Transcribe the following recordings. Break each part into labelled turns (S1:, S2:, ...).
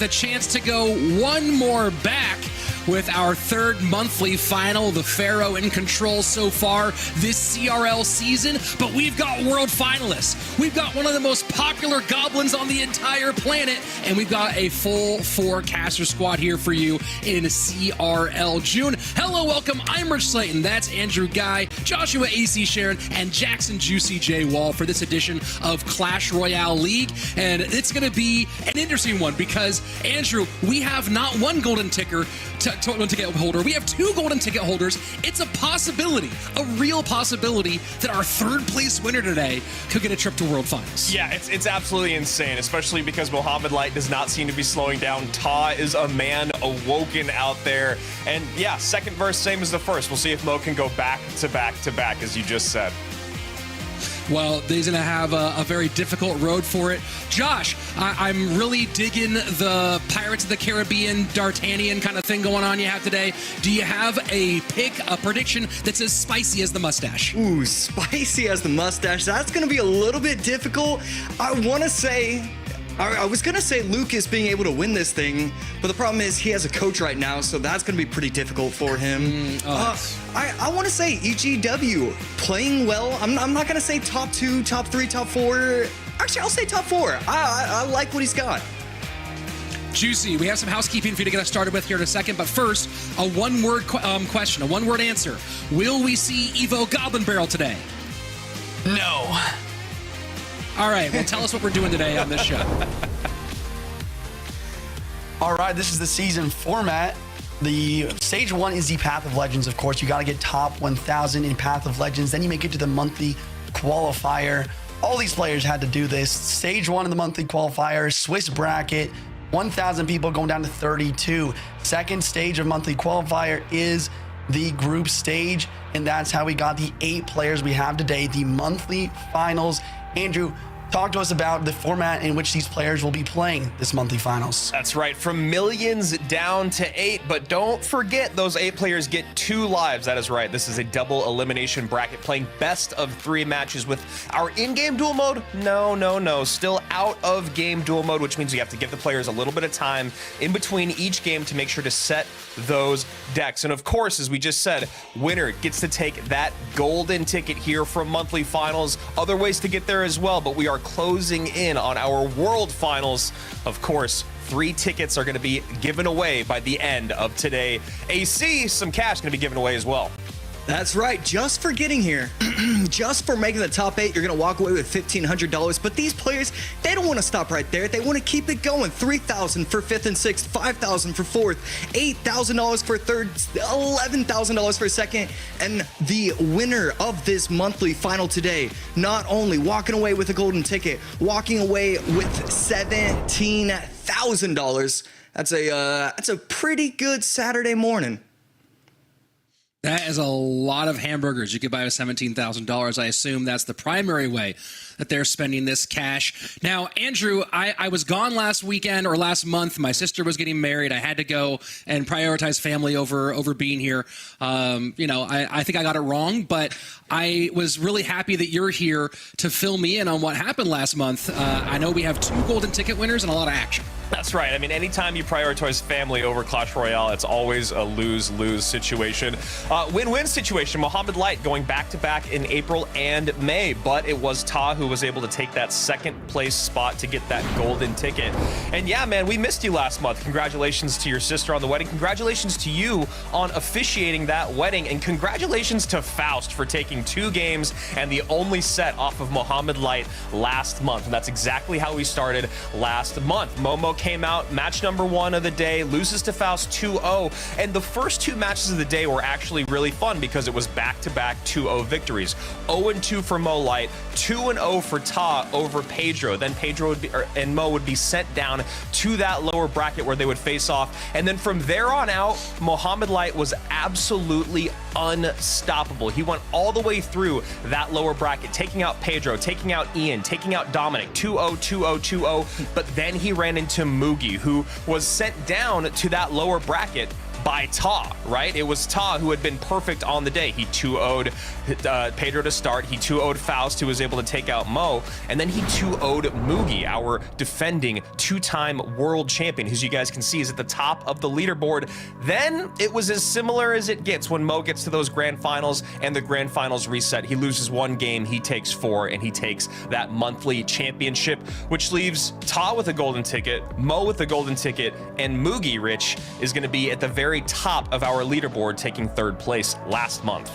S1: with a chance to go one more back with our third monthly final. The Pharaoh in control so far this CRL season, but we've got world finalists. We've got one of the most popular goblins on the entire planet, and we've got a full four-caster squad here for you in CRL June. Hello, welcome. I'm Rich Slayton. That's Andrew Guy, Joshua AC Sharon, and Jackson Juicy J Wall for this edition of Clash Royale League. And it's going to be an interesting one because, Andrew, we have not one golden ticket holder. We have two golden ticket holders. It's a possibility, a real possibility, that our third place winner today could get a trip to World Finals.
S2: Yeah, it's absolutely insane, especially because Mohamed Light does not seem to be slowing down. Ta is a man awoken out there. And yeah, second verse, same as the first. We'll see if Mo can go back to back to back, as you just said.
S1: Well, he's going to have a very difficult road for it. Josh, I'm really digging the Pirates of the Caribbean, D'Artagnan kind of thing going on you have today. Do you have a pick, a prediction that's as spicy as the mustache?
S3: Ooh, spicy as the mustache. That's going to be a little bit difficult. I was going to say Lucas being able to win this thing, but the problem is he has a coach right now, so that's going to be pretty difficult for him. I want to say EGW playing well. I'm not going to say top 2, top 3, top 4. Actually, I'll say top 4. I like what he's got.
S1: Juicy, we have some housekeeping for you to get us started with here in a second, but first, a one-word question, a one-word answer. Will we see Evo Goblin Barrel today?
S4: No.
S1: All right, well, tell us what we're doing today on this show.
S4: All right, this is the season format. The stage 1 is the Path of Legends, of course. You got to get top 1,000 in Path of Legends. Then you make it to the monthly qualifier. All these players had to do this. Stage 1 of the monthly qualifier, Swiss bracket, 1,000 people going down to 32. Second stage of monthly qualifier is the group stage, and that's how we got the 8 players we have today, the monthly finals. Andrew, talk to us about the format in which these players will be playing this monthly finals.
S2: That's right, from millions down to 8, but don't forget those 8 players get 2 lives. That is right, this is a double elimination bracket playing best of 3 matches with our in-game duel mode. No, still out of game duel mode, which means we have to give the players a little bit of time in between each game to make sure to set those decks. And of course, as we just said, winner gets to take that golden ticket here from monthly finals. Other ways to get there as well, but we are closing in on our world finals. Of course, 3 tickets are going to be given away by the end of today. AC, some cash going to be given away as well.
S3: That's right, just for getting here, just for making the top 8, you're going to walk away with $1,500. But these players, they don't want to stop right there. They want to keep it going. $3,000 for 5th and 6th, $5,000 for 4th, $8,000 for 3rd, $11,000 for 2nd. And the winner of this monthly final today, not only walking away with a golden ticket, walking away with $17,000. That's a pretty good Saturday morning.
S1: That is a lot of hamburgers you could buy with $17,000. I assume that's the primary way that they're spending this cash. Now, Andrew, I was gone last weekend or last month. My sister was getting married. I had to go and prioritize family over being here. I think I got it wrong, but I was really happy that you're here to fill me in on what happened last month. I know we have 2 golden ticket winners and a lot of action.
S2: That's right. I mean, anytime you prioritize family over Clash Royale, it's always a lose-lose situation. Win-win situation. Mohamed Light going back-to-back in April and May, but it was Ta who was able to take that 2nd place spot to get that golden ticket. And yeah, man, we missed you last month. Congratulations to your sister on the wedding. Congratulations to you on officiating that wedding. And congratulations to Faust for taking 2 games and the only set off of Mohamed Light last month. And that's exactly how we started last month. Momo came out, match number 1 of the day, loses to Faust 2-0, and the first 2 matches of the day were actually really fun because it was back-to-back 2-0 victories. 0-2 for Mo Light, 2-0 for Ta over Pedro. Then Pedro and Mo would be sent down to that lower bracket where they would face off, and then from there on out, Mohamed Light was absolutely unstoppable. He went all the way through that lower bracket, taking out Pedro, taking out Ian, taking out Dominic, 2-0, 2-0, 2-0, but then he ran into Mugi, who was sent down to that lower bracket by Ta, right? It was Ta who had been perfect on the day. He 2-0'd Pedro to start. He 2-0'd Faust, who was able to take out Mo. And then he 2-0'd Mugi, our defending two-time world champion, who, as you guys can see, is at the top of the leaderboard. Then it was as similar as it gets when Mo gets to those grand finals and the grand finals reset. He loses one game, he takes 4, and he takes that monthly championship, which leaves Ta with a golden ticket, Mo with the golden ticket, and Mugi, Rich, is going to be at the very top of our leaderboard, taking 3rd place last month.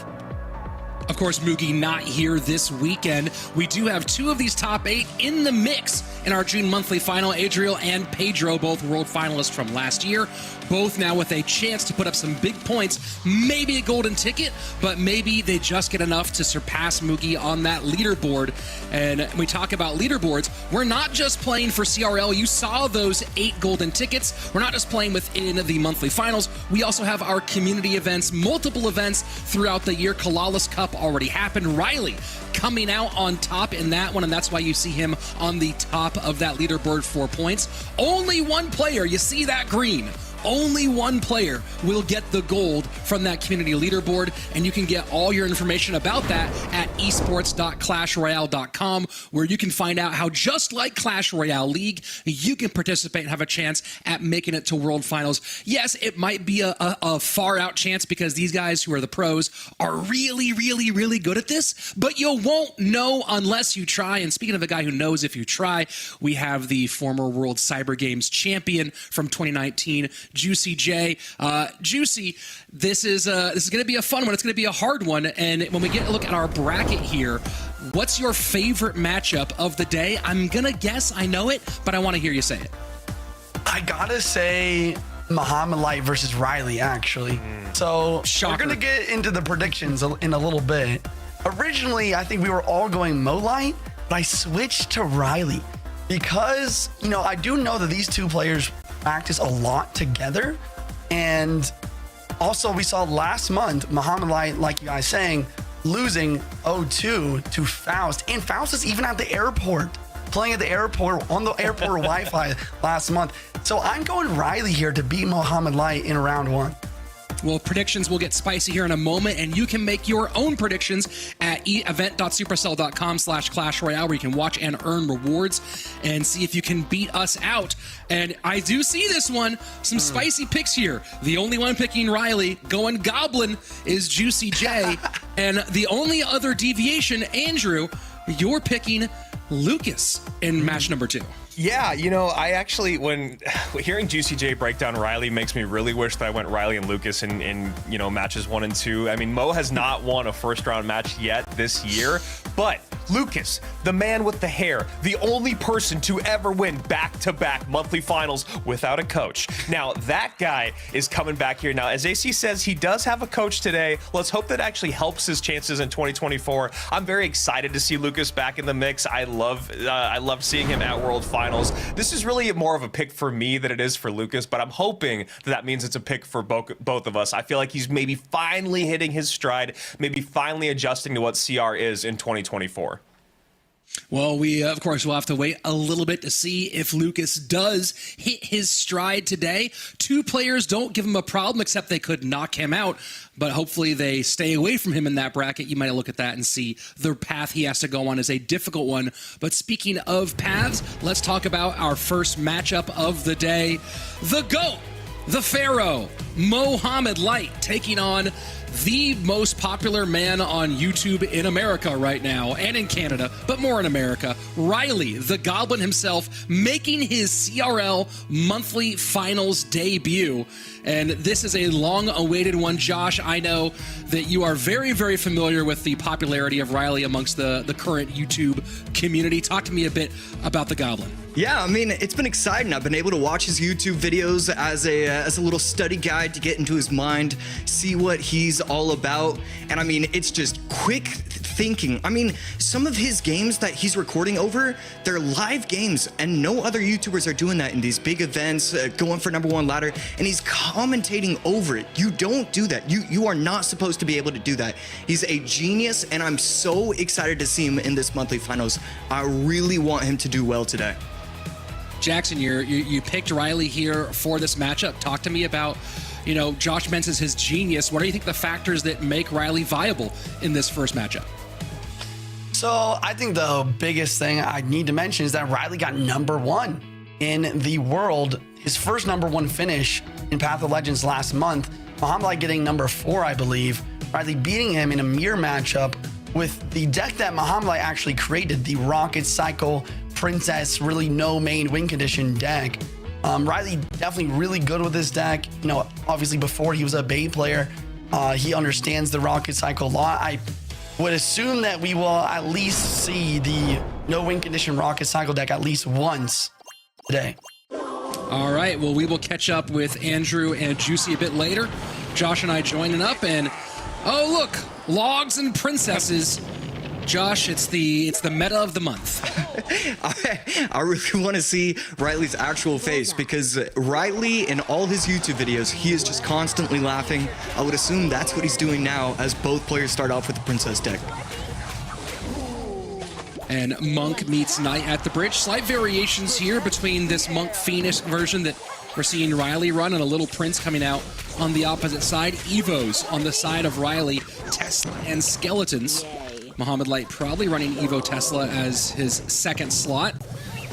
S1: Of course, Mugi not here this weekend. We do have 2 of these top 8 in the mix in our June monthly final. Adriel and Pedro, both world finalists from last year, both now with a chance to put up some big points, maybe a golden ticket, but maybe they just get enough to surpass Mugi on that leaderboard. And when we talk about leaderboards, we're not just playing for CRL. You saw those 8 golden tickets. We're not just playing within the monthly finals. We also have our community events, multiple events throughout the year. Kalalis Cup already happened. Ryley coming out on top in that one, and that's why you see him on the top of that leaderboard, 4 points. Only one player, you see that green, only one player will get the gold from that community leaderboard, and you can get all your information about that at esports.clashroyale.com, where you can find out how, just like Clash Royale League, you can participate and have a chance at making it to World Finals. Yes, it might be a far-out chance because these guys who are the pros are really, really, really good at this, but you won't know unless you try. And speaking of a guy who knows if you try, we have the former World Cyber Games champion from 2019, Juicy J. Juicy, this is going to be a fun one. It's going to be a hard one. And when we get a look at our bracket here, what's your favorite matchup of the day? I'm going to guess I know it, but I want to hear you say it.
S4: I got to say Mohamed Light versus Ryley, actually. So
S1: Shocker.
S4: We're going to get into the predictions in a little bit. Originally, I think we were all going Mo Light, but I switched to Ryley because, I do know that these two players practice a lot together. And also we saw last month Mohamed Light, like you guys saying, losing 0-2 to Faust. And Faust is even at the airport, playing at the airport on the airport Wi-Fi last month. So I'm going Ryley here to beat Mohamed Light in round 1.
S1: Well, predictions will get spicy here in a moment, and you can make your own predictions at event.supercell.com/Clash Royale, where you can watch and earn rewards and see if you can beat us out. And I do see this one, some spicy picks here. The only one picking Ryley, going Goblin, is Juicy J. And the only other deviation, Andrew, you're picking Lucas in match number 2.
S2: Yeah, I actually, when hearing Juicy J break down Ryley makes me really wish that I went Ryley and Lucas in matches 1 and 2. I mean, Mo has not won a first-round match yet this year, but Lucas, the man with the hair, the only person to ever win back-to-back monthly finals without a coach. Now, that guy is coming back here now. As AC says, he does have a coach today. Let's hope that actually helps his chances in 2024. I'm very excited to see Lucas back in the mix. I love seeing him at World Finals. This is really more of a pick for me than it is for Lucas, but I'm hoping that means it's a pick for both of us. I feel like he's maybe finally hitting his stride, maybe finally adjusting to what CR is in 2024.
S1: Well, we, of course, will have to wait a little bit to see if Lucas does hit his stride today. 2 players don't give him a problem, except they could knock him out, but hopefully they stay away from him in that bracket. You might look at that and see the path he has to go on is a difficult one. But speaking of paths, let's talk about our first matchup of the day. The GOAT, the Pharaoh, Mohamed Light, taking on the most popular man on YouTube in America right now, and in Canada, but more in America, Ryley, the Goblin himself, making his CRL monthly finals debut. And this is a long-awaited one. Josh, I know that you are very, very familiar with the popularity of Ryley amongst the current YouTube community. Talk to me a bit about the Goblin.
S3: Yeah, I mean, it's been exciting. I've been able to watch his YouTube videos as a little study guide to get into his mind, see what he's all about. And I mean, it's just quick thinking. I mean, some of his games that he's recording over, they're live games, and no other YouTubers are doing that in these big events, going for #1 ladder, and he's commentating over it. You don't do that. You are not supposed to be able to do that. He's a genius, and I'm so excited to see him in this monthly finals. I really want him to do well today.
S1: Jackson, you picked Ryley here for this matchup. Talk to me about you know, Josh mentions his genius. What do you think the factors that make Ryley viable in this first matchup?
S4: So I think the biggest thing I need to mention is that Ryley got #1 in the world. His first #1 finish in Path of Legends last month. Mohamed Light getting #4, I believe. Ryley beating him in a mirror matchup with the deck that Mohamed Light actually created, the Rocket Cycle Princess, really no main win condition deck. Ryley definitely really good with this deck. You know, obviously before he was a Bait player, he understands the Rocket Cycle a lot. I would assume that we will at least see the no win condition Rocket Cycle deck at least once today.
S1: All right, well, we will catch up with Andrew and Juicy a bit later. Josh and I joining up, and oh look, logs and princesses. Josh, it's the meta of the month.
S3: I really want to see Ryley's actual face, because Ryley, in all his YouTube videos, he is just constantly laughing. I would assume that's what he's doing now, as both players start off with the princess deck.
S1: And Monk meets Knight at the bridge. Slight variations here between this Monk Phoenix version that we're seeing Ryley run and a little Prince coming out on the opposite side. Evos on the side of Ryley, Tesla and Skeletons. Mohamed Light probably running Evo Tesla as his second slot.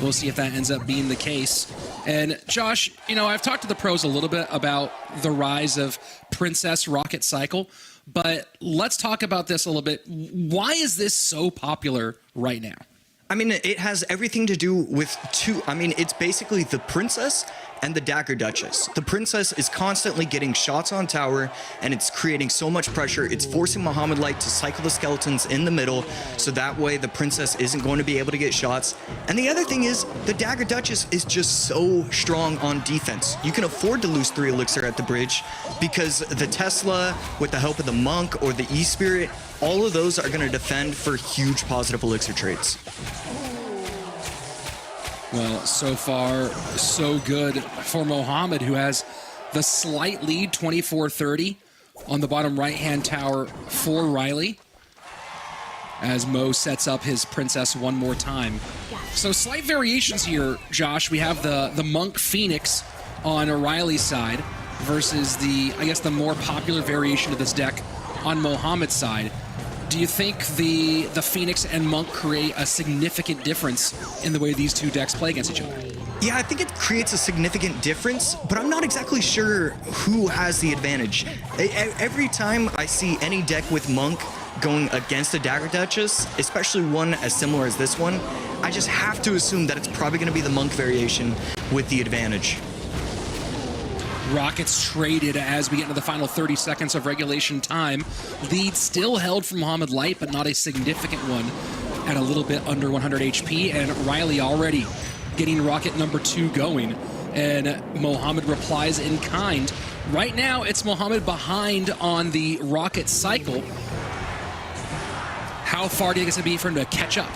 S1: We'll see if that ends up being the case. And Josh, you know, I've talked to the pros a little bit about the rise of Princess Rocket Cycle, but let's talk about this a little bit. Why is this so popular right now?
S3: I mean, it has everything to do with it's basically the princess and the Dagger Duchess. The princess is constantly getting shots on tower, and it's creating so much pressure. It's forcing Mohamed Light to cycle the skeletons in the middle, so that way the princess isn't going to be able to get shots. And the other thing is, the Dagger Duchess is just so strong on defense. You can afford to lose 3 elixir at the bridge, because the Tesla, with the help of the Monk or the E-Spirit, all of those are going to defend for huge positive elixir trades.
S1: Well, so far, so good for Mohamed, who has the slight lead, 24-30, on the bottom right-hand tower for Ryley, as Mo sets up his princess one more time. So slight variations here, Josh. We have the Monk Phoenix on Ryley's side versus the more popular variation of this deck on Mohamed's side. Do you think the Phoenix and Monk create a significant difference in the way these two decks play against each other?
S3: Yeah, I think it creates a significant difference, but I'm not exactly sure who has the advantage. Every time I see any deck with Monk going against a Dagger Duchess, especially one as similar as this one, I just have to assume that it's probably going to be the Monk variation with the advantage.
S1: Rockets traded as we get into the final 30 seconds of regulation time. Lead still held from Mohamed Light, but not a significant one at a little bit under 100 HP. And Ryley already getting rocket #2 going. And Mohamed replies in kind. Right now, it's Mohamed behind on the rocket cycle. How far do you think it's going to be for him to catch up?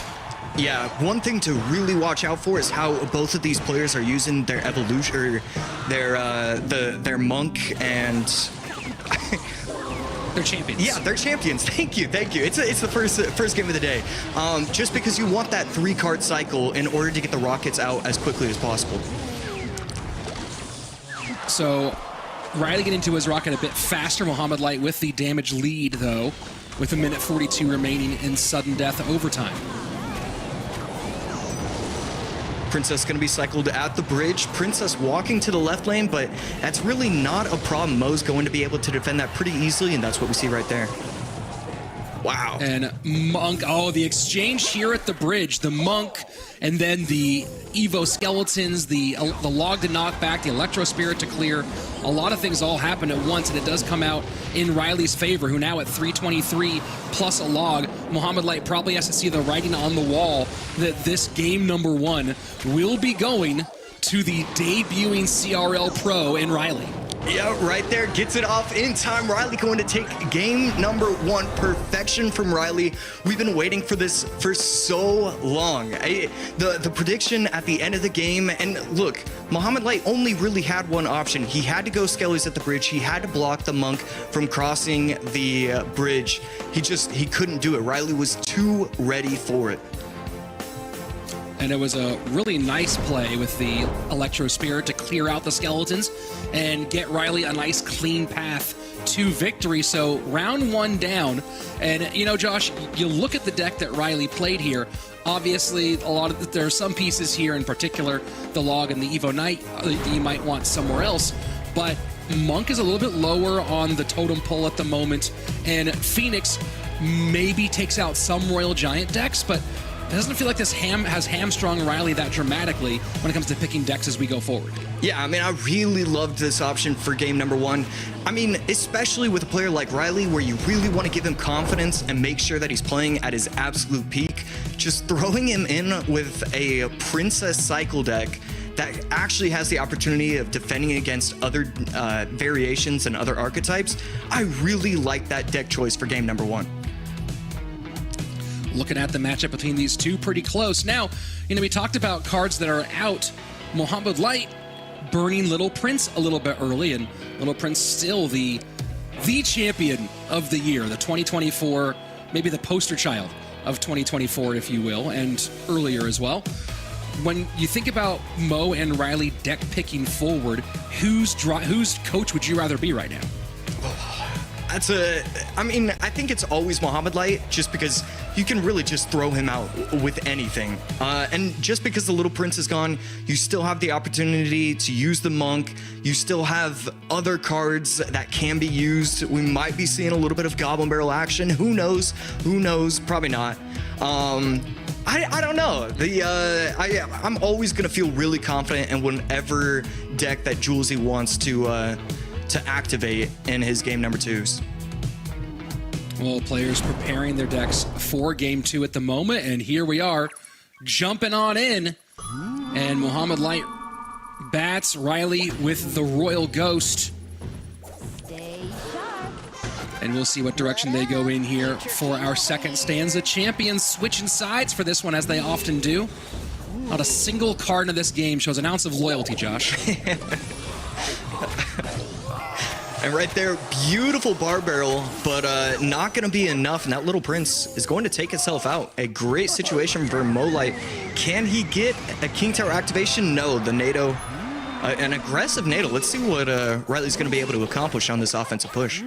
S3: Yeah, one thing to really watch out for is how both of these players are using their evolution, or their Monk and
S1: they're champions.
S3: Yeah, they're champions. Thank you. It's the first game of the day. Just because you want that 3-card cycle in order to get the rockets out as quickly as possible.
S1: So Ryley getting to his rocket a bit faster. Mohamed Light with the damage lead, though, with 1:42 remaining in sudden death overtime.
S3: Princess going to be cycled at the bridge. Princess walking to the left lane, but that's really not a problem. Mo's going to be able to defend that pretty easily, and that's what we see right there. Wow.
S1: And Monk, oh, the exchange here at the bridge. The Monk and then the Evo Skeletons, the log to knock back, the Electro Spirit to clear. A lot of things all happen at once, and it does come out in Ryley's favor, who now at 323 plus a log. Mohamed Light probably has to see the writing on the wall that this game #1 will be going to the debuting CRL Pro in Ryley.
S3: Yeah, right there, gets it off in time. Ryley going to take game #1, perfection from Ryley. We've been waiting for this for so long. The prediction at the end of the game, and look, Mohamed Light only really had one option. He had to go Skellies at the bridge. He had to block the Monk from crossing the bridge. He couldn't do it. Ryley was too ready for it.
S1: And it was a really nice play with the Electro Spirit to clear out the skeletons and get Ryley a nice clean path to victory. So round 1 down. And, you know, Josh, you look at the deck that Ryley played here. Obviously, there are some pieces here, in particular, the Log and the Evo Knight, that you might want somewhere else. But Monk is a little bit lower on the totem pole at the moment. And Phoenix maybe takes out some Royal Giant decks, but it doesn't feel like this has hamstrung Ryley that dramatically when it comes to picking decks as we go forward.
S3: Yeah, I mean, I really loved this option for game number 1. I mean, especially with a player like Ryley, where you really want to give him confidence and make sure that he's playing at his absolute peak. Just throwing him in with a Princess Cycle deck that actually has the opportunity of defending against other variations and other archetypes. I really like that deck choice for game number 1.
S1: Looking at the matchup between these two, pretty close. Now, you know, we talked about cards that are out. Mohamed Light burning Little Prince a little bit early, and Little Prince still the champion of the year, the 2024, maybe the poster child of 2024, if you will, and earlier as well. When you think about Mo and Ryley deck picking forward, whose coach would you rather be right now?
S3: I mean, I think it's always Mohamed Light, just because you can really just throw him out with anything. And just because the Little Prince is gone, you still have the opportunity to use the Monk. You still have other cards that can be used. We might be seeing a little bit of Goblin Barrel action. Who knows? Who knows? Probably not. I don't know. I'm always going to feel really confident in whatever deck that Julesy wants to activate in his game number 2s.
S1: Well, players preparing their decks for game 2 at the moment, and here we are, jumping on in. And Mohamed Light bats Ryley with the Royal Ghost. And we'll see what direction they go in here for our second stanza. Champions switching sides for this one, as they often do. Not a single card in this game shows an ounce of loyalty, Josh.
S3: And right there, beautiful bar barrel, but not going to be enough. And that Little Prince is going to take itself out. A great situation for Mo Light. Can he get a King Tower activation? No, the NATO, an aggressive NATO. Let's see what Ryley's going to be able to accomplish on this offensive push.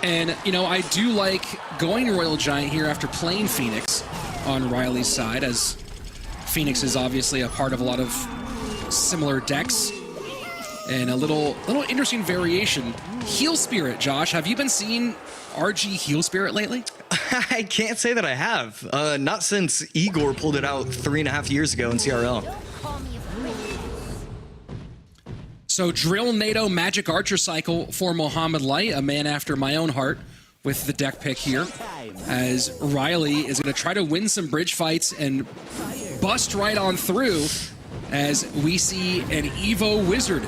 S1: And, you know, I do like going Royal Giant here after playing Phoenix on Ryley's side, as Phoenix is obviously a part of a lot of similar decks. And a little interesting variation. Heal Spirit, Josh. Have you been seeing RG Heal Spirit lately?
S3: I can't say that I have. Not since Igor pulled it out 3.5 years ago in CRL.
S1: So Drill NATO Magic Archer cycle for Mohamed Light, a man after my own heart with the deck pick here, as Ryley is going to try to win some bridge fights and bust right on through, as we see an Evo Wizard.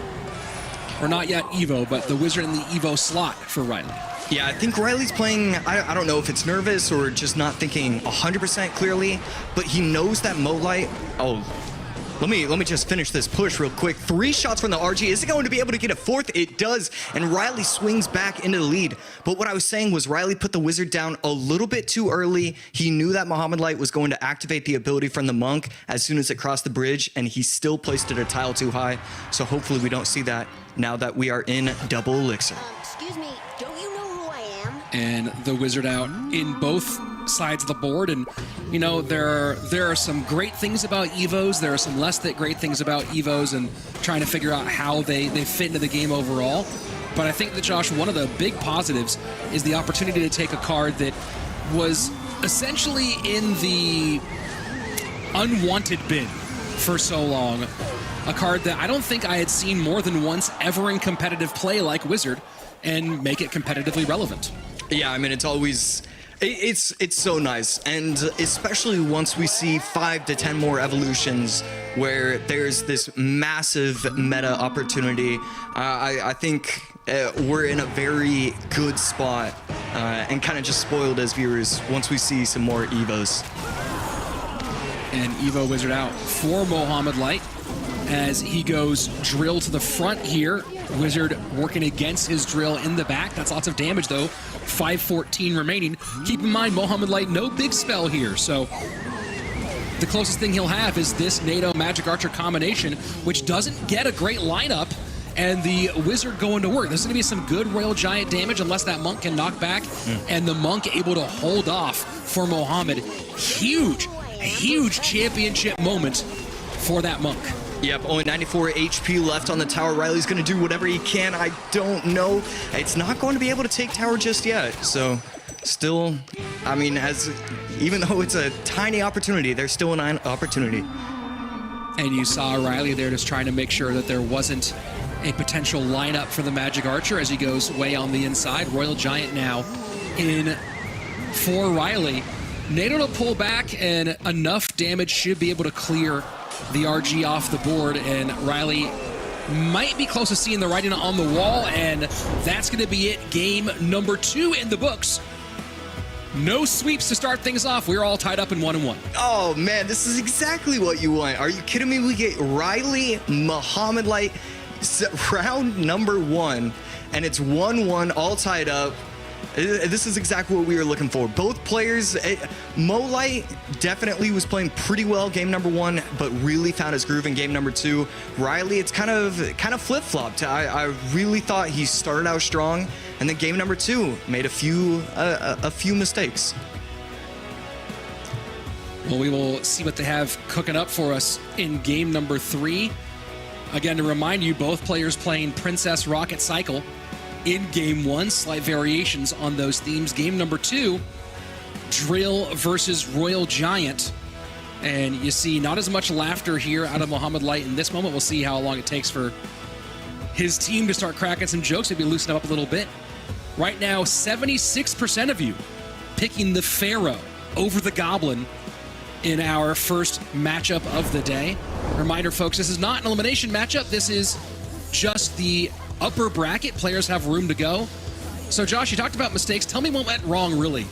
S1: Or not yet Evo, but the Wizard in the Evo slot for Ryley.
S3: Yeah, I think Ryley's playing, I don't know if it's nervous or just not thinking 100% clearly, but he knows that Mo Light, let me just finish this push real quick. 3 shots from the RG. Is it going to be able to get a 4th? It does, and Ryley swings back into the lead. But what I was saying was Ryley put the Wizard down a little bit too early. He knew that Mohamed Light was going to activate the ability from the Monk as soon as it crossed the bridge, and he still placed it a tile too high. So hopefully we don't see that now that we are in double elixir.
S5: Excuse me, don't you know who I am?
S1: And the Wizard out in both sides of the board. And, you know, there are some great things about Evos. There are some less that great things about Evos, and trying to figure out how they fit into the game overall. But I think that, Josh, one of the big positives is the opportunity to take a card that was essentially in the unwanted bin for so long. A card that I don't think I had seen more than once ever in competitive play like Wizard, and make it competitively relevant.
S3: Yeah, I mean, it's always... It's so nice, and especially once we see 5 to 10 more evolutions where there's this massive meta opportunity. I think we're in a very good spot, and kind of just spoiled as viewers once we see some more Evos.
S1: And Evo Wizard out for Mohamed Light as he goes Drill to the front here. Wizard working against his Drill in the back. That's lots of damage, though. 514 remaining. Keep in mind, Mohamed Light, no big spell here, so the closest thing he'll have is this NATO Magic Archer combination, which doesn't get a great lineup, and the Wizard going to work. There's going to be some good Royal Giant damage unless that Monk can knock back, and the Monk able to hold off for Mohamed. Huge championship moment for that Monk.
S3: Yep, only 94 HP left on the tower. Ryley's going to do whatever he can. I don't know. It's not going to be able to take tower just yet. So still, I mean, even though it's a tiny opportunity, there's still an opportunity.
S1: And you saw Ryley there just trying to make sure that there wasn't a potential lineup for the Magic Archer as he goes way on the inside. Royal Giant now in for Ryley. NATO to pull back, and enough damage should be able to clear the RG off the board, and Ryley might be close to seeing the writing on the wall, and that's going to be it. Game number 2 in the books. No sweeps to start things off. We're all tied up in 1-1.
S3: Oh, man, this is exactly what you want. Are you kidding me? We get Ryley, Mohamed Light, round number 1, and it's 1-1, all tied up. This is exactly what we were looking for. Both players, Mo Light definitely was playing pretty well game number 1, but really found his groove in game number 2. Ryley, it's kind of flip-flopped. I really thought he started out strong, and then game number 2 made a few mistakes.
S1: Well, we will see what they have cooking up for us in game number 3. Again, to remind you, both players playing Princess Rocket Cycle in game 1, slight variations on those themes. Game number 2, Drill versus Royal Giant. And you see not as much laughter here out of Mohamed Light in this moment. We'll see how long it takes for his team to start cracking some jokes, maybe loosen up a little bit. Right now, 76% of you picking the Pharaoh over the Goblin in our first matchup of the day. Reminder, folks, this is not an elimination matchup. This is just the upper bracket. Players have room to go. So, Josh, you talked about mistakes. Tell me what went wrong, really,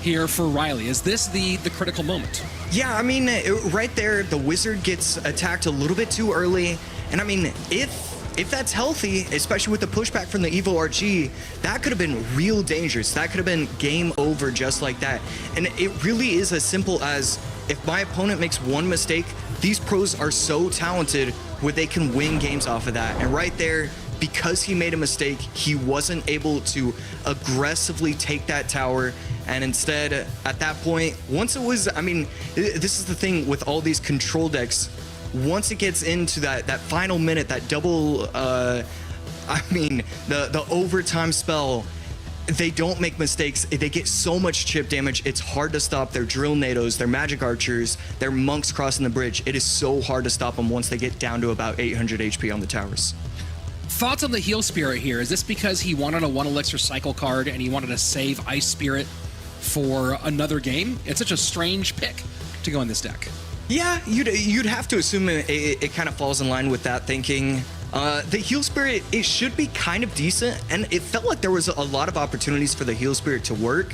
S1: here for Ryley. Is this the critical moment?
S3: Yeah, I mean, right there, the Wizard gets attacked a little bit too early. And, I mean, if that's healthy, especially with the pushback from the Evo RG, that could have been real dangerous. That could have been game over just like that. And it really is as simple as, if my opponent makes one mistake, these pros are so talented where they can win games off of that. And right there, because he made a mistake, he wasn't able to aggressively take that tower. And instead, at that point, once it was, I mean, this is the thing with all these control decks. Once it gets into that final minute, that double, the overtime spell, they don't make mistakes. They get so much chip damage. It's hard to stop their drill NATOs, their magic archers, their monks crossing the bridge. It is so hard to stop them once they get down to about 800 HP on the towers.
S1: Thoughts on the Heal Spirit here? Is this because he wanted a 1 elixir cycle card and he wanted to save Ice Spirit for another game? It's such a strange pick to go in this deck.
S3: Yeah, you'd have to assume it kind of falls in line with that thinking. The Heal Spirit, it should be kind of decent, and it felt like there was a lot of opportunities for the Heal Spirit to work,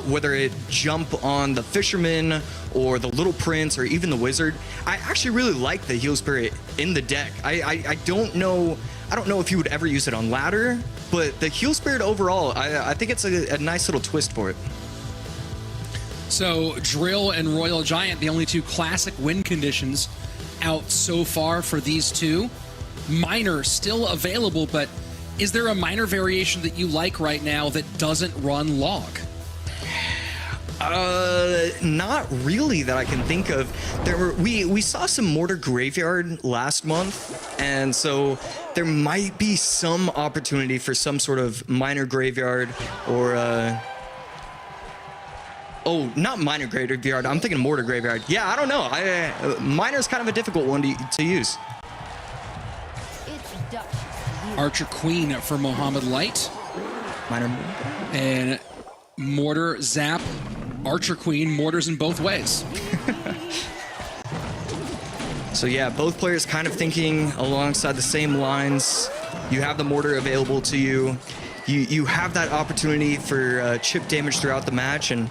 S3: whether it jump on the Fisherman or the Little Prince or even the Wizard. I actually really like the Heal Spirit in the deck. I don't know if you would ever use it on ladder, but the Heal Spirit overall, I think it's a nice little twist for it.
S1: So Drill and Royal Giant, the only 2 classic win conditions out so far for these 2. Minor still available, but is there a minor variation that you like right now that doesn't run log?
S3: Not really that I can think of. We saw some Mortar Graveyard last month, and so there might be some opportunity for some sort of minor graveyard or oh, not minor graveyard. I'm thinking Mortar Graveyard. Yeah, I don't know. Minor's kind of a difficult one to use.
S1: Archer Queen for Mohamed Light.
S3: Minor.
S1: And Mortar Zap. Archer Queen, mortars in both ways.
S3: So yeah, both players kind of thinking alongside the same lines. You have the mortar available to you. You have that opportunity for chip damage throughout the match, and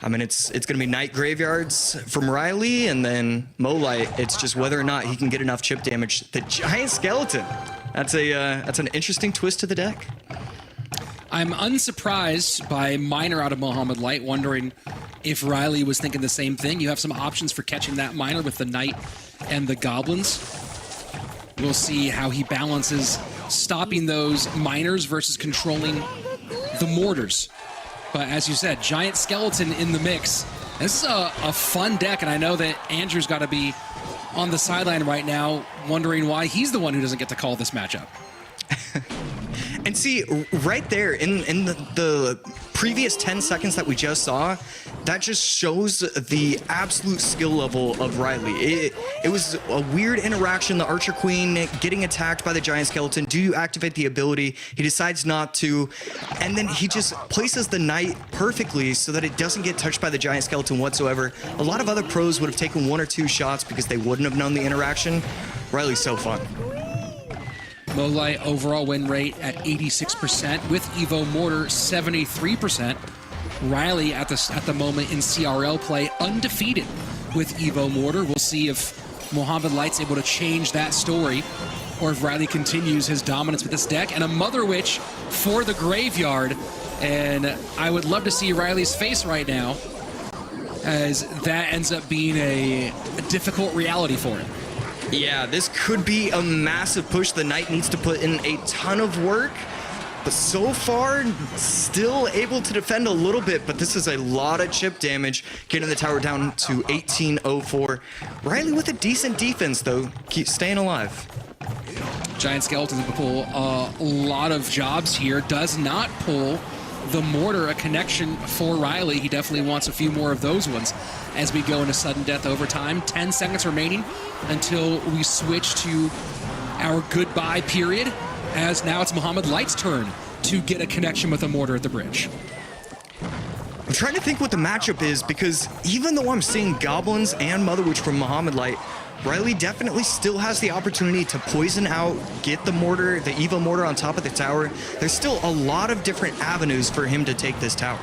S3: I mean it's going to be Night Graveyards from Ryley, and then Mo Light. It's just whether or not he can get enough chip damage. The Giant Skeleton. That's an interesting twist to the deck.
S1: I'm unsurprised by Minor out of Mohamed Light, wondering if Ryley was thinking the same thing. You have some options for catching that miner with the Knight and the Goblins. We'll see how he balances stopping those miners versus controlling the mortars. But as you said, Giant Skeleton in the mix. This is a fun deck, and I know that Andrew's got to be on the sideline right now wondering why he's the one who doesn't get to call this matchup.
S3: And see, right there in the previous 10 seconds that we just saw, that just shows the absolute skill level of Ryley. It was a weird interaction, the Archer Queen getting attacked by the Giant Skeleton. Do you activate the ability? He decides not to, and then he just places the Knight perfectly so that it doesn't get touched by the Giant Skeleton whatsoever. A lot of other pros would have taken 1 or 2 shots because they wouldn't have known the interaction. Ryley's so fun.
S1: Light overall win rate at 86%, with Evo Mortar 73%. Ryley at the moment in CRL play undefeated with Evo Mortar. We'll see if Mohamed Light's able to change that story, or if Ryley continues his dominance with this deck. And a Mother Witch for the graveyard. And I would love to see Ryley's face right now, as that ends up being a difficult reality for him.
S3: Yeah, this could be a massive push. The Knight needs to put in a ton of work, but so far, still able to defend a little bit, but this is a lot of chip damage, getting the tower down to 1804. Ryley with a decent defense, though, keep staying alive.
S1: Giant Skeleton will pull a lot of jobs here, does not pull the mortar, a connection for Ryley. He definitely wants a few more of those ones as we go into sudden death overtime. 10 seconds remaining until we switch to our goodbye period, as now it's Mohamed Light's turn to get a connection with a mortar at the bridge.
S3: I'm trying to think what the matchup is, because even though I'm seeing Goblins and Mother Witch from Mohamed Light, Ryley definitely still has the opportunity to poison out, get the mortar, the Evo Mortar on top of the tower. There's still a lot of different avenues for him to take this tower.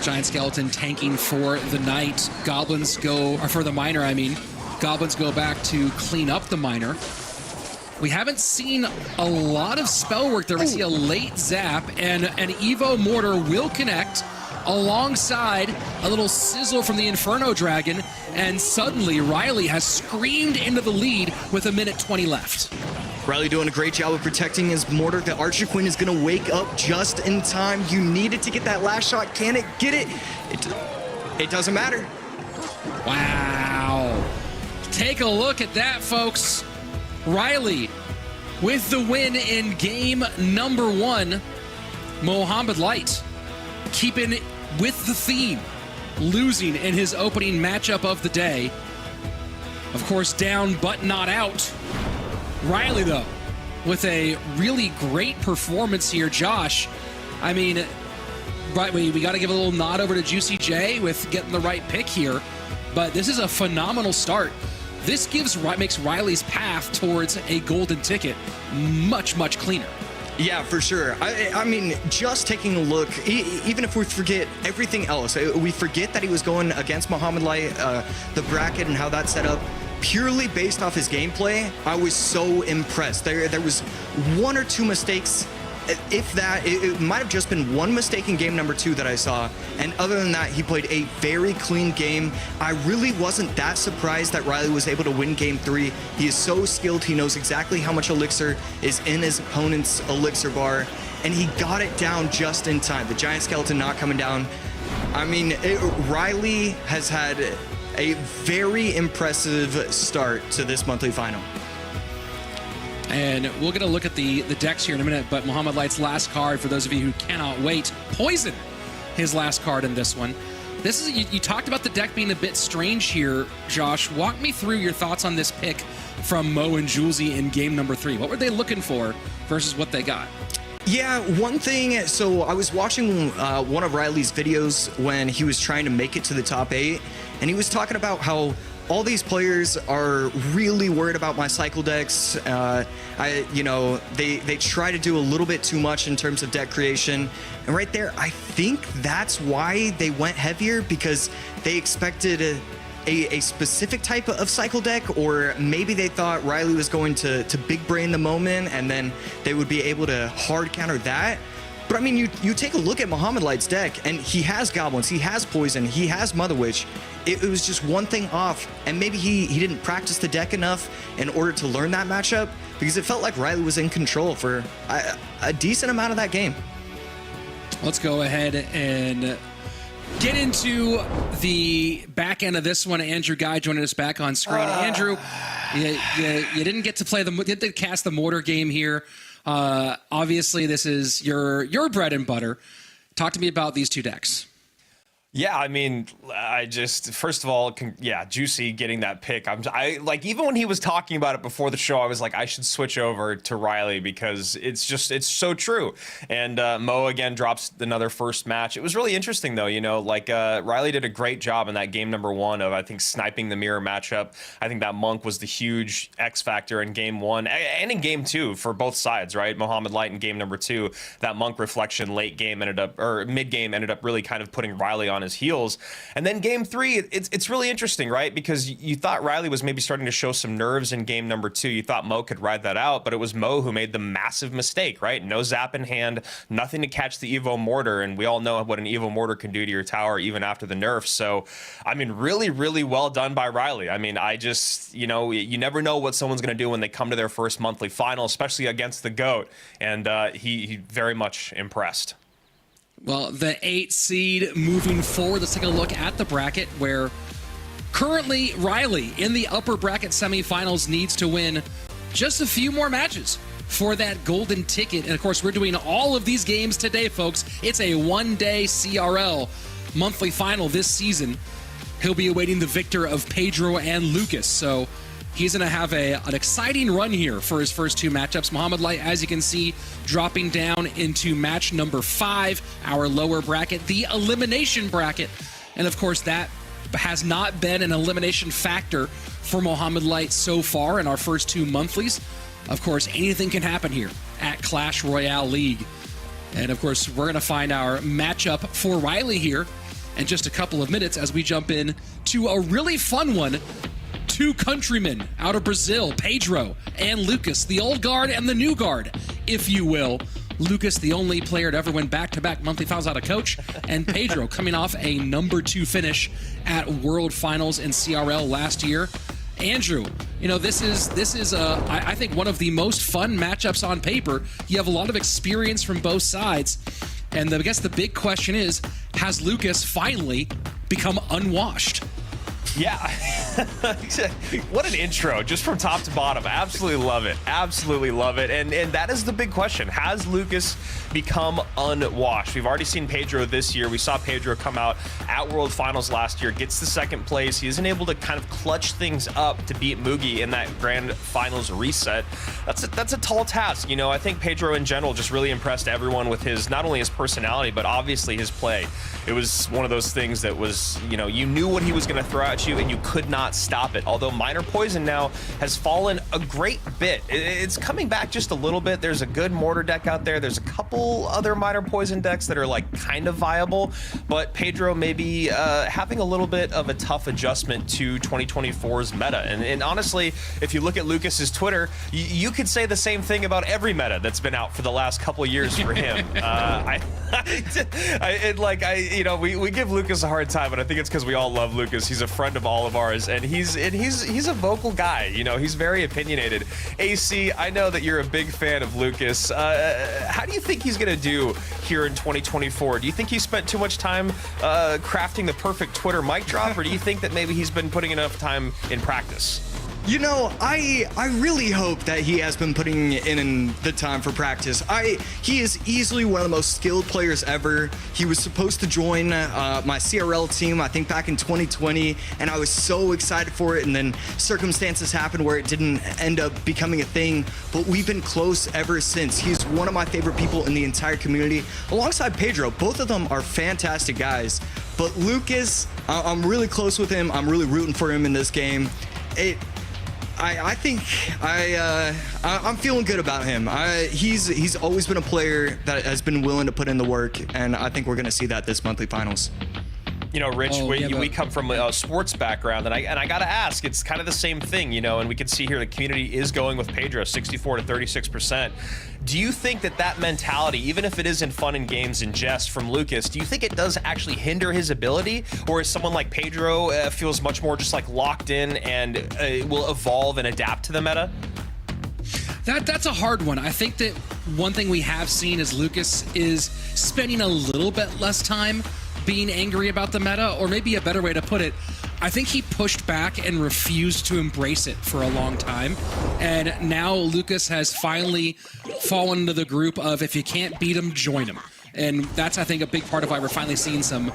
S1: Giant Skeleton tanking for the Knight. Goblins go, or for the miner, I mean. Goblins go back to clean up the miner. We haven't seen a lot of spell work there. We see a late zap, and an Evo Mortar will connect alongside a little sizzle from the Inferno Dragon, and suddenly Ryley has screamed into the lead with 1:20 left.
S3: Ryley doing a great job of protecting his mortar. The Archer Queen is going to wake up just in time. You needed to get that last shot. Can it get it? It doesn't matter.
S1: Wow. Take a look at that, folks. Ryley with the win in game number 1. Mohamed Light keeping with the theme, losing in his opening matchup of the day. Of course, down but not out. Ryley, though, with a really great performance here. Josh, I mean, right, we got to give a little nod over to Juicy J with getting the right pick here, but this is a phenomenal start. This makes Ryley's path towards a golden ticket much, much cleaner.
S3: Yeah, for sure. I mean, just taking a look, even if we forget everything else, we forget that he was going against Mohamed Light, the bracket and how that's set up, purely based off his gameplay, I was so impressed. There was 1 or 2 mistakes, if that. It might have just been 1 mistake in game number 2 that I saw, and other than that, he played a very clean game. I really wasn't that surprised that Ryley was able to win game 3. He is so skilled. He knows exactly how much elixir is in his opponent's elixir bar, and he got it down just in time. The Giant Skeleton not coming down. I mean, Ryley has had a very impressive start to this monthly final.
S1: And we'll get a look at the decks here in a minute, but Mohamed Light's last card, for those of you who cannot wait, Poison, his last card in this one. This is you talked about the deck being a bit strange here, Josh. Walk me through your thoughts on this pick from Mo and Julesy in game number 3. What were they looking for versus what they got?
S3: Yeah, one thing, so I was watching one of Ryley's videos when he was trying to make it to the top 8, and he was talking about how all these players are really worried about my cycle decks. They try to do a little bit too much in terms of deck creation. And right there, I think that's why they went heavier, because they expected a specific type of cycle deck, or maybe they thought Ryley was going to big brain the moment and then they would be able to hard counter that. But I mean, you take a look at Mohamed Light's deck, and he has Goblins, he has Poison, he has Mother Witch. It was just one thing off, and maybe he didn't practice the deck enough in order to learn that matchup, because it felt like Ryley was in control for a decent amount of that game.
S1: Let's go ahead and get into the back end of this one. Andrew Guy joining us back on screen. Andrew, you didn't get to play didn't cast the mortar game here. Obviously, this is your bread and butter. Talk to me about these two decks.
S2: Yeah, I mean, first of all, Juicy getting that pick. I like, even when he was talking about it before the show, I was like, I should switch over to Ryley because it's so true. And Mo again drops another first match. It was really interesting though, Ryley did a great job in that game number 1 of, I think, sniping the mirror matchup. I think that Monk was the huge X factor in game 1 and in game 2 for both sides, right? Mohamed Light in game number 2, that Monk reflection mid game ended up really kind of putting Ryley on his heels. And then game 3, it's really interesting, right? Because you thought Ryley was maybe starting to show some nerves in game number 2. You thought Mo could ride that out, but it was Mo who made the massive mistake, right? No zap in hand, nothing to catch the Evo Mortar, and we all know what an Evo Mortar can do to your tower even after the nerf. So, I mean, really, really well done by Ryley. I mean, you never know what someone's going to do when they come to their first monthly final, especially against the GOAT, and he very much impressed.
S1: Well, the 8 seed moving forward. Let's take a look at the bracket where currently Ryley in the upper bracket semifinals needs to win just a few more matches for that golden ticket. And of course, we're doing all of these games today, folks. It's a one-day CRL monthly final this season. He'll be awaiting the victor of Pedro and Lucas. So he's going to have an exciting run here for his first 2 matchups. Mohamed Light, as you can see, dropping down into match number 5, our lower bracket, the elimination bracket. And of course, that has not been an elimination factor for Mohamed Light so far in our first 2 monthlies. Of course, anything can happen here at Clash Royale League. And of course, we're going to find our matchup for Ryley here in just a couple of minutes as we jump in to a really fun one. 2 countrymen out of Brazil, Pedro and Lucas, the old guard and the new guard, if you will. Lucas, the only player to ever win back-to-back monthly finals out of coach, and Pedro coming off a number 2 finish at World Finals in CRL last year. Andrew, this is I think one of the most fun matchups on paper. You have a lot of experience from both sides, and I guess the big question is, has Lucas finally become unwashed?
S2: Yeah. What an intro, just from top to bottom. Absolutely love it. Absolutely love it. And that is the big question. Has Lucas become unwashed? We've already seen Pedro this year. We saw Pedro come out at World Finals last year, gets the 2nd place. He isn't able to kind of clutch things up to beat Mugi in that Grand Finals reset. That's a tall task. I think Pedro in general just really impressed everyone with not only his personality, but obviously his play. It was one of those things that was, you knew what he was going to throw at you and you could not stop it. Although Minor Poison now has fallen a great bit. It's coming back just a little bit. There's a good Mortar deck out there. There's a couple other Minor Poison decks that are like kind of viable, but Pedro may be having a little bit of a tough adjustment to 2024's meta. And honestly, if you look at Lucas's Twitter, you could say the same thing about every meta that's been out for the last couple of years for him. We give Lucas a hard time, but I think it's because we all love Lucas. He's a friend of all of ours, and he's a vocal guy. He's very opinionated. AC, I know that you're a big fan of Lucas. How do you think he's gonna do here in 2024? Do you think he spent too much time crafting the perfect Twitter mic drop, or do you think that maybe he's been putting enough time in practice?
S3: I really hope that he has been putting in the time for practice. He is easily one of the most skilled players ever. He was supposed to join my CRL team, I think back in 2020, and I was so excited for it, and then circumstances happened where it didn't end up becoming a thing, but we've been close ever since. He's one of my favorite people in the entire community, alongside Pedro. Both of them are fantastic guys, but Lucas, I'm really close with him. I'm really rooting for him in this game. I'm feeling good about him. He's always been a player that has been willing to put in the work, and I think we're going to see that this monthly finals.
S2: You know, Rich, we come from a sports background, and I gotta ask, it's kind of the same thing, you know, and we can see here the community is going with Pedro, 64 to 36%. Do you think that mentality, even if it isn't fun and games and jest from Lucas, do you think it does actually hinder his ability, or is someone like Pedro feels much more just like locked in and will evolve and adapt to the meta?
S1: That's a hard one. I think that one thing we have seen is Lucas is spending a little bit less time being angry about the meta, or maybe a better way to put it, I think he pushed back and refused to embrace it for a long time. And now Lucas has finally fallen into the group of, if you can't beat him, join him. And that's, I think, a big part of why we're finally seeing some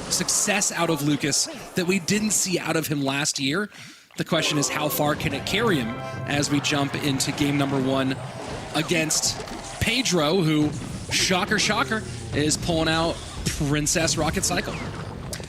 S1: success out of Lucas that we didn't see out of him last year. The question is, how far can it carry him as we jump into game number 1 against Pedro, who, shocker, shocker, is pulling out Princess Rocket Cycle.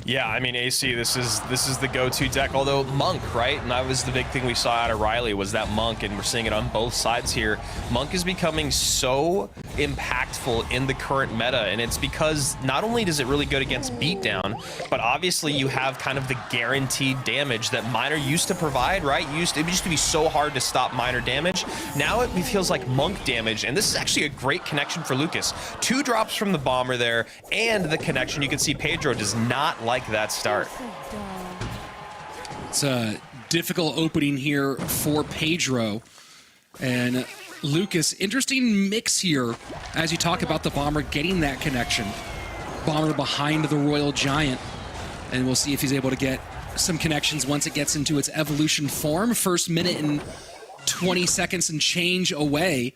S2: Yeah, I mean, AC, this is the go-to deck, although Monk, right? And that was the big thing we saw out of Ryley, was that Monk, and we're seeing it on both sides here. Monk is becoming so impactful in the current meta, and it's because not only does it really good against beatdown, but obviously you have kind of the guaranteed damage that Miner used to provide, right? It used to be so hard to stop Miner damage. Now it feels like Monk damage, and this is actually a great connection for Lucas. 2 drops from the bomber there, and the connection. You can see Pedro does not like that start.
S1: It's a difficult opening here for Pedro. And Lucas, interesting mix here as you talk about the bomber getting that connection. Bomber behind the Royal Giant. And we'll see if he's able to get some connections once it gets into its evolution form. First minute and 20 seconds and change away.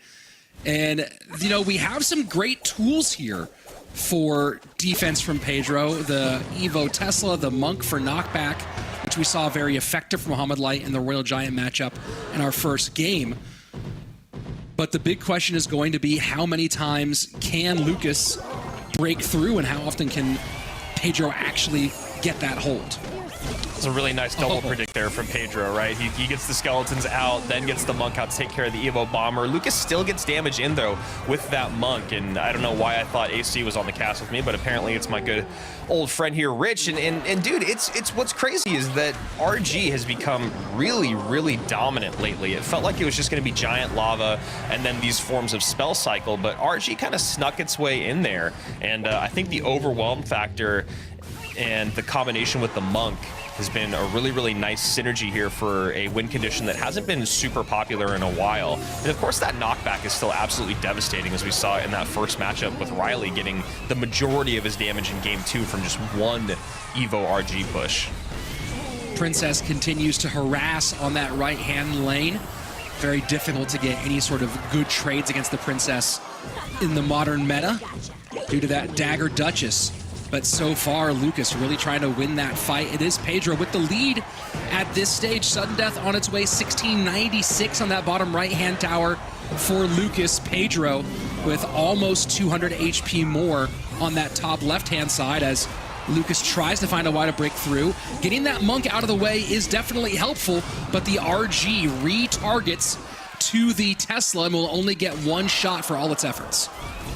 S1: And, you know, we have some great tools here for defense from Pedro. The Evo Tesla, the Monk for knockback, which we saw very effective from Mohamed Light in the Royal Giant matchup in our first game. But the big question is going to be, how many times can Lucas break through, and how often can Pedro actually get that hold?
S2: It's a really nice double predict there from Pedro, right? He gets the skeletons out, then gets the Monk out to take care of the Evo Bomber. Lucas still gets damage in, though, with that Monk, and I don't know why I thought AC was on the cast with me, but apparently it's my good old friend here, Rich. And dude, it's what's crazy is that RG has become really, really dominant lately. It felt like it was just going to be Giant Lava and then these forms of Spell Cycle, but RG kind of snuck its way in there, and I think the overwhelm factor and the combination with the Monk has been a really, really nice synergy here for a win condition that hasn't been super popular in a while. And of course, that knockback is still absolutely devastating, as we saw in that first matchup with Ryley getting the majority of his damage in game 2 from just one Evo RG push.
S1: Princess continues to harass on that right-hand lane. Very difficult to get any sort of good trades against the Princess in the modern meta due to that Dagger Duchess. But so far, Lucas really trying to win that fight. It is Pedro with the lead at this stage. Sudden death on its way, 1696 on that bottom right-hand tower for Lucas. Pedro with almost 200 HP more on that top left-hand side as Lucas tries to find a way to break through. Getting that Monk out of the way is definitely helpful, but the RG retargets to the Tesla and will only get one shot for all its efforts.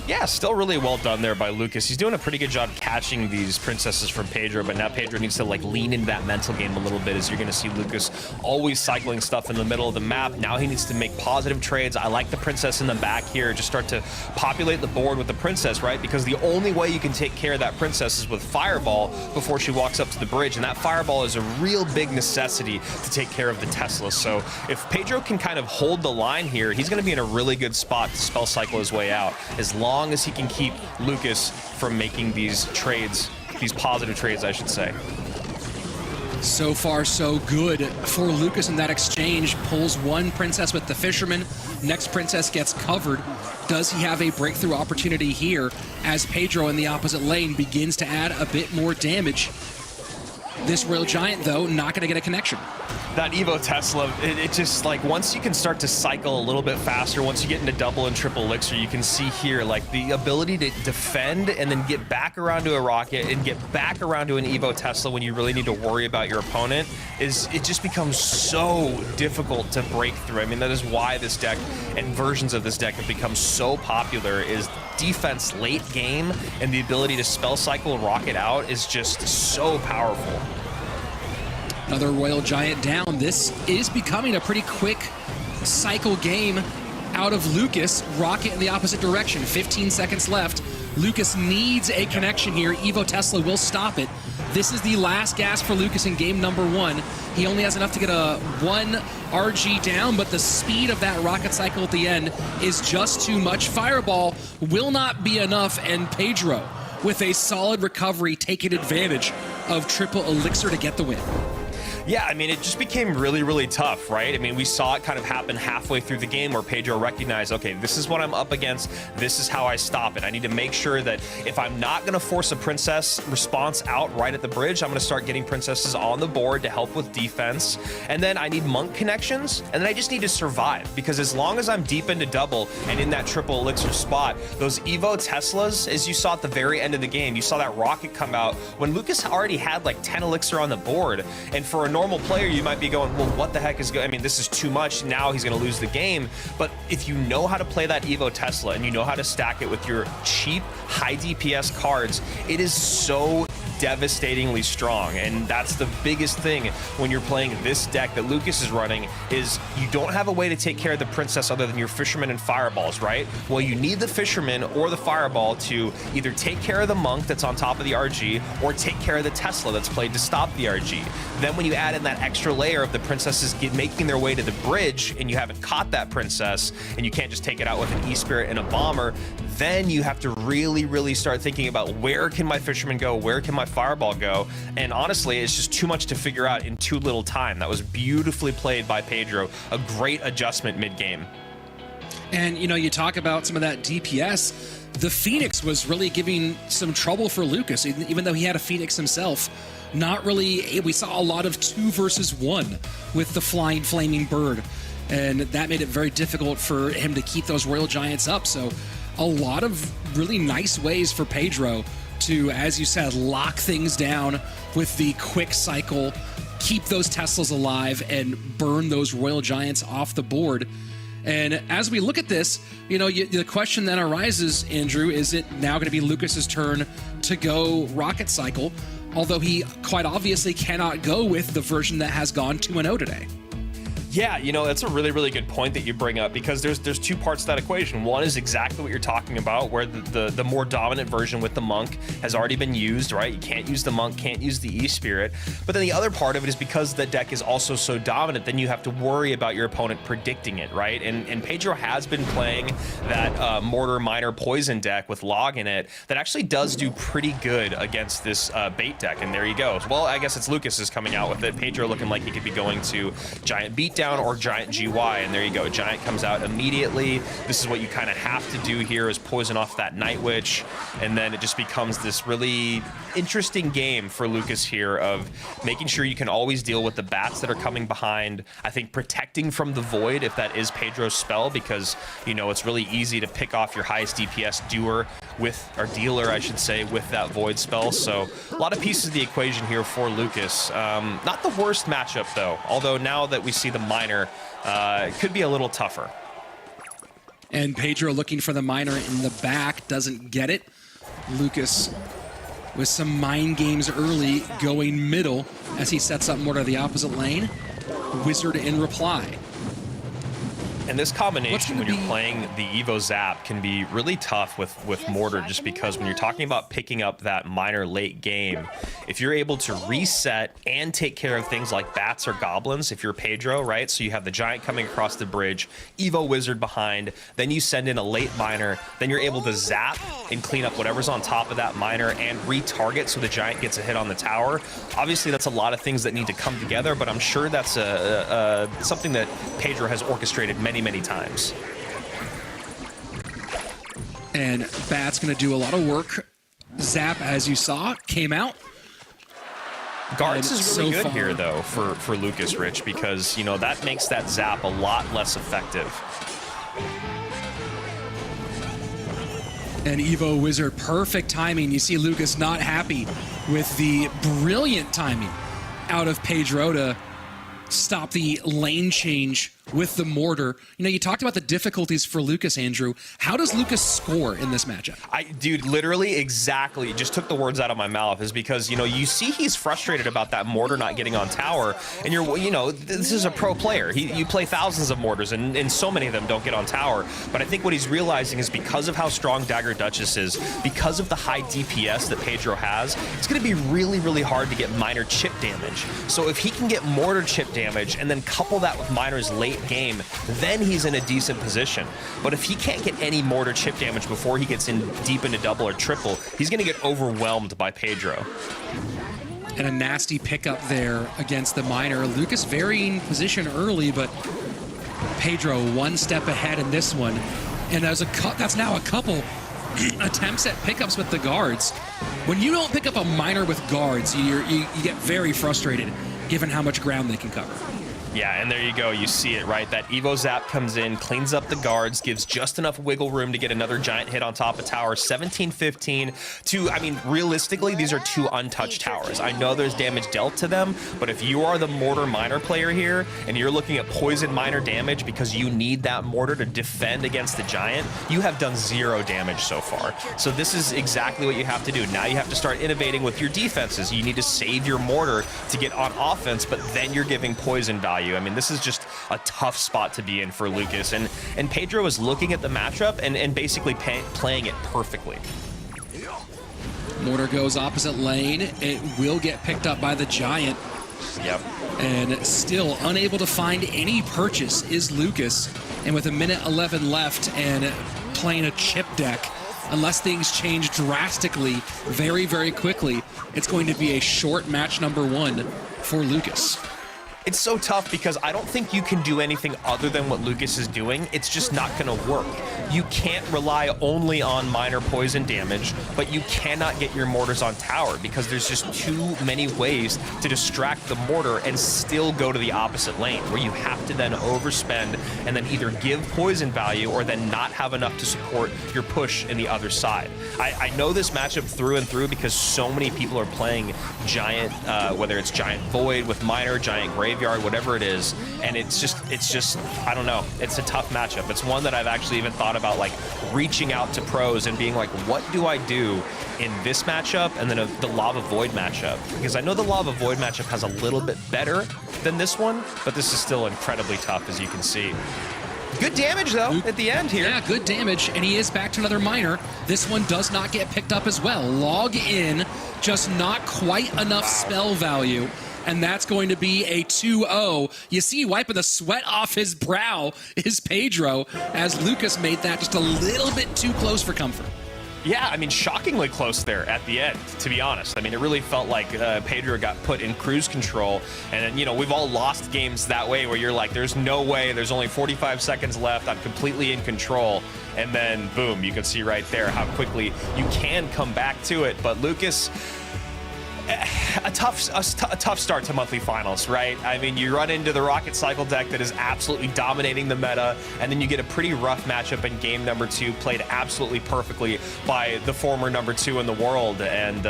S2: Yeah, still really well done there by Lucas. He's doing a pretty good job catching these princesses from Pedro, but now Pedro needs to like lean into that mental game a little bit, as you're going to see Lucas always cycling stuff in the middle of the map. Now he needs to make positive trades. I like the princess in the back here. Just start to populate the board with the princess, right? Because the only way you can take care of that princess is with Fireball before she walks up to the bridge, and that Fireball is a real big necessity to take care of the Tesla. So if Pedro can kind of hold the line here, he's going to be in a really good spot to spell cycle his way out, as long as he can keep Lucas from making these trades, these positive trades, I should say.
S1: So far, so good for Lucas in that exchange. Pulls one princess with the Fisherman. Next princess gets covered. Does he have a breakthrough opportunity here as Pedro in the opposite lane begins to add a bit more damage? This Royal Giant, though, not going to get a connection.
S2: That Evo Tesla, it just like once you can start to cycle a little bit faster, once you get into double and triple elixir, you can see here like the ability to defend and then get back around to a rocket and get back around to an Evo Tesla when you really need to worry about your opponent it just becomes so difficult to break through. I mean, that is why this deck and versions of this deck have become so popular, is defense late game, and the ability to spell cycle and rocket out is just so powerful.
S1: Another Royal Giant down. This is becoming a pretty quick cycle game out of Lucas. Rocket in the opposite direction. 15 seconds left. Lucas needs a connection here. Evo Tesla will stop it. This is the last gas for Lucas in game number 1. He only has enough to get a 1 RG down, but the speed of that rocket cycle at the end is just too much. Fireball will not be enough, and Pedro, with a solid recovery, taking advantage of triple elixir to get the win.
S2: Yeah, I mean, it just became really, really tough, right? I mean, we saw it kind of happen halfway through the game where Pedro recognized, okay, this is what I'm up against. This is how I stop it. I need to make sure that if I'm not going to force a princess response out right at the bridge, I'm going to start getting princesses on the board to help with defense. And then I need monk connections, and then I just need to survive, because as long as I'm deep into double and in that triple elixir spot, those Evo Teslas, as you saw at the very end of the game, you saw that rocket come out when Lucas already had like 10 elixir on the board. And for a normal player, you might be going, well, what the heck is going? I mean, this is too much. Now he's going to lose the game. But if you know how to play that Evo Tesla and you know how to stack it with your cheap, high DPS cards, it is so devastatingly strong. And that's the biggest thing when you're playing this deck that Lucas is running, is you don't have a way to take care of the princess other than your fisherman and fireballs, right? Well, you need the fisherman or the fireball to either take care of the monk that's on top of the RG or take care of the Tesla that's played to stop the RG. Then when you add in that extra layer of the princesses making their way to the bridge and you haven't caught that princess and you can't just take it out with an E-Spirit and a bomber, then you have to really, really start thinking about where can my fisherman go? Where can my fireball go? And honestly, it's just too much to figure out in too little time. That was beautifully played by Pedro. A great adjustment mid-game.
S1: And, you know, you talk about some of that DPS. The Phoenix was really giving some trouble for Lucas, even though he had a Phoenix himself. Not really, we saw a lot of 2 versus 1 with the flying flaming bird. And that made it very difficult for him to keep those Royal Giants up. So a lot of really nice ways for Pedro to, as you said, lock things down with the quick cycle, keep those Teslas alive, and burn those Royal Giants off the board. And as we look at this, you know, the question then arises, Andrew, is it now going to be Lucas's turn to go rocket cycle? Although he quite obviously cannot go with the version that has gone 2-0 today.
S2: Yeah, you know, that's a really, really good point that you bring up, because there's 2 parts to that equation. One is exactly what you're talking about, where the more dominant version with the monk has already been used, right? You can't use the monk, can't use the E-Spirit. But then the other part of it is because the deck is also so dominant, then you have to worry about your opponent predicting it, right? And Pedro has been playing that Mortar Miner Poison deck with Log in it that actually does do pretty good against this bait deck. And there you go. Well, I guess it's Lucas is coming out with it. Pedro looking like he could be going to Giant Beatdown or Giant GY, and there you go. Giant comes out immediately. This is what you kind of have to do here, is poison off that Night Witch, and then it just becomes this really interesting game for Lucas here of making sure you can always deal with the bats that are coming behind. I think protecting from the Void, if that is Pedro's spell, because, you know, it's really easy to pick off your highest DPS dealer I should say, with that Void spell. So a lot of pieces of the equation here for Lucas. Not the worst matchup though, although now that we see the miner, it could be a little tougher.
S1: And Pedro looking for the miner in the back, doesn't get it. Lucas with some mind games early, going middle as he sets up Mortar the opposite lane. Wizard in reply.
S2: And this combination, when you're playing the Evo Zap, can be really tough with Mortar, just because when you're talking about picking up that miner late game, if you're able to reset and take care of things like bats or goblins, if you're Pedro, right? So you have the Giant coming across the bridge, Evo Wizard behind, then you send in a late miner, then you're able to zap and clean up whatever's on top of that miner and retarget so the Giant gets a hit on the tower. Obviously, that's a lot of things that need to come together, but I'm sure that's something that Pedro has orchestrated many times.
S1: And Bat's going to do a lot of work. Zap, as you saw, came out.
S2: Guards
S1: And
S2: is really
S1: so
S2: good
S1: far-
S2: here, though, for Lucas, Rich, because, you know, that makes that zap a lot less effective.
S1: And Evo Wizard, perfect timing. You see Lucas not happy with the brilliant timing out of Pedro to stop the lane change with the mortar. You know, you talked about the difficulties for Lucas, Andrew. How does Lucas score in this matchup?
S2: Dude, literally exactly, just took the words out of my mouth, is because, you know, you see he's frustrated about that mortar not getting on tower, and you know, this is a pro player. You play thousands of mortars, and so many of them don't get on tower. But I think what he's realizing is because of how strong Dagger Duchess is, because of the high DPS that Pedro has, it's going to be really, really hard to get minor chip damage. So if he can get mortar chip damage and then couple that with minor's late game, then he's in a decent position. But if he can't get any mortar chip damage before he gets in deep into double or triple, he's going to get overwhelmed by Pedro.
S1: And a nasty pickup there against the minor. Lucas varying position early, but Pedro one step ahead in this one. And that's now a couple attempts at pickups with the guards. When you don't pick up a minor with guards, you get very frustrated given how much ground they can cover.
S2: Yeah, and there you go. You see it, right? That Evo Zap comes in, cleans up the guards, gives just enough wiggle room to get another giant hit on top of tower. 17-15 to, I mean, realistically, these are two untouched towers. I know there's damage dealt to them, but if you are the mortar minor player here and you're looking at poison minor damage because you need that mortar to defend against the giant, you have done 0 damage so far. So this is exactly what you have to do. Now you have to start innovating with your defenses. You need to save your mortar to get on offense, but then you're giving poison value. I mean, this is just a tough spot to be in for Lucas. And Pedro is looking at the matchup and basically playing it perfectly.
S1: Mortar goes opposite lane. It will get picked up by the giant.
S2: Yep.
S1: And still unable to find any purchase is Lucas. And with 1:11 left and playing a chip deck, unless things change drastically very, very quickly, it's going to be a short match number 1 for Lucas.
S2: It's so tough because I don't think you can do anything other than what Lucas is doing. It's just not going to work. You can't rely only on minor poison damage, but you cannot get your mortars on tower because there's just too many ways to distract the mortar and still go to the opposite lane, where you have to then overspend and then either give poison value or then not have enough to support your push in the other side. I know this matchup through and through because so many people are playing giant, whether it's giant void with minor, giant graveyard, whatever it is, and it's just I don't know, it's a tough matchup. It's one that I've actually even thought about like reaching out to pros and being like, what do I do in this matchup and then the Lava Void matchup, because I know the Lava Void matchup has a little bit better than this one, but this is still incredibly tough, as you can see. Good damage, though, at the end here.
S1: Yeah, good damage, and he is back to another minor. This one does not get picked up as well. Log in, just not quite enough spell value, and that's going to be a 2-0. You see, wiping the sweat off his brow is Pedro, as Lucas made that just a little bit too close for comfort.
S2: Yeah, I mean, shockingly close there at the end, to be honest. I mean, it really felt like Pedro got put in cruise control. And, you know, we've all lost games that way where you're like, there's no way, there's only 45 seconds left, I'm completely in control. And then, boom, you can see right there how quickly you can come back to it. But Lucas, a tough start to monthly finals, right? I mean, you run into the Rocket Cycle deck that is absolutely dominating the meta, and then you get a pretty rough matchup in game number 2, played absolutely perfectly by the former number 2 in the world. And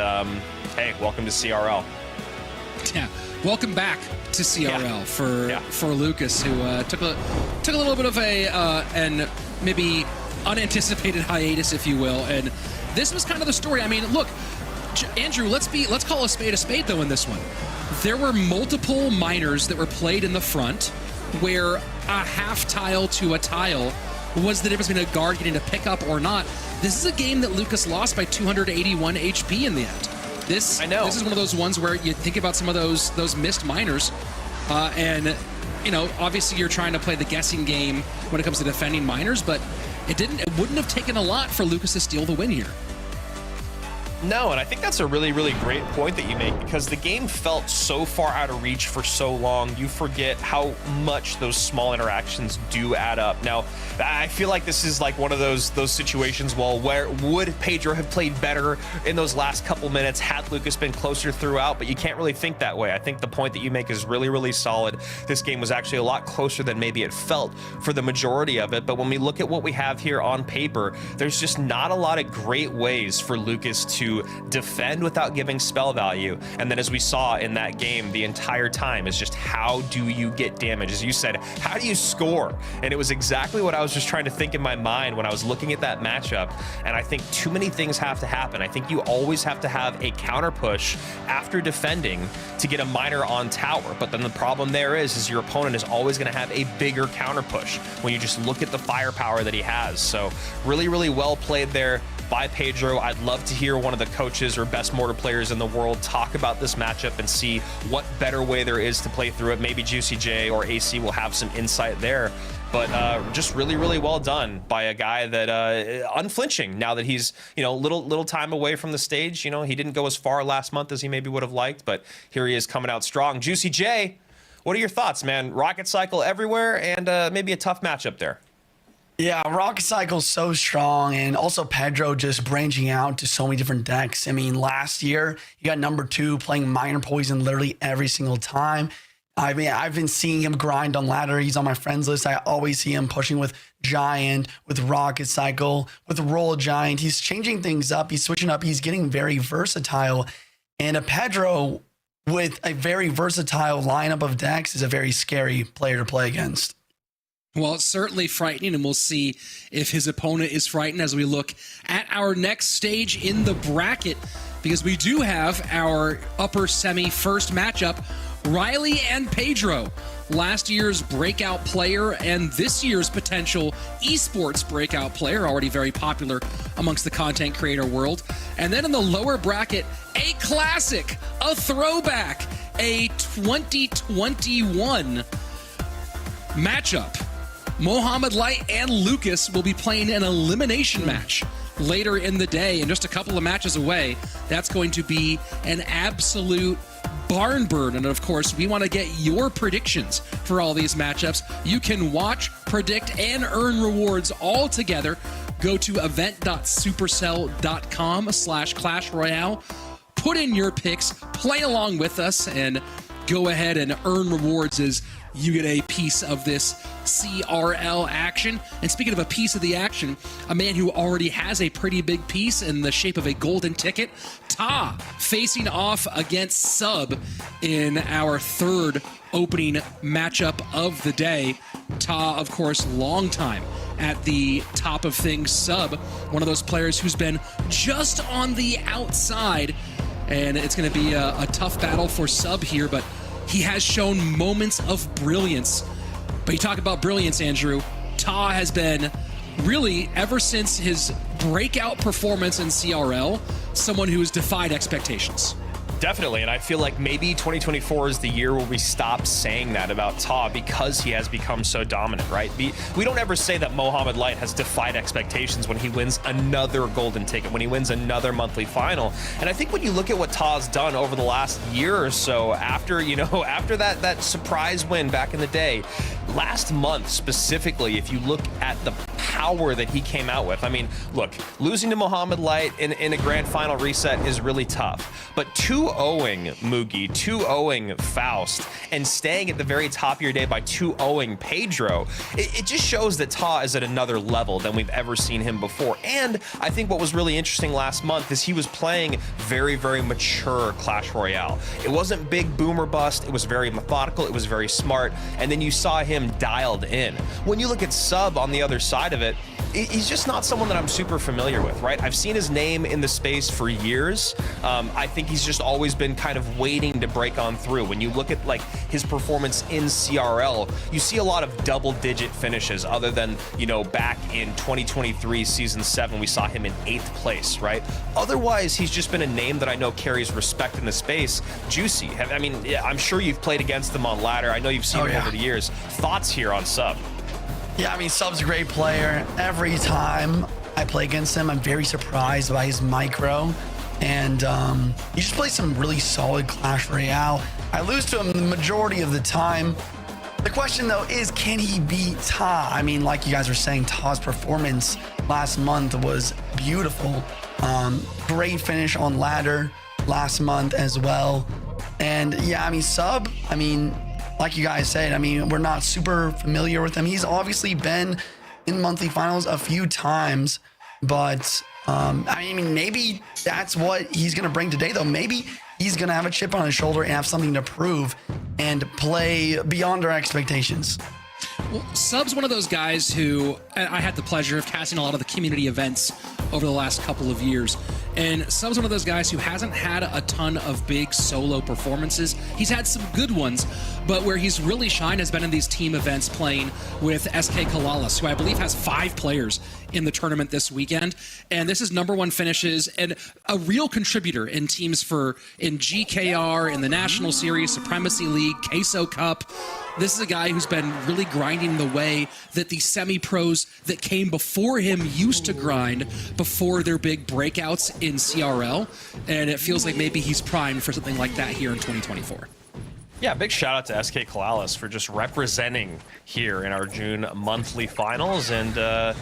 S2: hey, welcome to CRL.
S1: Yeah, welcome back to CRL for Lucas, who took a little bit of a and maybe unanticipated hiatus, if you will. And this was kind of the story. I mean, look, Andrew, let's call a spade though in this one. There were multiple minors that were played in the front where a half tile to a tile was the difference between a guard getting to pick up or not. This is a game that Lucas lost by 281 HP in the end. This is one of those ones where you think about some of those missed minors, and you know, obviously you're trying to play the guessing game when it comes to defending minors, but it wouldn't have taken a lot for Lucas to steal the win here.
S2: No, and I think that's a really, really great point that you make, because the game felt so far out of reach for so long. You forget how much those small interactions do add up. Now, I feel like this is like one of those situations, well, where would Pedro have played better in those last couple minutes had Lucas been closer throughout? But you can't really think that way. I think the point that you make is really, really solid. This game was actually a lot closer than maybe it felt for the majority of it. But when we look at what we have here on paper, there's just not a lot of great ways for Lucas to defend without giving spell value. And then as we saw in that game, the entire time is just how do you get damage? As you said, how do you score? And it was exactly what I was just trying to think in my mind when I was looking at that matchup. And I think too many things have to happen. I think you always have to have a counter push after defending to get a miner on tower. But then the problem there is your opponent is always going to have a bigger counter push when you just look at the firepower that he has. So really, really well played there by Pedro. I'd love to hear one of the coaches or best mortar players in the world talk about this matchup and see what better way there is to play through it. Maybe Juicy J or AC will have some insight there. But just really, really well done by a guy that unflinching now that he's, little time away from the stage. He didn't go as far last month as he maybe would have liked, but here he is coming out strong. Juicy J, what are your thoughts, man? Rocket Cycle everywhere, and maybe a tough matchup there.
S4: Yeah, Rocket Cycle's so strong, and also Pedro just branching out to so many different decks. I mean, last year, he got number 2 playing Minor Poison literally every single time. I mean, I've been seeing him grind on ladder. He's on my friends list. I always see him pushing with Giant, with Rocket Cycle, with Roll Giant. He's changing things up. He's switching up. He's getting very versatile. And a Pedro with a very versatile lineup of decks is a very scary player to play against.
S1: Well, it's certainly frightening, and we'll see if his opponent is frightened as we look at our next stage in the bracket, because we do have our upper semi first matchup, Ryley and Pedro, last year's breakout player and this year's potential esports breakout player, already very popular amongst the content creator world. And then in the lower bracket, a classic, a throwback, a 2021 matchup. Mohamed Light and Lucas will be playing an elimination match later in the day, and just a couple of matches away. That's going to be an absolute barn burn. And of course, we want to get your predictions for all these matchups. You can watch, predict, and earn rewards all together. Go to event.supercell.com/Clash Royale. Put in your picks, play along with us, and go ahead and earn rewards as you get a piece of this CRL action. And speaking of a piece of the action, a man who already has a pretty big piece in the shape of a golden ticket, Ta, facing off against Sub in our third opening matchup of the day. Ta, of course, long time at the top of things. Sub, one of those players who's been just on the outside, and it's going to be a tough battle for Sub here, but he has shown moments of brilliance. But you talk about brilliance, Andrew. Ta has been really, ever since his breakout performance in CRL, someone who has defied expectations.
S2: Definitely, and I feel like maybe 2024 is the year where we stop saying that about Ta because he has become so dominant, right? We don't ever say that Mohamed Light has defied expectations when he wins another golden ticket, when he wins another monthly final. And I think when you look at what Ta's done over the last year or so, after that surprise win back in the day, last month specifically, if you look at the power that he came out with. I mean, look, losing to Mohamed Light in a grand final reset is really tough, but 2-0ing Mugi, 2-0ing Faust, and staying at the very top of your day by 2-0ing Pedro, it just shows that Ta is at another level than we've ever seen him before. And I think what was really interesting last month is he was playing very, very mature Clash Royale. It wasn't big boom or bust, it was very methodical, it was very smart, and then you saw him dialed in. When you look at Sub on the other side of it, he's just not someone that I'm super familiar with, right? I've seen his name in the space for years. I think he's just always been kind of waiting to break on through. When you look at like his performance in CRL, you see a lot of double-digit finishes other than, back in 2023 Season 7, we saw him in 8th place, right? Otherwise, he's just been a name that I know carries respect in the space. Juicy, I'm sure you've played against him on ladder. I know you've seen him over the years. Thoughts here on Sub?
S4: Yeah, I mean, Sub's a great player. Every time I play against him, I'm very surprised by his micro And he just plays some really solid Clash Royale. I lose to him the majority of the time. The question, though, is can he beat Ta? I mean, like you guys were saying, Ta's performance last month was beautiful. Great finish on ladder last month as well. And yeah, I mean, Sub, I mean, like you guys said, I mean, we're not super familiar with him. He's obviously been in monthly finals a few times, but I mean, maybe that's what he's going to bring today, though. Maybe he's going to have a chip on his shoulder and have something to prove and play beyond our expectations.
S1: Well, Sub's one of those guys who I had the pleasure of casting a lot of the community events over the last couple of years. And Sub's one of those guys who hasn't had a ton of big solo performances. He's had some good ones, but where he's really shined has been in these team events playing with SK Kalalis, who I believe has 5 players in the tournament this weekend. And this is #1 finishes and a real contributor in teams in GKR, in the National Series, Supremacy League, Queso Cup. This is a guy who's been really grinding the way that the semi-pros that came before him used to grind before their big breakouts in CRL. And it feels like maybe he's primed for something like that here in 2024.
S2: Yeah, big shout out to SK Kalalis for just representing here in our June monthly finals. And a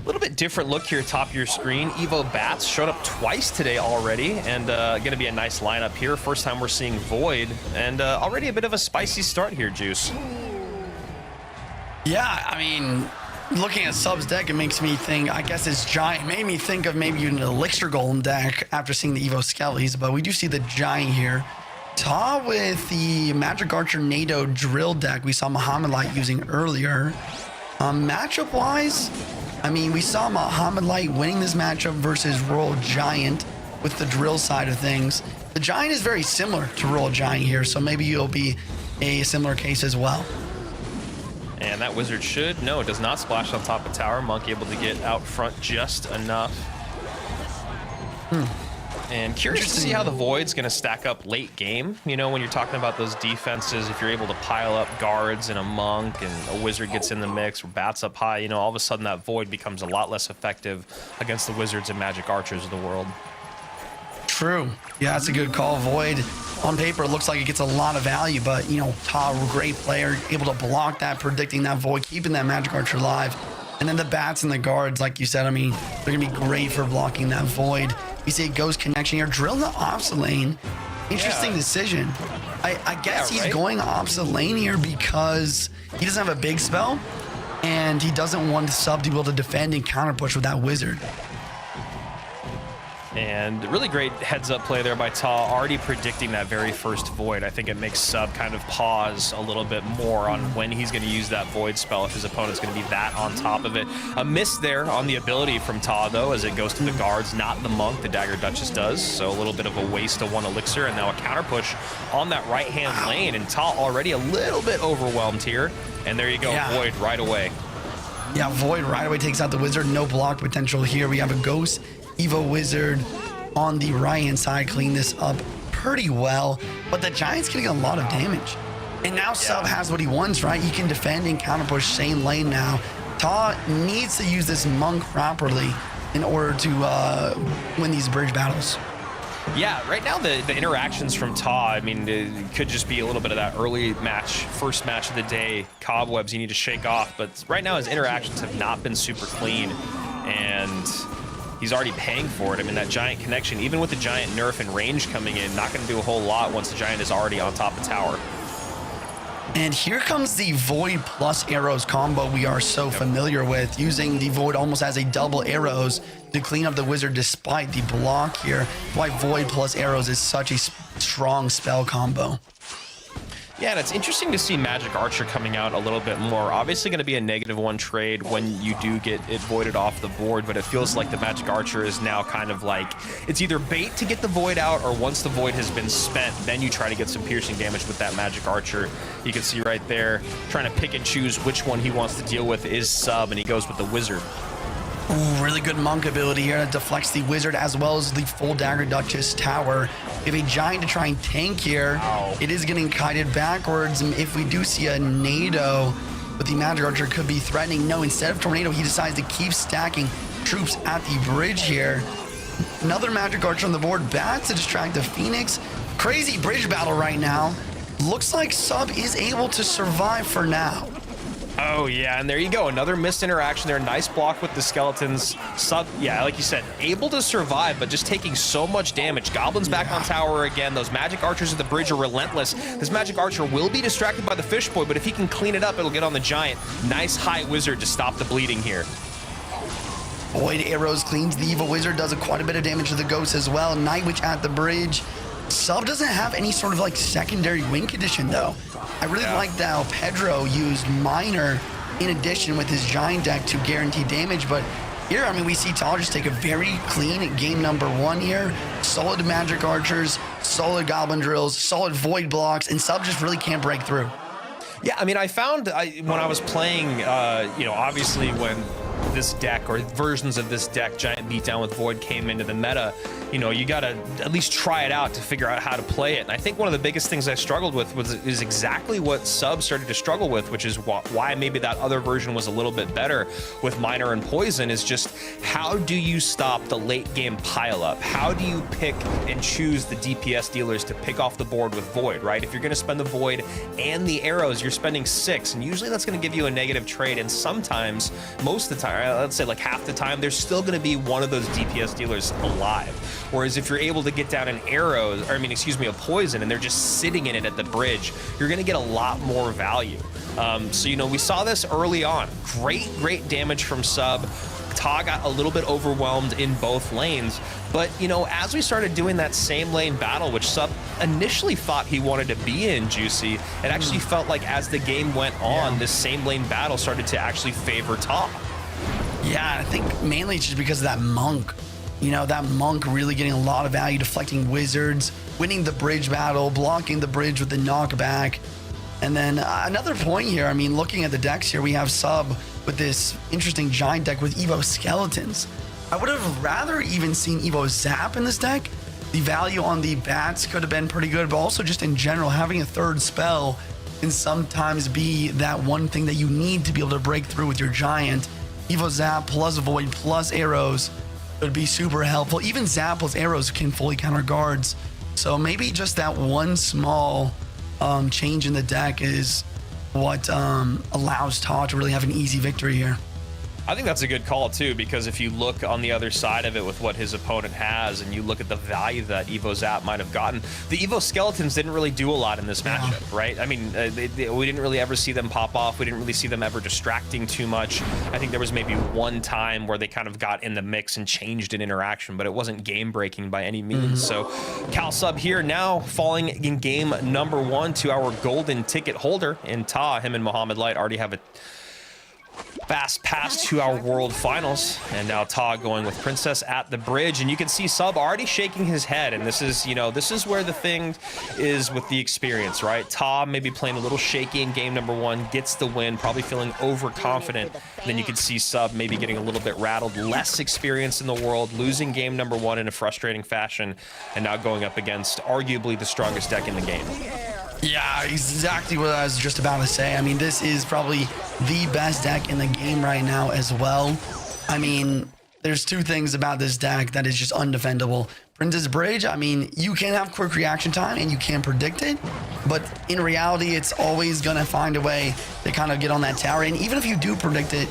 S2: little bit different look here top of your screen. Evo Bats showed up twice today already, and going to be a nice lineup here. First time we're seeing Void, and already a bit of a spicy start here, Juice.
S4: Yeah, I mean, looking at Sub's deck, it makes me think, I guess it's Giant. Made me think of maybe an Elixir Golem deck after seeing the Evo Skellies, but we do see the Giant here. Ta with the Magic Archer NATO drill deck we saw Mohamed Light using earlier. Matchup-wise, I mean, we saw Mohamed Light winning this matchup versus Royal Giant with the drill side of things. The Giant is very similar to Royal Giant here, so maybe it'll be a similar case as well.
S2: And that Wizard no, it does not splash on top of tower. Monk able to get out front just enough. And curious to see how the Void's going to stack up late game. You know, when you're talking about those defenses, if you're able to pile up guards and a Monk and a Wizard gets in the mix or bats up high, you know, all of a sudden that Void becomes a lot less effective against the Wizards and Magic Archers of the world.
S4: True. Yeah, that's a good call. Void, on paper, looks like it gets a lot of value, but, you know, Ta, great player, able to block that, predicting that Void, keeping that Magic Archer alive. And then the bats and the guards, like you said, I mean, they're going to be great for blocking that Void. You see a Ghost connection here. Drill the Opsa lane. Interesting decision. I guess he's going Opsa lane here because he doesn't have a big spell, and he doesn't want Sub to be able to defend and counter push with that Wizard.
S2: And really great heads-up play there by Ta, already predicting that very first Void. I think it makes Sub kind of pause a little bit more on when he's going to use that Void spell if his opponent's going to be that on top of it. A miss there on the ability from Ta, though, as it goes to the guards, not the Monk, the Dagger Duchess does. So a little bit of a waste of 1 Elixir, and now a counter push on that right-hand lane. And Ta already a little bit overwhelmed here. And there you go, Void right away.
S4: Yeah, Void right away takes out the Wizard. No block potential here. We have a Ghost Evo Wizard on the right-hand side, clean this up pretty well, but the Giant's getting a lot of damage. And now Sub has what he wants, right? He can defend and counter push same lane now. Ta needs to use this Monk properly in order to win these bridge battles.
S2: Yeah, right now the interactions from Ta, I mean, it could just be a little bit of that early match, first match of the day, cobwebs you need to shake off, but right now his interactions have not been super clean, and he's already paying for it. I mean, that Giant connection, even with the Giant nerf and range coming in, not going to do a whole lot once the Giant is already on top of tower.
S4: And here comes the Void plus arrows combo we are so familiar with, using the Void almost as a double arrows to clean up the Wizard despite the block here. Why Void plus arrows is such a strong spell combo.
S2: Yeah, and it's interesting to see Magic Archer coming out a little bit more. Obviously going to be a -1 trade when you do get it voided off the board, but it feels like the Magic Archer is now kind of like, it's either bait to get the Void out, or once the Void has been spent, then you try to get some piercing damage with that Magic Archer. You can see right there, trying to pick and choose which one he wants to deal with is Sub, and he goes with the Wizard.
S4: Ooh, really good Monk ability here to deflects the Wizard as well as the full Dagger Duchess tower. We have a Giant to try and tank here. It is getting kited backwards, and if we do see a NATO with the Magic Archer, could be threatening. No, instead of Tornado, he decides to keep stacking troops at the bridge here. Another Magic Archer on the board. Bats to distract the Phoenix. Crazy bridge battle right now. Looks like Sub is able to survive for now.
S2: Oh, yeah, and there you go. Another missed interaction there. Nice block with the skeletons. Sub, yeah, like you said, able to survive, but just taking so much damage. Goblins back on tower again. Those Magic Archers at the bridge are relentless. This Magic Archer will be distracted by the Fish Boy, but if he can clean it up, it'll get on the Giant. Nice high Wizard to stop the bleeding here.
S4: Void Arrows cleans the Evil Wizard, does quite a bit of damage to the Ghost as well. Night Witch at the bridge. Sub doesn't have any sort of like secondary win condition though. I really like how Pedro used Miner in addition with his Giant deck to guarantee damage, but here, I mean, we see Tal just take a very clean game number 1 here. Solid Magic Archers, solid Goblin Drills, solid Void blocks, and Sub just really can't break through.
S2: Yeah, I mean, I found when I was playing, you know, obviously when this deck or versions of this deck, Giant Beatdown with Void, came into the meta, you know, you got to at least try it out to figure out how to play it. And I think one of the biggest things I struggled with is exactly what Sub started to struggle with, which is why maybe that other version was a little bit better with Miner and Poison, is just how do you stop the late game pile up? How do you pick and choose the DPS dealers to pick off the board with Void, right? If you're going to spend the Void and the arrows, you're spending 6, and usually that's going to give you a negative trade, and sometimes, most of the time, let's say like half the time, there's still going to be one of those DPS dealers alive. Whereas if you're able to get down an arrow, or I mean, excuse me, a poison, and they're just sitting in it at the bridge, you're going to get a lot more value. So, you know, we saw this early on. Great damage from Sub. Ta got a little bit overwhelmed in both lanes, but you know, as we started doing that same lane battle, which Sub initially thought he wanted to be in, Juicy, it actually felt like as the game went on, this same lane battle started to actually favor Ta.
S4: Yeah, I think mainly just because of that Monk. You know, that Monk really getting a lot of value, deflecting Wizards, winning the bridge battle, blocking the bridge with the knockback. And then another point here, I mean, looking at the decks here, we have Sub with this interesting Giant deck with Evo Skeletons. I would have rather even seen Evo Zap in this deck. The value on the bats could have been pretty good, but also just in general, having a third spell can sometimes be that one thing that you need to be able to break through with your Giant. Evo Zap plus Void plus arrows would be super helpful. Even Zap plus arrows can fully counter guards. So maybe just that one small change in the deck is what allows Ta to really have an easy victory here.
S2: I think that's a good call too, because if you look on the other side of it with what his opponent has, and you look at the value that Evo Zap might have gotten, the Evo Skeletons didn't really do a lot in this matchup, right? I mean, we didn't really ever see them pop off. We didn't really see them ever distracting too much. I think there was maybe one time where they kind of got in the mix and changed an interaction, but it wasn't game breaking by any means. So Cal Sub here now falling in game number 1 to our golden ticket holder in Ta. Him and Mohamed Light already have a fast pass to our world finals, and now Ta going with Princess at the bridge, and you can see Sub already shaking his head, and this is, you know, this is where the thing is with the experience, right? Ta maybe playing a little shaky in game number 1, gets the win, probably feeling overconfident. Then you can see Sub maybe getting a little bit rattled, less experience in the world, losing game number 1 in a frustrating fashion, and now going up against arguably the strongest deck in the game.
S4: Yeah, exactly what I was just about to say. I mean, this is probably the best deck in the game right now as well. I mean, there's two things about this deck that is just undefendable. Princess Bridge, I mean, you can have quick reaction time and you can predict it, but in reality, it's always gonna find a way to kind of get on that tower. And even if you do predict it,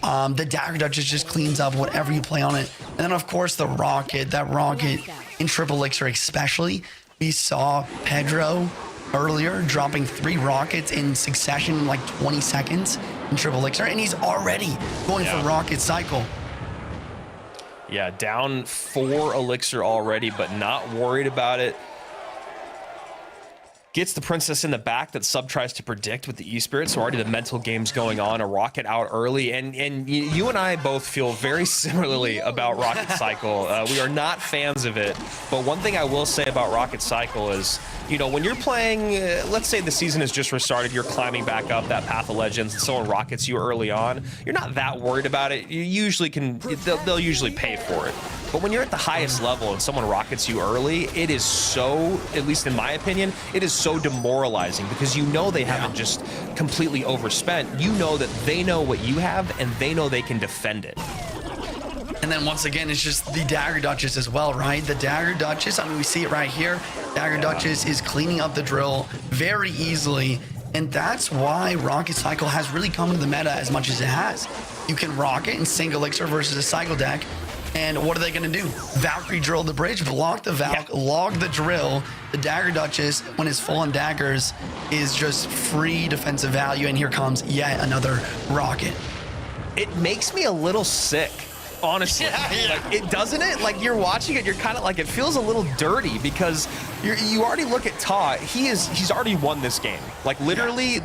S4: the Dagger Duchess just cleans up whatever you play on it. And then of course the Rocket, that Rocket in Triple Elixir especially, we saw Pedro earlier dropping 3 rockets in succession in like 20 seconds in Triple Elixir, and he's already going for Rocket Cycle.
S2: Yeah, down 4 elixir already, but not worried about it. Gets the Princess in the back that Sub tries to predict with the E-Spirit, so already the mental game's going on, a Rocket out early, and you and I both feel very similarly about Rocket Cycle. We are not fans of it, but one thing I will say about Rocket Cycle is, you know, when you're playing, let's say the season has just restarted, you're climbing back up that Path of Legends, and someone rockets you early on, you're not that worried about it. You usually can, they'll usually pay for it. But when you're at the highest level and someone rockets you early, it is so, at least in my opinion, it is so demoralizing, because you know they haven't just completely overspent. You know that they know what you have and they know they can defend it.
S4: And then once again, it's just the Dagger Duchess as well, right? The Dagger Duchess, I mean, we see it right here. Dagger Duchess is cleaning up the drill very easily. And that's why Rocket Cycle has really come to the meta as much as it has. You can Rocket and Sink Elixir versus a Cycle deck. And what are they going to do? Valkyrie drill the bridge, block the Valk, log the drill. The Dagger Duchess, when it's full on daggers, is just free defensive value. And here comes yet another Rocket.
S2: It makes me a little sick. Honestly, like, it doesn't it? Like, you're watching it, you're kind of like, it feels a little dirty because you already look at Ta. He's already won this game. Like, literally,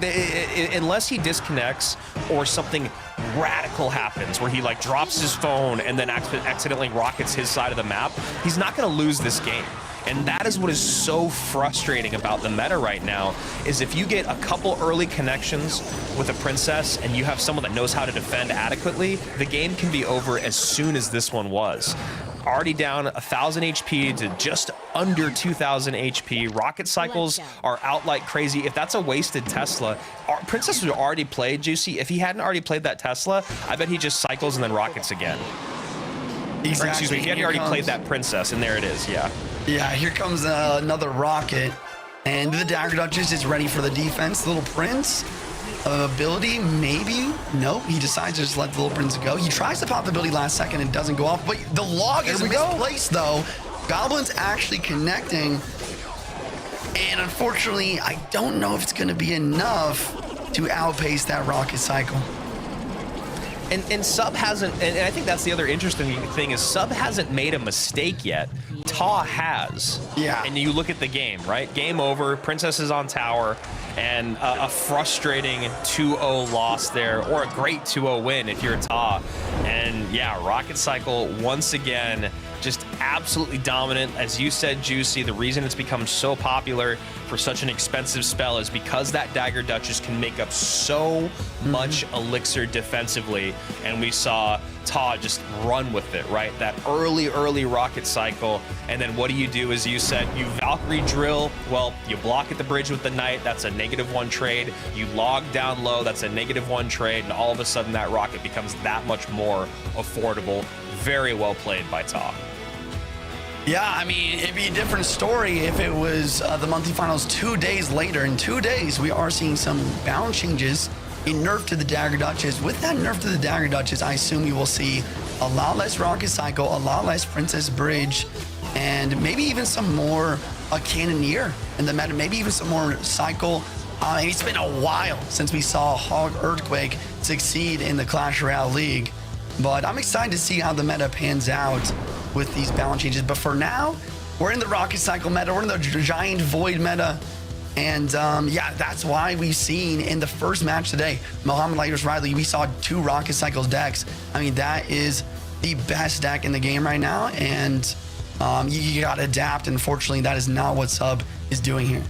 S2: unless he disconnects or something radical happens where he like drops his phone and then accidentally rockets his side of the map, he's not going to lose this game. And that is what is so frustrating about the meta right now, is if you get a couple early connections with a princess and you have someone that knows how to defend adequately, the game can be over as soon as this one was. Already down 1,000 HP to just under 2,000 HP. Rocket cycles are out like crazy. If that's a wasted Tesla, Princess would already played, Juicy. If he hadn't already played that Tesla, I bet he just cycles and then rockets again. Exactly. Or, excuse me, he hadn't already played that Princess, and there it is, yeah.
S4: Yeah, here comes another Rocket, and the Dagger Duchess is ready for the defense. Little Prince, ability, maybe? Nope, he decides to just let the Little Prince go. He tries to pop the ability last second, it doesn't go off, but the log is misplaced though. Goblin's actually connecting, and unfortunately, I don't know if it's gonna be enough to outpace that Rocket cycle.
S2: And Sub hasn't, and I think that's the other interesting thing, is Sub hasn't made a mistake yet. Ta has.
S4: Yeah.
S2: And you look at the game, right? Game over, Princess is on tower, and a frustrating 2-0 loss there, or a great 2-0 win if you're Ta. And yeah, Rocket Cycle, once again, just absolutely dominant. As you said, Juicy, the reason it's become so popular for such an expensive spell is because that Dagger Duchess can make up so much elixir defensively, and we saw Ta just run with it, right? That early Rocket Cycle, and then what do? As you said, you Valkyrie drill, well, you block at the bridge with the Knight, that's a -1 trade. You log down low, that's a -1 trade, and all of a sudden that Rocket becomes that much more affordable. Very well played by Ta.
S4: Yeah, I mean, it'd be a different story if it was the monthly finals 2 days later. In 2 days, we are seeing some balance changes, a nerf to the Dagger Duchess. With that nerf to the Dagger Duchess, I assume you will see a lot less Rocket Cycle, a lot less Princess Bridge, and maybe even some more Cannoneer in the meta, maybe even some more Cycle. It's been a while since we saw Hog Earthquake succeed in the Clash Royale League, but I'm excited to see how the meta pans out with these balance changes. But for now, we're in the Rocket Cycle meta, we're in the Giant Void meta, and yeah, that's why we've seen in the first match today, Mohamed Light versus Ryley, we saw 2 Rocket Cycles decks. I mean, that is the best deck in the game right now, and you gotta adapt. Unfortunately, that is not what Sub is doing here.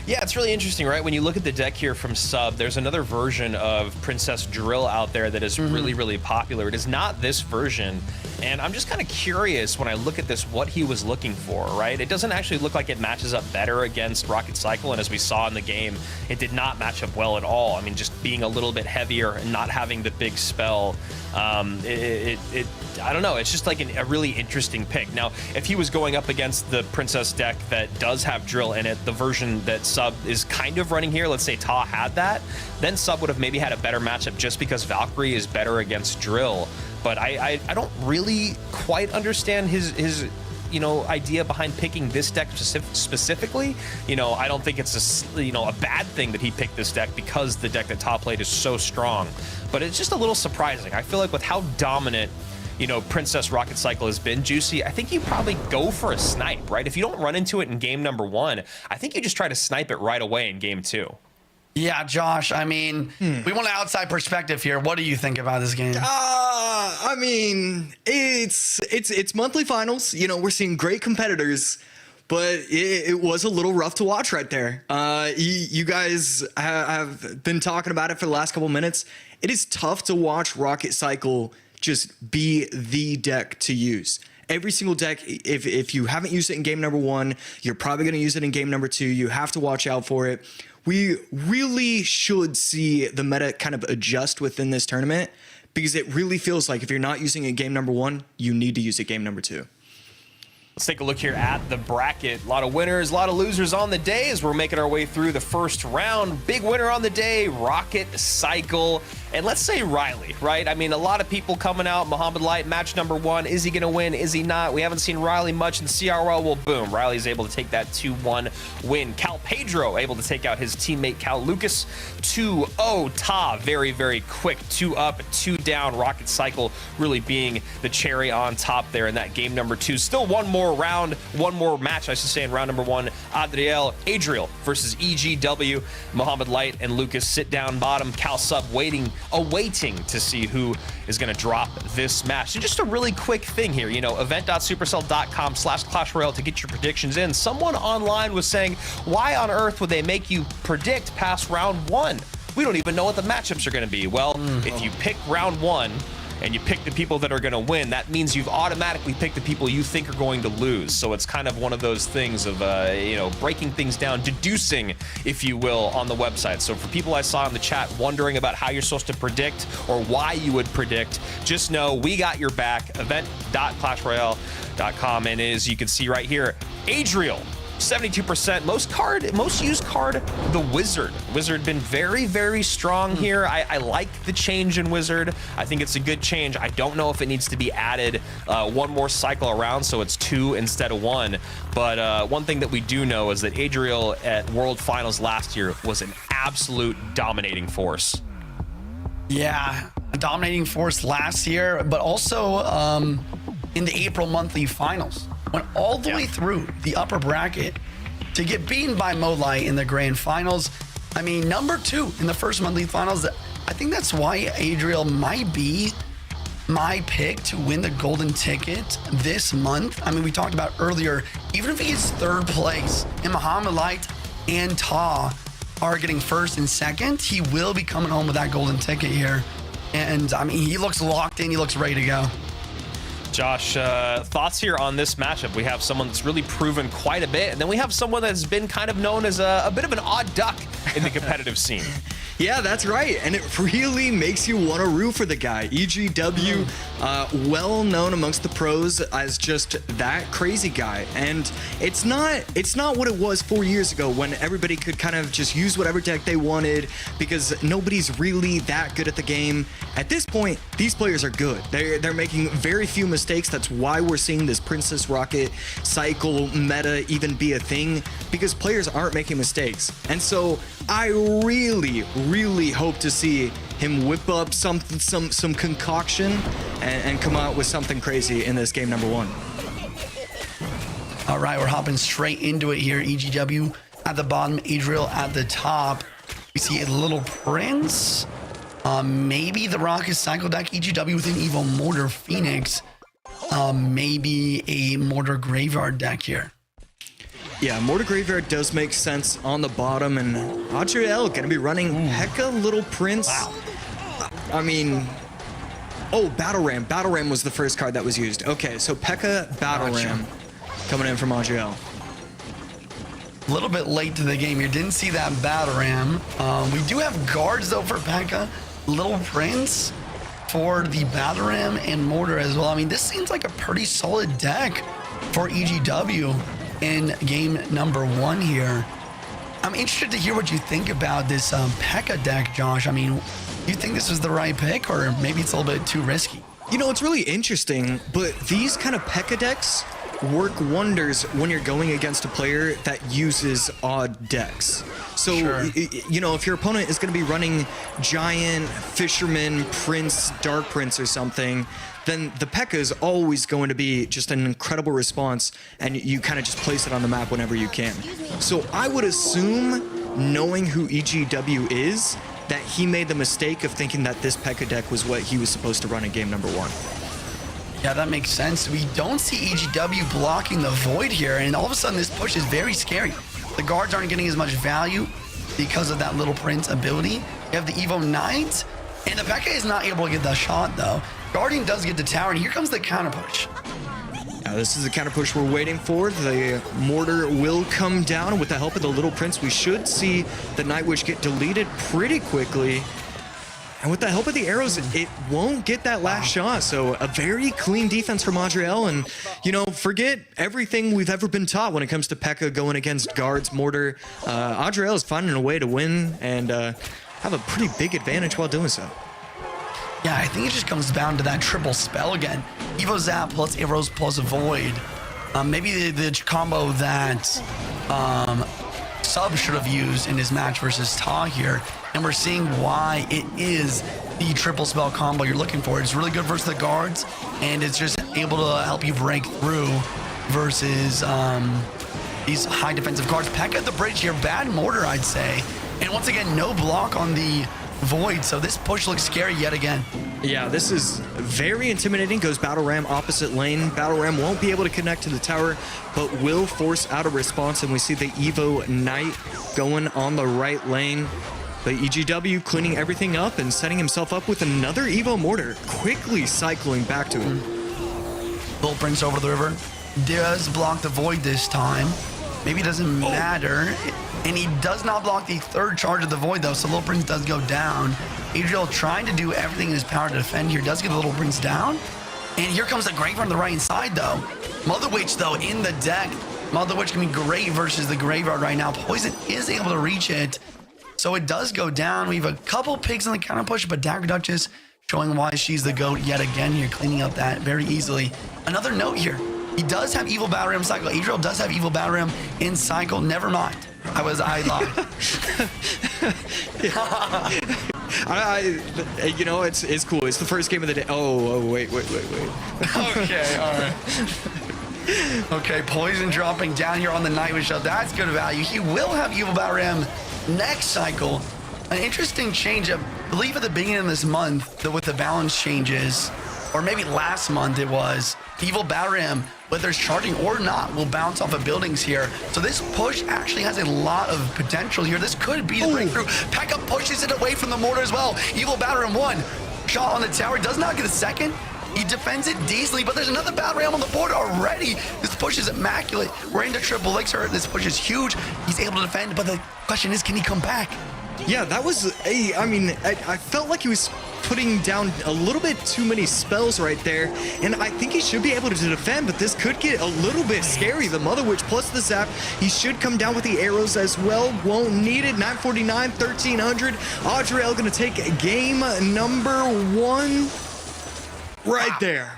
S2: Yeah, it's really interesting, right? When you look at the deck here from Sub, there's another version of Princess Drill out there that is really popular. It is not this version, and I'm just kind of curious when I look at this what he was looking for, right? It doesn't actually look like it matches up better against Rocket Cycle, and as we saw in the game, it did not match up well at all. I mean, just being a little bit heavier and not having the big spell, I don't know, it's just like a really interesting pick. Now, if he was going up against the Princess deck that does have Drill in it, the version that Sub is kind of running here, let's say Ta had that, then Sub would have maybe had a better matchup just because Valkyrie is better against Drill. But I don't really quite understand his idea behind picking this deck specifically. I don't think it's a bad thing that he picked this deck because the deck that Ta played is so strong. But it's just a little surprising. I feel like with how dominant Princess Rocket Cycle has been, Juicy, I think you probably go for a snipe, right? If you don't run into it in game number 1, I think you just try to snipe it right away in game 2.
S4: Yeah, Josh, I mean, we want an outside perspective here. What do you think about this game?
S3: I mean, it's monthly finals. We're seeing great competitors, but it was a little rough to watch right there. You guys have been talking about it for the last couple minutes. It is tough to watch Rocket Cycle just be the deck to use. Every single deck, if you haven't used it in game number 1, you're probably going to use it in game number 2. You have to watch out for it. We really should see the meta kind of adjust within this tournament because it really feels like if you're not using it game number 1, you need to use it game number 2.
S2: Let's take a look here at the bracket. A lot of winners, a lot of losers on the day as we're making our way through the first round. Big winner on the day, Rocket Cycle. And let's say Ryley, right? I mean, a lot of people coming out. Mohamed Light, match number 1. Is he going to win? Is he not? We haven't seen Ryley much in CRL. Well, boom. Ryley's able to take that 2-1 win. Pedro able to take out his teammate Cal Lucas. 2-0 Ta. Very, very quick. 2 up, 2 down. Rocket Cycle really being the cherry on top there in that game number 2. Still one more round, one more match, I should say, in round number 1. Adriel versus EGW. Mohamed Light and Lucas sit down bottom. Cal Sub awaiting to see who is going to drop this match. So just a really quick thing here, you know, event.supercell.com/Clash Royale to get your predictions in. Someone online was saying, why on earth would they make you predict past round 1? We don't even know what the matchups are going to be. Well, if you pick round 1 and you pick the people that are going to win, that means you've automatically picked the people you think are going to lose. So it's kind of one of those things of, you know, breaking things down, deducing, if you will, on the website. So for people I saw in the chat wondering about how you're supposed to predict or why you would predict, just know we got your back. Event.clashroyale.com. And as you can see right here, Adriel, 72%. Most used card, the Wizard. Wizard been very, very strong here. I like the change in Wizard. I think it's a good change. I don't know if it needs to be added one more cycle around, so it's 2 instead of 1. But one thing that we do know is that Adriel at World Finals last year was an absolute dominating force.
S4: Yeah, a dominating force last year, but also in the April monthly finals. Went all the way through the upper bracket to get beaten by Mohamed Light in the grand finals. I mean, number 2 in the first monthly finals. I think that's why Adriel might be my pick to win the golden ticket this month. I mean, we talked about earlier, even if he gets 3rd place and Mohamed Light and Ta are getting 1st and 2nd, he will be coming home with that golden ticket here. And I mean, he looks locked in. He looks ready to go.
S2: Josh, thoughts here on this matchup? We have someone that's really proven quite a bit, and then we have someone that's been kind of known as a bit of an odd duck in the competitive scene.
S3: Yeah, that's right. And it really makes you want to root for the guy. EGW, well known amongst the pros as just that crazy guy. And it's not what it was 4 years ago when everybody could kind of just use whatever deck they wanted because nobody's really that good at the game. At this point, these players are good. They're making very few mistakes. That's why we're seeing this Princess Rocket Cycle meta even be a thing, because players aren't making mistakes. And so I really hope to see him whip up some concoction and come out with something crazy in this game number 1.
S4: All right, we're hopping straight into it here. EGW at the bottom, Adriel at the top. We see a little Prince. Maybe the Rocket Cycle deck, EGW with an Evo Mortar Phoenix. Maybe a Mortar Graveyard deck here.
S3: Yeah, Mortar Graveyard does make sense on the bottom, and Adriel gonna be running Heka Little Prince.
S4: Wow.
S3: I mean, oh, Battle Ram. Battle Ram was the first card that was used. Okay, so P.E.K.K.A. Battle Ram coming in from Adriel.
S4: A little bit late to the game here. Didn't see that Battle Ram. We do have guards, though, for P.E.K.K.A. Little Prince for the Battle Ram and Mortar as well. I mean, this seems like a pretty solid deck for EGW in game number 1 here. I'm interested to hear what you think about this P.E.K.K.A. deck, Josh. I mean, you think this was the right pick, or maybe it's a little bit too risky?
S3: You know, it's really interesting, but these kind of P.E.K.K.A. decks work wonders when you're going against a player that uses odd decks. So, you know, if your opponent is going to be running Giant, Fisherman, Prince, Dark Prince or something, then the P.E.K.K.A. is always going to be just an incredible response, and you kind of just place it on the map whenever you can. So I would assume, knowing who EGW is, that he made the mistake of thinking that this P.E.K.K.A. deck was what he was supposed to run in game number 1.
S4: Yeah, that makes sense. We don't see EGW blocking the Void here, and all of a sudden this push is very scary. The guards aren't getting as much value because of that Little Prince ability. You have the Evo Knight, and the P.E.K.K.A. is not able to get the shot, though. Guardian does get the tower, and here comes the counter push.
S3: Now, this is the counter push we're waiting for. The Mortar will come down. With the help of the Little Prince, we should see the Night Witch get deleted pretty quickly. And with the help of the arrows, it won't get that last shot. So a very clean defense from Adriel. And, you know, forget everything we've ever been taught when it comes to P.E.K.K.A going against guards, Mortar. Adriel is finding a way to win and have a pretty big advantage while doing so.
S4: Yeah, I think it just comes down to that triple spell again. Evo Zap plus arrows plus Void. Maybe the combo that Sub should have used in his match versus Ta here. And we're seeing why it is the triple spell combo you're looking for. It's really good versus the guards, and it's just able to help you break through versus these high defensive guards. P.E.K.K.A at the bridge here, bad mortar, I'd say. And once again, no block on the Void, so this push looks scary yet again.
S3: Yeah, this is very intimidating. Goes Battle Ram opposite lane. Battle Ram won't be able to connect to the tower, but will force out a response, and we see the Evo Knight going on the right lane. But EGW cleaning everything up and setting himself up with another Evo Mortar, quickly cycling back to him.
S4: Little Prince over the river. Does block the Void this time. Maybe it doesn't matter. And he does not block the third charge of the Void, though, so Little Prince does go down. Adriel trying to do everything in his power to defend here. Does get the Little Prince down. And here comes the Graveyard on the right side, though. Mother Witch, though, in the deck. Mother Witch can be great versus the Graveyard right now. Poison is able to reach it. So it does go down. We have a couple pigs on the counter push, but Dagger Duchess showing why she's the GOAT yet again here, cleaning up that very easily. Another note here. He does have Evil Battle Ram cycle. Adriel does have Evil Battle Ram in cycle. Never mind. I lied.
S3: You know, it's cool. It's the first game of the day. Oh, wait.
S4: Okay, all right. Okay, Poison dropping down here on the Night Wish. That's good value. He will have Evil Battle Ram next cycle. An interesting change. I believe at the beginning of this month, with the balance changes, or maybe last month it was, Evil Battle Ram, whether it's charging or not, will bounce off of buildings here. So this push actually has a lot of potential here. This could be the breakthrough. P.E.K.K.A pushes it away from the mortar as well. Evil Battle Ram one shot on the tower, does not get a second. He defends it decently, but there's another Battle Ram on the board already. This push is immaculate. We're into triple elixir. This push is huge. He's able to defend, but the question is, can he come back?
S3: Yeah, that was I felt like he was putting down a little bit too many spells right there, and I think he should be able to defend, but this could get a little bit scary. The Mother Witch plus the Zap, he should come down with the arrows as well. Won't need it. 949, 1300. Adriel gonna take game number one right there.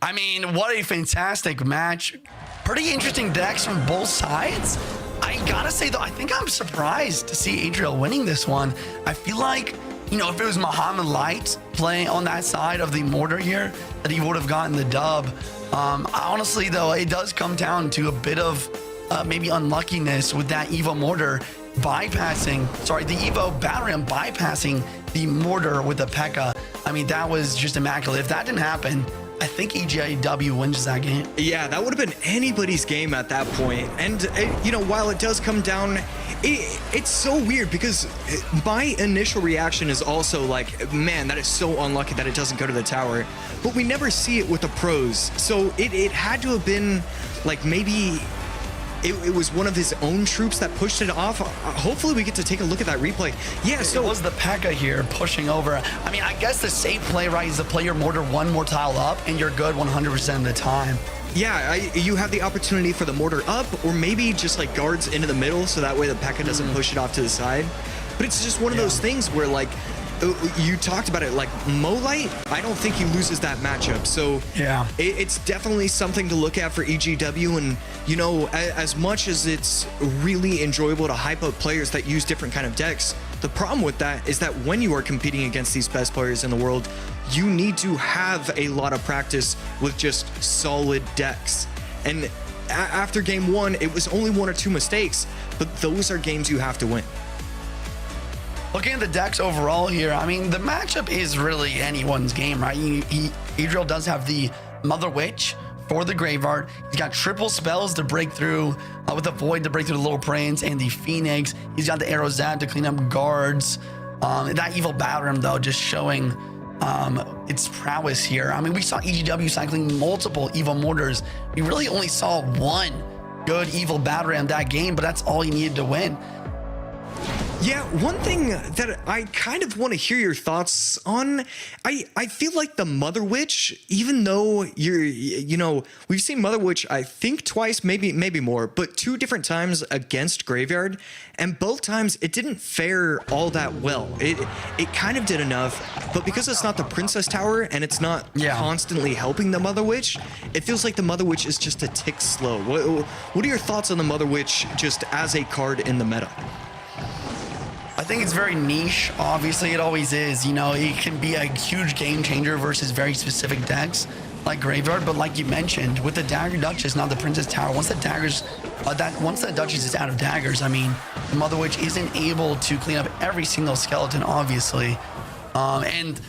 S4: I mean, what a fantastic match. Pretty interesting decks from both sides. I gotta say, though, I think I'm surprised to see Adriel winning this one. I feel like, you know, if it was Mohamed Light playing on that side of the mortar here, that he would have gotten the dub. Honestly, though, it does come down to a bit of maybe unluckiness with that Evo mortar the Evo Battle Ram bypassing the mortar with the P.E.K.K.A. I mean, that was just immaculate. If that didn't happen, I think EGW wins that game.
S3: Yeah, that would have been anybody's game at that point. And, you know, while it does come down, it's so weird because my initial reaction is also like, man, that is so unlucky that it doesn't go to the tower. But we never see it with the pros. So it had to have been like maybe it was one of his own troops that pushed it off. Hopefully we get to take a look at that replay. Yeah, so
S4: it was the P.E.K.K.A here pushing over. I mean, I guess the safe play, right, is to play your mortar one more tile up and you're good 100% of the time.
S3: Yeah, you have the opportunity for the mortar up, or maybe just like guards into the middle, so that way the P.E.K.K.A doesn't push it off to the side. But it's just one of those things where, like, you talked about it, like Light, I don't think he loses that matchup. So
S4: yeah,
S3: it's definitely something to look at for EGW. And, you know, as much as it's really enjoyable to hype up players that use different kind of decks, the problem with that is that when you are competing against these best players in the world, you need to have a lot of practice with just solid decks. And after game one, it was only 1 or 2 mistakes, but those are games you have to win.
S4: Looking at the decks overall here, I mean, the matchup is really anyone's game, right? Adriel does have the Mother Witch for the Graveyard. He's got triple spells to break through with the Void to break through the Little Prince and the Phoenix. He's got the Arrow Zap to clean up guards. That Evil Battle Ram, though, just showing its prowess here. I mean, we saw EGW cycling multiple Evil Mortars. We really only saw one good Evil Battle Ram that game, but that's all he needed to win.
S3: Yeah, one thing that I kind of want to hear your thoughts on, I feel like the Mother Witch, even though we've seen Mother Witch, I think twice, maybe more, but 2 different times against Graveyard, and both times it didn't fare all that well. It kind of did enough, but because it's not the Princess Tower and it's not constantly helping the Mother Witch, it feels like the Mother Witch is just a tick slow. What are your thoughts on the Mother Witch just as a card in the meta?
S4: I think it's very niche. Obviously, it always is. It can be a huge game changer versus very specific decks like Graveyard. But like you mentioned, with the Dagger Duchess, not the Princess Tower, once that Duchess is out of daggers, I mean, the Mother Witch isn't able to clean up every single skeleton, obviously. And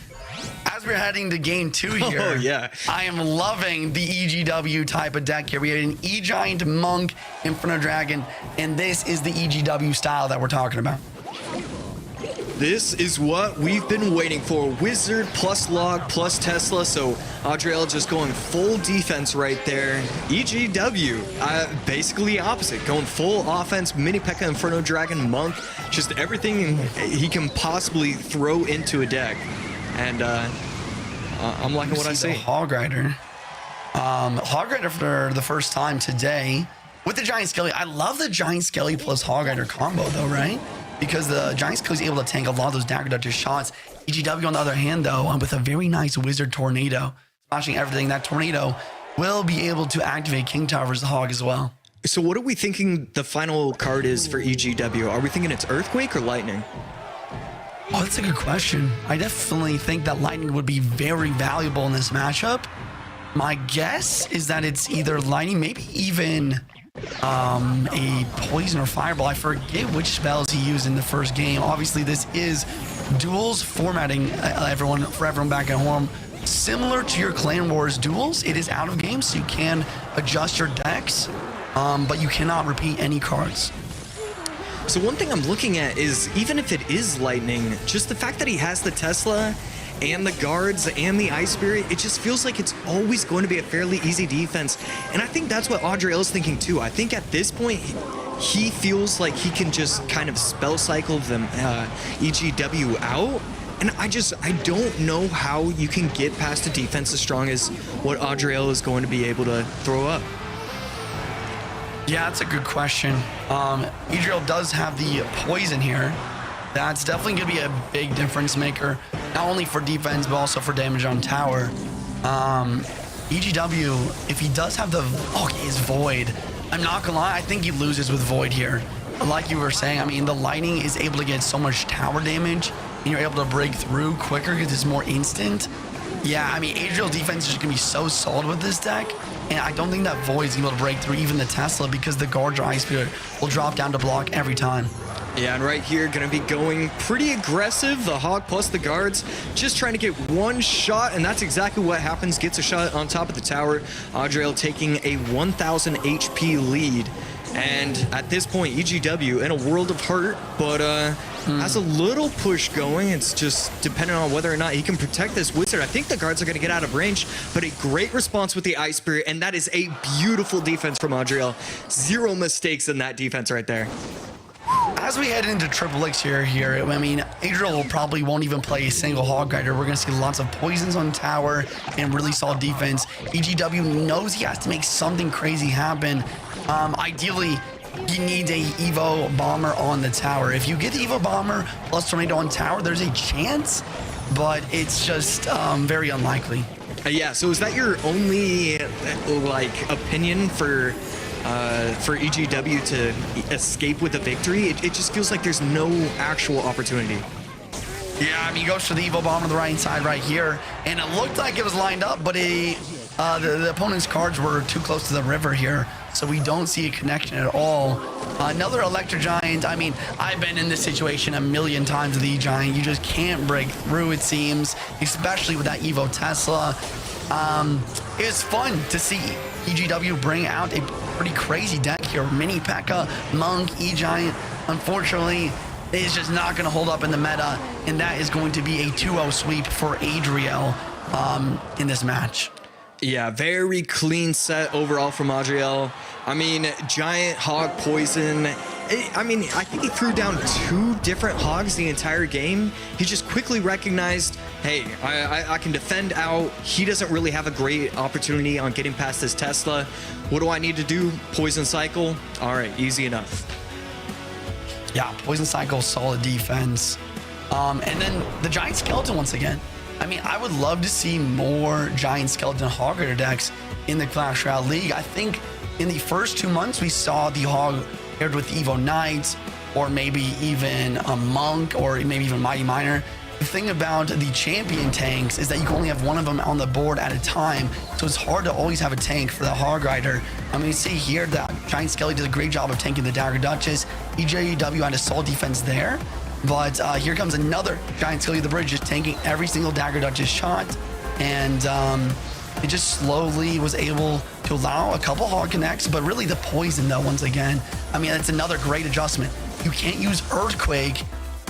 S4: as we're heading to game 2 here, I am loving the EGW type of deck here. We had an E-Giant, Monk, Inferno Dragon, and this is the EGW style that we're talking about.
S3: This is what we've been waiting for. Wizard plus Log plus Tesla. So Adriel just going full defense right there. EGW, basically opposite. Going full offense, Mini P.E.K.K.A, Inferno Dragon, Monk. Just everything he can possibly throw into a deck. And I'm liking what I see.
S4: Hog Rider. Hog Rider for the first time today with the Giant Skelly. I love the Giant Skelly plus Hog Rider combo though, right? Because the Giant Skelly is able to tank a lot of those Dagger Duchess shots. EGW, on the other hand, though, with a very nice Wizard Tornado, smashing everything, that Tornado will be able to activate King Tower versus the Hog as well.
S3: So what are we thinking the final card is for EGW? Are we thinking it's Earthquake or Lightning?
S4: Oh, that's a good question. I definitely think that Lightning would be very valuable in this matchup. My guess is that it's either Lightning, maybe even a Poison or Fireball. I forget which spells he used in the first game. Obviously, this is duels formatting, for everyone back at home. Similar to your Clan Wars duels, it is out of game, so you can adjust your decks, but you cannot repeat any cards.
S3: So one thing I'm looking at is, even if it is Lightning, just the fact that he has the Tesla and the guards and the Ice Spirit, it just feels like it's always going to be a fairly easy defense. And I think that's what Adriel is thinking too. I think at this point, he feels like he can just kind of spell cycle them EGW out. And I don't know how you can get past a defense as strong as what Adriel is going to be able to throw up.
S4: Yeah, that's a good question. Adriel does have the Poison here. That's definitely going to be a big difference maker, not only for defense, but also for damage on tower. EGW, if he does have the... his Void. I'm not going to lie, I think he loses with Void here. Like you were saying, I mean, the Lightning is able to get so much tower damage, and you're able to break through quicker because it's more instant. Yeah, I mean, Adriel's defense is just going to be so solid with this deck, and I don't think that Void's able to break through even the Tesla because the Guard or Ice Spirit will drop down to block every time.
S3: Yeah, and right here, going to be going pretty aggressive. The Hog plus the guards, just trying to get one shot, and that's exactly what happens. Gets a shot on top of the tower. Adriel taking a 1,000 HP lead. And at this point, EGW in a world of hurt, but has a little push going. It's just depending on whether or not he can protect this Wizard. I think the guards are going to get out of range, but a great response with the Ice Spirit, and that is a beautiful defense from Adriel. Zero mistakes in that defense right there.
S4: As we head into Triple X here, I mean, Adriel probably won't even play a single Hog Rider. We're going to see lots of poisons on tower and really solid defense. EGW knows he has to make something crazy happen. Ideally, he needs a Evo Bomber on the tower. If you get the Evo Bomber plus Tornado on tower, there's a chance, but it's just very unlikely.
S3: Yeah, so is that your only opinion for EGW to escape with a victory? It just feels like there's no actual opportunity.
S4: Yeah, I mean, he goes for the Evo Bomb on the right side right here, and it looked like it was lined up, but the opponent's cards were too close to the river here, so we don't see a connection at all. Another Electro Giant. I mean, I've been in this situation a million times with the E-Giant. You just can't break through, it seems, especially with that Evo Tesla. It was fun to see EGW bring out a pretty crazy deck here. Mini P.E.K.K.A, Monk, E-Giant. Unfortunately, it's just not going to hold up in the meta, and that is going to be a 2-0 sweep for Adriel in this match.
S3: Yeah, very clean set overall from Adriel. I mean, Giant, Hog, Poison, I mean, I think he threw down 2 different hogs the entire game. He just quickly recognized, hey, I can defend out. He doesn't really have a great opportunity on getting past this Tesla. What do I need to do? Poison Cycle? All right, easy enough.
S4: Yeah, Poison Cycle, solid defense. And then the Giant Skeleton once again. I mean, I would love to see more Giant Skeleton Hog Rider decks in the Clash Royale League. I think in the first 2 months, we saw the Hog paired with Evo Knight, or maybe even a Monk, or maybe even Mighty Miner. The thing about the champion tanks is that you can only have one of them on the board at a time, so it's hard to always have a tank for the Hog Rider. I mean, you see here that Giant Skelly did a great job of tanking the Dagger Duchess. EJW had a solid defense there, but here comes another Giant Skelly of the Bridge, just tanking every single Dagger Duchess shot, and it just slowly was able to allow a couple hog connects, but really the poison though, once again, I mean, it's another great adjustment. You can't use Earthquake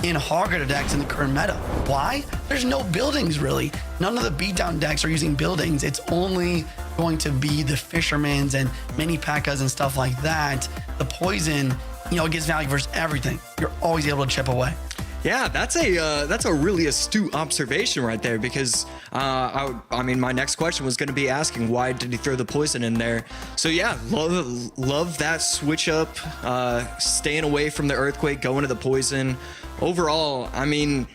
S4: in Hog Rider decks in the current meta. Why? There's no buildings really. None of the beatdown decks are using buildings. It's only going to be the Fishermans and mini P.E.K.K.A.s and stuff like that. The poison, you know, it gives value versus everything. You're always able to chip away.
S3: Yeah, that's a really astute observation right there, because I mean, my next question was going to be asking, why did he throw the poison in there? So yeah, love that switch up, staying away from the Earthquake, going to the poison. Overall, I mean,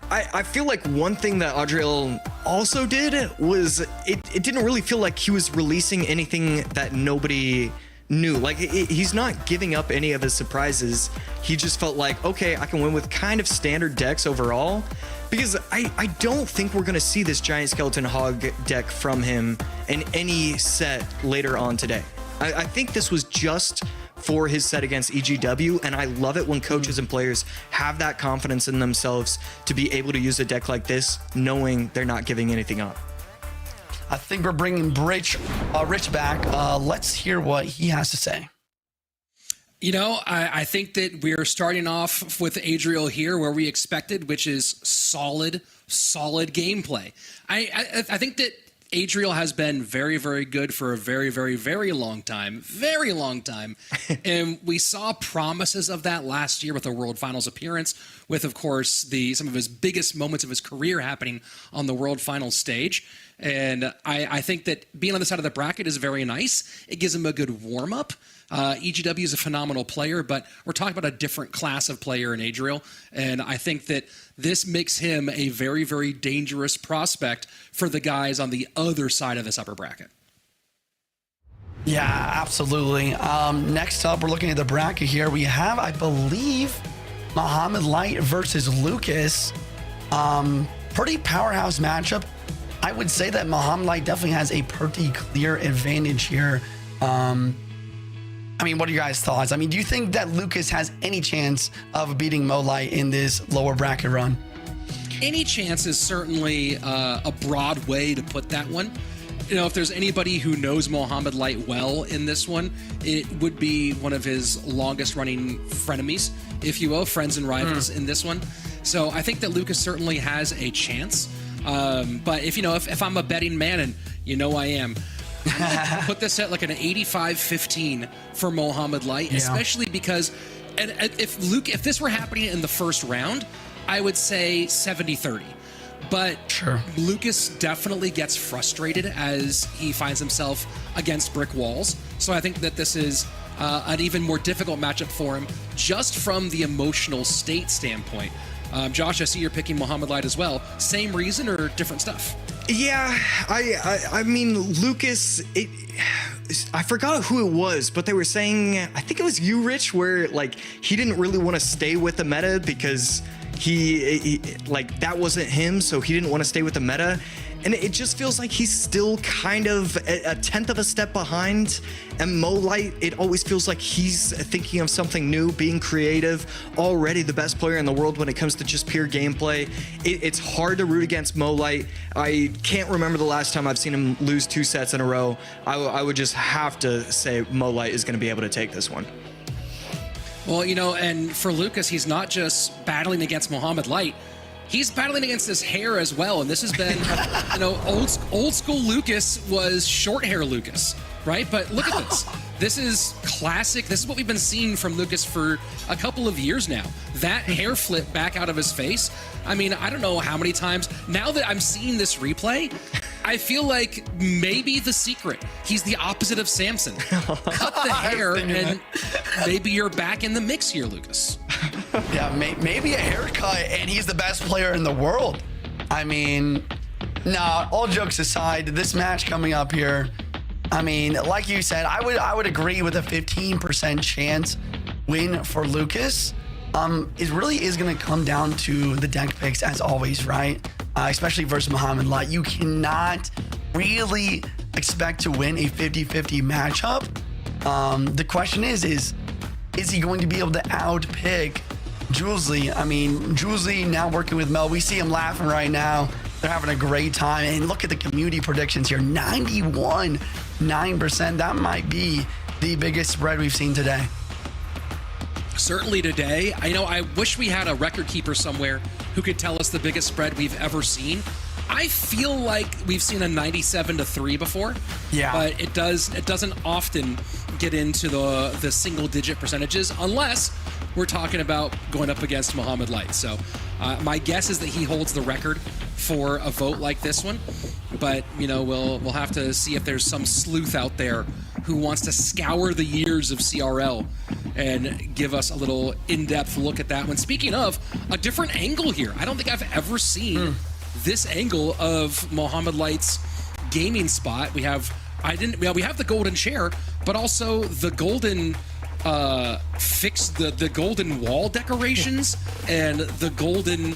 S3: I feel like one thing that Adriel also did was it didn't really feel like he was releasing anything that nobody knew. Like, he's not giving up any of his surprises. He just felt like, okay, I can win with kind of standard decks overall, because I don't think we're gonna see this Giant Skeleton Hog deck from him in any set later on today. I think this was just for his set against EGW, and I love it when coaches and players have that confidence in themselves to be able to use a deck like this, knowing they're not giving anything up.
S4: I think we're bringing Rich back. Let's hear what he has to say.
S1: You know, I think that we're starting off with Adriel here where we expected, which is solid gameplay. I think that Adriel has been very, very good for a very, very, very long time. Very long time. And we saw promises of that last year with a World Finals appearance, with, of course, some of his biggest moments of his career happening on the World Finals stage. And I think that being on the side of the bracket is very nice. It gives him a good warm-up. EGW is a phenomenal player, but we're talking about a different class of player in Adriel. And I think that this makes him a very, very dangerous prospect for the guys on the other side of this upper bracket.
S4: Yeah, absolutely. Next up, we're looking at the bracket here. We have, I believe, Mohamed Light versus Lucas. Pretty powerhouse matchup. I would say that Mohamed Light definitely has a pretty clear advantage here. I mean, what are your guys' thoughts? I mean, do you think that Lucas has any chance of beating Mo Light in this lower bracket run?
S1: Any chance is certainly a broad way to put that one. You know, if there's anybody who knows Mohamed Light well in this one, it would be one of his longest running frenemies, if you will, friends and rivals in this one. So I think that Lucas certainly has a chance. But if I'm a betting man, and you know I am, put this at like an 85-15 for Mohamed Light, especially because if this were happening in the first round, I would say 70-30. But
S4: sure,
S1: Lucas definitely gets frustrated as he finds himself against brick walls. So I think that this is an even more difficult matchup for him, just from the emotional state standpoint. Josh, I see you're picking Mohamed Light as well. Same reason or different stuff?
S3: Yeah, I mean, Lucas, I forgot who it was, but they were saying, I think it was you, Rich, where like he didn't really want to stay with the meta because he like that wasn't him, so he didn't want to stay with the meta. And it just feels like he's still kind of a tenth of a step behind. And Mo Light, it always feels like he's thinking of something new, being creative, already the best player in the world when it comes to just pure gameplay. It's hard to root against Mo Light. I can't remember the last time I've seen him lose 2 sets in a row. I would just have to say Mo Light is going to be able to take this one.
S1: Well, you know, and for Lucas, he's not just battling against Mohamed Light. He's battling against his hair as well, and this has been, you know, old school Lucas was short hair Lucas, right? But look at this. This is classic. This is what we've been seeing from Lucas for a couple of years now. That hair flip back out of his face. I mean, I don't know how many times. Now that I'm seeing this replay, I feel like maybe the secret. He's the opposite of Samson. Cut the hair and maybe you're back in the mix here, Lucas.
S4: Yeah, maybe a haircut and he's the best player in the world. I mean, no, all jokes aside, this match coming up here, I mean, like you said, I would agree with a 15% chance win for Lucas. It really is going to come down to the deck picks as always, right? Especially versus Mohamed Light. You cannot really expect to win a 50-50 matchup. The question is he going to be able to outpick Julesly? I mean, Julesly now working with Mel, we see him laughing right now. They're having a great time. And look at the community predictions here, 91.9%. That might be the biggest spread we've seen today.
S1: Certainly today. I wish we had a record keeper somewhere who could tell us the biggest spread we've ever seen. I feel like we've seen a 97-3 before.
S4: Yeah.
S1: But it doesn't often get into the single digit percentages unless we're talking about going up against Mohamed Light. So my guess is that he holds the record for a vote like this one. But, we'll have to see if there's some sleuth out there who wants to scour the years of CRL and give us a little in-depth look at that one. Speaking of, a different angle here. I don't think I've ever seen this angle of Mohamed Light's gaming spot. We have the golden chair, but also the golden the golden wall decorations and the golden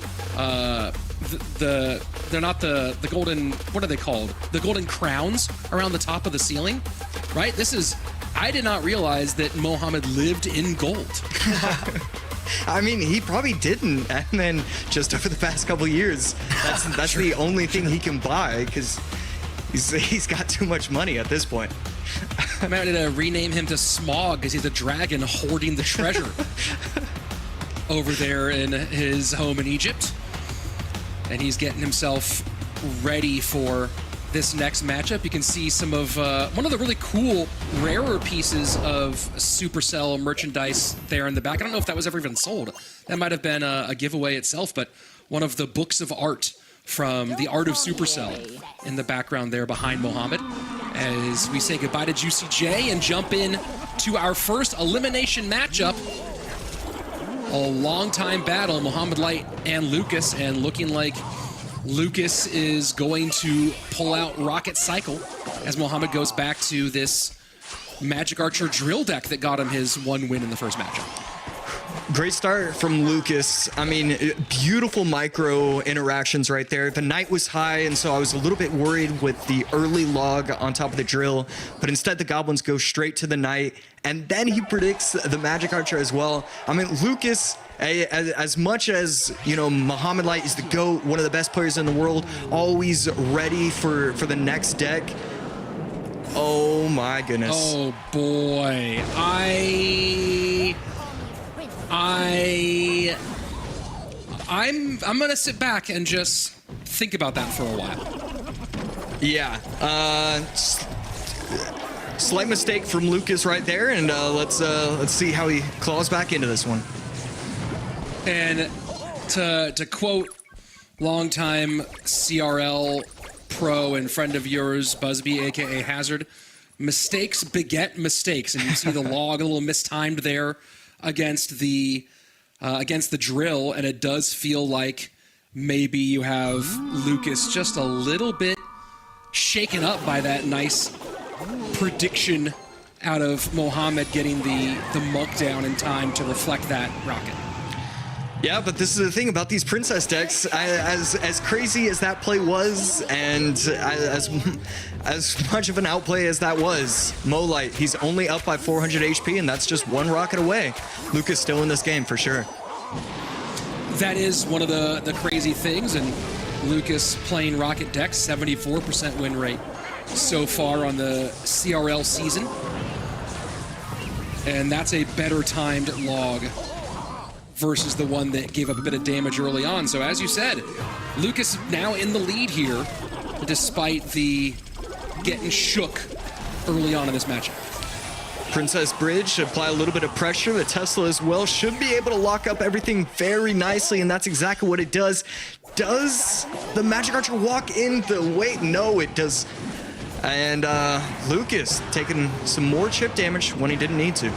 S1: they're not the golden, what are they called? The golden crowns around the top of the ceiling, right? I did not realize that Mohamed lived in gold.
S3: I mean, he probably didn't. And then just over the past couple of years, that's the only thing he can buy because he's got too much money at this point.
S1: I might have to rename him to Smog because he's a dragon hoarding the treasure over there in his home in Egypt. And he's getting himself ready for this next matchup. You can see some of one of the really cool, rarer pieces of Supercell merchandise there in the back. I don't know if that was ever even sold. That might have been a giveaway itself, but one of the books of art from the Art of Supercell in the background there behind Mohamed. As we say goodbye to Juicy J and jump in to our first elimination matchup. A long-time battle, Mohamed Light and Lucas, and looking like Lucas is going to pull out Rocket Cycle as Mohamed goes back to this Magic Archer drill deck that got him his one win in the first matchup.
S3: Great start from Lucas. I mean, beautiful micro interactions right there. The night was high, and so I was a little bit worried with the early log on top of the drill, but instead the goblins go straight to the night, and then he predicts the Magic Archer as well. I mean, Lucas, as much as, Mohamed Light is the GOAT, one of the best players in the world, always ready for the next deck. Oh my goodness.
S1: Oh boy. I'm gonna sit back and just think about that for a while.
S3: Yeah. Slight mistake from Lucas right there, and let's see how he claws back into this one.
S1: And to quote longtime CRL pro and friend of yours, Busby, aka Hazard, mistakes beget mistakes, and you see the log a little mistimed there against the drill, and it does feel like maybe you have Lucas just a little bit shaken up by that nice prediction out of Mohamed getting the monk down in time to reflect that rocket.
S3: Yeah, but this is the thing about these princess decks. As crazy as that play was, and as much of an outplay as that was, Mo Light, he's only up by 400 HP, and that's just one rocket away. Lucas still in this game for sure.
S1: That is one of the crazy things, and Lucas playing rocket decks, 74% win rate so far on the CRL season. And that's a better timed log versus the one that gave up a bit of damage early on. So as you said, Lucas now in the lead here, despite the getting shook early on in this matchup.
S3: Princess Bridge, apply a little bit of pressure. The Tesla as well should be able to lock up everything very nicely, and that's exactly what it does. Does the Magic Archer walk in the wait? No, it does. And Lucas taking some more chip damage when he didn't need to.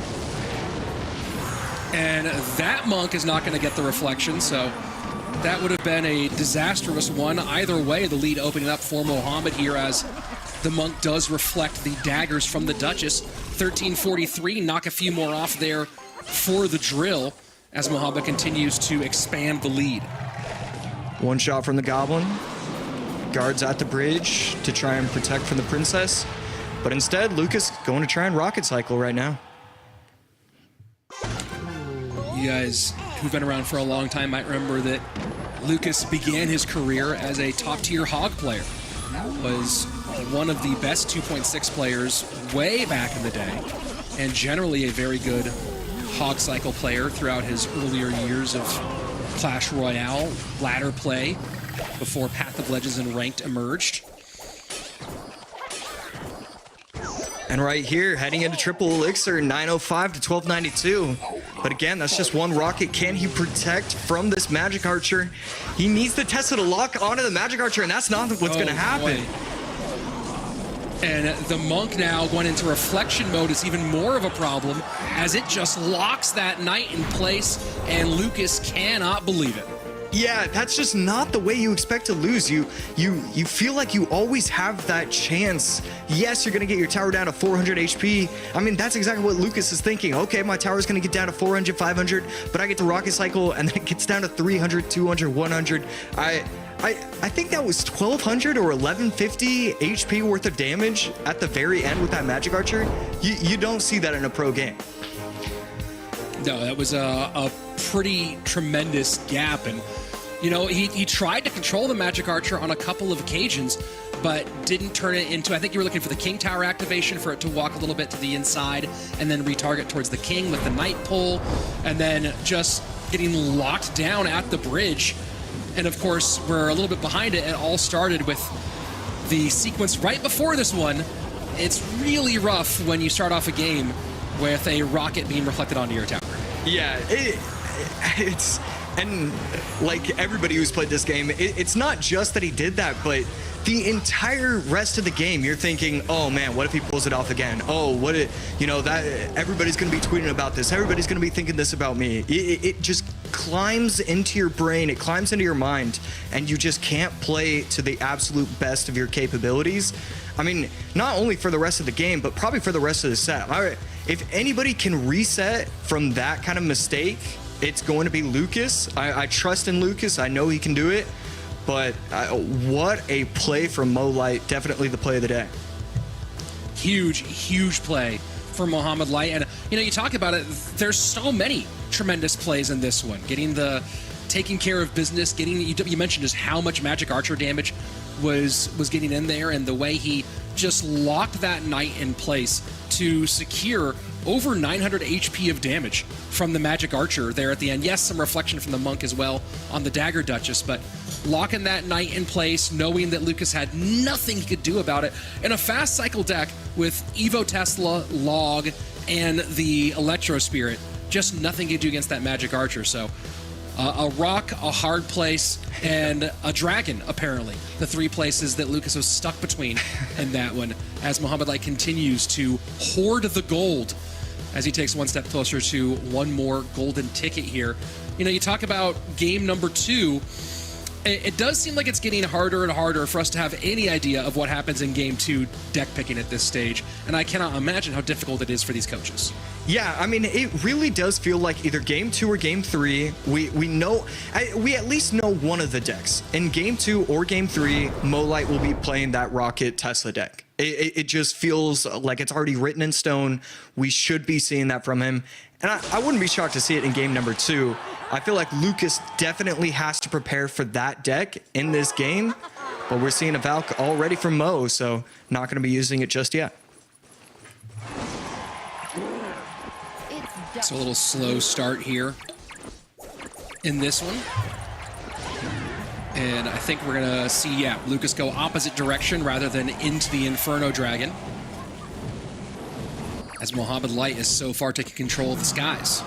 S1: And that Monk is not going to get the reflection, so that would have been a disastrous one. Either way, the lead opening up for Mohamed here as the Monk does reflect the daggers from the Duchess. 1343, knock a few more off there for the drill as Mohamed continues to expand the lead.
S3: One shot from the Goblin. Guards at the bridge to try and protect from the Princess. But instead, Lucas going to try and rocket cycle right now.
S1: You guys who've been around for a long time might remember that Lucas began his career as a top-tier Hog player. Was one of the best 2.6 players way back in the day, and generally a very good Hog cycle player throughout his earlier years of Clash Royale, ladder play, before Path of Legends and Ranked emerged.
S3: And right here, heading into triple elixir, 905 to 1292. But again, that's just one rocket. Can he protect from this Magic Archer? He needs the Tesla to lock onto the Magic Archer, and that's not what's going to happen.
S1: Boy. And the Monk now going into reflection mode is even more of a problem as it just locks that Knight in place, and Lucas cannot believe it.
S3: Yeah, that's just not the way you expect to lose. You feel like you always have that chance. Yes, you're going to get your tower down to 400 HP. I mean, that's exactly what Lucas is thinking. Okay, my tower's going to get down to 400, 500, but I get the rocket cycle, and then it gets down to 300, 200, 100. I think that was 1200 or 1150 HP worth of damage at the very end with that Magic Archer. You don't see that in a pro game.
S1: No, that was a pretty tremendous gap. And, you know, he tried to control the Magic Archer on a couple of occasions, but didn't turn it into, I think you were looking for the King Tower activation for it to walk a little bit to the inside and then retarget towards the King with the Knight pull, and then just getting locked down at the bridge. And of course, we're a little bit behind it. It all started with the sequence right before this one. It's really rough when you start off a game with a rocket being reflected onto your tower.
S3: Yeah, it's, and like everybody who's played this game, it's not just that he did that, but the entire rest of the game, you're thinking, oh man, what if he pulls it off again? Oh, what it, you know, that everybody's going to be tweeting about this. Everybody's going to be thinking this about me. It just climbs into your brain. It climbs into your mind, and you just can't play to the absolute best of your capabilities. I mean, not only for the rest of the game, but probably for the rest of the set. If anybody can reset from that kind of mistake, it's going to be Lucas. I trust in Lucas. I know he can do it. But what a play from Mo Light. Definitely the play of the day.
S1: Huge play for Mohamed Light. And, you know, you talk about it, there's so many tremendous plays in this one. Getting the taking care of business, getting, you mentioned just how much Magic Archer damage was getting in there, and the way he just locked that Knight in place to secure over 900 HP of damage from the Magic Archer there at the end. Yes, some reflection from the Monk as well on the Dagger Duchess, but locking that Knight in place, knowing that Lucas had nothing he could do about it, in a fast cycle deck with Evo Tesla, Log, and the Electro Spirit, just nothing he could do against that Magic Archer. So a rock, a hard place, and a dragon, apparently. The three places that Lucas was stuck between in that one, as Mohamed Light continues to hoard the gold as he takes one step closer to one more golden ticket here. You know, you talk about game number 2. It does seem like it's getting harder and harder for us to have any idea of what happens in game 2 deck picking at this stage, and I cannot imagine how difficult it is for these coaches.
S3: Yeah, I mean, it really does feel like either game 2 or game 3, we know, we at least know one of the decks. In game 2 or game 3, Mo Light will be playing that Rocket Tesla deck. It just feels like it's already written in stone. We should be seeing that from him. And I wouldn't be shocked to see it in game number 2. I feel like Lucas definitely has to prepare for that deck in this game. But we're seeing a Valk already from Mo, so not going to be using it just yet.
S1: It's a little slow start here in this one. And I think we're going to see, yeah, Lucas go opposite direction rather than into the Inferno Dragon. as Mohamed Light is so far taking control of the skies.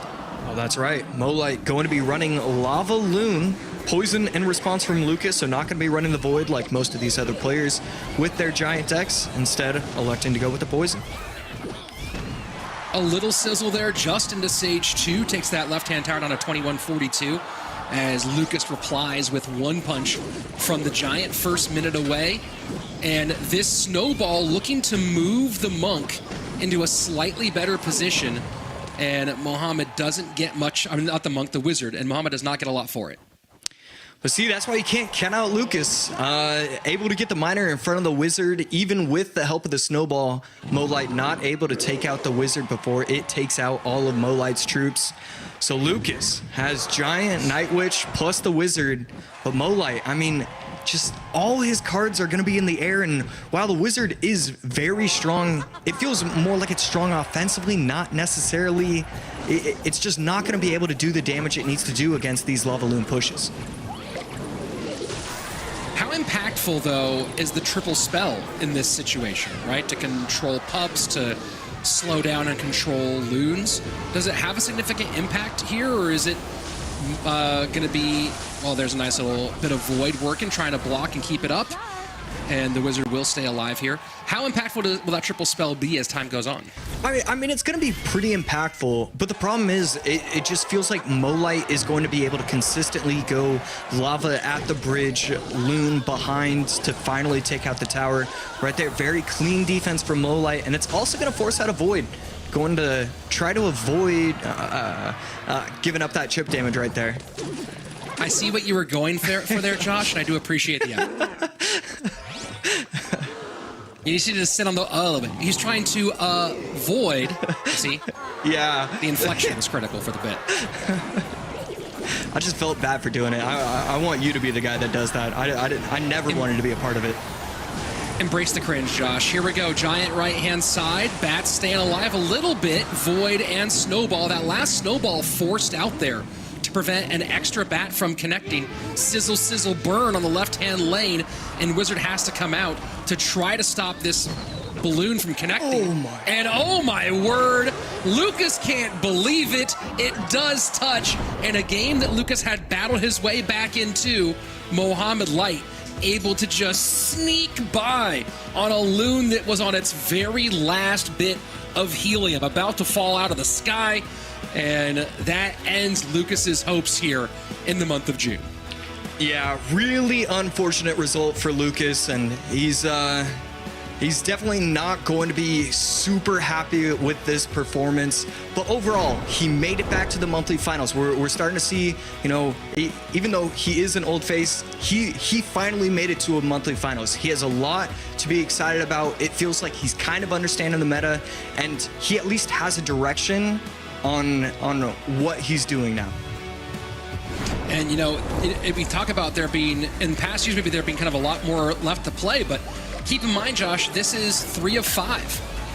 S3: Oh, that's right. Light going to be running Lava Loon, Poison in response from Lucas, so not going to be running the Void like most of these other players with their Giant decks, instead electing to go with the Poison.
S1: A little sizzle there just into Sage 2, takes that left-hand tower down to 21-42 as Lucas replies with one punch from the Giant, first minute away. And this snowball looking to move the Monk into a slightly better position. And Mohamed doesn't get much, I mean, not the Monk, the Wizard, and Mohamed does not get a lot for it.
S3: But see, that's why you can't count out Lucas. Able to get the Miner in front of the Wizard, even with the help of the Snowball. Light not able to take out the Wizard before it takes out all of Light's troops. So Lucas has Giant, Night Witch, plus the Wizard. But Light, I mean, just all his cards are going to be in the air, and while the Wizard is very strong, it feels more like it's strong offensively, not necessarily. It's just not going to be able to do the damage it needs to do against these Lava Loon pushes.
S1: How impactful, though, is the triple spell in this situation, right? To control pups, to slow down and control loons. Does it have a significant impact here, or is it going to be, well, there's a nice little bit of Void working, trying to block and keep it up, and the Wizard will stay alive here. How impactful will that triple spell be as time goes on?
S3: I mean, it's going to be pretty impactful, but the problem is it just feels like Light is going to be able to consistently go Lava at the bridge, Loon behind to finally take out the tower. Right there, very clean defense from Light, and it's also going to force out a Void. Going to try to avoid giving up that chip damage right there.
S1: I see what you were going for there, Josh, and I do appreciate the effort. You need to just sit on the he's trying to avoid. See?
S3: Yeah.
S1: The inflection is critical for the bit.
S3: I just felt bad for doing it. I want you to be the guy that does that. I never wanted to be a part of it.
S1: Embrace the cringe, Josh. Here we go. Giant right-hand side. Bats staying alive a little bit. Void and Snowball. That last Snowball forced out there to prevent an extra bat from connecting. Sizzle, sizzle, burn on the left-hand lane. And Wizard has to come out to try to stop this balloon from connecting. Oh my word. Lucas can't believe it. It does touch. In a game that Lucas had battled his way back into, Mohamed Light able to just sneak by on a loon that was on its very last bit of helium, about to fall out of the sky, and that ends Lucas's hopes here in the month of June.
S3: Yeah, really unfortunate result for Lucas, and he's definitely not going to be super happy with this performance. But overall, he made it back to the monthly finals. We're starting to see, you know, even though he is an old face, he finally made it to a monthly finals. He has a lot to be excited about. It feels like he's kind of understanding the meta, and he at least has a direction on what he's doing now.
S1: And, you know, we talk about there being, in past years, maybe there being kind of a lot more left to play, but keep in mind, Josh, this is 3 of 5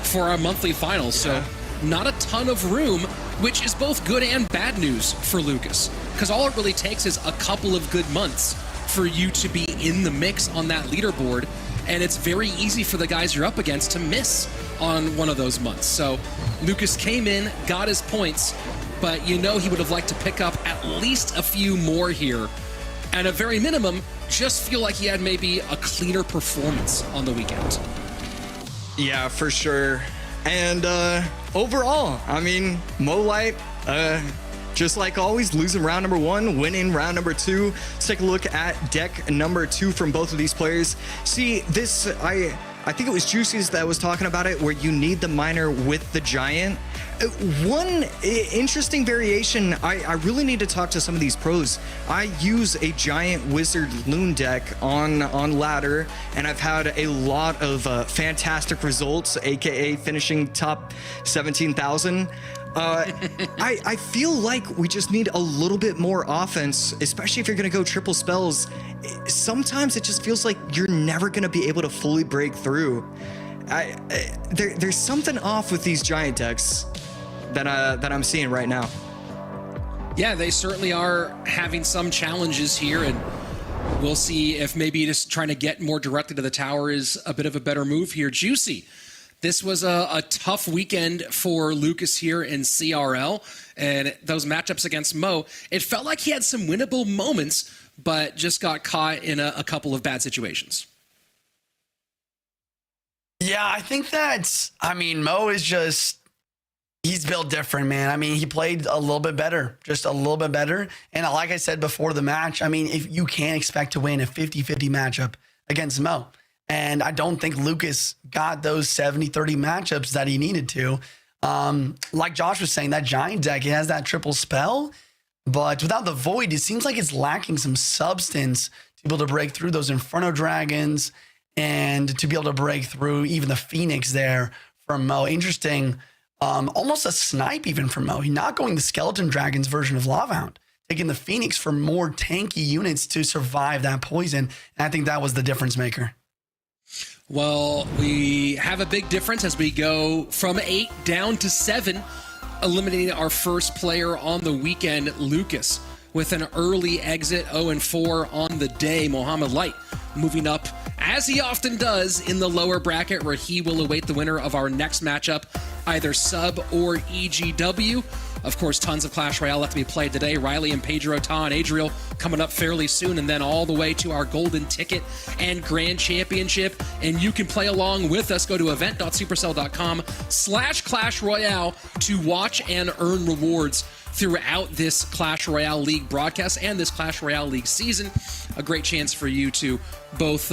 S1: for our monthly finals, so not a ton of room, which is both good and bad news for Lucas, because all it really takes is a couple of good months for you to be in the mix on that leaderboard, and it's very easy for the guys you're up against to miss on one of those months. So Lucas came in, got his points, but you know he would have liked to pick up at least a few more here. At a very minimum, just feel like he had maybe a cleaner performance on the weekend.
S3: Yeah, for sure. And overall, I mean, Light, just like always, losing round number 1, winning round number 2. Let's take a look at deck number 2 from both of these players. See, this, I think it was Juicy's that was talking about it, where you need the Miner with the Giant. One interesting variation, I really need to talk to some of these pros. I use a Giant Wizard Loon deck on ladder, and I've had a lot of fantastic results, aka finishing top 17,000. I feel like we just need a little bit more offense, especially if you're going to go triple spells. Sometimes it just feels like you're never going to be able to fully break through. There's something off with these Giant decks that I'm seeing right now.
S1: Yeah, they certainly are having some challenges here, and we'll see if maybe just trying to get more directly to the tower is a bit of a better move here. Juicy This was a tough weekend for Lucas here in CRL, and those matchups against Mo, it felt like he had some winnable moments, but just got caught in a couple of bad situations.
S4: Yeah, I think Mo is just, he's built different, man. I mean, he played a little bit better, just a little bit better. And like I said before the match, I mean, if you can't expect to win a 50-50 matchup against Mo. And I don't think Lucas got those 70-30 matchups that he needed to. Like Josh was saying, that Giant deck, it has that triple spell. But without the Void, it seems like it's lacking some substance to be able to break through those Inferno Dragons and to be able to break through even the Phoenix there from Mo. Interesting. Almost a snipe even from Mo. He's not going the Skeleton Dragons version of Lavahound, taking the Phoenix for more tanky units to survive that poison. And I think that was the difference maker.
S1: Well, we have a big difference as we go from 8 down to 7, eliminating our first player on the weekend, Lucas, with an early exit, 0-4 on the day. Mohamed Light moving up, as he often does, in the lower bracket, where he will await the winner of our next matchup, either Sub or EGW. Of course, tons of Clash Royale left to be played today. Ryley and Pedro, Ta and Adriel coming up fairly soon, and then all the way to our Golden Ticket and Grand Championship. And you can play along with us. Go to event.supercell.com/Clash Royale to watch and earn rewards throughout this Clash Royale League broadcast and this Clash Royale League season. A great chance for you to both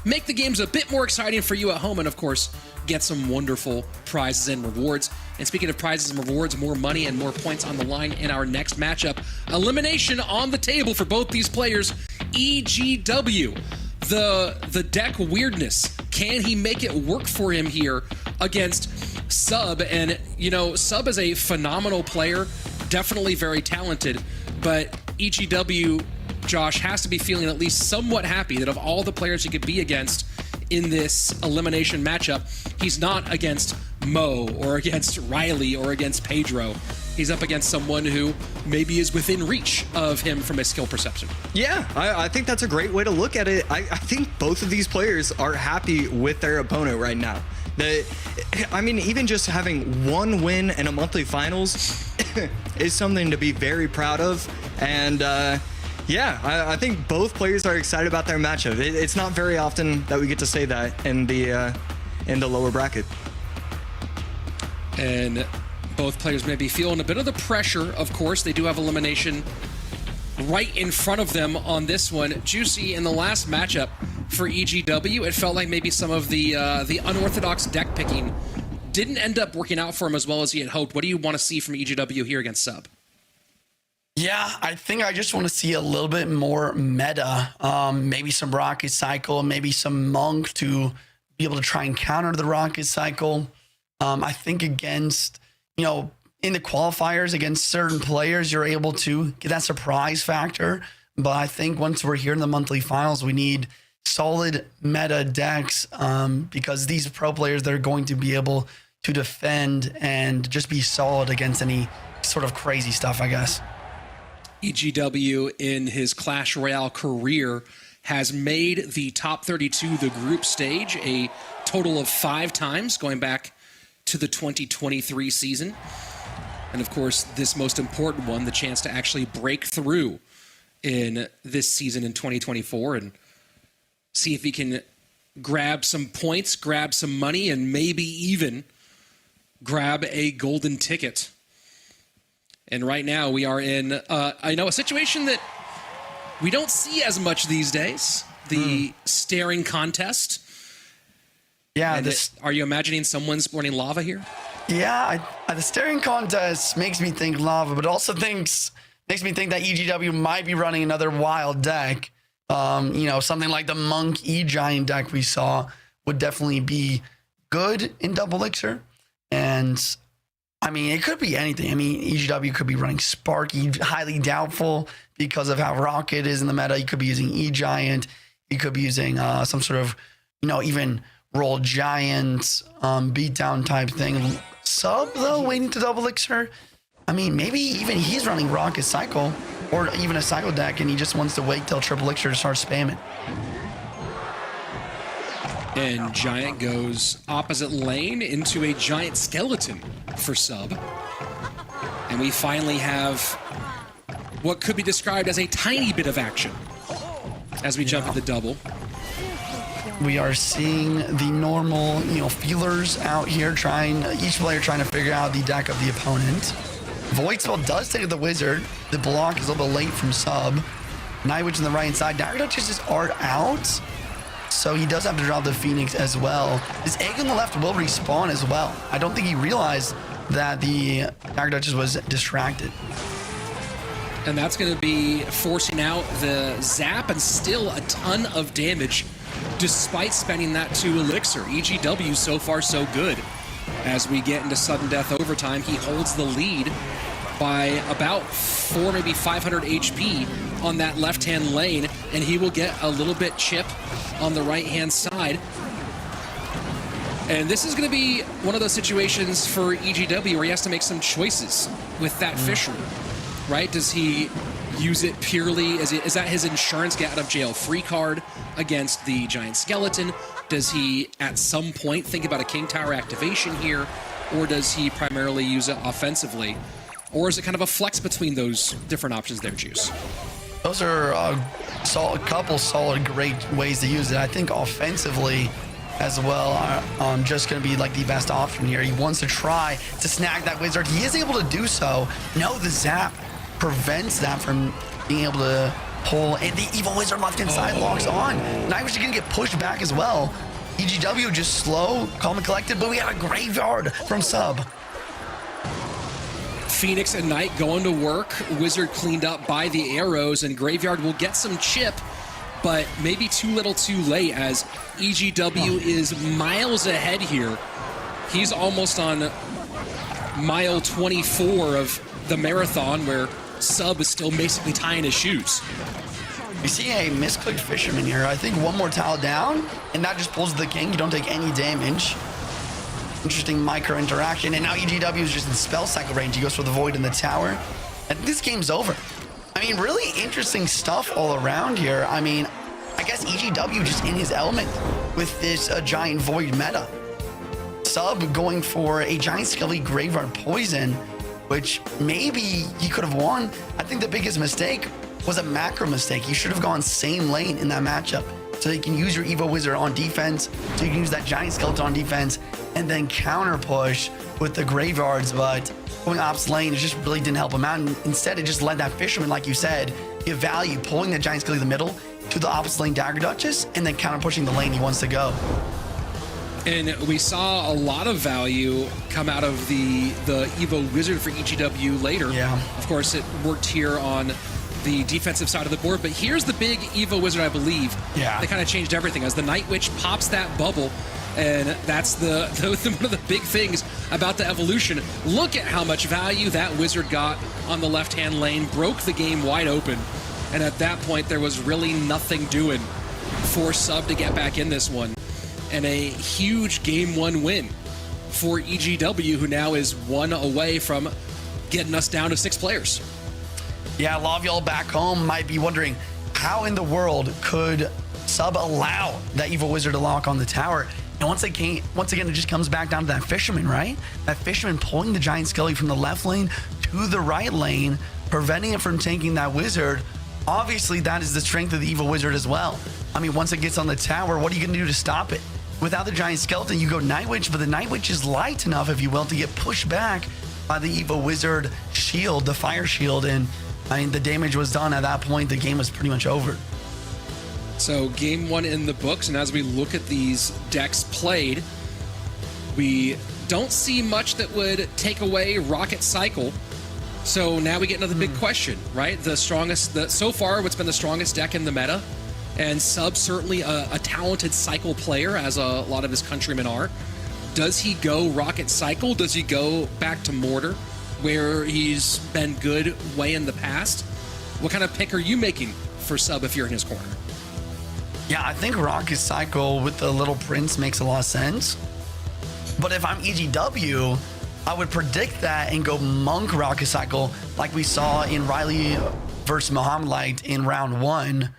S1: make the games a bit more exciting for you at home and, of course, get some wonderful prizes and rewards. And speaking of prizes and rewards, more money and more points on the line in our next matchup. Elimination on the table for both these players. EGW, the deck weirdness. Can he make it work for him here against Sub? And, you know, Sub is a phenomenal player, definitely very talented, but EGW, Josh, has to be feeling at least somewhat happy that of all the players he could be against in this elimination matchup, he's not against Mo or against Ryley or against Pedro. He's up against someone who maybe is within reach of him from a skill perception.
S3: Yeah, I think that's a great way to look at it. I think both of these players are happy with their opponent right now. I mean, even just having one win in a monthly finals is something to be very proud of. And yeah, I think both players are excited about their matchup. It's not very often that we get to say that in the lower bracket.
S1: And both players may be feeling a bit of the pressure, of course. They do have elimination right in front of them on this one. Juicy, in the last matchup for EGW, it felt like maybe some of the unorthodox deck picking didn't end up working out for him as well as he had hoped. What do you want to see from EGW here against Sub?
S4: Yeah, I think I just want to see a little bit more meta. Maybe some Rocket Cycle, maybe some Monk to be able to try and counter the Rocket Cycle. I think against, in the qualifiers against certain players, you're able to get that surprise factor. But I think once we're here in the monthly finals, we need solid meta decks because these pro players, they're going to be able to defend and just be solid against any sort of crazy stuff, I guess.
S1: EGW in his Clash Royale career has made the top 32 the group stage a total of 5 times, going back to the 2023 season. And of course, this most important one, the chance to actually break through in this season in 2024 and see if he can grab some points, grab some money, and maybe even grab a golden ticket. And right now we are in, a situation that we don't see as much these days, the staring contest.
S4: Yeah.
S1: Are you imagining someone's running lava here?
S4: Yeah, the staring contest makes me think lava, but also makes me think that EGW might be running another wild deck. Something like the Monk E-Giant deck we saw would definitely be good in Double Elixir. And I mean, it could be anything. I mean, EGW could be running Sparky, highly doubtful because of how Rocket is in the meta. You could be using E-Giant. You could be using some sort of, even Roll Giant, beatdown type thing. Sub, though, waiting to Double Elixir. I mean, maybe even he's running Rocket Cycle or even a Cycle deck and he just wants to wait till Triple Elixir to start spamming.
S1: And Giant goes opposite lane into a Giant Skeleton for Sub. And we finally have what could be described as a tiny bit of action as we jump at the double.
S4: We are seeing the normal, feelers out here each player trying to figure out the deck of the opponent. Voidspell does take the Wizard. The block is a little bit late from Sub. Nightwitch on the right side. Dagger Duchess is art out. So he does have to drop the Phoenix as well. His egg on the left will respawn as well. I don't think he realized that the Dagger Duchess was distracted.
S1: And that's going to be forcing out the zap and still a ton of damage despite spending that to Elixir. EGW so far so good. As we get into sudden death overtime, he holds the lead by about 400, maybe 500 HP on that left-hand lane, and he will get a little bit chip on the right-hand side. And this is going to be one of those situations for EGW where he has to make some choices with that fishery, right? Does he use it purely, is that his insurance get out of jail free card against the Giant Skeleton? Does he at some point think about a King Tower activation here, or does he primarily use it offensively? Or is it kind of a flex between those different options there, Juice?
S4: Those are a couple solid, great ways to use it. I think offensively as well, just going to be like the best option here. He wants to try to snag that Wizard. He is able to do so. No, the zap prevents that from being able to pull, and the Evil Wizard left-hand side locks on. Nightwish is going to get pushed back as well. EGW just slow, calm and collected, but we have a Graveyard from Sub.
S1: Phoenix and Knight going to work. Wizard cleaned up by the arrows, and Graveyard will get some chip, but maybe too little too late as EGW is miles ahead here. He's almost on mile 24 of the marathon where Sub is still basically tying his shoes.
S4: We see a misclicked Fisherman here. I think one more tile down, and that just pulls the King. You don't take any damage. Interesting micro interaction, and now EGW is just in spell cycle range. He goes for the Void in the tower, and this game's over. I mean, really interesting stuff all around here. I mean, I guess EGW just in his element with this Giant Void meta. Sub going for a Giant Skelly Graveyard Poison, which maybe he could have won. I think the biggest mistake was a macro mistake. You should have gone same lane in that matchup so you can use your Evo Wizard on defense, so you can use that Giant Skeleton on defense, and then counter push with the Graveyards. But going ops lane, it just really didn't help him out. And instead, it just led that Fisherman, like you said, give value, pulling that Giant Skeleton in the middle to the opposite lane Dagger Duchess, and then counter pushing the lane he wants to go.
S1: And we saw a lot of value come out of the Evo Wizard for EGW later.
S4: Yeah.
S1: Of course, it worked here on the defensive side of the board, but here's the big Evo Wizard, I believe.
S4: Yeah.
S1: That kind of changed everything as the Night Witch pops that bubble, and that's one of the big things about the evolution. Look at how much value that Wizard got on the left-hand lane, broke the game wide open, and at that point, there was really nothing doing for Sub to get back in this one. And a huge Game 1 win for EGW, who now is one away from getting us down to 6 players.
S4: Yeah, a lot of y'all back home might be wondering, how in the world could Sub allow that Evil Wizard to lock on the tower? And once again, it just comes back down to that Fisherman, right? That Fisherman pulling the Giant Skelly from the left lane to the right lane, preventing it from taking that Wizard. Obviously, that is the strength of the Evil Wizard as well. I mean, once it gets on the tower, what are you going to do to stop it? Without the Giant Skeleton, you go Night Witch, but the Night Witch is light enough, if you will, to get pushed back by the Evil Wizard shield, the fire shield, and I mean, the damage was done at that point. The game was pretty much over.
S1: So Game 1 in the books, and as we look at these decks played, we don't see much that would take away Rocket Cycle. So now we get another big question, right? So far, what's been the strongest deck in the meta? And Sub, certainly a talented Cycle player, as a lot of his countrymen are. Does he go Rocket Cycle? Does he go back to Mortar, where he's been good way in the past? What kind of pick are you making for Sub if you're in his corner?
S4: Yeah, I think Rocket Cycle with the Little Prince makes a lot of sense. But if I'm EGW, I would predict that and go Monk Rocket Cycle like we saw in Ryley versus Mohamed Light in round 1.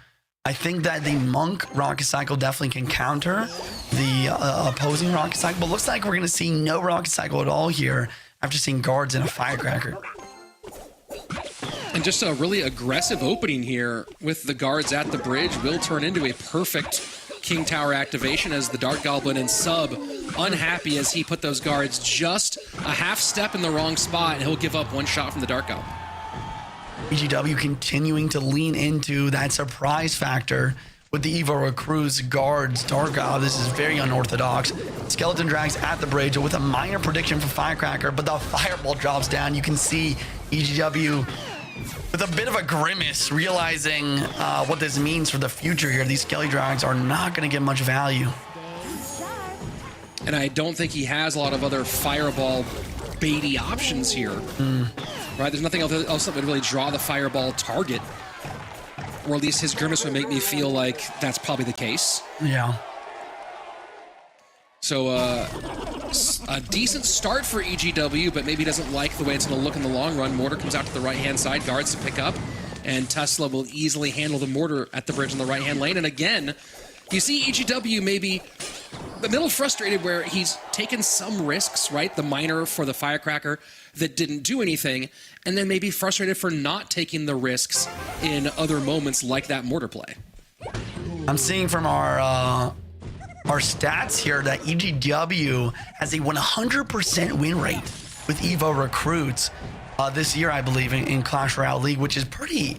S4: I think that the Monk Rocket Cycle definitely can counter the opposing Rocket Cycle, but looks like we're going to see no Rocket Cycle at all here after seeing guards and a Firecracker.
S1: And just a really aggressive opening here with the guards at the bridge will turn into a perfect King Tower activation as the Dart Goblin and Sub unhappy as he put those guards just a half step in the wrong spot, and he'll give up one shot from the Dart Goblin.
S4: EGW continuing to lean into that surprise factor with the Evo Recruits, guards, Dart Goblin. This is very unorthodox. Skeleton Drags at the bridge with a minor prediction for Firecracker, but the Fireball drops down. You can see EGW with a bit of a grimace, realizing what this means for the future here. These Skelly Drags are not going to get much value.
S1: And I don't think he has a lot of other Fireball baity options here. Right? There's nothing else that would really draw the Fireball target. Or at least his grimace would make me feel like that's probably the case.
S4: Yeah.
S1: So a decent start for EGW, but maybe doesn't like the way it's going to look in the long run. Mortar comes out to the right-hand side, guards to pick up, and Tesla will easily handle the Mortar at the bridge in the right-hand lane. And again, you see EGW maybe a little frustrated where he's taken some risks, right? The minor for the Firecracker that didn't do anything, and then maybe frustrated for not taking the risks in other moments like that Mortar play.
S4: I'm seeing from our stats here that EGW has a 100% win rate with Evo Recruits this year, I believe, in Clash Royale League, which is pretty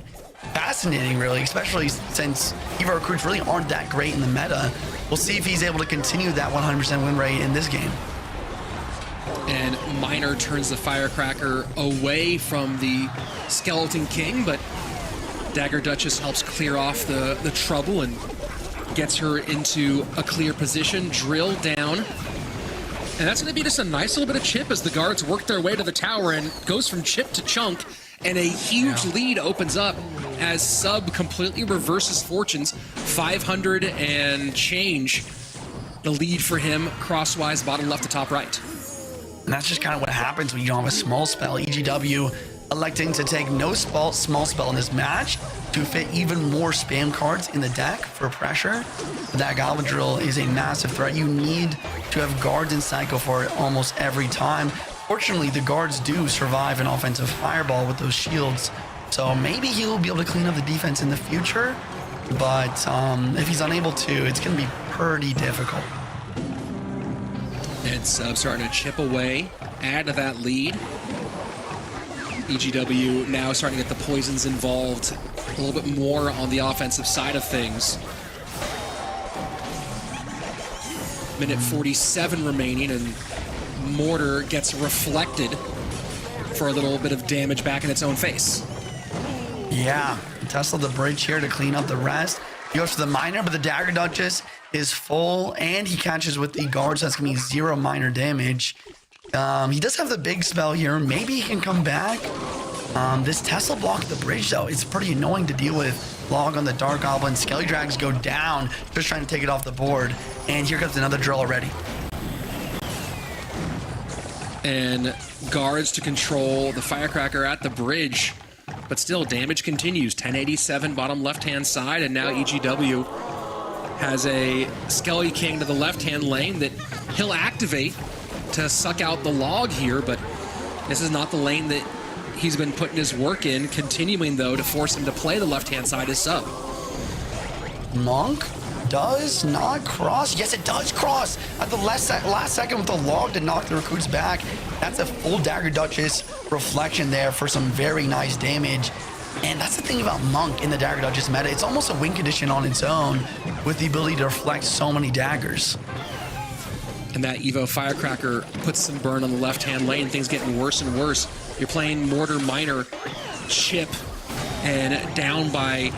S4: fascinating, really, especially since Evo Recruits really aren't that great in the meta. We'll see if he's able to continue that 100% win rate in this game.
S1: And Miner turns the Firecracker away from the Skeleton King, but Dagger Duchess helps clear off the trouble and gets her into a clear position. Drill down. And that's going to be just a nice little bit of chip as the guards work their way to the tower and goes from chip to chunk. And a huge lead opens up as Sub completely reverses fortunes. 500 and change the lead for him, crosswise, bottom left to top right.
S4: And that's just kind of what happens when you don't have a small spell. EGW electing to take no small spell in this match to fit even more spam cards in the deck for pressure. That Goblin Drill is a massive threat. You need to have guards in cycle for it almost every time. Fortunately, the guards do survive an offensive fireball with those shields, so maybe he'll be able to clean up the defense in the future, but if he's unable to, it's going to be pretty difficult.
S1: And Sub starting to chip away, add to that lead. EGW now starting to get the poisons involved a little bit more on the offensive side of things. Minute 47 remaining, and Mortar gets reflected for a little bit of damage back in its own face.
S4: Yeah, Tesla the bridge here to clean up the rest. He goes for the Miner, but the Dagger Duchess is full, and he catches with the guards. That's going to be 0 minor damage. He does have the big spell here. Maybe he can come back. This Tesla block at the bridge, though, it's pretty annoying to deal with. Log on the Dart Goblin. Skelly Drags go down, just trying to take it off the board. And here comes another drill already.
S1: And guards to control the Firecracker at the bridge. But still, damage continues. 1087 bottom left-hand side, and now EGW has a Skelly King to the left-hand lane that he'll activate to suck out the log here, but this is not the lane that he's been putting his work in, continuing, though, to force him to play the left-hand side as Sub.
S4: Monk does not cross. Yes, it does cross at the last second with the log to knock the recruits back. That's a full Dagger Duchess reflection there for some very nice damage. And that's the thing about Monk in the Dagger Duchess meta. It's almost a win condition on its own with the ability to reflect so many daggers.
S1: And that Evo Firecracker puts some burn on the left-hand lane. Things getting worse and worse. You're playing Mortar Miner chip and down by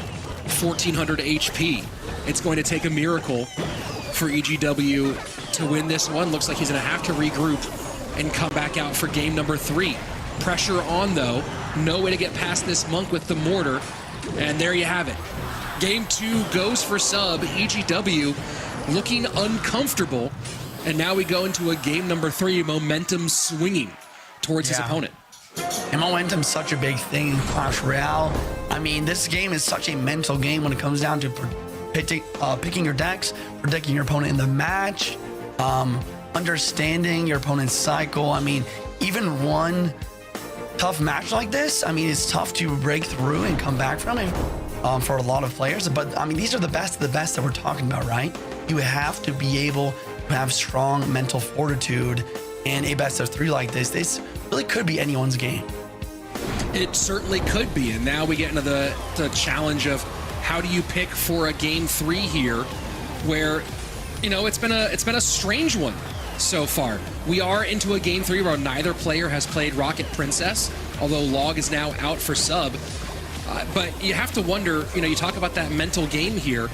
S1: 1,400 HP. It's going to take a miracle for EGW to win this one. Looks like he's going to have to regroup and come back out for game number 3. Pressure on, though. No way to get past this Monk with the Mortar. And there you have it. Game 2 goes for Sub. EGW looking uncomfortable. And now we go into a game number 3, momentum swinging towards his opponent.
S4: And momentum's such a big thing in Clash Royale. I mean, this game is such a mental game when it comes down to picking your decks, predicting your opponent in the match, understanding your opponent's cycle. I mean, even one tough match like this, I mean, it's tough to break through and come back from it for a lot of players. But I mean, these are the best of the best that we're talking about, right? You have to be able to have strong mental fortitude, and a best of 3 like this really could be anyone's game.
S1: It certainly could be. And now we get into the challenge of how do you pick for a game 3 here, where, you know, it's been a strange one so far. We are into a game 3 where neither player has played Rocket Princess, although Log is now out for sub. But you have to wonder, you know, you talk about that mental game here.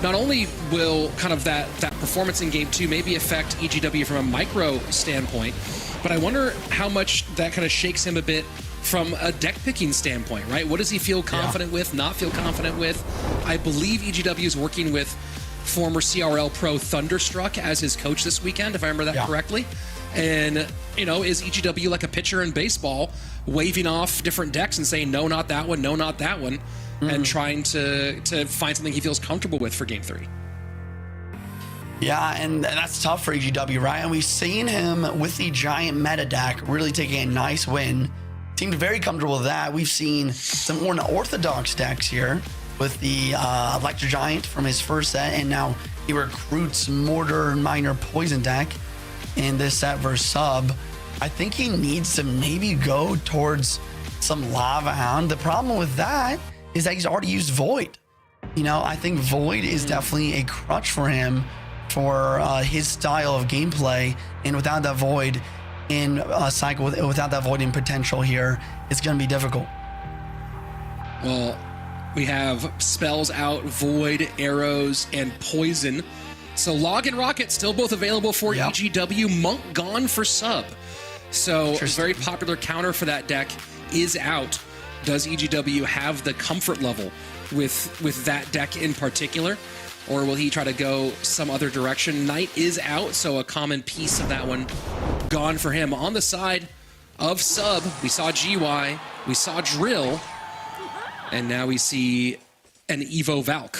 S1: Not only will kind of that performance in game 2 maybe affect EGW from a micro standpoint, but I wonder how much that kind of shakes him a bit from a deck picking standpoint, right? What does he feel confident with, not feel confident with? I believe EGW is working with former CRL pro Thunderstruck as his coach this weekend, if I remember that correctly. And, you know, is EGW like a pitcher in baseball, waving off different decks and saying, no, not that one, no, not that one, and trying to find something he feels comfortable with for game 3?
S4: Yeah, and that's tough for EGW, right? And we've seen him with the giant meta deck really taking a nice win. Seemed very comfortable with that. We've seen some more unorthodox decks here with the Electro Giant from his first set, and now he recruits Mortar Miner Poison deck in this set versus sub. I think he needs to maybe go towards some Lava Hound. The problem with that is that he's already used Void. You know, I think Void is definitely a crutch for him for his style of gameplay, and without that Void in a cycle, without that Void in potential here, it's going to be difficult.
S1: Well, we have spells out, Void, Arrows, and Poison. So Log and Rocket still both available for EGW. Monk gone for sub. So a very popular counter for that deck is out. Does EGW have the comfort level with that deck in particular? Or will he try to go some other direction? Knight is out, so a common piece of that one gone for him. On the side of sub, we saw GY, we saw Drill, and now we see an Evo Valk.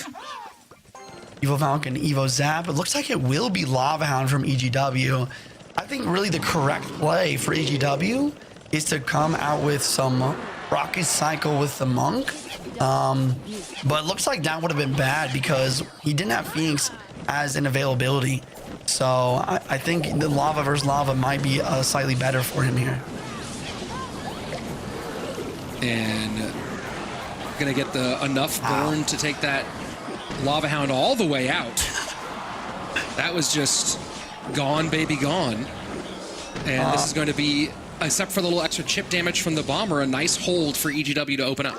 S4: Evo Valk and Evo Zap. It looks like it will be Lava Hound from EGW. I think really the correct play for EGW is to come out with some Rocket Cycle with the Monk. But it looks like that would have been bad because he didn't have Phoenix as an availability. So I think the Lava versus Lava might be slightly better for him here.
S1: And gonna get enough burn to take that Lava Hound all the way out. That was just gone, baby, gone. And this is going to be, except for the little extra chip damage from the Bomber, a nice hold for EGW to open up.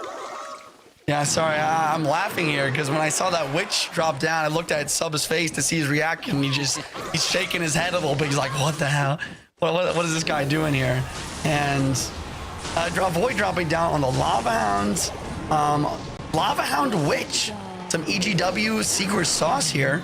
S4: Yeah, sorry, I'm laughing here because when I saw that Witch drop down, I looked at Sub's face to see his reaction. He's shaking his head a little bit. He's like, what the hell? What is this guy doing here? And Void dropping down on the Lava Hound. Lava Hound Witch. Some EGW secret sauce here.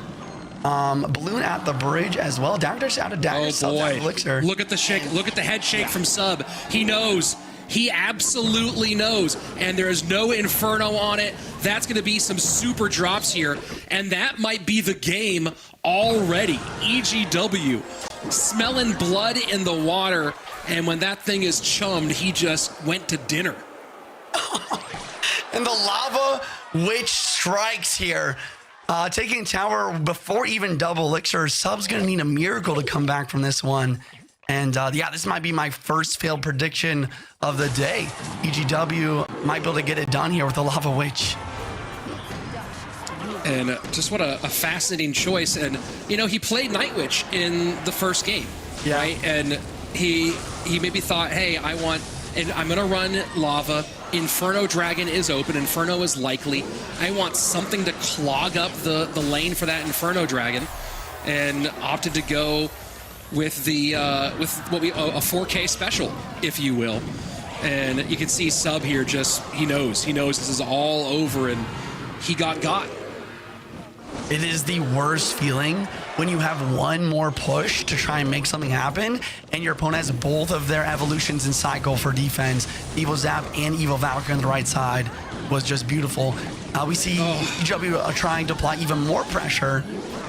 S4: Balloon at the bridge as well. Dagger's out of Dagger.
S1: Oh boy!
S4: Elixir.
S1: Look at the shake. Look at the head shake from Sub. He knows. He absolutely knows. And there is no Inferno on it. That's going to be some super drops here, and that might be the game already. EGW smelling blood in the water, and when that thing is chummed, he just went to dinner.
S4: And the Lava Witch strikes here. Taking tower before even double elixir. Sub's gonna need a miracle to come back from this one. And yeah, this might be my first failed prediction of the day. EGW might be able to get it done here with the Lava Witch.
S1: And just what a fascinating choice. And, you know, he played Night Witch in the first game, right? And he maybe thought, hey, I'm going to run Lava. Inferno Dragon is open. Inferno is likely. I want something to clog up the lane for that Inferno Dragon, and opted to go with the with what we a 4K special, if you will. And you can see Sub here, just he knows this is all over, and he got.
S4: It is the worst feeling when you have one more push to try and make something happen, and your opponent has both of their evolutions in cycle for defense, Evil Zap and Evil Valkyrie on the right side, was just beautiful. We see EGW trying to apply even more pressure,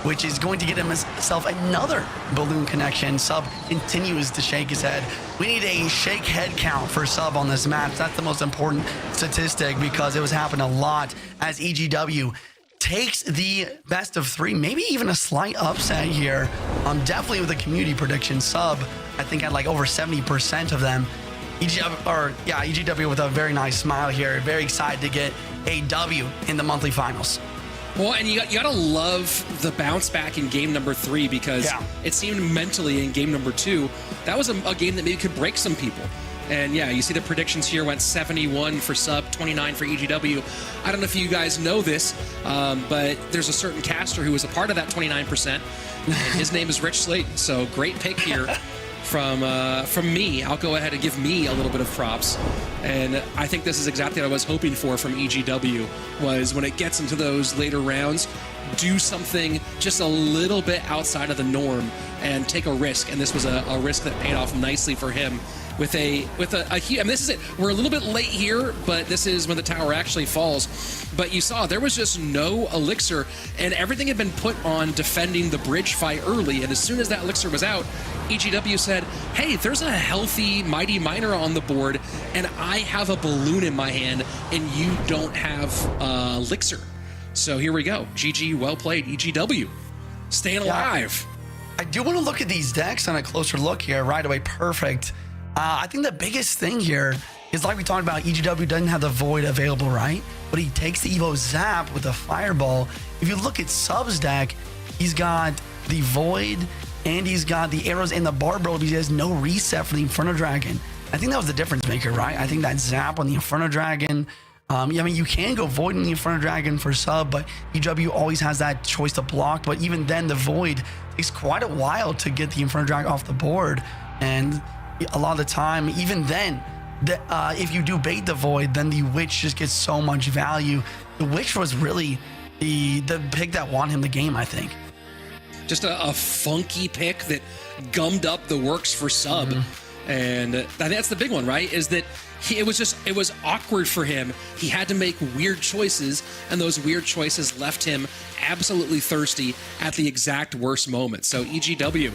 S4: which is going to get himself another balloon connection. Sub continues to shake his head. We need a shake head count for Sub on this match. That's the most important statistic because it was happening a lot as EGW takes the best of 3, maybe even a slight upset here. Definitely with the community prediction. Sub, I think, had like over 70% of them. EGW with a very nice smile here. Very excited to get a W in the monthly finals.
S1: Well, and you gotta love the bounce back in game number 3 because it seemed mentally in game number 2, that was a game that maybe could break some people. And yeah, you see the predictions here went 71 for Sub, 29 for EGW. I don't know if you guys know this, but there's a certain caster who was a part of that 29%, and his name is Rich Slayton. So great pick here from me. I'll go ahead and give me a little bit of props. And I think this is exactly what I was hoping for from EGW, was when it gets into those later rounds, do something just a little bit outside of the norm and take a risk. And this was a risk that paid off nicely for him. With a huge, I mean, this is it. We're a little bit late here, but this is when the tower actually falls. But you saw there was just no elixir, and everything had been put on defending the bridge fight early. And as soon as that elixir was out, EGW said, hey, there's a healthy Mighty Miner on the board, and I have a balloon in my hand, and you don't have elixir. So here we go. GG, well played, EGW. Staying alive.
S4: I do want to look at these decks on a closer look here right away. Perfect. I think the biggest thing here is, like we talked about, EGW doesn't have the Void available, right? But he takes the Evo Zap with the Fireball. If you look at Sub's deck, he's got the Void and he's got the arrows and the Barbell, because he has no reset for the Inferno Dragon. I think that was the difference maker, right? I think that Zap on the Inferno Dragon, I mean, you can go Void in the Inferno Dragon for Sub, but EGW always has that choice to block. But even then, the Void takes quite a while to get the Inferno Dragon off the board. And a lot of the time, even then, if you do bait the Void, then the Witch just gets so much value. The Witch was really the pick that won him the game, I think.
S1: Just a funky pick that gummed up the works for Sub. And that's the big one, right? Is that it was awkward for him. He had to make weird choices, and those weird choices left him absolutely thirsty at the exact worst moment. So EGW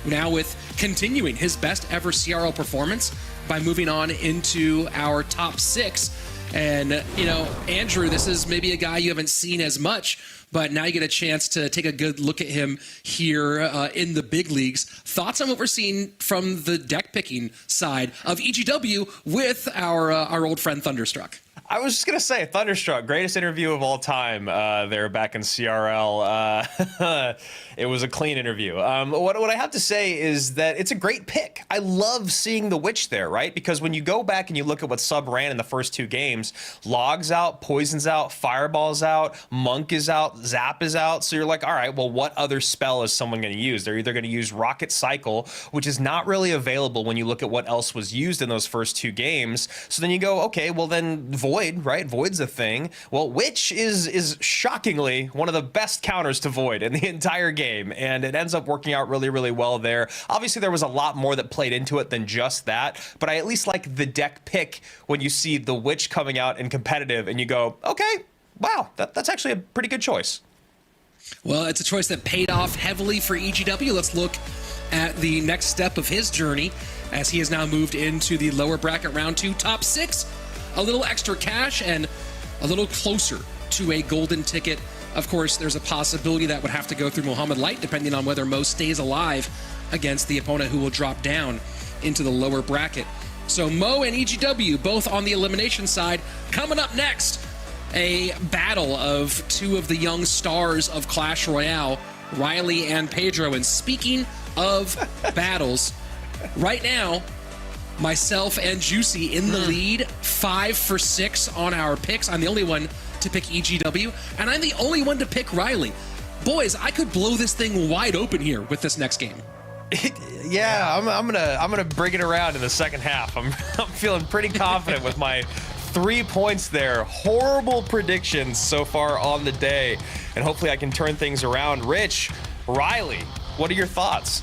S1: now with continuing his best ever CRL performance by moving on into our top 6. And, you know, Andrew, this is maybe a guy you haven't seen as much, but now you get a chance to take a good look at him here in the big leagues. Thoughts on what we're seeing from the deck picking side of EGW with our old friend Thunderstruck?
S2: I was just going to say, Thunderstruck, greatest interview of all time there back in CRL. It was a clean interview. What I have to say is that it's a great pick. I love seeing the Witch there, right? Because when you go back and you look at what Sub ran in the first 2 games, Log's out, Poison's out, Fireball's out, Monk is out, Zap is out. So you're like, all right, well, what other spell is someone going to use? They're either going to use Rocket Cycle, which is not really available when you look at what else was used in those first 2 games. So then you go, okay, well then Void, right? Void's a thing. Well, Witch is shockingly one of the best counters to Void in the entire game, and it ends up working out really, really well there. Obviously, there was a lot more that played into it than just that, but I at least like the deck pick when you see the Witch coming out in competitive, and you go, okay, wow, that's actually a pretty good choice.
S1: Well, it's a choice that paid off heavily for EGW. Let's look at the next step of his journey as he has now moved into the lower bracket round 2 top 6. A little extra cash and a little closer to a golden ticket. Of course, there's a possibility that would have to go through Mohamed Light, depending on whether Mo stays alive against the opponent who will drop down into the lower bracket. So Mo and EGW both on the elimination side. Coming up next, a battle of 2 of the young stars of Clash Royale, Ryley and Pedro. And speaking of battles, right now, myself and Juicy in the lead, 5 for 6 on our picks. I'm the only one to pick EGW, and I'm the only one to pick Ryley. Boys, I could blow this thing wide open here with this next game.
S2: Yeah, I'm gonna bring it around in the second half. I'm feeling pretty confident with my 3 points there. Horrible predictions so far on the day, and hopefully I can turn things around. Rich, Ryley, what are your thoughts?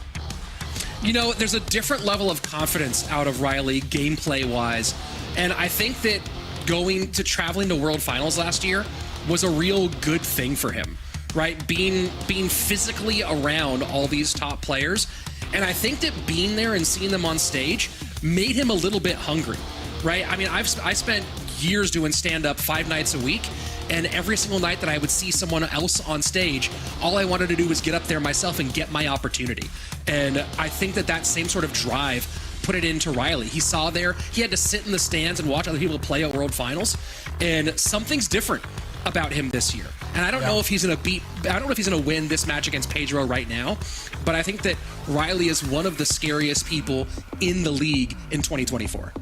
S1: You know, there's a different level of confidence out of Ryley gameplay-wise, and I think that traveling to World Finals last year was a real good thing for him, right? Being physically around all these top players, and I think that being there and seeing them on stage made him a little bit hungry, right? I mean, I spent years doing stand-up 5 nights a week, and every single night that I would see someone else on stage, all I wanted to do was get up there myself and get my opportunity. And I think that same sort of drive put it into Ryley. He saw he had to sit in the stands and watch other people play at World Finals, and something's different about him this year. And I don't know if he's gonna win this match against Pedro right now, but I think that Ryley is one of the scariest people in the league in 2024.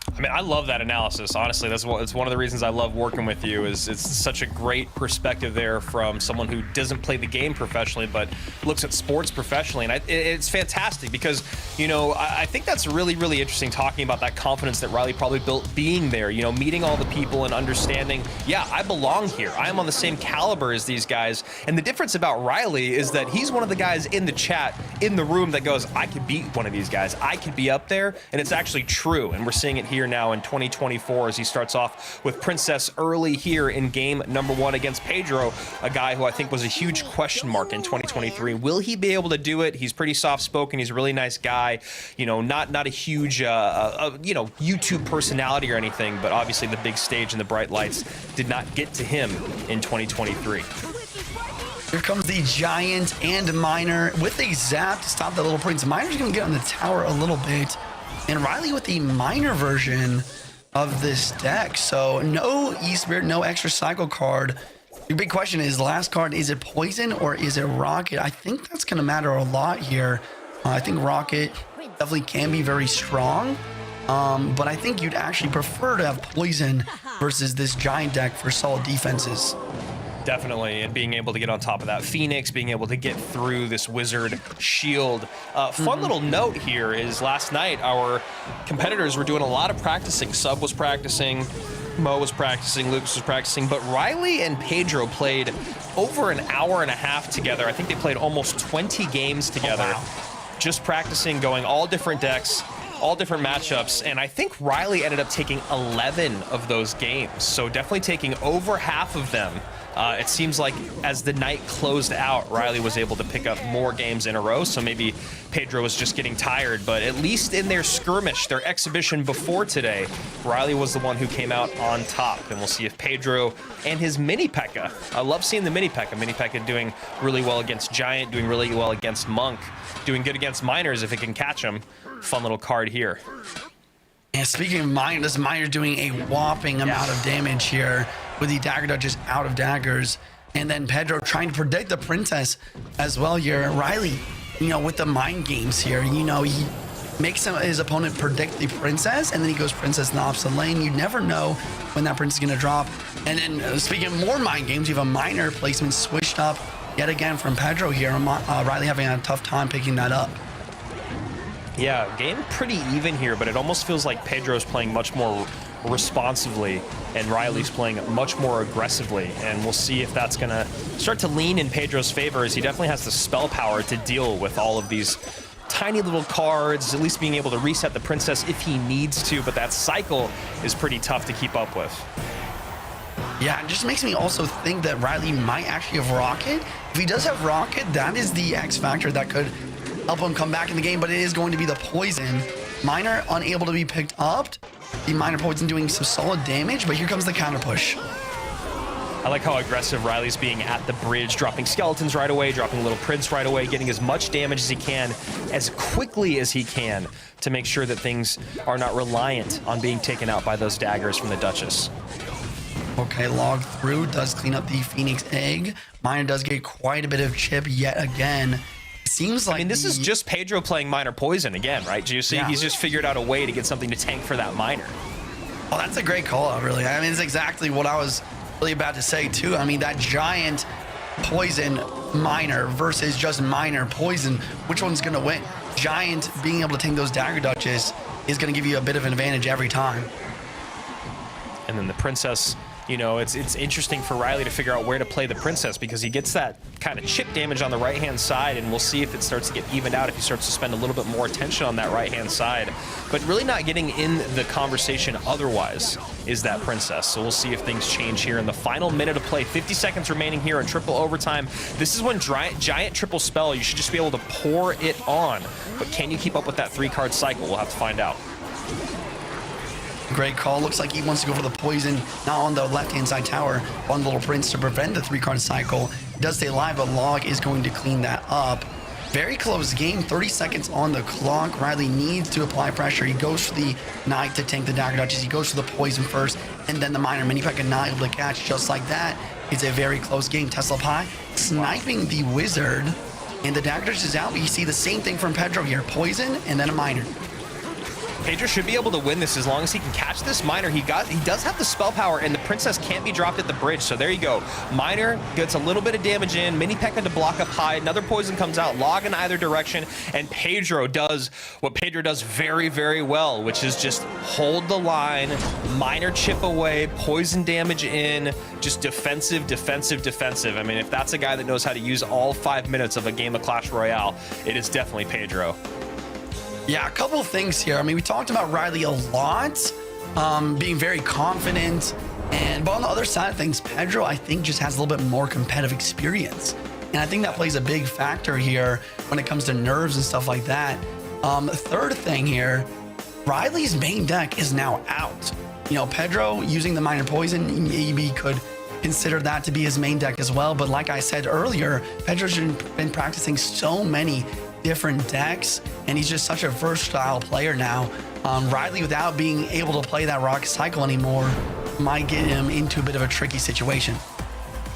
S2: I mean, I love that analysis. Honestly, it's one of the reasons I love working with you. Is it's such a great perspective there from someone who doesn't play the game professionally, but looks at sports professionally, and it's fantastic because, you know, I think that's really, really interesting talking about that confidence that Ryley probably built being there. You know, meeting all the people and understanding, yeah, I belong here. I am on the same caliber as these guys. And the difference about Ryley is that he's one of the guys in the chat, in the room, that goes, I could beat one of these guys. I could be up there, and it's actually true. And we're seeing it here now in 2024 as he starts off with Princess early here in game number 1 against Pedro, a guy who I think was a huge question mark in 2023. Will he be able to do it? He's pretty soft-spoken. He's a really nice guy. You know, not a huge, you know, YouTube personality or anything, but obviously the big stage and the bright lights did not get to him in 2023.
S4: Here comes the Giant and Miner with a zap to stop that little Prince. Miner's going to get on the tower a little bit. And Ryley with the Miner version of this deck. So no E-Spirit, no extra cycle card. Your big question is, last card, is it Poison or is it Rocket? I think that's going to matter a lot here. I think Rocket definitely can be very strong. But I think you'd actually prefer to have Poison versus this Giant deck for solid defenses.
S2: Definitely, and being able to get on top of that Phoenix, being able to get through this Wizard shield. Fun little note here is last night our competitors were doing a lot of practicing. Sub was practicing, Mo was practicing, Lucas was practicing, but Ryley and Pedro played over an hour and a half together. I think they played almost 20 games together.
S4: Oh, wow.
S2: Just practicing, going all different decks, all different matchups, and I think Ryley ended up taking 11 of those games, so definitely taking over half of them. It seems like as the night closed out, Ryley was able to pick up more games in a row, so maybe Pedro was just getting tired, but at least in their skirmish, their exhibition before today, Ryley was the one who came out on top, and we'll see if Pedro and his Mini P.E.K.K.A. I love seeing the Mini P.E.K.K.A. Mini P.E.K.K.A. doing really well against Giant, doing really well against Monk, doing good against Miners if it can catch them. Fun little card here.
S4: And speaking of Miner, this Miner doing a whopping amount of damage here with the dagger dodges out of daggers. And then Pedro trying to predict the Princess as well here. Ryley, you know, with the mind games here, you know, he makes his opponent predict the Princess, and then he goes Princess in the opposite lane. You never know when that Princess is going to drop. And then speaking of more mind games, you have a Miner placement switched up yet again from Pedro here. Ryley having a tough time picking that up.
S2: Yeah, game pretty even here, but it almost feels like Pedro's playing much more responsively and Ryley's playing much more aggressively, and we'll see if that's going to start to lean in Pedro's favor, as he definitely has the spell power to deal with all of these tiny little cards, at least being able to reset the Princess if he needs to, but that cycle is pretty tough to keep up with.
S4: Yeah, it just makes me also think that Ryley might actually have Rocket. If he does have Rocket, that is the X factor that could help him come back in the game, but it is going to be the Poison. Miner unable to be picked up. The Miner Poison doing some solid damage, but here comes the counter push.
S2: I like how aggressive Ryley's being at the bridge, dropping skeletons right away, dropping Little Prince right away, getting as much damage as he can, as quickly as he can, to make sure that things are not reliant on being taken out by those daggers from the Duchess.
S4: Okay, log through, does clean up the Phoenix Egg. Miner does get quite a bit of chip yet again. Seems like,
S2: I mean, this is just Pedro playing Miner Poison again, right? Do you see?
S4: Yeah.
S2: He's just figured out a way to get something to tank for that Miner.
S4: Oh, that's a great call out, really. I mean, it's exactly what I was really about to say, too. I mean, that Giant Poison Miner versus just Miner Poison, which one's going to win? Giant being able to tank those dagger dodges is going to give you a bit of an advantage every time.
S2: And then the Princess, you know, it's interesting for Ryley to figure out where to play the princess, because he gets that kind of chip damage on the right-hand side, and we'll see if it starts to get evened out if he starts to spend a little bit more attention on that right-hand side. But really not getting in the conversation otherwise is that princess. So we'll see if things change here in the final minute of play. 50 seconds remaining here in triple overtime. This is when giant triple spell, you should just be able to pour it on. But can you keep up with that 3-card cycle? We'll have to find out.
S4: Great call. Looks like he wants to go for the poison, not on the left-hand side tower, on Little Prince to prevent the 3-card cycle. It does stay alive, but Log is going to clean that up. Very close game, 30 seconds on the clock. Ryley needs to apply pressure. He goes for the Knight to tank the Dagger Duchess. He goes for the poison first, and then the Miner. Mini-Pekka not able to catch just like that. It's a very close game. Tesla Pie sniping the Wizard, and the Dagger Duchess is out. But you see the same thing from Pedro here. Poison, and then a Miner.
S2: Pedro should be able to win this as long as he can catch this Miner. He does have the spell power, and the princess can't be dropped at the bridge. So there you go. Miner gets a little bit of damage in. Mini-Pekka to block up high. Another poison comes out. Log in either direction, and Pedro does what Pedro does very, very well, which is just hold the line, Miner chip away, poison damage in, just defensive, defensive, defensive. I mean, if that's a guy that knows how to use all 5 minutes of a game of Clash Royale, it is definitely Pedro.
S4: Yeah, a couple of things here. I mean, we talked about Ryley a lot, being very confident. But on the other side of things, Pedro, I think, just has a little bit more competitive experience. And I think that plays a big factor here when it comes to nerves and stuff like that. Third thing here, Ryley's main deck is now out. You know, Pedro using the Miner Poison, maybe could consider that to be his main deck as well. But like I said earlier, Pedro's been practicing so many different decks, and he's just such a versatile player now. Ryley, without being able to play that Rock Cycle anymore, might get him into a bit of a tricky situation.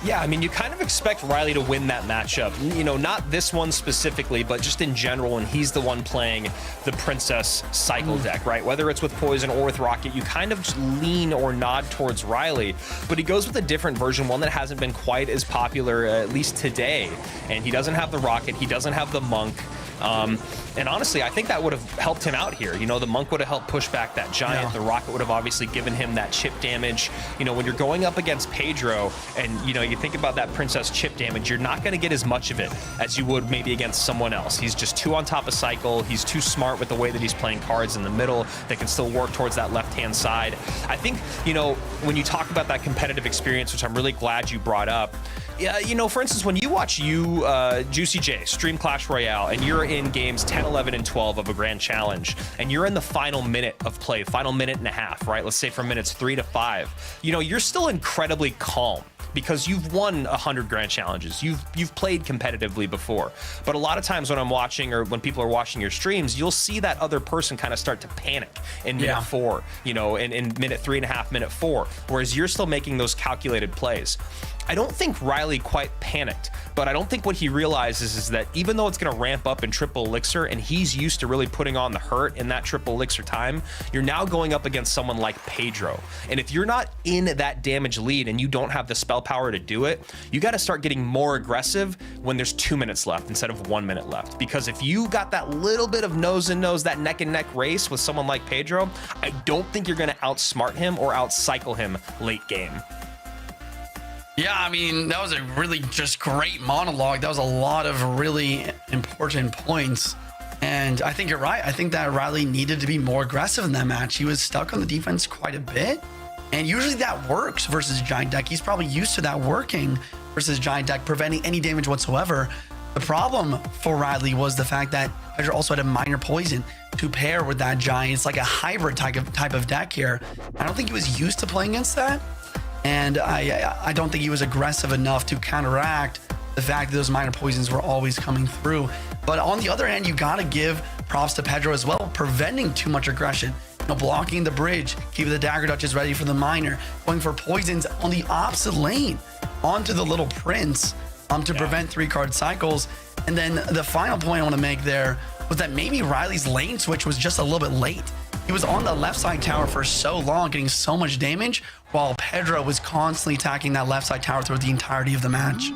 S2: Yeah, I mean, you kind of expect Ryley to win that matchup. You know, not this one specifically, but just in general, when he's the one playing the Princess Cycle deck, right? Whether it's with Poison or with Rocket, you kind of just lean or nod towards Ryley. But he goes with a different version, one that hasn't been quite as popular, at least today. And he doesn't have the Rocket, he doesn't have the Monk. And honestly, I think that would have helped him out here. You know, the Monk would have helped push back that Giant. Yeah. The Rocket would have obviously given him that chip damage. You know, when you're going up against Pedro and, you know, you think about that Princess chip damage, you're not going to get as much of it as you would maybe against someone else. He's just too on top of cycle. He's too smart with the way that he's playing cards in the middle that can still work towards that left-hand side. I think, you know, when you talk about that competitive experience, which I'm really glad you brought up, yeah, you know, for instance, when you watch Juicy J stream Clash Royale and you're in games 10, 11, and 12 of a grand challenge, and you're in the final minute of play, final minute and a half, right? Let's say from minutes 3 to 5, you know, you're still incredibly calm because you've won 100 grand challenges. You've played competitively before. But a lot of times when I'm watching, or when people are watching your streams, you'll see that other person kind of start to panic in minute 4, you know, in minute 3.5, minute 4, whereas you're still making those calculated plays. I don't think Ryley quite panicked, but I don't think what he realizes is that even though it's going to ramp up in triple elixir and he's used to really putting on the hurt in that triple elixir time, you're now going up against someone like Pedro. And if you're not in that damage lead and you don't have the spell power to do it, you got to start getting more aggressive when there's 2 minutes left instead of 1 minute left. Because if you got that little bit of nose and nose, that neck and neck race with someone like Pedro, I don't think you're going to outsmart him or outcycle him late game.
S4: Yeah, I mean, that was a really just great monologue. That was a lot of really important points. And I think you're right. I think that Ryley needed to be more aggressive in that match. He was stuck on the defense quite a bit. And usually that works versus Giant deck. He's probably used to that working versus Giant deck, preventing any damage whatsoever. The problem for Ryley was the fact that Pedro also had a Miner Poison to pair with that Giant. It's like a hybrid type of deck here. I don't think he was used to playing against that. And I don't think he was aggressive enough to counteract the fact that those Miner Poisons were always coming through. But on the other hand, you got to give props to Pedro as well, preventing too much aggression. You know, blocking the bridge, keeping the Dagger Duchess ready for the Miner, going for poisons on the opposite lane onto the Little Prince to prevent 3-card cycles. And then the final point I want to make there was that maybe Ryley's lane switch was just a little bit late. He was on the left side tower for so long, getting so much damage, while Pedro was constantly attacking that left side tower throughout the entirety of the match.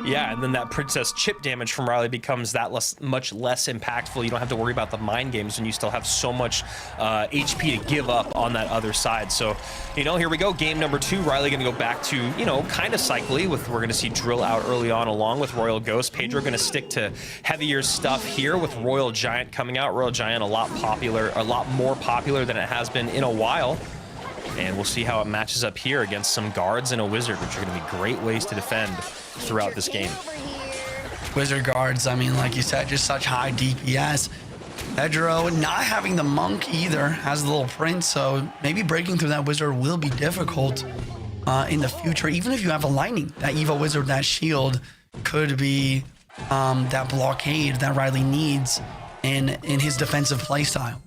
S2: Yeah, and then that Princess Chip damage from Ryley becomes that much less impactful. You don't have to worry about the mind games when you still have so much HP to give up on that other side. So, here we go. Game number 2. Ryley going to go back to, kind of cycly with, we're going to see Drill out early on along with Royal Ghost. Pedro going to stick to heavier stuff here with Royal Giant coming out. Royal Giant a lot more popular than it has been in a while. And we'll see how it matches up here against some guards and a wizard, which are going to be great ways to defend throughout this game.
S4: Wizard guards, I mean, like you said, just such high DPS. Pedro not having the monk either, has the little prince, so maybe breaking through that wizard will be difficult in the future. Even if you have a lightning, that Evo wizard, that shield could be that blockade that Ryley needs in his defensive playstyle.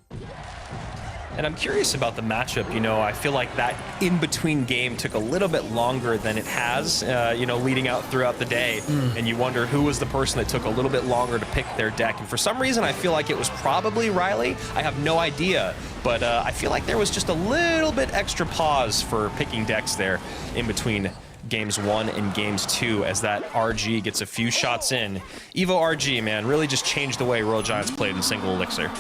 S2: And I'm curious about the matchup. I feel like that in-between game took a little bit longer than it has, leading out throughout the day. And you wonder who was the person that took a little bit longer to pick their deck. And for some reason, I feel like it was probably Ryley. I have no idea. But I feel like there was just a little bit extra pause for picking decks there in between games 1 and games 2 as that RG gets a few shots in. Evo RG, man, really just changed the way Royal Giants played in single elixir.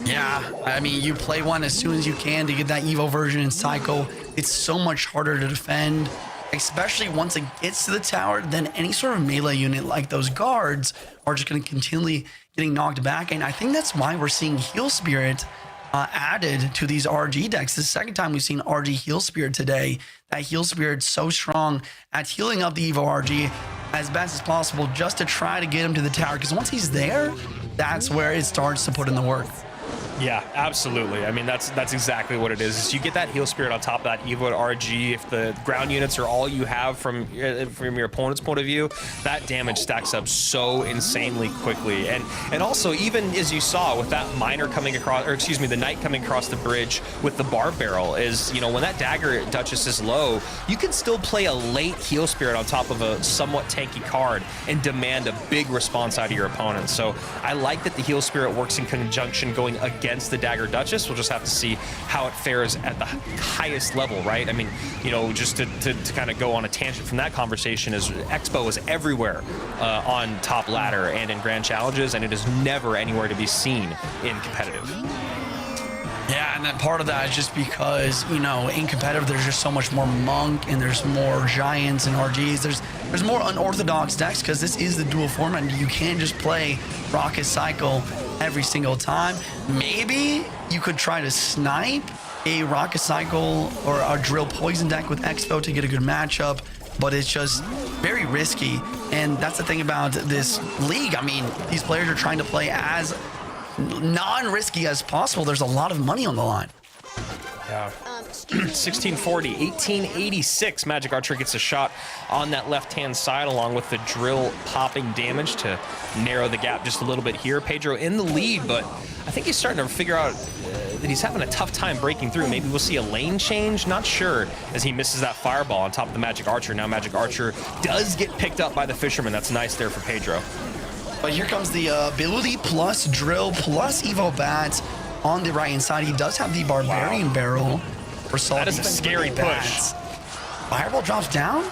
S4: Yeah, I mean, you play one as soon as you can to get that Evo version in cycle. It's so much harder to defend, especially once it gets to the tower. Then any sort of melee unit like those guards are just going to continually getting knocked back. And I think that's why we're seeing Heal Spirit added to these RG decks. The second time we've seen RG Heal Spirit today. That Heal Spirit's so strong at healing up the Evo RG as best as possible just to try to get him to the tower. Because once he's there, that's where it starts to put in the work.
S2: Yeah, absolutely. I mean, that's exactly what it is you get that Heal Spirit on top of that Evo RG. If the ground units are all you have from your opponent's point of view, that damage stacks up so insanely quickly. And also, even as you saw with that miner coming across, or excuse me, the knight coming across the bridge with the bar barrel is, when that dagger Duchess is low, you can still play a late Heal Spirit on top of a somewhat tanky card and demand a big response out of your opponent. So I like that the Heal Spirit works in conjunction going against the Dagger Duchess. We'll just have to see how it fares at the highest level, right? I mean, just to kind of go on a tangent from that conversation, is Expo is everywhere on top ladder and in grand challenges, and it is never anywhere to be seen in competitive.
S4: Yeah, and then part of that is just because, in competitive, there's just so much more monk and there's more giants and RGs. There's more unorthodox decks because this is the dual format. You can't just play Rocket Cycle every single time. Maybe you could try to snipe a Rocket Cycle or a Drill Poison deck with Expo to get a good matchup, but it's just very risky. And that's the thing about this league. I mean, these players are trying to play as non-risky as possible. There's a lot of money on the line.
S2: Yeah. 1640, 1886. Magic Archer gets a shot on that left-hand side along with the drill popping damage to narrow the gap just a little bit here. Pedro in the lead, but I think he's starting to figure out that he's having a tough time breaking through. Maybe we'll see a lane change, not sure, as he misses that fireball on top of the Magic Archer. Now Magic Archer does get picked up by the Fisherman. That's nice there for Pedro.
S4: But here comes the ability plus drill plus Evo Bats on the right-hand side. He does have the Barbarian Barrel for Salt.
S2: That is a scary push.
S4: Fireball drops down.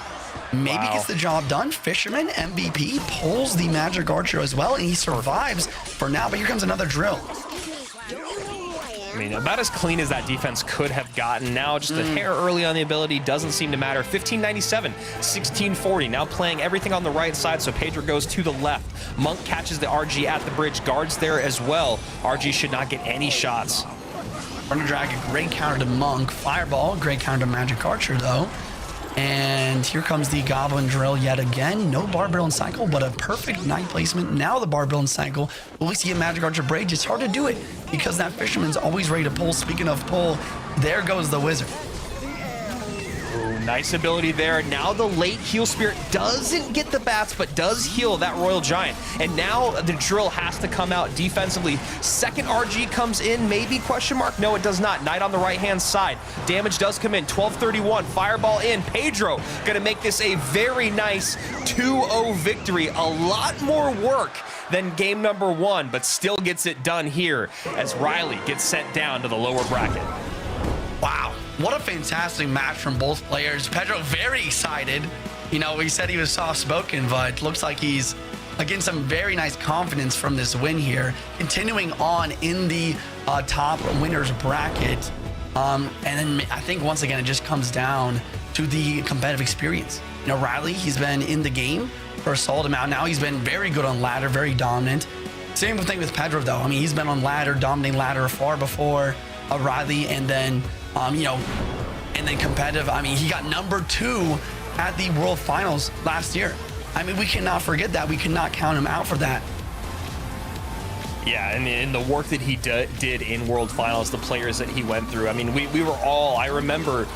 S4: Maybe gets the job done. Fisherman, MVP, pulls the Magic Archer as well, and he survives for now. But here comes another drill.
S2: I mean, about as clean as that defense could have gotten. Now just a hair early on the ability, doesn't seem to matter. 1597, 1640, now playing everything on the right side, so Pedro goes to the left. Monk catches the RG at the bridge, guards there as well. RG should not get any shots.
S4: Runner Drag, a great counter to Monk. Fireball, great counter to Magic Archer though. And here comes the Goblin Drill yet again. No Bar Barrel and Cycle, but a perfect Knight placement. Now the Bar Barrel and Cycle. Will we see a Magic Archer Braid? It's hard to do it because that Fisherman's always ready to pull. Speaking of pull, there goes the Wizard.
S2: Ooh, nice ability there. Now the late Heal Spirit doesn't get the bats, but does heal that Royal Giant. And now the drill has to come out defensively. Second RG comes in, maybe, question mark? No, it does not. Knight on the right-hand side. Damage does come in, 1231. Fireball in. Pedro gonna make this a very nice 2-0 victory. A lot more work than game number 1, but still gets it done here as Ryley gets sent down to the lower bracket.
S4: Wow, what a fantastic match from both players. Pedro very excited You know, we said he was soft-spoken, but looks like he's getting some very nice confidence from this win here. Continuing on in the top winners bracket. And then I think once again, it just comes down to the competitive experience. You know, Ryley, he's been in the game for a solid amount now. He's been very good on ladder, very dominant. Same thing with Pedro, though. I mean, he's been on ladder, dominating ladder far before Ryley, and then, you know, and then competitive. I mean, he got number 2 at the World Finals last year. I mean, we cannot forget that. We cannot count him out for that.
S2: Yeah, and in the work that he did in World Finals, the players that he went through. I mean, we were all, I remember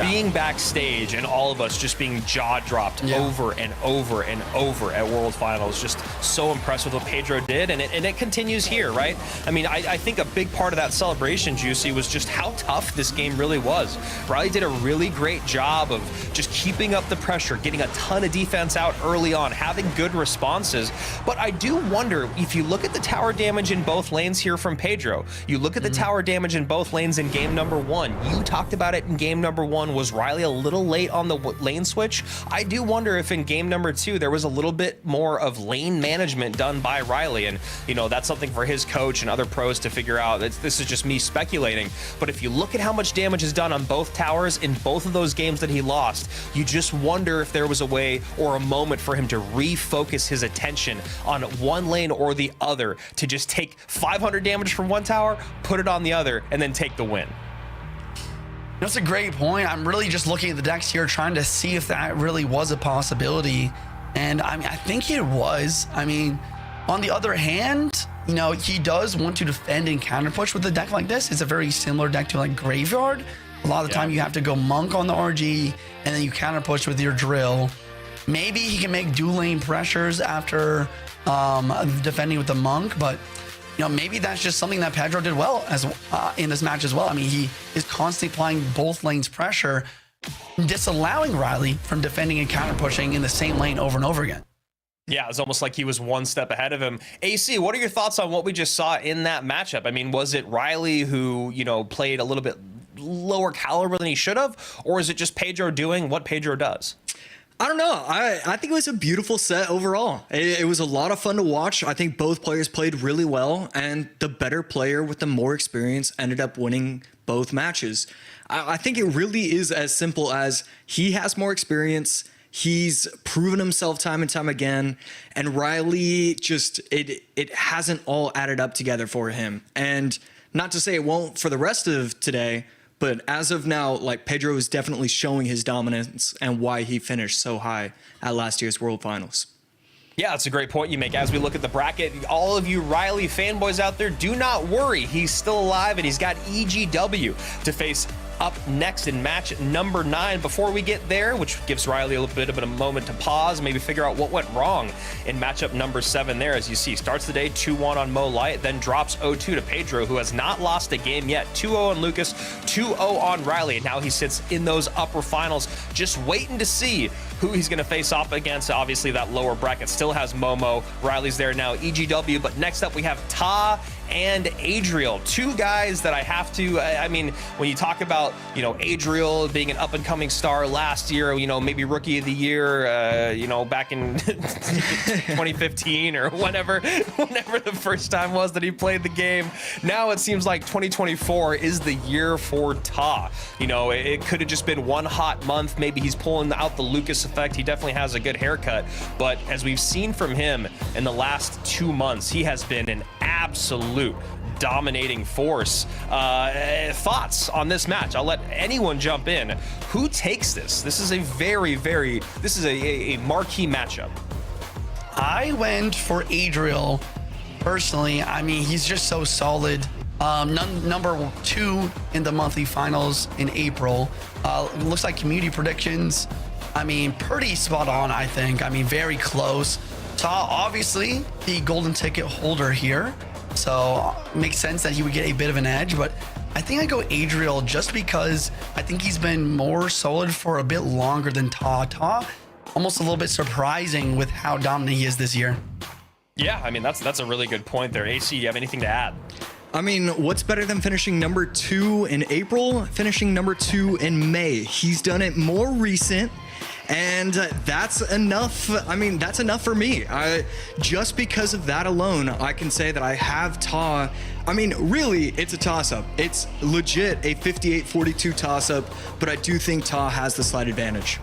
S2: being backstage and all of us just being jaw-dropped over and over and over at World Finals. Just so impressed with what Pedro did, and it continues here, right? I mean, I think a big part of that celebration, Juicy, was just how tough this game really was. Ryley did a really great job of just keeping up the pressure, getting a ton of defense out early on, having good responses. But I do wonder, if you look at the tower damage in both lanes here from Pedro, you look at the tower damage in both lanes in game number 1, you talked about it in game number 1, was Ryley a little late on the lane switch? I do wonder if in game number 2 there was a little bit more of lane management done by Ryley, and you know, that's something for his coach and other pros to figure out. This is just me speculating, but if you look at how much damage is done on both towers in both of those games that he lost, you just wonder if there was a way or a moment for him to refocus his attention on one lane or the other, to just take 500 damage from one tower, put it on the other, and then take the win.
S4: That's a great point. I'm really just looking at the decks here, trying to see if that really was a possibility. And I mean, I think it was. I mean, on the other hand, you know, he does want to defend and counter push with a deck like this. It's a very similar deck to like Graveyard. A lot of the time you have to go Monk on the RG, and then you counter push with your drill. Maybe he can make dual lane pressures after defending with the Monk, but you know, maybe that's just something that Pedro did well as in this match as well. I mean, he is constantly applying both lanes pressure, disallowing Ryley from defending and counter pushing in the same lane over and over again.
S2: Yeah, it's almost like he was one step ahead of him. AC, what are your thoughts on what we just saw in that matchup? I mean, was it Ryley who, you know, played a little bit lower caliber than he should have, or is it just Pedro doing what Pedro does?
S3: I don't know. I think it was a beautiful set overall. It was a lot of fun to watch. I think both players played really well, and the better player with the more experience ended up winning both matches. I think it really is as simple as he has more experience. He's proven himself time and time again, and Ryley just, it hasn't all added up together for him. And not to say it won't for the rest of today, but as of now, like, Pedro is definitely showing his dominance and why he finished so high at last year's World Finals.
S2: Yeah, that's a great point you make. As we look at the bracket, all of you Ryley fanboys out there, do not worry. He's still alive, and he's got EGW to face up next in match number 9. Before we get there, which gives Ryley a little bit of a moment to pause, maybe figure out what went wrong in matchup number 7 there. As you see, starts the day 2-1 on Mo Light, then drops 0-2 to Pedro, who has not lost a game yet. 2-0 on Lucas, 2-0 on Ryley, and now he sits in those upper finals, just waiting to see who he's going to face off against. Obviously, that lower bracket still has Momo. Ryley's there now, EGW, but next up we have Ta and Adriel, two guys that I have to, I mean, when you talk about, you know, Adriel being an up-and-coming star last year, you know, maybe rookie of the year, you know, back in 2015 or whenever the first time was that he played the game. Now it seems like 2024 is the year for Ta. You know, it could have just been one hot month. Maybe he's pulling out the Lucas effect. He definitely has a good haircut, but as we've seen from him in the last 2 months, he has been an absolute dominating force. Thoughts on this match? I'll let anyone jump in. Who takes this? This is a this is a marquee matchup.
S4: I went for Adriel personally. I mean, he's just so solid. Number 2 in the monthly finals in April. Looks like community predictions, I mean, pretty spot on, I think. I mean, very close. Ta, obviously, the golden ticket holder here. So makes sense that he would get a bit of an edge, but I think I go Adriel just because I think he's been more solid for a bit longer than Ta. Ta, almost a little bit surprising with how dominant he is this year.
S2: Yeah, I mean, that's a really good point there. AC, do you have anything to add?
S3: I mean, what's better than finishing number 2 in April, finishing number 2 in May? He's done it more recent, And that's enough. I mean, that's enough for me. Just because of that alone, I can say that I have Ta. I mean, really, it's a toss-up. It's legit a 58-42 toss-up, but I do think Ta has the slight advantage.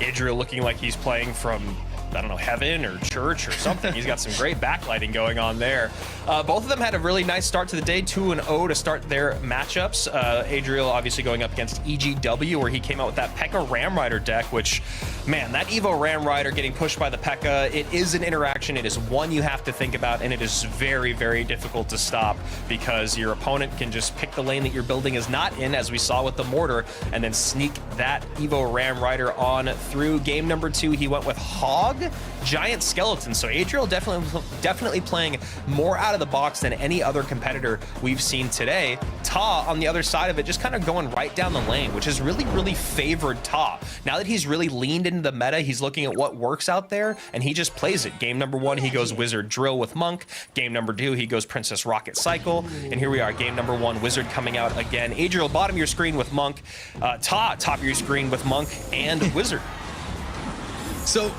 S2: Adriel looking like he's playing from, I don't know, heaven or church or something. He's got some great backlighting going on there. Both of them had a really nice start to the day, 2-0 to start their matchups. Adriel obviously going up against EGW, where he came out with that P.E.K.K.A. Ram Rider deck, which, man, that Evo Ram Rider getting pushed by the P.E.K.K.A., it is an interaction. It is one you have to think about, and it is very, very difficult to stop because your opponent can just pick the lane that your building is not in, as we saw with the Mortar, and then sneak that Evo Ram Rider on through. Game number 2, he went with Hog, Giant Skeleton. So Adriel definitely playing more out of the box than any other competitor we've seen today. Ta on the other side of it, just kind of going right down the lane, which has really, really favored Ta. Now that he's really leaned into the meta, he's looking at what works out there, and he just plays it. Game number 1, he goes Wizard Drill with Monk. Game number 2, he goes Princess Rocket Cycle. And here we are, game number 1, Wizard coming out again. Adriel, bottom of your screen with Monk. Ta, top of your screen with Monk and Wizard.
S3: So,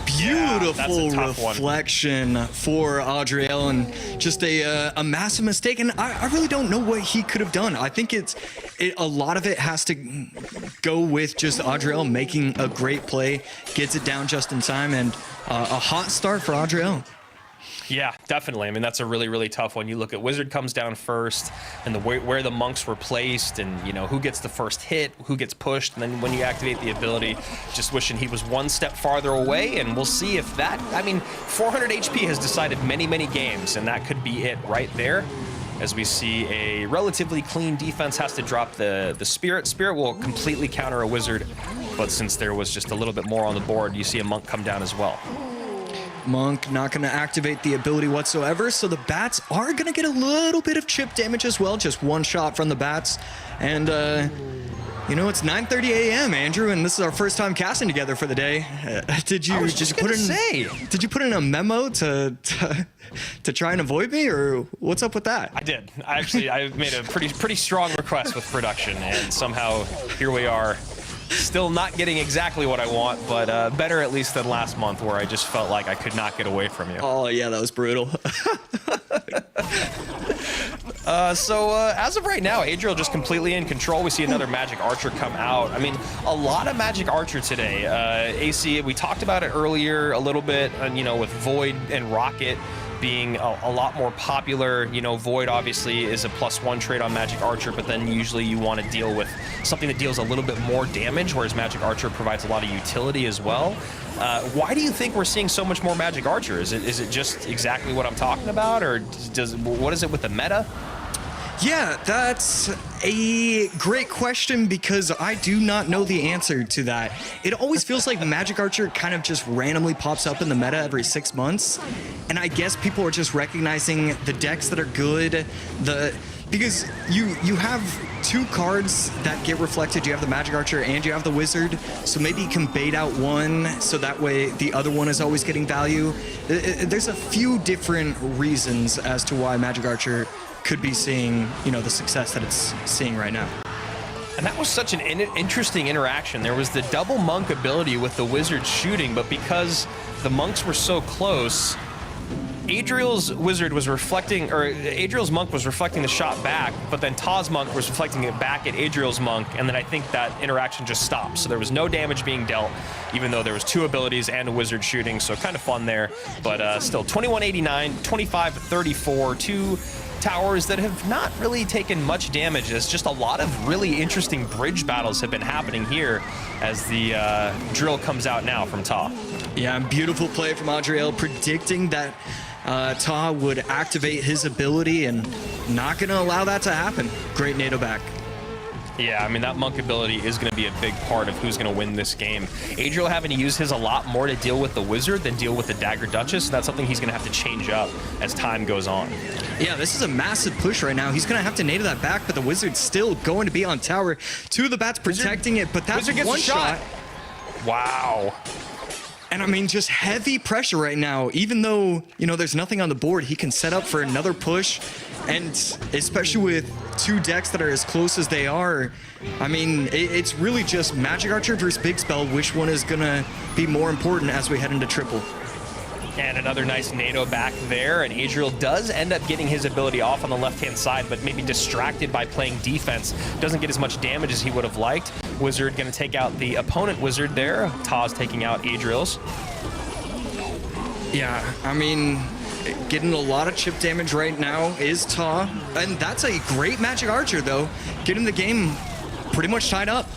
S3: beautiful reflection for Adriel, and just a massive mistake. And I really don't know what he could have done. I think a lot of it has to go with just Adriel making a great play, gets it down just in time, and a hot start for Adriel.
S2: Yeah, definitely. I mean, that's a really, really tough one. You look at Wizard comes down first, and where the monks were placed, and you know who gets the first hit, who gets pushed, and then when you activate the ability, just wishing he was one step farther away. And we'll see if that. I mean, 400 HP has decided many, many games, and that could be it right there. As we see a relatively clean defense has to drop the Spirit. Spirit will completely counter a Wizard, but since there was just a little bit more on the board, you see a Monk come down as well.
S3: Monk not going to activate the ability whatsoever, so the bats are going to get a little bit of chip damage as well. Just one shot from the bats. And, you know, it's 9:30 a.m., Andrew, and this is our first time casting together for the day. Did you put in a memo to try and avoid me, or what's up with that?
S2: I did. I made a pretty strong request with production, and somehow here we are. Still not getting exactly what I want, but better at least than last month, where I just felt like I could not get away from you.
S3: Oh, yeah, that was brutal.
S2: As of right now, Adriel just completely in control. We see another Magic Archer come out. I mean, a lot of Magic Archer today. AC, we talked about it earlier a little bit, you know, with Void and Rocket being a lot more popular. You know, Void obviously is a +1 trait on Magic Archer, but then usually you want to deal with something that deals a little bit more damage, whereas Magic Archer provides a lot of utility as well. Why do you think we're seeing so much more Magic Archer? Is it just exactly what I'm talking about, or what is it with the meta?
S3: Yeah, that's a great question, because I do not know the answer to that. It always feels like Magic Archer kind of just randomly pops up in the meta every 6 months, and I guess people are just recognizing the decks that are good, because you have 2 cards that get reflected. You have the Magic Archer and you have the Wizard, so maybe you can bait out one so that way the other one is always getting value. There's a few different reasons as to why Magic Archer could be seeing, you know, the success that it's seeing right now.
S2: And that was such an interesting interaction. There was the double Monk ability with the Wizard shooting, but because the Monks were so close, Adriel's Wizard was reflecting, or Adriel's Monk was reflecting the shot back, but then Ta's Monk was reflecting it back at Adriel's Monk, and then I think that interaction just stopped. So there was no damage being dealt, even though there was 2 abilities and a Wizard shooting, so kind of fun there. But still, 2189, 2534, 2 towers that have not really taken much damage. It's just a lot of really interesting bridge battles have been happening here as the drill comes out now from Ta.
S3: Yeah, beautiful play from Adriel, predicting that Ta would activate his ability and not going to allow that to happen. Great NATO back.
S2: Yeah, I mean, that Monk ability is going to be a big part of who's going to win this game. Adriel having to use his a lot more to deal with the Wizard than deal with the Dagger Duchess. So that's something he's going to have to change up as time goes on.
S3: Yeah, this is a massive push right now. He's going to have to NATO that back, but the Wizard's still going to be on tower. 2 of the bats protecting it, but that's
S2: Wizard gets
S3: one shot.
S2: Wow.
S3: And I mean, just heavy pressure right now. Even though, you know, there's nothing on the board, he can set up for another push. And especially with two decks that are as close as they are, I mean, it's really just Magic Archer versus Big Spell. Which one is going to be more important as we head into triple?
S2: And another nice NATO back there, and Adriel does end up getting his ability off on the left-hand side, but maybe distracted by playing defense. Doesn't get as much damage as he would have liked. Wizard going to take out the opponent Wizard there. Taz taking out Adriel's.
S3: Yeah, I mean, getting a lot of chip damage right now is Ta, and that's a great Magic Archer, though. Getting the game pretty much tied up.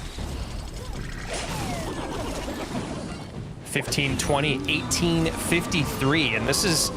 S2: 15-20, 18-53, and this is...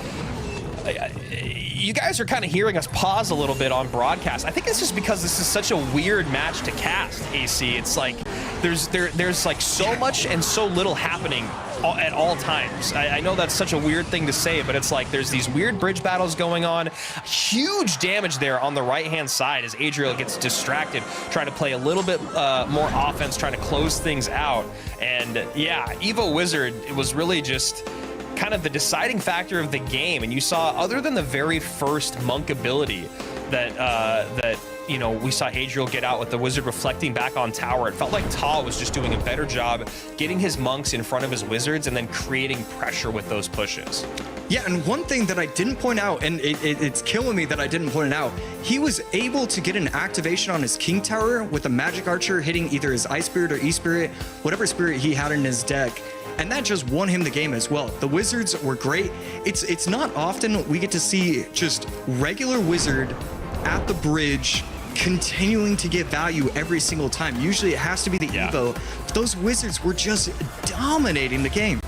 S2: you guys are kind of hearing us pause a little bit on broadcast. I think it's just because this is such a weird match to cast, AC. It's like there's like so much and so little happening at all times. I know that's such a weird thing to say, but it's like there's these weird bridge battles going on. Huge damage there on the right-hand side as Adriel gets distracted, trying to play a little bit more offense, trying to close things out. And yeah, Evo Wizard, it was really just kind of the deciding factor of the game. And you saw, other than the very first monk ability that you know, we saw Adriel get out with the Wizard reflecting back on tower, it felt like Ta was just doing a better job getting his monks in front of his wizards and then creating pressure with those pushes.
S3: Yeah, and one thing that I didn't point out, and it's killing me that I didn't point it out, he was able to get an activation on his King Tower with a Magic Archer hitting either his Ice Spirit or E-Spirit, whatever spirit he had in his deck. And that just won him the game as well. The Wizards were great. It's not often we get to see just regular Wizard at the bridge continuing to get value every single time. Usually it has to be the Evo. But those Wizards were just dominating the game.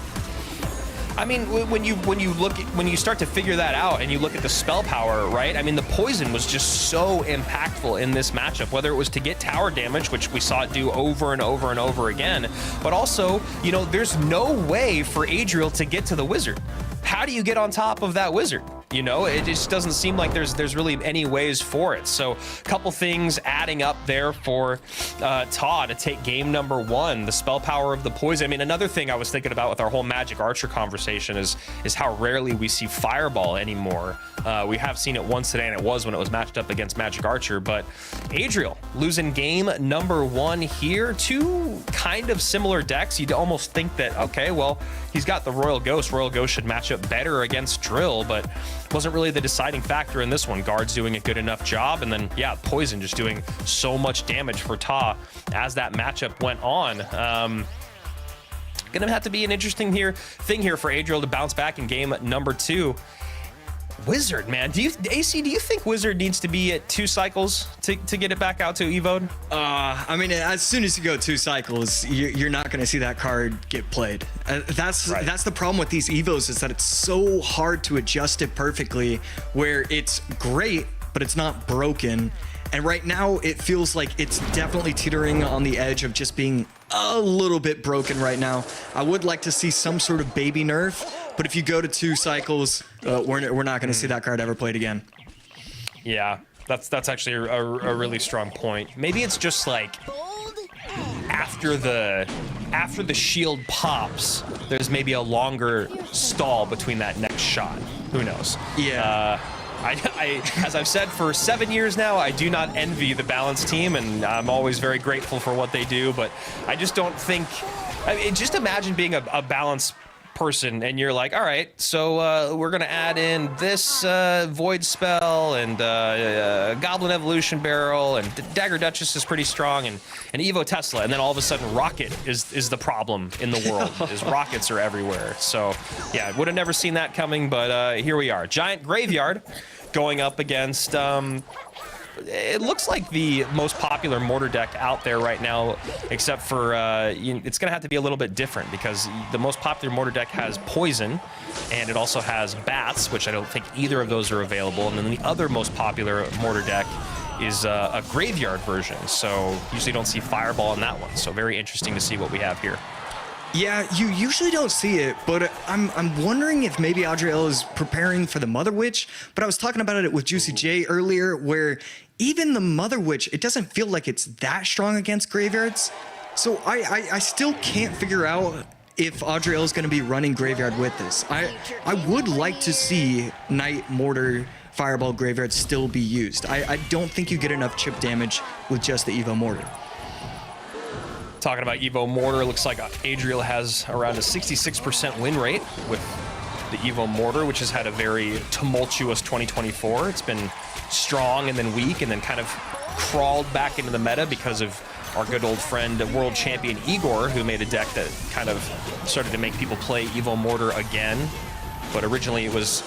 S2: I mean, when you start to figure that out and you look at the spell power, right? I mean, the poison was just so impactful in this matchup, whether it was to get tower damage, which we saw it do over and over and over again, but also, you know, there's no way for Adriel to get to the Wizard. How do you get on top of that Wizard? You know, it just doesn't seem like there's really any ways for it. So a couple things adding up there for Ta to take game number one, the spell power of the poison. I mean, another thing I was thinking about with our whole Magic Archer conversation is how rarely we see Fireball anymore. We have seen it once today, and it was when it was matched up against Magic Archer, but Adriel losing game number one here. Two kind of similar decks. You'd almost think that, okay, well, he's got the Royal Ghost. Royal Ghost should match up better against Drill, but wasn't really the deciding factor in this one. Guard's doing a good enough job, and then, yeah, Poison just doing so much damage for Ta as that matchup went on. Gonna have to be an interesting thing here for Adriel to bounce back in game number two. Wizard, man, AC, do you think Wizard needs to be at 2 cycles to get it back out to Evo'd?
S3: I mean, as soon as you go 2 cycles, you're not going to see that card get played. That's the problem with these Evos, is that it's so hard to adjust it perfectly, where it's great, but it's not broken. And right now, it feels like it's definitely teetering on the edge of just being a little bit broken right now. I would like to see some sort of baby nerf, but if you go to 2 cycles, we're not going to see that card ever played again.
S2: Yeah, that's actually a really strong point. Maybe it's just like after the shield pops, there's maybe a longer stall between that next shot. Who knows?
S3: Yeah.
S2: I as I've said for 7 years now, I do not envy the Balance team, and I'm always very grateful for what they do, but I just don't think... I mean, just imagine being a Balance person, and you're like, all right, so we're going to add in this Void Spell, and Goblin Evolution Barrel, and Dagger Duchess is pretty strong, and Evo Tesla, and then all of a sudden Rocket is the problem in the world, is rockets are everywhere. So, yeah, would have never seen that coming, but here we are. Giant Graveyard going up against... it looks like the most popular mortar deck out there right now, except for it's going to have to be a little bit different, because the most popular mortar deck has Poison, and it also has Bats, which I don't think either of those are available. And then the other most popular mortar deck is a Graveyard version, so usually don't see Fireball in that one. So very interesting to see what we have here.
S3: Yeah, you usually don't see it, but I'm wondering if maybe Adriel is preparing for the Mother Witch. But I was talking about it with Juicy J earlier, where even the Mother Witch, it doesn't feel like it's that strong against graveyards. So I still can't figure out if Adriel is going to be running Graveyard with this. I would like to see Knight, Mortar, Fireball, Graveyard still be used. I don't think you get enough chip damage with just the Evo Mortar.
S2: Talking about Evo Mortar, looks like Adriel has around a 66% win rate with the Evo Mortar, which has had a very tumultuous 2024. It's been strong and then weak and then kind of crawled back into the meta because of our good old friend, world champion Igor, who made a deck that kind of started to make people play Evo Mortar again. But originally it was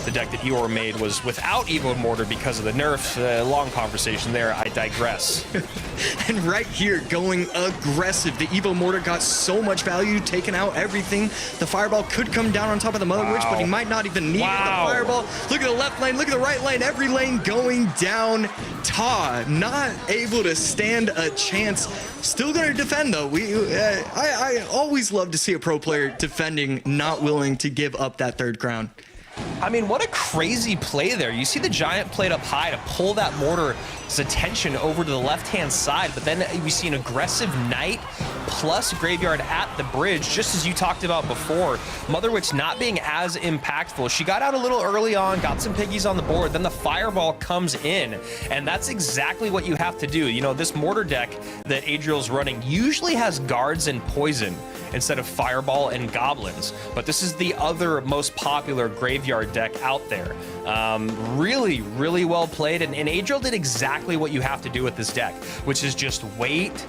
S2: the deck that Igor made was without Evo Mortar because of the nerf. Long conversation there, I digress.
S3: And right here, going aggressive. The Evo Mortar got so much value, taking out everything. The Fireball could come down on top of the Mother Witch, but he might not even need the Fireball. Look at the left lane, look at the right lane, every lane going down. Ta, not able to stand a chance. Still gonna defend though. I always love to see a pro player defending, not willing to give up that third crown.
S2: I mean, what a crazy play there. You see the Giant played up high to pull that Mortar's attention over to the left-hand side, but then we see an aggressive Knight plus Graveyard at the bridge, just as you talked about before. Mother Witch not being as impactful. She got out a little early on, got some piggies on the board, then the Fireball comes in, and that's exactly what you have to do. You know, this Mortar deck that Adriel's running usually has Guards and Poison instead of Fireball and Goblins, but this is the other most popular Graveyard deck out there. Really, really well played, and Adriel did exactly what you have to do with this deck, which is just wait,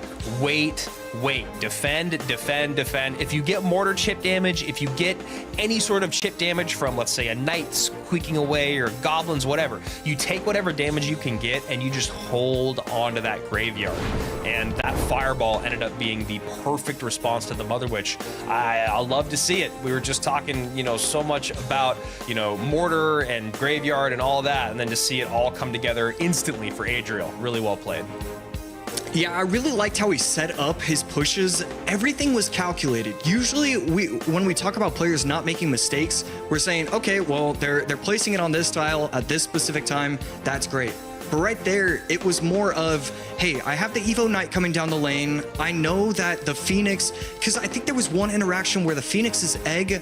S2: defend. If you get Mortar chip damage, if you get any sort of chip damage from, let's say, a Knight squeaking away or Goblins, whatever, you take whatever damage you can get and you just hold on to that Graveyard. And that Fireball ended up being the perfect response to the Mother Witch. I love to see it. We were just talking, you know, so much about, you know, Mortar and Graveyard and all that, and then to see it all come together instantly for Adriel. Really well played.
S3: Yeah, I really liked how he set up his pushes. Everything was calculated. Usually, when we talk about players not making mistakes, we're saying, okay, well, they're placing it on this tile at this specific time. That's great. But right there, it was more of, hey, I have the Evo Knight coming down the lane. I know that the Phoenix, because I think there was one interaction where the Phoenix's egg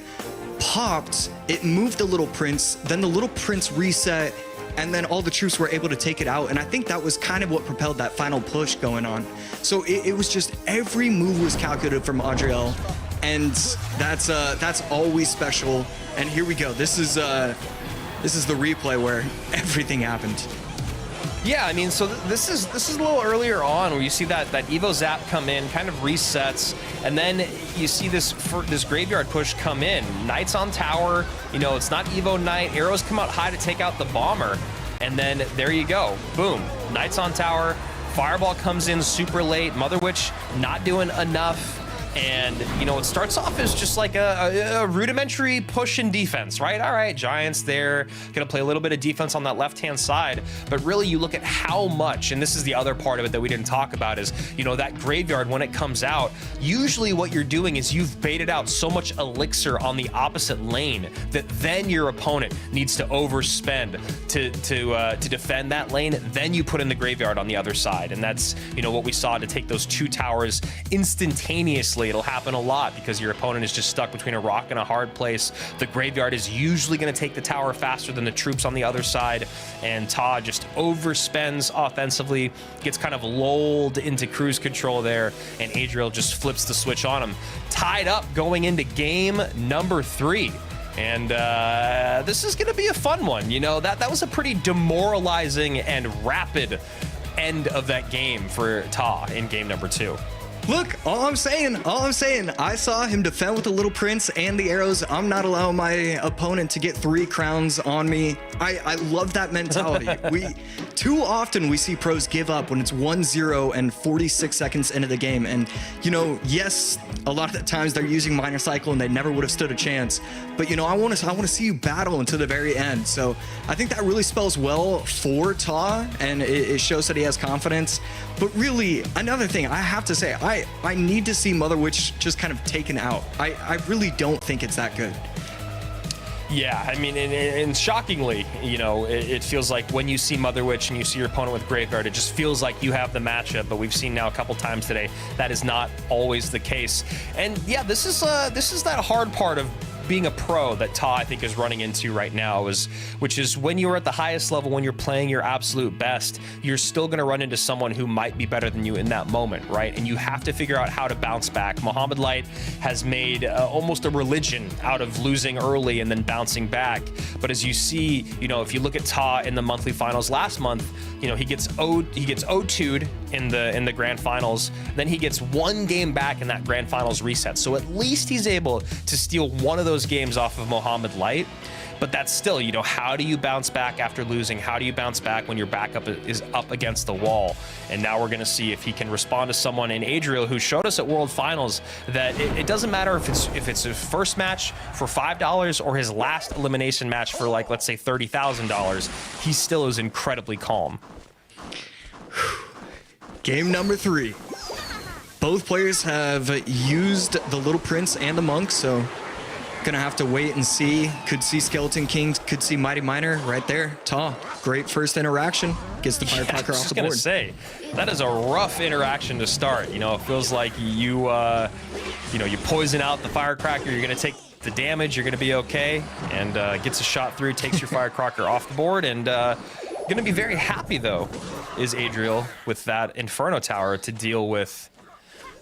S3: popped, it moved the Little Prince, then the Little Prince reset, and then all the troops were able to take it out. And I think that was kind of what propelled that final push going on. So it was just every move was calculated from Adriel, and that's always special. And here we go. This is the replay where everything happened.
S2: Yeah, I mean, so this is a little earlier on where you see that Evo Zap come in, kind of resets, and then you see this Graveyard push come in. Knight's on tower, you know, it's not Evo Knight. Arrows come out high to take out the Bomber, and then there you go. Boom, Knight's on tower. Fireball comes in super late. Mother Witch not doing enough. And, you know, it starts off as just like a rudimentary push in defense, right? All right, Giants there, gonna play a little bit of defense on that left-hand side. But really, you look at how much, and this is the other part of it that we didn't talk about, is, you know, that Graveyard, when it comes out, usually what you're doing is you've baited out so much elixir on the opposite lane that then your opponent needs to overspend to defend that lane. Then you put in the Graveyard on the other side. And that's, you know, what we saw to take those two towers instantaneously. It'll happen a lot because your opponent is just stuck between a rock and a hard place. The Graveyard is usually going to take the tower faster than the troops on the other side, and Todd just overspends offensively, gets kind of lulled into cruise control there, and Adriel just flips the switch on him. Tied up going into game number 3. And this is going to be a fun one. You know, that was a pretty demoralizing and rapid end of that game for Ta in game number 2.
S3: Look, all I'm saying, I saw him defend with the Little Prince and the arrows. I'm not allowing my opponent to get 3 crowns on me. I love that mentality. Too often we see pros give up when it's 1-0 and 46 seconds into the game. And, you know, yes, a lot of the times they're using Minor Cycle and they never would have stood a chance. But, you know, I want to see you battle until the very end. So I think that really spells well for Ta, and it shows that he has confidence. But really, another thing I have to say, I need to see Mother Witch just kind of taken out. I really don't think it's that good.
S2: Yeah, I mean, and shockingly, you know, it feels like when you see Mother Witch and you see your opponent with Graveyard, it just feels like you have the matchup. But we've seen now a couple times today that is not always the case. And yeah, this is that hard part of being a pro that Ta, I think, is running into right now, which is when you're at the highest level, when you're playing your absolute best, you're still going to run into someone who might be better than you in that moment, right? And you have to figure out how to bounce back. Mohamed Light has made almost a religion out of losing early and then bouncing back. But as you see, you know, if you look at Ta in the monthly finals last month, you know, he gets O2'd in the grand finals, then he gets one game back in that grand finals reset. So at least he's able to steal one of those games off of Mohamed Light. But that's still, you know, how do you bounce back after losing? How do you bounce back when your backup is up against the wall? And now we're going to see if he can respond to someone in Adriel, who showed us at World Finals that it doesn't matter if it's his first match for $5 or his last elimination match for, like, let's say $30,000. He still is incredibly calm.
S3: Game number 3. Both players have used the Little Prince and the Monk, so gonna have to wait and see. Could see Skeleton King, could see Mighty Miner right there. Ta, great first interaction. Gets the Firecracker off the board.
S2: I was gonna say, that is a rough interaction to start. You know, it feels like you poison out the Firecracker, you're gonna take the damage, you're gonna be okay, and gets a shot through, takes your Firecracker off the board, and gonna be very happy though, is Adriel, with that Inferno Tower to deal with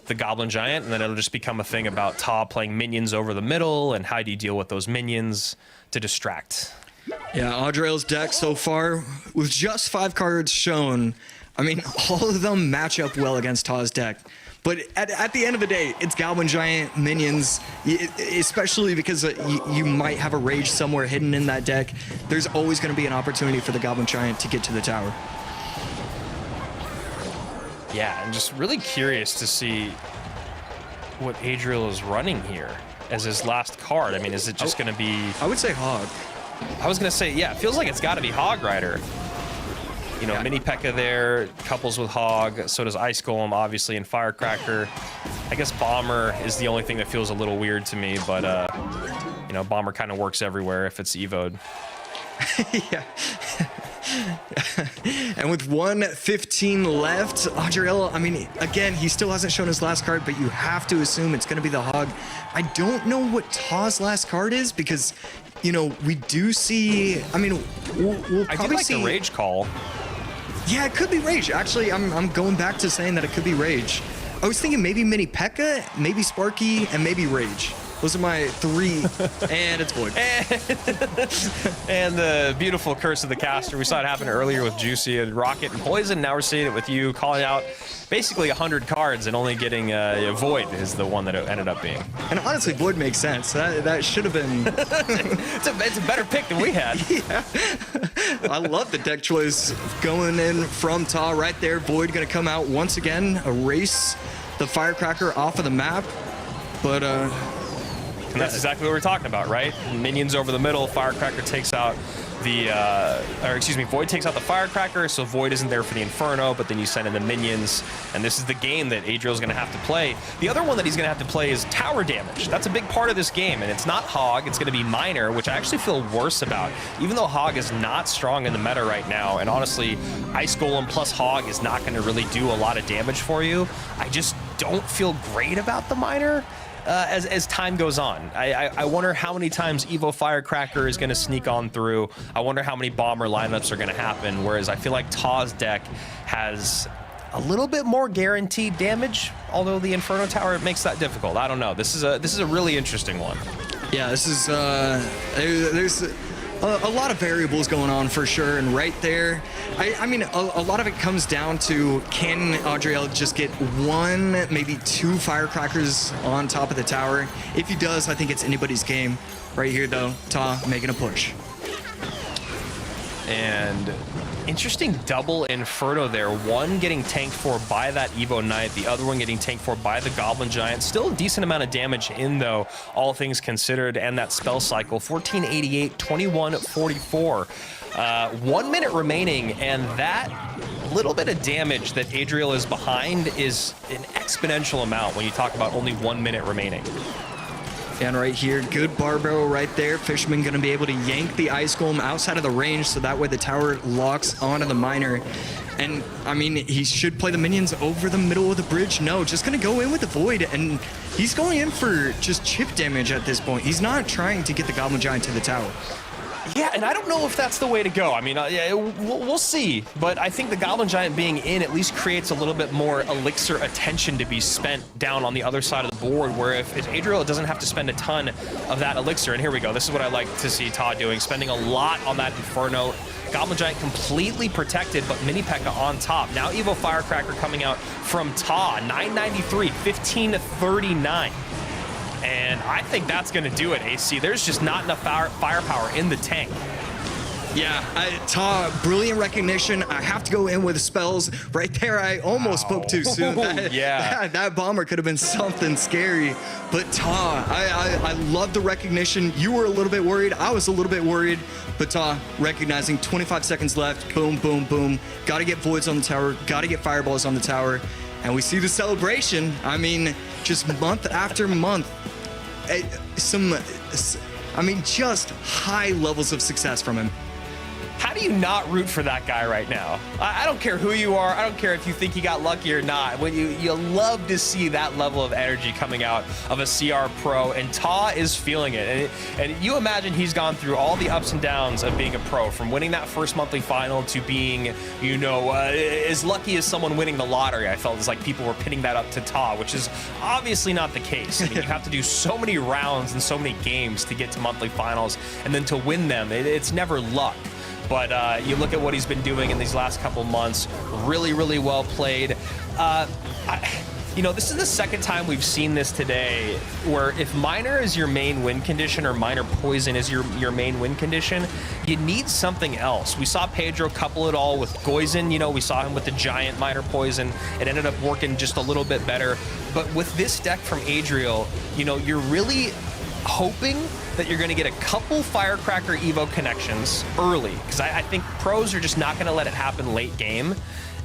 S2: the Goblin Giant, and then it'll just become a thing about Ta playing minions over the middle, and how do you deal with those minions to distract.
S3: Yeah, Adriel's deck so far, with just 5 cards shown, I mean, all of them match up well against Ta's deck. But at the end of the day, it's Goblin Giant minions, especially because you might have a Rage somewhere hidden in that deck. There's always going to be an opportunity for the Goblin Giant to get to the tower.
S2: Yeah, I'm just really curious to see what Adriel is running here as his last card. I mean, is it just going to be...
S3: I would say Hog.
S2: I was going to say, yeah, it feels like it's got to be Hog Rider. You know, yeah. Mini P.E.K.K.A. there, couples with Hog, so does Ice Golem, obviously, and Firecracker. I guess Bomber is the only thing that feels a little weird to me, but, you know, Bomber kind of works everywhere if it's Evo'd.
S3: Yeah. And with 1:15 left, Adriel, I mean, again, he still hasn't shown his last card, but you have to assume it's going to be the Hog. I don't know what Ta's last card is, because, you know, we do see, I mean, we'll probably see...
S2: the Rage Call.
S3: Yeah, it could be Rage. Actually, I'm going back to saying that it could be Rage. I was thinking maybe Mini P.E.K.K.A., maybe Sparky, and maybe Rage. Those are my 3, and it's Void.
S2: And the beautiful Curse of the Caster. We saw it happen earlier with Juicy and Rocket and Poison. Now we're seeing it with you, calling out basically 100 cards and only getting Void is the one that it ended up being.
S3: And honestly, Void makes sense. That should have been...
S2: it's a better pick than we had.
S3: Yeah. I love the deck choice going in from Ta right there. Void going to come out once again, erase the Firecracker off of the map. But...
S2: And that's exactly what we're talking about, right? Minions over the middle, Firecracker takes out the, Void takes out the Firecracker, so Void isn't there for the Inferno, but then you send in the minions, and this is the game that Adriel's going to have to play. The other one that he's going to have to play is tower damage. That's a big part of this game, and it's not Hog, it's going to be Miner, which I actually feel worse about. Even though Hog is not strong in the meta right now, and honestly, Ice Golem plus Hog is not going to really do a lot of damage for you, I just don't feel great about the Miner. As time goes on. I wonder how many times Evo Firecracker is going to sneak on through. I wonder how many Bomber lineups are going to happen, whereas I feel like Ta's deck has a little bit more guaranteed damage, although the Inferno Tower makes that difficult. I don't know. This is a really interesting one.
S3: Yeah, this is... there's a lot of variables going on for sure, and right there, I mean, a lot of it comes down to, can Adriel just get 1, maybe 2 Firecrackers on top of the tower? If he does, I think it's anybody's game. Right here, though, Ta making a push.
S2: And interesting double Inferno there. One getting tanked for by that Evo Knight, the other one getting tanked for by the Goblin Giant. Still a decent amount of damage in, though, all things considered, and that spell cycle. 1488, 2144. 1 minute remaining, and that little bit of damage that Adriel is behind is an exponential amount when you talk about only 1 minute remaining.
S3: And right here, good bar barrel right there. Fisherman going to be able to yank the Ice Golem outside of the range, so that way the tower locks onto the miner. And, I mean, he should play the minions over the middle of the bridge. No, just going to go in with the Void, and he's going in for just chip damage at this point. He's not trying to get the Goblin Giant to the tower.
S2: Yeah, and I don't know if that's the way to go. I mean, yeah, we'll see. But I think the Goblin Giant being in at least creates a little bit more elixir attention to be spent down on the other side of the board, where if it's Adriel, it doesn't have to spend a ton of that elixir. And here we go. This is what I like to see Todd doing, spending a lot on that Inferno. Goblin Giant completely protected, but Mini P.E.K.K.A on top. Now Evo Firecracker coming out from Ta, 993, 1539. And I think that's going to do it, AC. There's just not enough firepower in the tank.
S3: Yeah, Ta, brilliant recognition. I have to go in with spells. Right there, I almost spoke too soon. That bomber could have been something scary. But Ta, I love the recognition. You were a little bit worried. I was a little bit worried. But Ta, recognizing 25 seconds left. Boom, boom, boom. Got to get voids on the tower. Got to get fireballs on the tower. And we see the celebration. I mean, just month after month. Just high levels of success from him.
S2: How do you not root for that guy right now? I don't care who you are. I don't care if you think he got lucky or not. When you love to see that level of energy coming out of a CR pro, and Ta is feeling it. And you imagine he's gone through all the ups and downs of being a pro, from winning that first monthly final to being, as lucky as someone winning the lottery. I felt it's like people were pinning that up to Ta, which is obviously not the case. I mean, you have to do so many rounds and so many games to get to monthly finals, and then to win them, it's never luck. But you look at what he's been doing in these last couple months, really, really well played. This is the second time we've seen this today, where if Miner is your main win condition or Miner Poison is your main win condition, you need something else. We saw Pedro couple it all with Goizen. We saw him with the Giant Miner Poison. It ended up working just a little bit better. But with this deck from Adriel, you're really hoping that you're going to get a couple Firecracker Evo connections early, because I think pros are just not going to let it happen late game.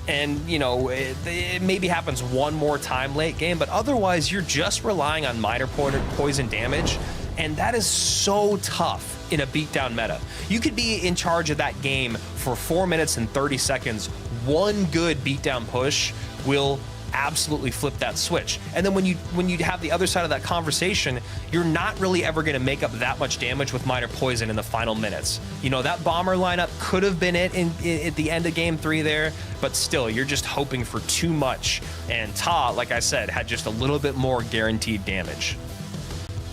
S2: And, it maybe happens one more time late game, but otherwise you're just relying on Miner Poison damage, and that is so tough in a beatdown meta. You could be in charge of that game for 4 minutes and 30 seconds. One good beatdown push will absolutely flip that switch. And then when you have the other side of that conversation, you're not really ever going to make up that much damage with Miner Poison in the final minutes. That bomber lineup could have been it at the end of game 3 there, but still, you're just hoping for too much. And Ta, like I said, had just a little bit more guaranteed damage.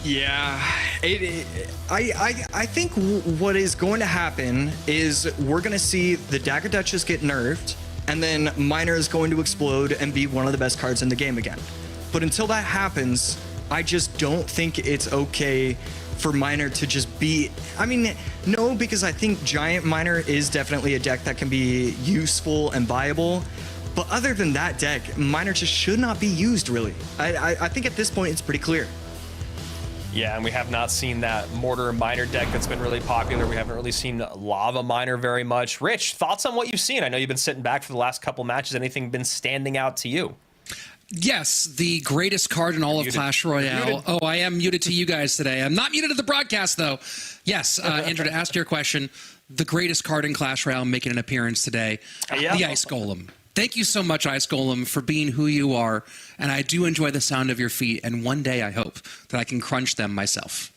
S3: Yeah, I think what is going to happen is we're going to see the Dagger Duchess get nerfed, and then Miner is going to explode and be one of the best cards in the game again. But until that happens, I just don't think it's okay for Miner to just be... no, because I think Giant Miner is definitely a deck that can be useful and viable. But other than that deck, Miner just should not be used, really. I think at this point, it's pretty clear.
S2: Yeah, and we have not seen that Mortar Miner deck that's been really popular. We haven't really seen Lava Miner very much. Rich, thoughts on what you've seen? I know you've been sitting back for the last couple matches. Anything been standing out to you?
S1: Yes, the greatest card in all of Clash Royale. Oh, I am muted to you guys today. I'm not muted to the broadcast, though. Yes, Andrew, to ask your question, the greatest card in Clash Royale making an appearance today, the Ice Golem. Thank you so much, Ice Golem, for being who you are, and I do enjoy the sound of your feet, and one day I hope that I can crunch them myself.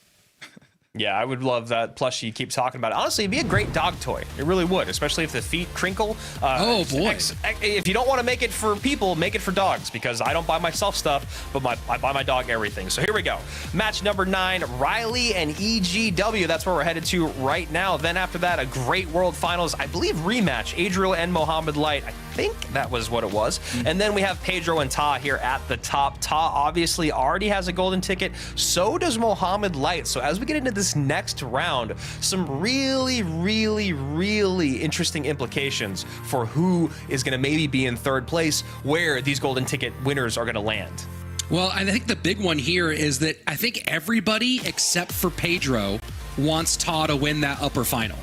S2: Yeah, I would love that plushie you keep talking about. Honestly, it'd be a great dog toy. It really would, especially if the feet crinkle.
S1: Oh, boy.
S2: If you don't want to make it for people, make it for dogs, because I don't buy myself stuff, but I buy my dog everything. So here we go. Match number 9, Ryley and EGW. That's where we're headed to right now. Then after that, a great World Finals, I believe, rematch. Adriel and Mohamed Light. I think that was what it was. And then we have Pedro and Ta here at the top. Ta obviously already has a golden ticket. So does Mohamed Light. So as we get into this next round, some really, really, really interesting implications for who is going to maybe be in third place, where these golden ticket winners are going to land.
S1: Well, I think the big one here is that I think everybody except for Pedro wants Ta to win that upper final.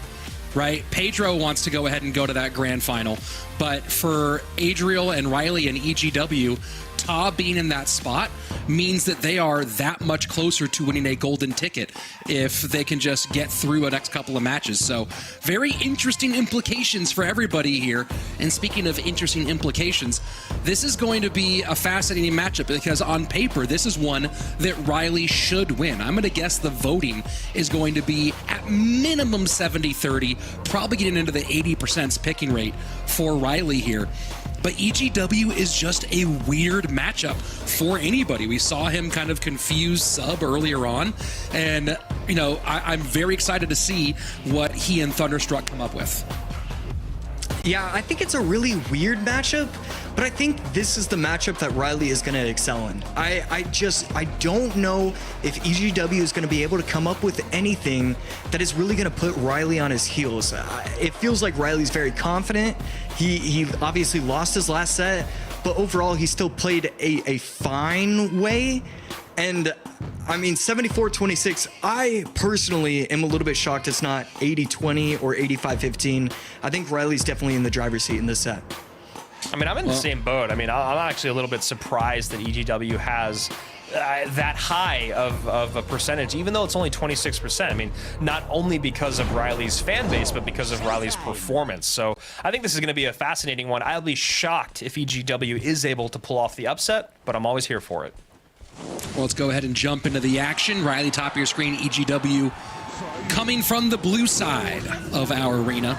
S1: Right? Pedro wants to go ahead and go to that grand final. But for Adriel and Ryley and EGW, Ta being in that spot means that they are that much closer to winning a golden ticket if they can just get through a next couple of matches. So very interesting implications for everybody here. And speaking of interesting implications, this is going to be a fascinating matchup because on paper, this is one that Ryley should win. I'm going to guess the voting is going to be at minimum 70-30, probably getting into the 80% picking rate for Ryley here. But EGW is just a weird matchup for anybody. We saw him kind of confuse Sub earlier on. And, you know, I'm very excited to see what he and Thunderstruck come up with.
S3: Yeah, I think it's a really weird matchup, but I think this is the matchup that Ryley is going to excel in. I don't know if EGW is going to be able to come up with anything that is really going to put Ryley on his heels. It feels like Riley's very confident. He obviously lost his last set, but overall he still played a fine way. And I mean, 74-26, I personally am a little bit shocked it's not 80-20 or 85-15. I think Riley's definitely in the driver's seat in this set.
S2: I mean, I'm in the same boat. I mean, I'm actually a little bit surprised that EGW has that high of a percentage, even though it's only 26%. I mean, not only because of Riley's fan base, but because of Riley's performance. So I think this is going to be a fascinating one. I'll be shocked if EGW is able to pull off the upset, but I'm always here for it.
S1: Well, let's go ahead and jump into the action. Ryley, top of your screen, EGW coming from the blue side of our arena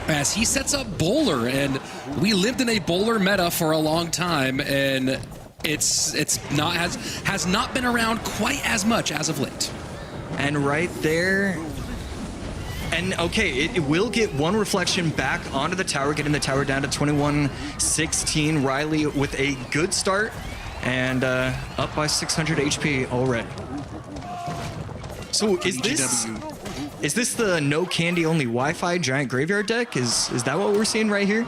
S1: as he sets up Bowler. And we lived in a Bowler meta for a long time, and it's not has not been around quite as much as of late.
S3: And right there, and okay, it will get one reflection back onto the tower, getting the tower down to 21-16. Ryley with a good start. And up by 600 HP already. So is this the no candy only Wi-Fi giant graveyard deck? Is that what we're seeing right here?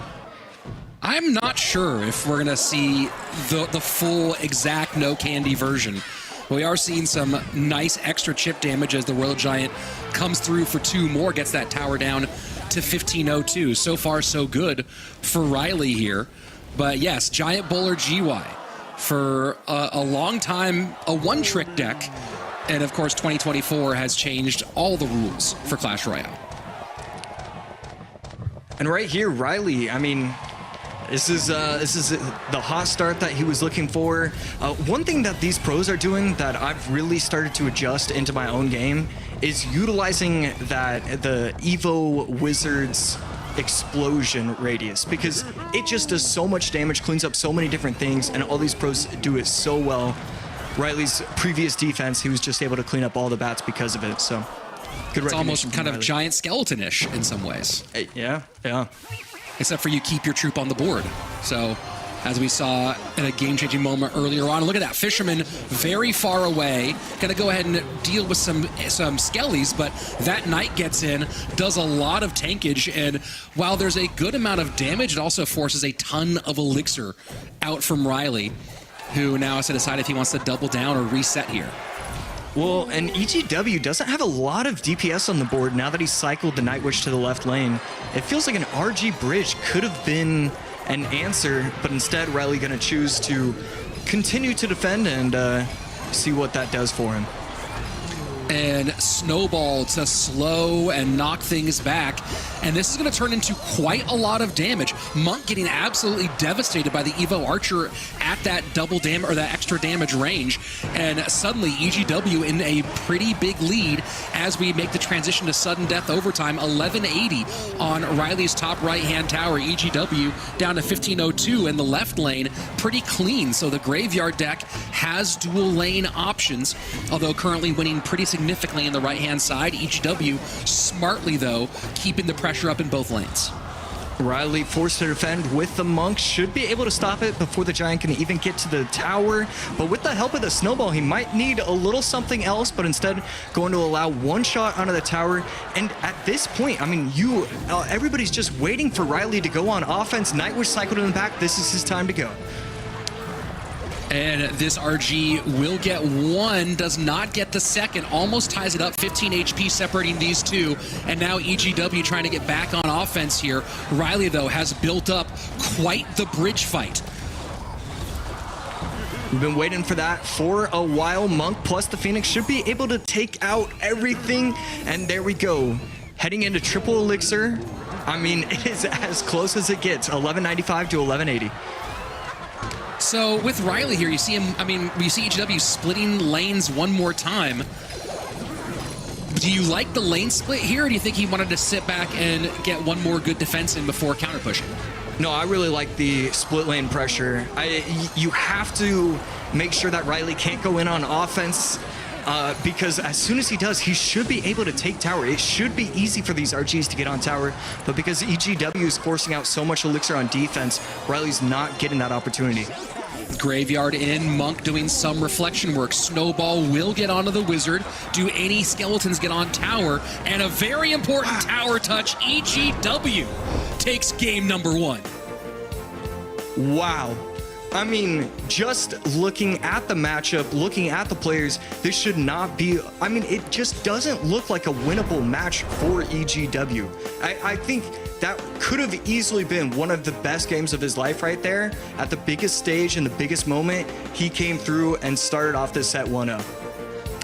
S1: I'm not sure if we're gonna see the full exact no candy version. We are seeing some nice extra chip damage as the Royal Giant comes through for 2 more, gets that tower down to 1502. So far, so good for Ryley here. But yes, Giant Bowler GY. For a long time, a one-trick deck, and of course 2024 has changed all the rules for Clash Royale.
S3: And right here, Ryley, I mean, this is the hot start that he was looking for. One thing that these pros are doing that I've really started to adjust into my own game is utilizing the Evo Wizards explosion radius, because it just does so much damage, cleans up so many different things, and all these pros do it so well. Ryley's previous defense, he was just able to clean up all the bats because of it. So good.
S1: It's almost kind of giant skeleton-ish in some ways.
S3: Yeah.
S1: Except for you keep your troop on the board. So as we saw in a game-changing moment earlier on, look at that Fisherman very far away. Gonna go ahead and deal with some skellies, but that Knight gets in, does a lot of tankage, and while there's a good amount of damage, it also forces a ton of elixir out from Ryley, who now has to decide if he wants to double down or reset here.
S3: Well, and EGW doesn't have a lot of DPS on the board now that he's cycled the Nightwish to the left lane. It feels like an RG bridge could have been an answer, but instead Ryley gonna choose to continue to defend and see what that does for him.
S1: And Snowball to slow and knock things back. And this is going to turn into quite a lot of damage. Monk getting absolutely devastated by the Evo Archer at that double damage or that extra damage range. And suddenly EGW in a pretty big lead as we make the transition to sudden death overtime. 1180 on Riley's top right-hand tower. EGW down to 1502 in the left lane. Pretty clean. So the Graveyard deck has dual lane options, although currently winning pretty significantly in the right-hand side. EGW smartly, though, keeping the pressure up in both lanes.
S3: Ryley forced to defend with the Monk, should be able to stop it before the Giant can even get to the tower, but with the help of the Snowball, he might need a little something else, but instead going to allow one shot onto the tower. And at this point, I mean, everybody's just waiting for Ryley to go on offense. Nightwish cycled in the back. This is his time to go.
S1: And this RG will get one, does not get the second, almost ties it up, 15 HP separating these two. And now EGW trying to get back on offense here. Ryley, though, has built up quite the bridge fight.
S3: We've been waiting for that for a while. Monk plus the Phoenix should be able to take out everything. And there we go. Heading into triple elixir. I mean, it is as close as it gets. 1195 to 1180.
S1: So with Ryley here, you see him, I mean, we see EGW splitting lanes one more time. Do you like the lane split here, or do you think he wanted to sit back and get one more good defense in before counter pushing?
S3: No, I really like the split lane pressure. You have to make sure that Ryley can't go in on offense because as soon as he does, he should be able to take tower. It should be easy for these RGs to get on tower, but because EGW is forcing out so much elixir on defense, Ryley's not getting that opportunity.
S1: Graveyard in, Monk doing some reflection work. Snowball will get onto the Wizard. Do any skeletons get on tower? And a very important tower touch. EGW takes game number 1.
S3: Wow. I mean, just looking at the matchup, looking at the players, this should not be, I mean, it just doesn't look like a winnable match for EGW. I think that could have easily been one of the best games of his life right there. At the biggest stage and the biggest moment, he came through and started off this set 1-0.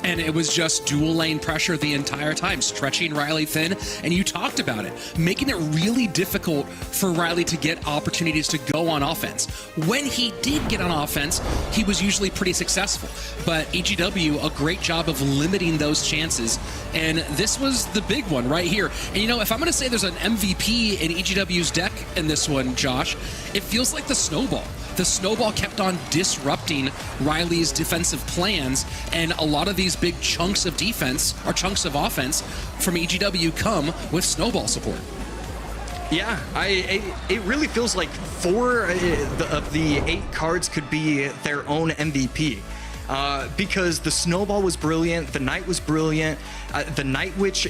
S1: And it was just dual lane pressure the entire time, stretching Ryley thin. And you talked about it, making it really difficult for Ryley to get opportunities to go on offense. When he did get on offense, he was usually pretty successful. But EGW, a great job of limiting those chances. And this was the big one right here. And you know, if I'm going to say there's an MVP in EGW's deck in this one, Josh, it feels like the Snowball. The Snowball kept on disrupting Ryley's defensive plans, and a lot of these big chunks of defense or chunks of offense from EGW come with Snowball support.
S3: Yeah, it really feels like 4 of the 8 cards could be their own MVP. Because the Snowball was brilliant, the Knight was brilliant, the Night Witch,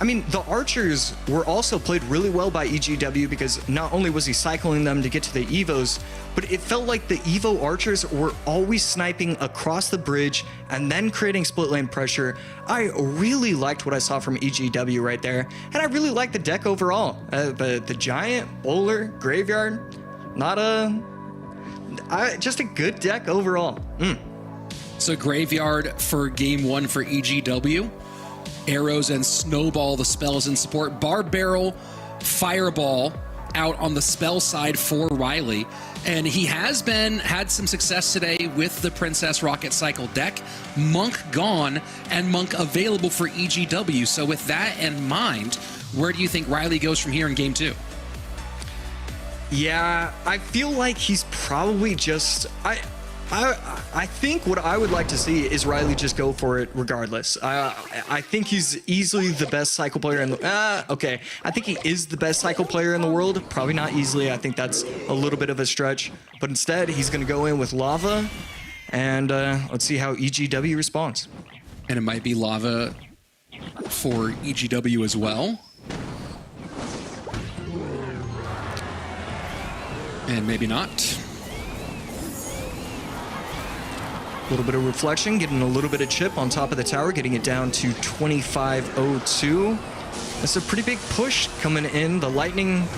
S3: I mean, the Archers were also played really well by EGW because not only was he cycling them to get to the Evos, but it felt like the Evo Archers were always sniping across the bridge and then creating split lane pressure. I really liked what I saw from EGW right there, and I really liked the deck overall. The Giant, Bowler, Graveyard, just a good deck overall.
S1: So Graveyard for game 1 for EGW. Arrows and Snowball, the spells in support. Barb Barrel, Fireball out on the spell side for Ryley. And he has had some success today with the Princess Rocket Cycle deck. Monk gone and Monk available for EGW. So with that in mind, where do you think Ryley goes from here in game 2?
S3: Yeah, I feel like he's probably just... I think what I would like to see is Ryley just go for it regardless. I think he's easily the best cycle player in the... okay. I think he is the best cycle player in the world. Probably not easily. I think that's a little bit of a stretch. But instead, he's going to go in with Lava. And let's see how EGW responds.
S1: And it might be Lava for EGW as well. And maybe not.
S3: A little bit of reflection, getting a little bit of chip on top of the tower, getting it down to 2502. That's a pretty big push coming in. The Lightning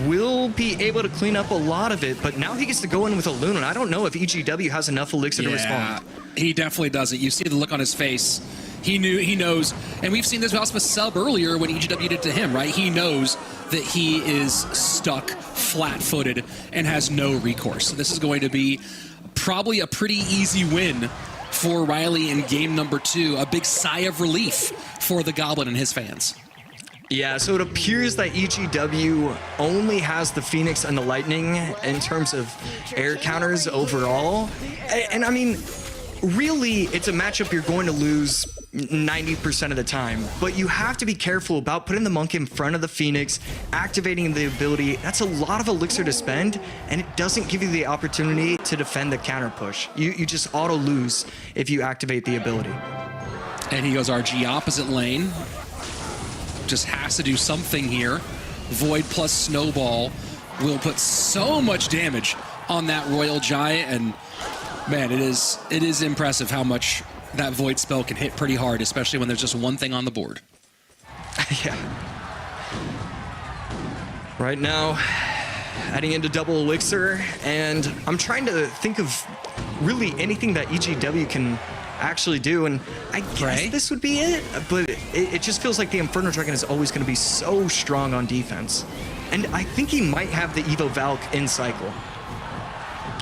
S3: will be able to clean up a lot of it, but now he gets to go in with a Loon, and I don't know if EGW has enough elixir to respond.
S1: He definitely doesn't. You see the look on his face. He knows, and we've seen this also with Sub earlier when EGW did to him, right? He knows that he is stuck flat-footed and has no recourse. So this is going to be probably a pretty easy win for Ryley in game number 2. A big sigh of relief for the Goblin and his fans.
S3: Yeah, so it appears that EGW only has the Phoenix and the Lightning in terms of air counters overall. And I mean, really, it's a matchup you're going to lose 90% of the time, but you have to be careful about putting the Monk in front of the Phoenix, activating the ability. That's a lot of elixir to spend, and it doesn't give you the opportunity to defend the counter push. You just auto lose if you activate the ability.
S1: And he goes RG opposite lane. Just has to do something here. Void plus Snowball will put so much damage on that Royal Giant, and man, it is impressive how much that Void spell can hit pretty hard, especially when there's just one thing on the board.
S3: Yeah. Right now, heading into double elixir, and I'm trying to think of really anything that EGW can actually do, and I guess this would be it, but it just feels like the Inferno Dragon is always going to be so strong on defense, and I think he might have the Evo Valk in cycle.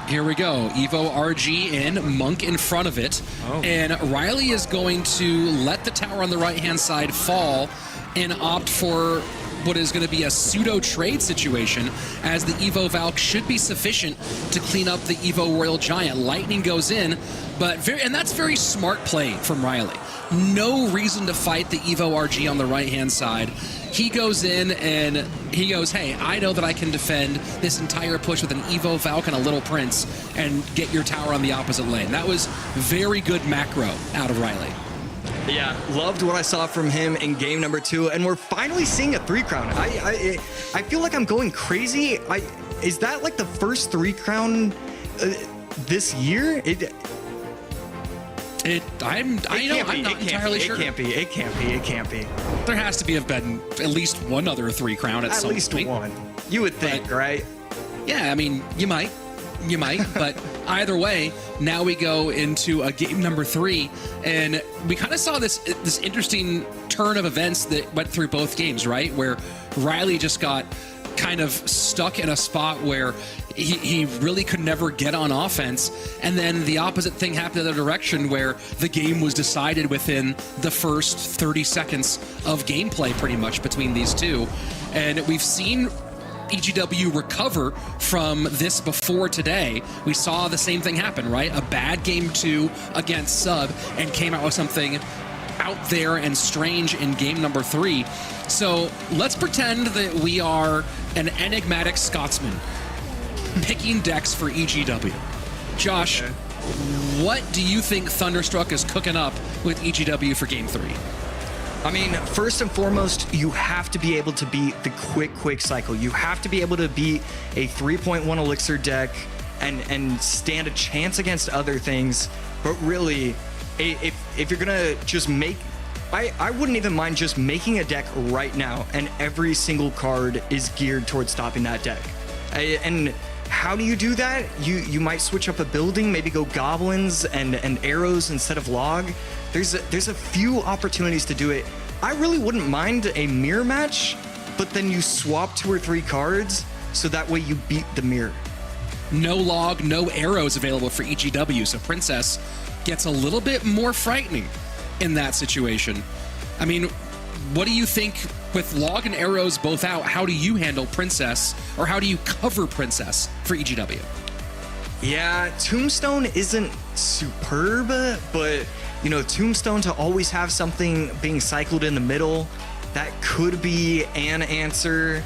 S1: Here we go. Evo RG in, Monk in front of it, and Ryley is going to let the tower on the right-hand side fall and opt for what is going to be a pseudo-trade situation, as the Evo Valk should be sufficient to clean up the Evo Royal Giant. Lightning goes in, and that's very smart play from Ryley. No reason to fight the Evo RG on the right-hand side. He goes in and he goes, hey, I know that I can defend this entire push with an Evo Valk and a Little Prince and get your tower on the opposite lane. That was very good macro out of Ryley.
S3: Yeah, loved what I saw from him in game number 2, and we're finally seeing a 3-crown. I feel like I'm going crazy. Is that like the first 3-crown this year? I'm not entirely sure. It can't be.
S1: There has to have been at least one other 3-crown at some point.
S3: At least one. You would think, right?
S1: Yeah, I mean, you might, but either way, now we go into a game number 3, and we kind of saw this interesting turn of events that went through both games, right? Where Ryley just got kind of stuck in a spot where he really could never get on offense, and then the opposite thing happened in the other direction where the game was decided within the first 30 seconds of gameplay pretty much between these two. And we've seen EGW recover from this before today. We saw the same thing happen, right? A bad game 2 against Sub, and came out with something out there and strange in game number 3. So let's pretend that we are an enigmatic Scotsman picking decks for EGW. Josh, what do you think Thunderstruck is cooking up with EGW for game 3?
S3: I mean, first and foremost, you have to be able to beat the quick cycle. You have to be able to beat a 3.1 elixir deck and stand a chance against other things. But really, if you're gonna just make, I wouldn't even mind just making a deck right now, and every single card is geared towards stopping that deck. And how do you do that? You might switch up a building, maybe go goblins and arrows instead of log. There's a few opportunities to do it. I really wouldn't mind a mirror match, but then you swap 2 or 3 cards so that way you beat the mirror.
S1: No log, no arrows available for EGW, so Princess gets a little bit more frightening in that situation. I mean, what do you think with log and arrows both out? How do you handle Princess, or how do you cover Princess for EGW?
S3: Yeah, Tombstone isn't superb, but you know, Tombstone to always have something being cycled in the middle, that could be an answer.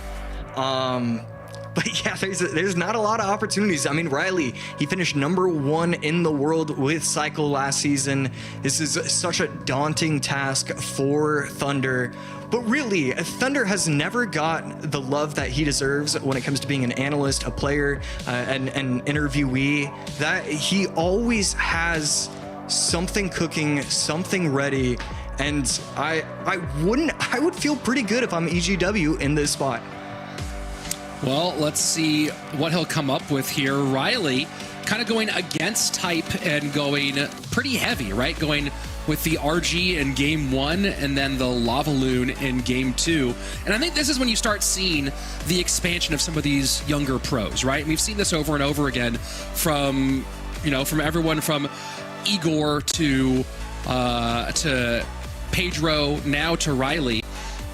S3: But yeah, there's not a lot of opportunities. I mean, Ryley, he finished number 1 in the world with Cycle last season. This is such a daunting task for Thunder. But really, Thunder has never got the love that he deserves when it comes to being an analyst, a player, an interviewee. That he always has something cooking, something ready. And I would feel pretty good if I'm EGW in this spot.
S1: Well, let's see what he'll come up with here. Ryley kind of going against type and going pretty heavy, right? Going with the RG in game 1 and then the Lava Loon in game 2. And I think this is when you start seeing the expansion of some of these younger pros, right? And we've seen this over and over again from everyone from Igor to Pedro, now to Ryley,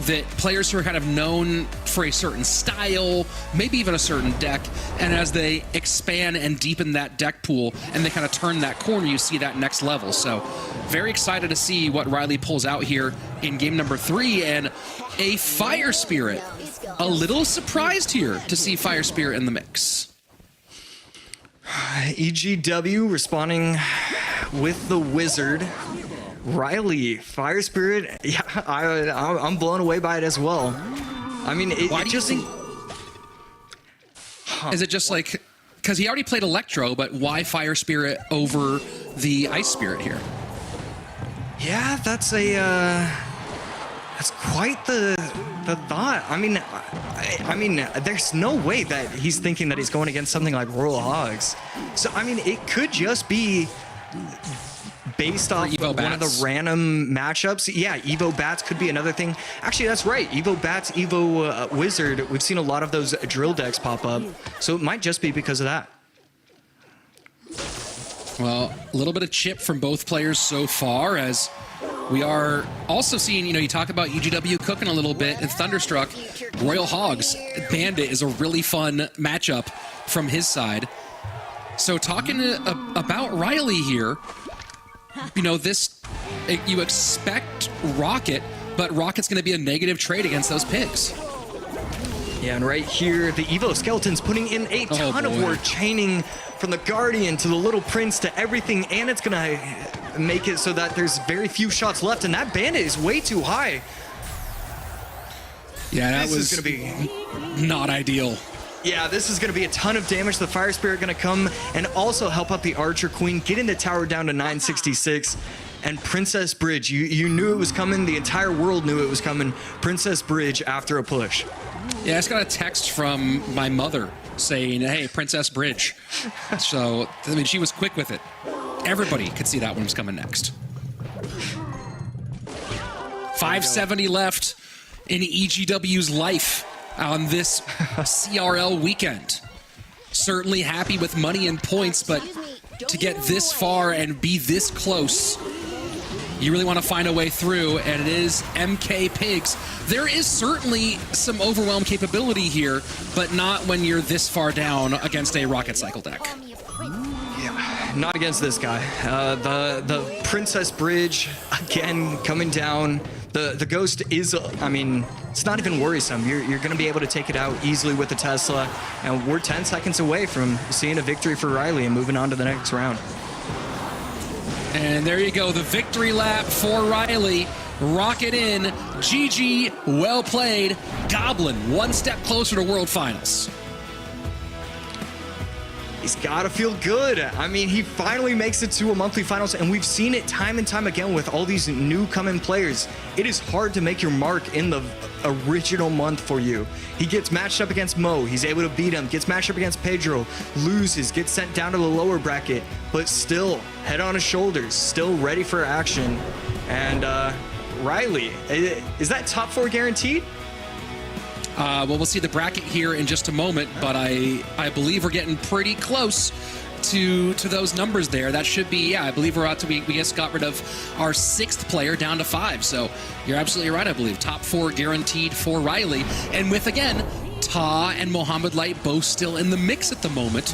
S1: that players who are kind of known for a certain style, maybe even a certain deck, and as they expand and deepen that deck pool and they kind of turn that corner, you see that next level. So very excited to see what Ryley pulls out here in game number 3, and a Fire Spirit. A little surprised here to see Fire Spirit in the mix.
S3: EGW responding with the Wizard. Ryley, Fire Spirit, yeah, I'm blown away by it as well. I mean,
S1: Why do you think? Is it just like, because he already played Electro, but why Fire Spirit over the Ice Spirit here?
S3: Yeah, that's a That's quite the thought. I mean, there's no way that he's thinking that he's going against something like Royal Hogs. So, I mean, it could just be based off one of the random matchups. Yeah, Evo Bats could be another thing. Actually, that's right. Evo Bats, Evo Wizard. We've seen a lot of those drill decks pop up. So it might just be because of that.
S1: Well, a little bit of chip from both players so far, as we are also seeing, you talk about EGW cooking a little bit, and Thunderstruck, Royal Hogs, Bandit is a really fun matchup from his side. So talking about Ryley here, you expect Rocket, but Rocket's going to be a negative trade against those pigs.
S3: Yeah, and right here, the Evo Skeletons putting in a ton of work, chaining from the Guardian to the Little Prince to everything, and it's going to make it so that there's very few shots left, and that Bandit is way too high.
S1: Yeah, that
S3: this
S1: was
S3: going to be
S1: not ideal.
S3: Yeah, this is going to be a ton of damage. The Fire Spirit going to come and also help out the Archer Queen, getting the tower down to 966. And Princess Bridge, you knew it was coming. The entire world knew it was coming. Princess Bridge after a push.
S1: Yeah, I just got a text from my mother saying, hey, Princess Bridge. So, I mean, she was quick with it. Everybody could see that one was coming next. 570 left in EGW's life on this CRL weekend. Certainly happy with money and points, but to get this far and be this close, you really want to find a way through, and it is MK Pigs. There is certainly some overwhelm capability here, but not when you're this far down against a Rocket Cycle deck.
S3: Yeah, not against this guy. The Princess Bridge, again, coming down. The Ghost is, I mean, it's not even worrisome. You're going to be able to take it out easily with the Tesla, and we're 10 seconds away from seeing a victory for Ryley and moving on to the next round.
S1: And there you go, the victory lap for Ryley. Rocket in, GG, well played. Goblin, one step closer to World Finals.
S3: He's got to feel good. I mean, he finally makes it to a monthly finals, and we've seen it time and time again with all these new coming players. It is hard to make your mark in the original month for you. He gets matched up against Mo. He's able to beat him. Gets matched up against Pedro. Loses. Gets sent down to the lower bracket. But still, head on his shoulders. Still ready for action. And Ryley, is that top 4 guaranteed?
S1: Well, we'll see the bracket here in just a moment, but I believe we're getting pretty close to those numbers there. That should be, yeah, I believe we're out to, we just got rid of our 6th player down to 5. So you're absolutely right, I believe. Top 4 guaranteed for Ryley. And with, again, Ta and Mohamed Light both still in the mix at the moment,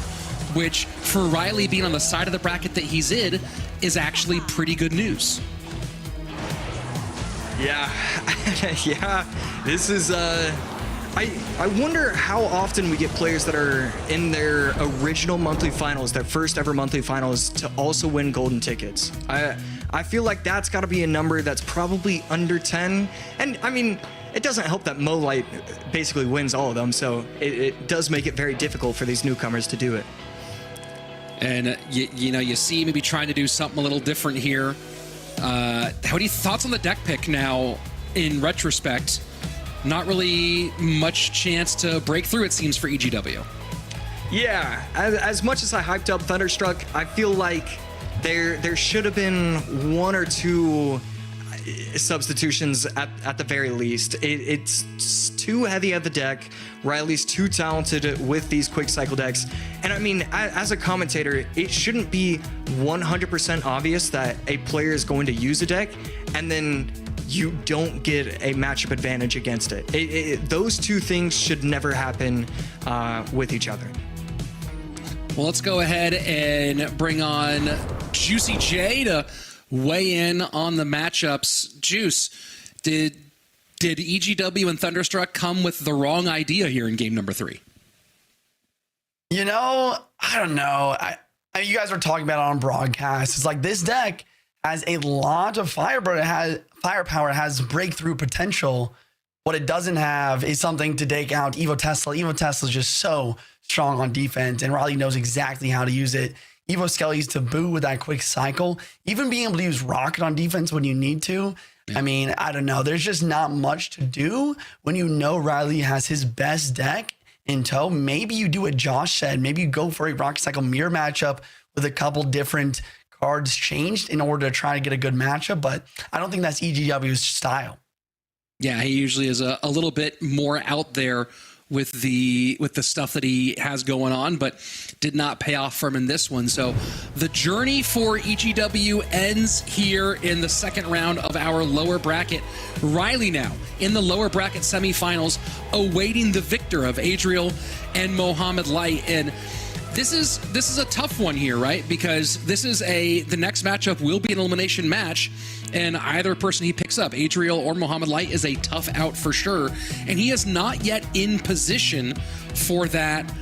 S1: which for Ryley being on the side of the bracket that he's in is actually pretty good news.
S3: Yeah, yeah, this is, I wonder how often we get players that are in their original monthly finals, their first ever monthly finals, to also win golden tickets. I feel like that's got to be a number that's probably under 10. And I mean, it doesn't help that Mo Light basically wins all of them, so it does make it very difficult for these newcomers to do it.
S1: And you see maybe trying to do something a little different here. How do you thoughts on the deck pick now in retrospect? Not really much chance to break through, it seems, for EGW.
S3: Yeah, as much as I hyped up Thunderstruck, I feel like there should have been 1 or 2 substitutions at the very least. It's too heavy at the deck. Ryley's too talented with these quick cycle decks. And I mean, as a commentator, it shouldn't be 100% obvious that a player is going to use a deck and then you don't get a matchup advantage against it. Those two things should never happen with each other.
S1: Well, let's go ahead and bring on Juicy J to weigh in on the matchups. Juice, did EGW and Thunderstruck come with the wrong idea here in game number 3?
S4: You know, I don't know. I you guys were talking about it on broadcast. It's like this deck has a lot of firepower. It has breakthrough potential. What it doesn't have is something to take out Evo Tesla. Evo Tesla is just so strong on defense, and Ryley knows exactly how to use it. Evo Skelly's to boot with that quick cycle, even being able to use Rocket on defense when you need to. I mean, I don't know. There's just not much to do when you know Ryley has his best deck in tow. Maybe you do what Josh said. Maybe you go for a Rocket Cycle mirror matchup with a couple different cards changed in order to try to get a good matchup. But I don't think that's EGW's style.
S1: Yeah, he usually is a little bit more out there with the stuff that he has going on, but did not pay off for him in this one. So the journey for EGW ends here in the second round of our lower bracket. Ryley now in the lower bracket semifinals, awaiting the victor of Adriel and Mohamed Light. And this is a tough one here, right? Because this is the next matchup will be an elimination match, and either person he picks up, Adriel or Mohamed Light, is a tough out for sure. And he is not yet in position for that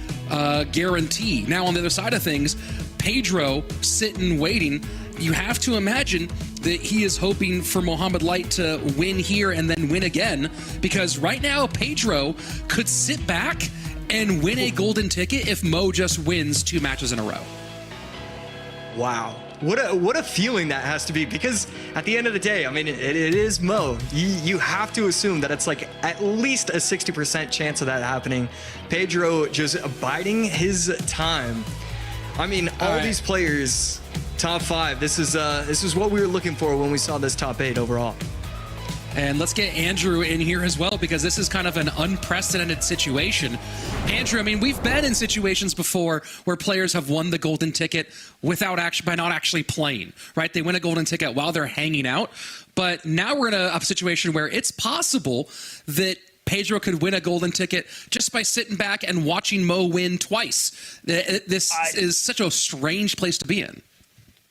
S1: guarantee. Now, on the other side of things, Pedro sitting waiting. You have to imagine that he is hoping for Mohamed Light to win here and then win again, because right now Pedro could sit back and win a golden ticket if Mo just wins 2 matches in a row.
S3: Wow. What a feeling that has to be, because at the end of the day, I mean, it is Mo. You have to assume that it's like at least a 60% chance of that happening. Pedro just biding his time. I mean, all these players, top 5. This is what we were looking for when we saw this top 8 overall.
S1: And let's get Andrew in here as well, because this is kind of an unprecedented situation. Andrew, I mean, we've been in situations before where players have won the golden ticket by not actually playing, right? They win a golden ticket while they're hanging out. But now we're in a situation where it's possible that Pedro could win a golden ticket just by sitting back and watching Mo win twice. This is such a strange place to be in.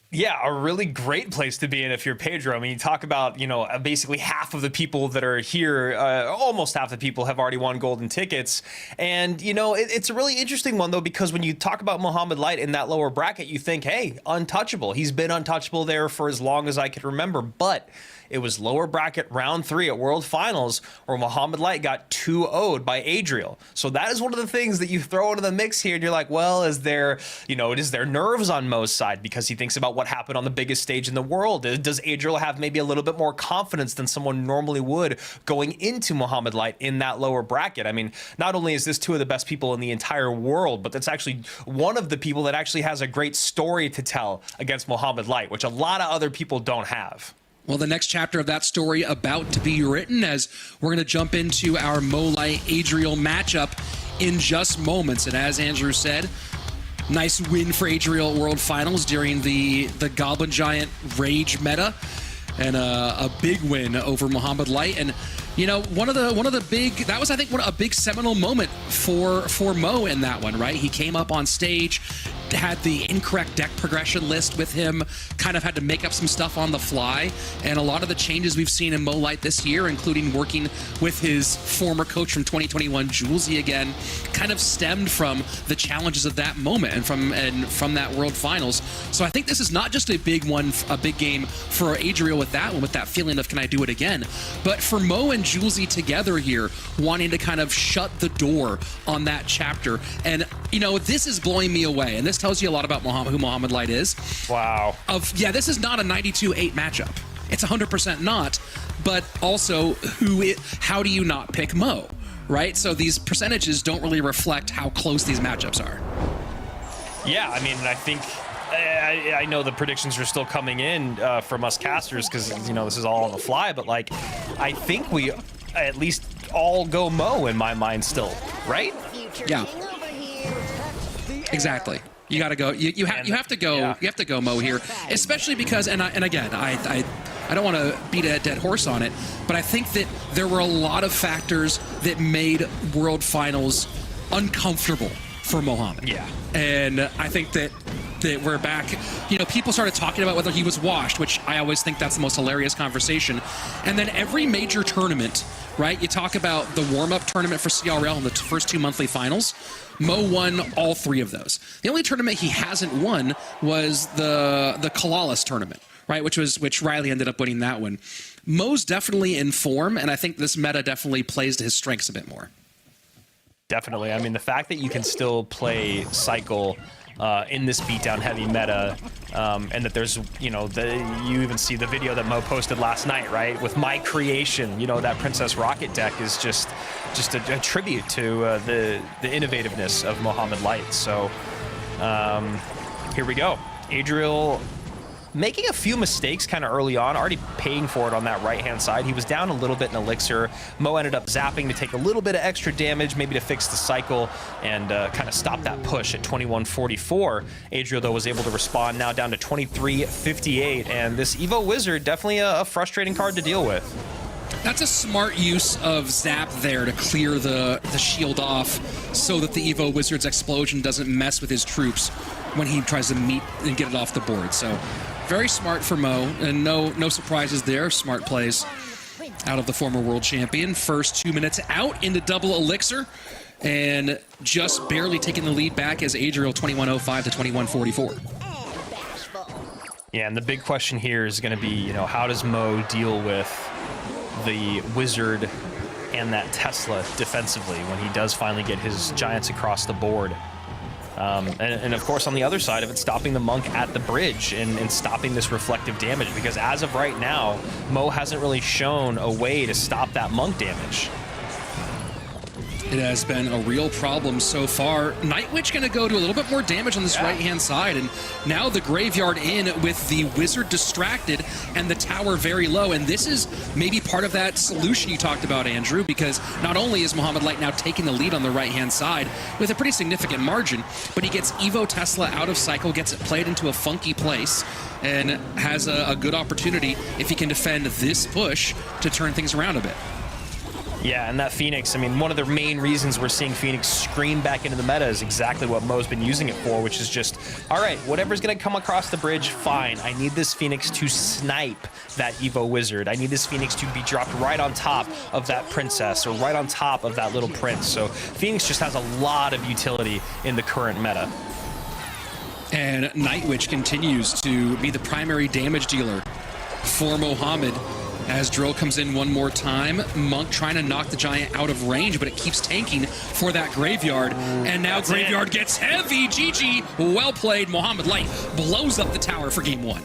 S2: Yeah, a really great place to be in if you're Pedro. I mean, you talk about, basically half of the people that are here, almost half the people have already won golden tickets. And, it's a really interesting one, though, because when you talk about Mohamed Light in that lower bracket, you think, hey, untouchable. He's been untouchable there for as long as I can remember. But it was lower bracket round 3 at World Finals where Mohamed Light got 2-0'd by Adriel. So that is one of the things that you throw into the mix here. And you're like, well, is there nerves on Mo's side because he thinks about what happened on the biggest stage in the world? Does Adriel have maybe a little bit more confidence than someone normally would going into Mohamed Light in that lower bracket? I mean, not only is this 2 of the best people in the entire world, but that's actually one of the people that actually has a great story to tell against Mohamed Light, which a lot of other people don't have.
S1: Well, the next chapter of that story about to be written, as we're going to jump into our Mo Light Adriel matchup in just moments. And as Andrew said, nice win for Adriel World Finals during the Goblin Giant Rage meta, and a big win over Mohamed Light. And one of the big, that was, I think, a big seminal moment for Mo in that one, right? He came up on stage, had the incorrect deck progression list with him, kind of had to make up some stuff on the fly. And a lot of the changes we've seen in Mo Light this year, including working with his former coach from 2021, Julesy again, kind of stemmed from the challenges of that moment and from that World Finals. So I think this is not just a big game for Adriel with that one, with that feeling of, can I do it again? But for Mo and Julesy together here, wanting to kind of shut the door on that chapter. And, this is blowing me away. And this tells you a lot about who Mohamed Light is.
S2: Wow.
S1: This is not a 92-8 matchup. It's 100% not. But also, how do you not pick Mo, right? So these percentages don't really reflect how close these matchups are.
S2: Yeah, I mean, I think I know the predictions are still coming in from us casters because, this is all on the fly. But, I think we at least all go Mo in my mind still, right?
S1: Yeah. Exactly. You got to go. You have to go. Yeah. You have to go Mo here, especially because and again I don't want to beat a dead horse on it, but I think that there were a lot of factors that made World Finals uncomfortable for Mohamed.
S2: Yeah.
S1: And I think that we're back. People started talking about whether he was washed, which I always think that's the most hilarious conversation. And then every major tournament, right? You talk about the warm-up tournament for CRL in the first 2 monthly finals. Mo won all 3 of those. The only tournament he hasn't won was the Kalalis tournament, right? Which Ryley ended up winning that one. Mo's definitely in form, and I think this meta definitely plays to his strengths a bit more.
S2: Definitely. I mean, the fact that you can still play Cycle in this beatdown heavy meta, and that there's, you know, you even see the video that Mo posted last night, right? With my creation, you know, that Princess Rocket deck is just a tribute to the innovativeness of Mohamed Light. So here we go. Adriel making a few mistakes kind of early on, already paying for it on that right-hand side. He was down a little bit in Elixir. Mo ended up zapping to take a little bit of extra damage, maybe to fix the cycle and kind of stop that push at 2144. Adriel, though, was able to respond, now down to 2358. And this Evo Wizard, definitely a frustrating card to deal with.
S1: That's a smart use of Zap there to clear the shield off so that the Evo Wizard's explosion doesn't mess with his troops when he tries to meet and get it off the board. So very smart for Mo, and no surprises there. Smart plays out of the former world champion. First 2 minutes out into double Elixir, and just barely taking the lead back as Adriel 2105 to 2144.
S2: Yeah, and the big question here is going to be, you know, how does Mo deal with the Wizard and that Tesla defensively when he does finally get his Giants across the board? And of course, on the other side of it, stopping the Monk at the bridge and stopping this reflective damage, because as of right now, Mo hasn't really shown a way to stop that Monk damage.
S1: It has been a real problem so far. Nightwitch going to go to a little bit more damage on this right-hand side, and now the Graveyard in with the Wizard distracted and the tower very low. And this is maybe part of that solution you talked about, Andrew, because not only is Mohamed Light now taking the lead on the right-hand side with a pretty significant margin, but he gets Evo Tesla out of cycle, gets it played into a funky place, and has a good opportunity, if he can defend this push, to turn things around a bit.
S2: Yeah, and that Phoenix, I mean, one of the main reasons we're seeing Phoenix scream back into the meta is exactly what Mo's been using it for, which is just, all right, whatever's going to come across the bridge, fine. I need this Phoenix to snipe that Evo Wizard. I need this Phoenix to be dropped right on top of that Princess or right on top of that little Prince. So Phoenix just has a lot of utility in the current meta.
S1: And Nightwitch continues to be the primary damage dealer for Mohamed. As Drill comes in one more time, Monk trying to knock the Giant out of range, but it keeps tanking for that Graveyard. And now Graveyard gets heavy. GG, well played. Mohamed Light blows up the tower for game one.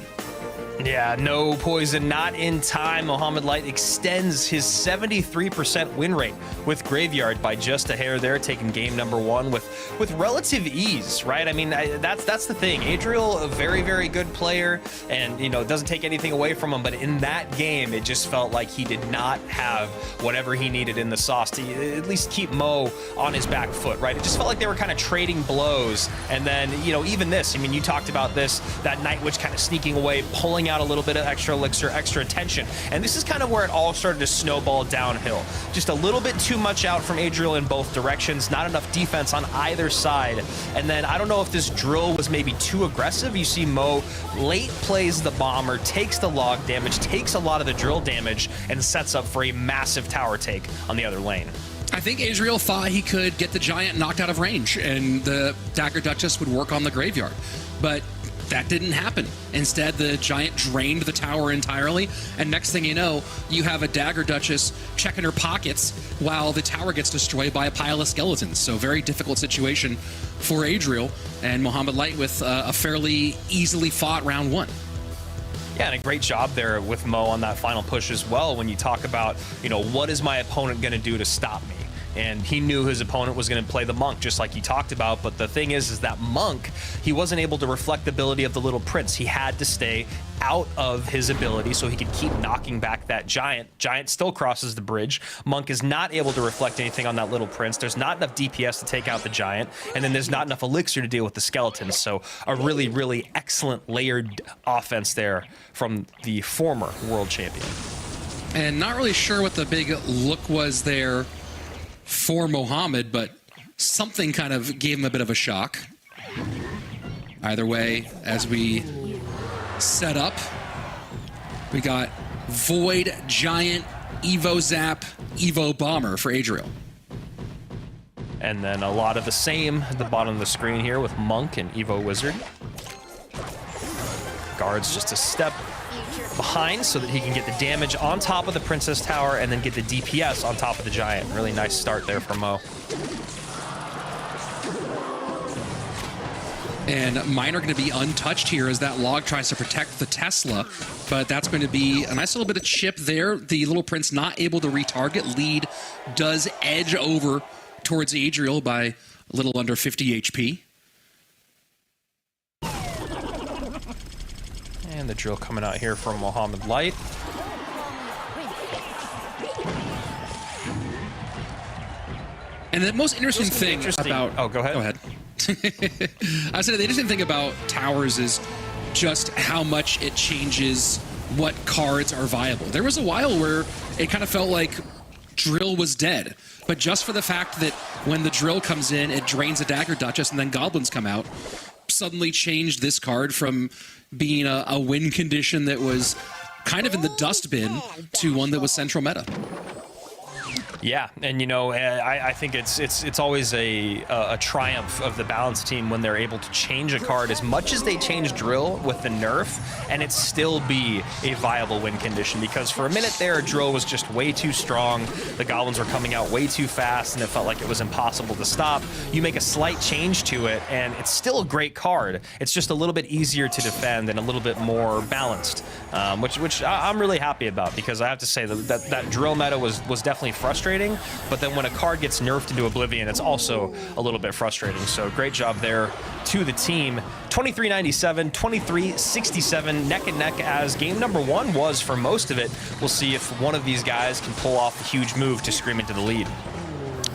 S2: Yeah, no poison, not in time. Mohamed Light extends his 73% win rate with Graveyard by just a hair there, taking game number one with relative ease, right? I mean, that's the thing. Adriel, a very, very good player, and, you know, it doesn't take anything away from him, but in that game, it just felt like he did not have whatever he needed in the sauce to at least keep Mo on his back foot, right? It just felt like they were kind of trading blows, and then, you know, even this, I mean, you talked about this, that Nightwitch kind of sneaking away, pulling out a little bit of extra Elixir, extra attention. And this is kind of where it all started to snowball downhill. Just a little bit too much out from Adriel in both directions, not enough defense on either side. And then I don't know if this drill was maybe too aggressive. You see Mo late plays the bomber, takes the log damage, takes a lot of the drill damage, and sets up for a massive tower take on the other lane.
S1: I think Adriel thought he could get the Giant knocked out of range and the Dagger Duchess would work on the Graveyard. But that didn't happen. Instead, the Giant drained the tower entirely, and next thing you know, you have a Dagger Duchess checking her pockets while the tower gets destroyed by a pile of skeletons. So very difficult situation for Adriel, and Mohamed Light with a fairly easily fought round one.
S2: Yeah, and a great job there with Mo on that final push as well when you talk about, you know, what is my opponent going to do to stop me? And he knew his opponent was going to play the Monk, just like you talked about. But the thing is that Monk, he wasn't able to reflect the ability of the little Prince. He had to stay out of his ability so he could keep knocking back that Giant. Giant still crosses the bridge. Monk is not able to reflect anything on that little Prince. There's not enough DPS to take out the Giant. And then there's not enough Elixir to deal with the skeletons. So a really, really excellent layered offense there from the former world champion.
S1: And not really sure what the big look was there for Mohamed, but something kind of gave him a bit of a shock. Either way, as we set up, we got Void, Giant, Evo Zap, Evo Bomber for Adriel.
S2: And then a lot of the same at the bottom of the screen here with Monk and Evo Wizard. Guards just a step behind so that he can get the damage on top of the Princess Tower and then get the DPS on top of the Giant. Really nice start there for Mo.
S1: And mine are going to be untouched here as that log tries to protect the Tesla. But that's going to be a nice little bit of chip there. The Little Prince not able to retarget. Lead does edge over towards Adriel by a little under 50 HP.
S2: And the drill coming out here from Mohamed Light.
S1: And the most interesting thing about...
S2: Oh, go ahead.
S1: Go ahead. I said the interesting thing about towers is just how much it changes what cards are viable. There was a while where it kind of felt like drill was dead, but just for the fact that when the drill comes in, it drains a Dagger Duchess and then goblins come out, suddenly changed this card from being a win condition that was kind of in the dustbin to one that was central meta.
S2: Yeah, and you know, I think it's always a triumph of the Balance team when they're able to change a card as much as they change Drill with the nerf, and it still be a viable win condition. Because for a minute there, Drill was just way too strong. The Goblins were coming out way too fast, and it felt like it was impossible to stop. You make a slight change to it, and it's still a great card. It's just a little bit easier to defend and a little bit more balanced, which I'm really happy about, because I have to say that Drill meta was definitely frustrating. But then when a card gets nerfed into oblivion, it's also a little bit frustrating. So great job there to the team. 23-97, 23-67, neck and neck as game number one was for most of it. We'll see if one of these guys can pull off a huge move to scream into the lead.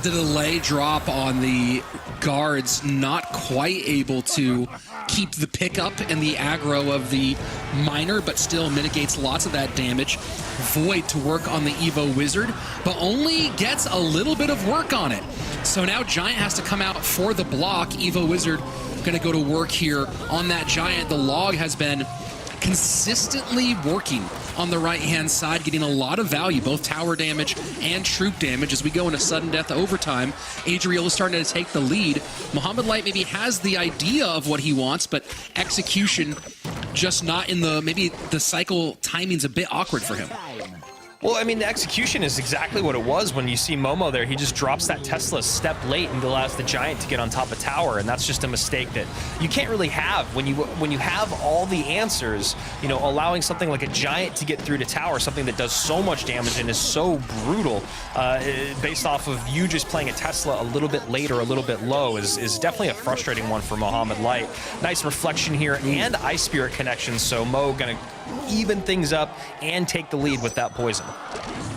S1: The delay drop on the guards, not quite able to keep the pickup and the aggro of the miner, but still mitigates lots of that damage. Void to work on the Evo Wizard, but only gets a little bit of work on it. So now Giant has to come out for the block. Evo Wizard gonna go to work here on that Giant. The log has been consistently working on the right-hand side, getting a lot of value, both tower damage and troop damage. As we go into sudden death overtime, Adriel is starting to take the lead. Mohamed Light maybe has the idea of what he wants, but execution just not in the, maybe the cycle timing's a bit awkward for him.
S2: Well, I mean, the execution is exactly what it was. When you see Momo there, he just drops that Tesla step late and allows the Giant to get on top of tower, and that's just a mistake that you can't really have when you have all the answers. You know, allowing something like a Giant to get through to tower, something that does so much damage and is so brutal, based off of you just playing a Tesla a little bit late or a little bit low, is definitely a frustrating one for Mohamed Light. Nice reflection here and Ice Spirit connection, so Mo gonna even things up and take the lead with that poison.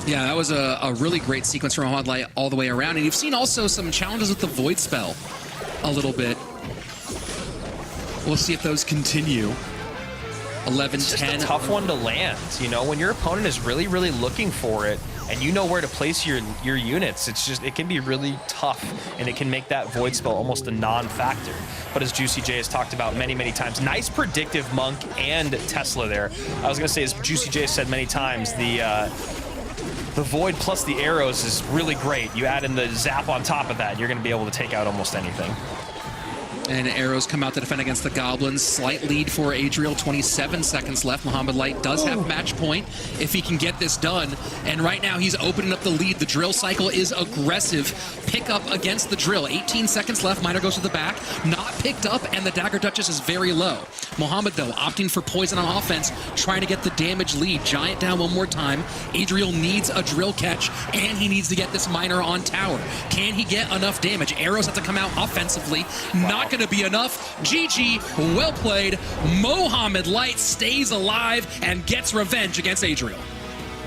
S1: Yeah, that was a really great sequence from Mohamed Light all the way around. And you've seen also some challenges with the Void spell a little bit. We'll see if those continue. 11-10.
S2: It's just a tough one to land. You know, when your opponent is really, really looking for it, and you know where to place your units, it can be really tough, and it can make that Void spell almost a non-factor. But as Juicy J has talked about many, many times, nice predictive Monk and Tesla there. I was gonna say, as Juicy J has said many times, the Void plus the arrows is really great. You add in the zap on top of that, you're gonna be able to take out almost anything.
S1: And arrows come out to defend against the Goblins. Slight lead for Adriel, 27 seconds left. Mohamed Light does have match point if he can get this done. And right now he's opening up the lead. The drill cycle is aggressive. Pick up against the drill. 18 seconds left. Miner goes to the back. Not picked up, and the Dagger Duchess is very low. Mohamed, though, opting for poison on offense, trying to get the damage lead. Giant down one more time. Adriel needs a drill catch, and he needs to get this miner on tower. Can he get enough damage? Arrows have to come out offensively. Not going to be enough. GG, well played. Mohamed Light stays alive and gets revenge against Adriel.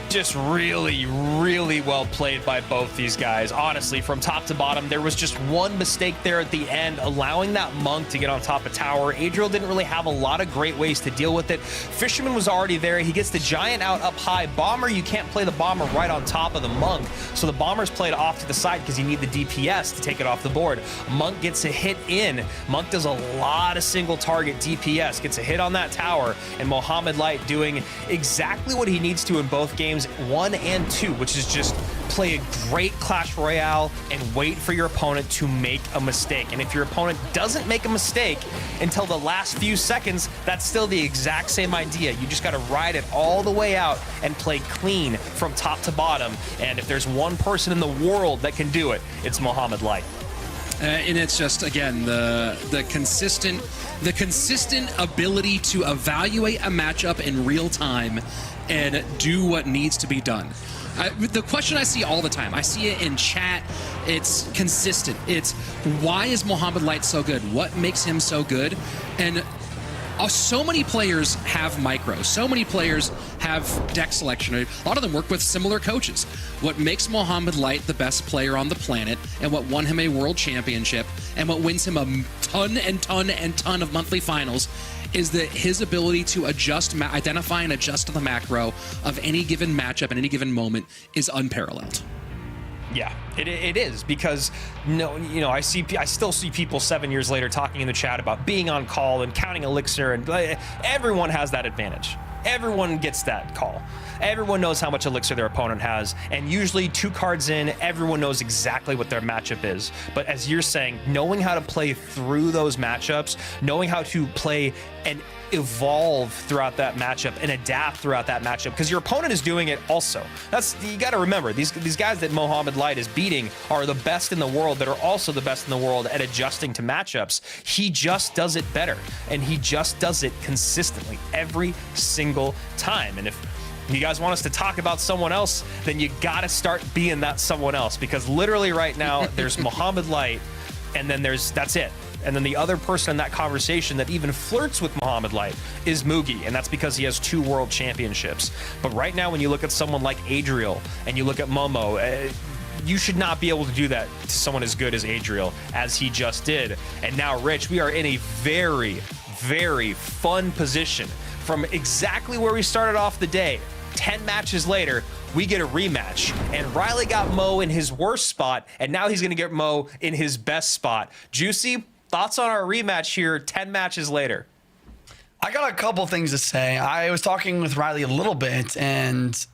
S2: Just really, really well played by both these guys. Honestly, from top to bottom, there was just one mistake there at the end, allowing that Monk to get on top of tower. Adriel didn't really have a lot of great ways to deal with it. Fisherman was already there. He gets the Giant out up high. Bomber, you can't play the Bomber right on top of the Monk, so the Bomber's played off to the side because you need the DPS to take it off the board. Monk gets a hit in. Monk does a lot of single target DPS, gets a hit on that tower, and Mohamed Light doing exactly what he needs to in both games 1 and 2, which is just play a great Clash Royale and wait for your opponent to make a mistake. And if your opponent doesn't make a mistake until the last few seconds, that's still the exact same idea. You just got to ride it all the way out and play clean from top to bottom. And if there's one person in the world that can do it, it's Mohamed Light.
S1: And it's just, again, the consistent ability to evaluate a matchup in real time and do what needs to be done. The question I see all the time, I see it in chat, it's consistent. It's, why is Mohamed Light so good? What makes him so good? And so many players have micros. So many players have deck selection. A lot of them work with similar coaches. What makes Mohamed Light the best player on the planet, and what won him a world championship, and what wins him a ton and ton and ton of monthly finals, is that his ability to identify and adjust to the macro of any given matchup at any given moment is unparalleled.
S2: Yeah, it is, because I still see people 7 years later talking in the chat about being on call and counting elixir, and everyone has that advantage. Everyone gets that call. Everyone knows how much elixir their opponent has, and usually 2 cards in, everyone knows exactly what their matchup is. But as you're saying, knowing how to play through those matchups, knowing how to play and evolve throughout that matchup and adapt throughout that matchup, because your opponent is doing it also. You got to remember, these guys that Mohamed Light is beating are the best in the world, that are also the best in the world at adjusting to matchups. He just does it better, and he just does it consistently every single time. And if you guys want us to talk about someone else, then you got to start being that someone else, because literally right now there's Mohamed Light, and then that's it. And then the other person in that conversation that even flirts with Mohamed Light is Mugi, and that's because he has 2 world championships. But right now, when you look at someone like Adriel and you look at Momo, you should not be able to do that to someone as good as Adriel, as he just did. And now, Rich, we are in a very, very fun position from exactly where we started off the day. 10 matches later, we get a rematch, and Ryley got Mo in his worst spot, and now he's going to get Mo in his best spot. Juicy, thoughts on our rematch here 10 matches later?
S4: I got a couple things to say. I was talking with Ryley a little bit, and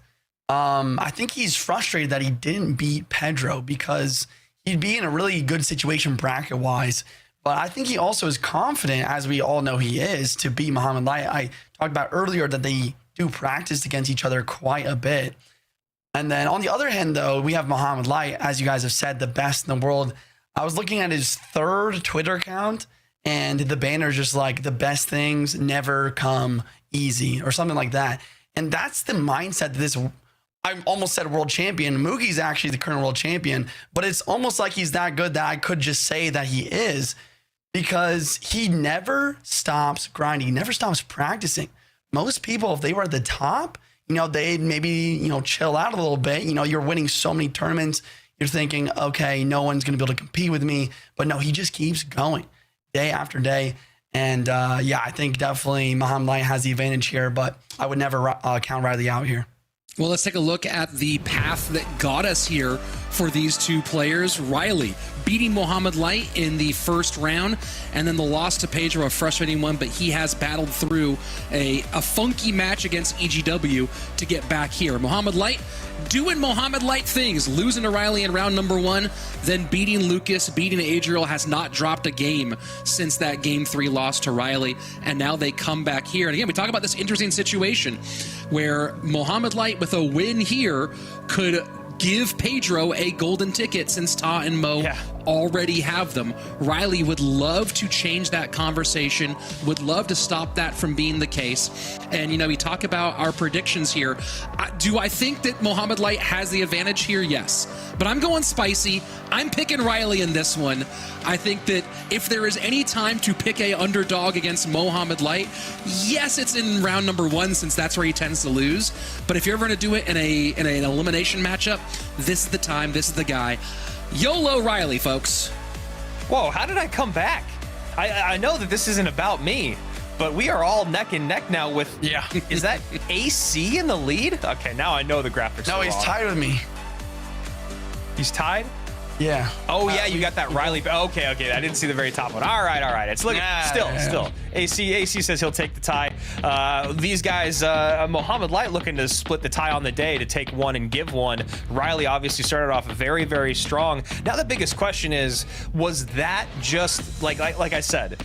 S4: I think he's frustrated that he didn't beat Pedro, because he'd be in a really good situation bracket-wise. But I think he also is confident, as we all know he is, to beat Mohamed Light. I talked about earlier that they do practice against each other quite a bit. And then on the other hand, though, we have Mohamed Light, as you guys have said, the best in the world. I was looking at his 3rd Twitter account, and the banner's just like, the best things never come easy, or something like that. And that's the mindset that this, I almost said world champion. Mugi's actually the current world champion, but it's almost like he's that good that I could just say that he is, because he never stops grinding. He never stops practicing. Most people, if they were at the top, they'd maybe, chill out a little bit. You're winning so many tournaments. You're thinking, okay, no one's going to be able to compete with me. But no, he just keeps going day after day. And yeah, I think definitely Mohamed Light has the advantage here, but I would never count Ryley out here.
S1: Well, let's take a look at the path that got us here for these 2 players. Ryley beating Mohamed Light in the first round, and then the loss to Pedro, a frustrating one, but he has battled through a funky match against EGW to get back here. Mohamed Light doing Mohamed Light things, losing to Ryley in round number 1, then beating Lucas, beating Adriel, has not dropped a game since that game 3 loss to Ryley, and now they come back here. And again, we talk about this interesting situation where Mohamed Light with a win here could give Pedro a golden ticket, since Ta and Mo already have them. Ryley would love to change that conversation, would love to stop that from being the case. And, we talk about our predictions here. Do I think that Mohamed Light has the advantage here? Yes. But I'm going spicy. I'm picking Ryley in this one. I think that if there is any time to pick a underdog against Mohamed Light, yes, it's in round number 1, since that's where he tends to lose. But if you're ever going to do it in an elimination matchup, this is the time, this is the guy. YOLO Ryley, folks.
S2: Whoa, how did I come back? I know that this isn't about me, but we are all neck and neck now with...
S4: Yeah.
S2: Is that AC in the lead? Okay, now I know the graphics.
S4: No, he's tied with me.
S2: He's tied?
S4: Yeah.
S2: Oh, yeah, you got that Ryley. Okay, I didn't see the very top one. All right. It's looking still. AC says he'll take the tie. These guys, Mohamed Light looking to split the tie on the day, to take one and give one. Ryley obviously started off very, very strong. Now the biggest question is, was that just like I said,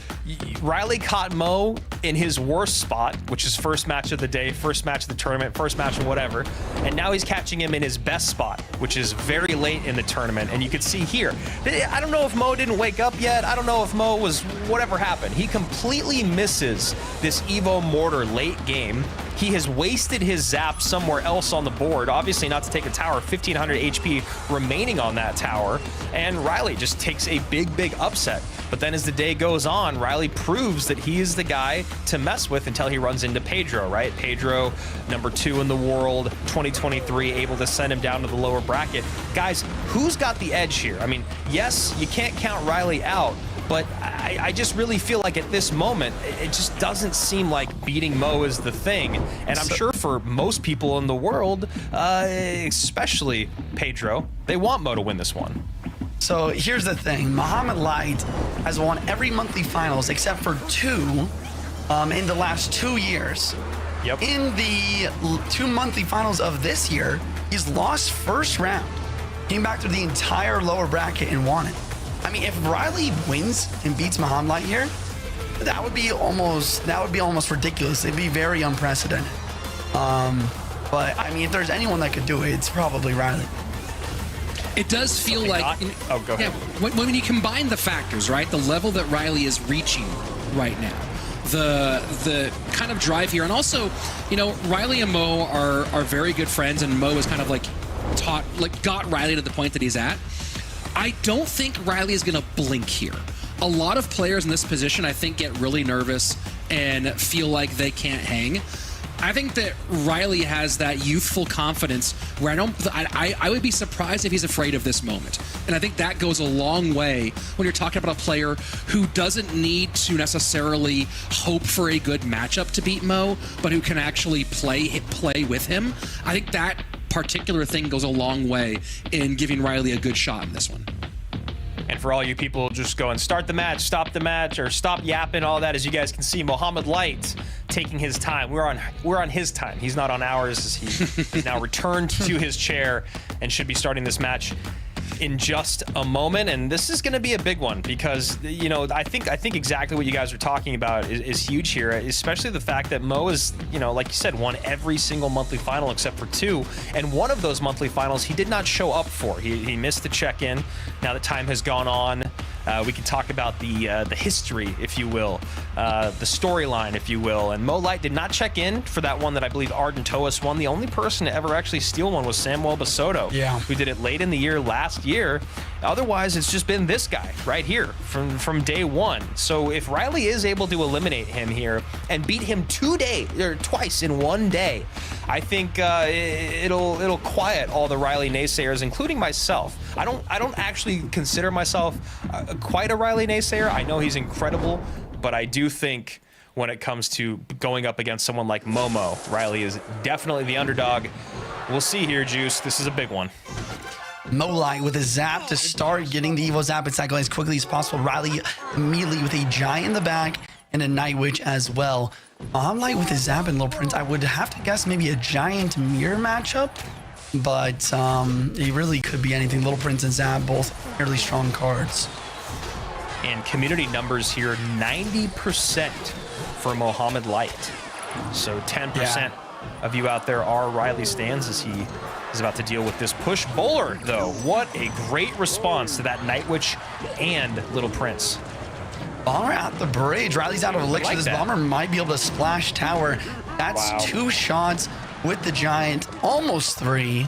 S2: Ryley caught Mo in his worst spot, which is first match of the day, first match of the tournament, first match of whatever, and now he's catching him in his best spot, which is very late in the tournament, and you could see here. I don't know if Mo didn't wake up yet. I don't know if Mo was whatever happened. He completely misses this Evo Mortar late game. He has wasted his zap somewhere else on the board. Obviously not to take a tower, 1500 HP remaining on that tower. And Ryley just takes a big upset. But then as the day goes on, Ryley proves that he is the guy to mess with until he runs into Pedro, right? Pedro, number 2 in the world, 2023, able to send him down to the lower bracket. Guys, who's got the edge here? I mean, yes, you can't count Ryley out, but I just really feel like at this moment, it just doesn't seem like beating Mo is the thing. And I'm sure for most people in the world, especially Pedro, they want Mo to win this one.
S4: So here's the thing. Mohamed Light has won every monthly finals except for 2 in the last 2 years.
S2: Yep.
S4: In the 2 monthly finals of this year, he's lost first round, came back through the entire lower bracket and won it. I mean, if Ryley wins and beats Mohamed Light here, that would be almost ridiculous. It'd be very unprecedented. But I mean, if there's anyone that could do it, it's probably Ryley.
S1: It does feel like...
S2: Oh, go ahead.
S1: Yeah, when you combine the factors, right? The level that Ryley is reaching right now, the kind of drive here, and also, you know, Ryley and Mo are very good friends, and Mo is kind of like got Ryley to the point that he's at. I don't think Ryley is going to blink here. A lot of players in this position, I think, get really nervous and feel like they can't hang. I think that Ryley has that youthful confidence where I would be surprised if he's afraid of this moment. And I think that goes a long way when you're talking about a player who doesn't need to necessarily hope for a good matchup to beat Mo, but who can actually play with him. I think that particular thing goes a long way in giving Ryley a good shot in this one.
S2: And for all you people just going, start the match, stop the match, or stop yapping, all that, as you guys can see, Mohamed Light taking his time. We're on his time. He's not on ours, as he has now returned to his chair and should be starting this match in just a moment. And this is going to be a big one because, you know, I think exactly what you guys are talking about is huge here, especially the fact that Mo is, you know, like you said, won every single monthly final except for 2, and one of those monthly finals he did not show up for. He missed the check-in. Now that time has gone on, we can talk about the history, if you will, the storyline, if you will. And Mo Light did not check in for that one that I believe Ardentois won. The only person to ever actually steal one was Samuel Basoto, who did it late in the year last year. Otherwise, it's just been this guy right here from day one. So if Ryley is able to eliminate him here and beat him twice in one day, I think it'll quiet all the Ryley naysayers, including myself. I don't actually consider myself quite a Ryley naysayer. I know he's incredible, but I do think when it comes to going up against someone like Momo, Ryley is definitely the underdog. We'll see here, Juice. This is a big one.
S4: Mo Light with a zap to start getting the Evo Zap and cycle as quickly as possible. Ryley immediately with a Giant in the back and a Night Witch as well. Mohamed Light with a zap and Little Prince. I would have to guess maybe a Giant Mirror matchup, but it really could be anything. Little Prince and Zap, both fairly strong cards.
S2: And community numbers here, 90% for Mohamed Light. So 10% of you out there are Ryley stands as he is about to deal with this push. Bowler, though, what a great response to that Night Witch and Little Prince.
S4: Bomber at the bridge. Ryley's out of elixir.
S2: Like
S4: this
S2: that.
S4: Bomber might be able to splash tower. That's 2 shots with the Giant, almost 3.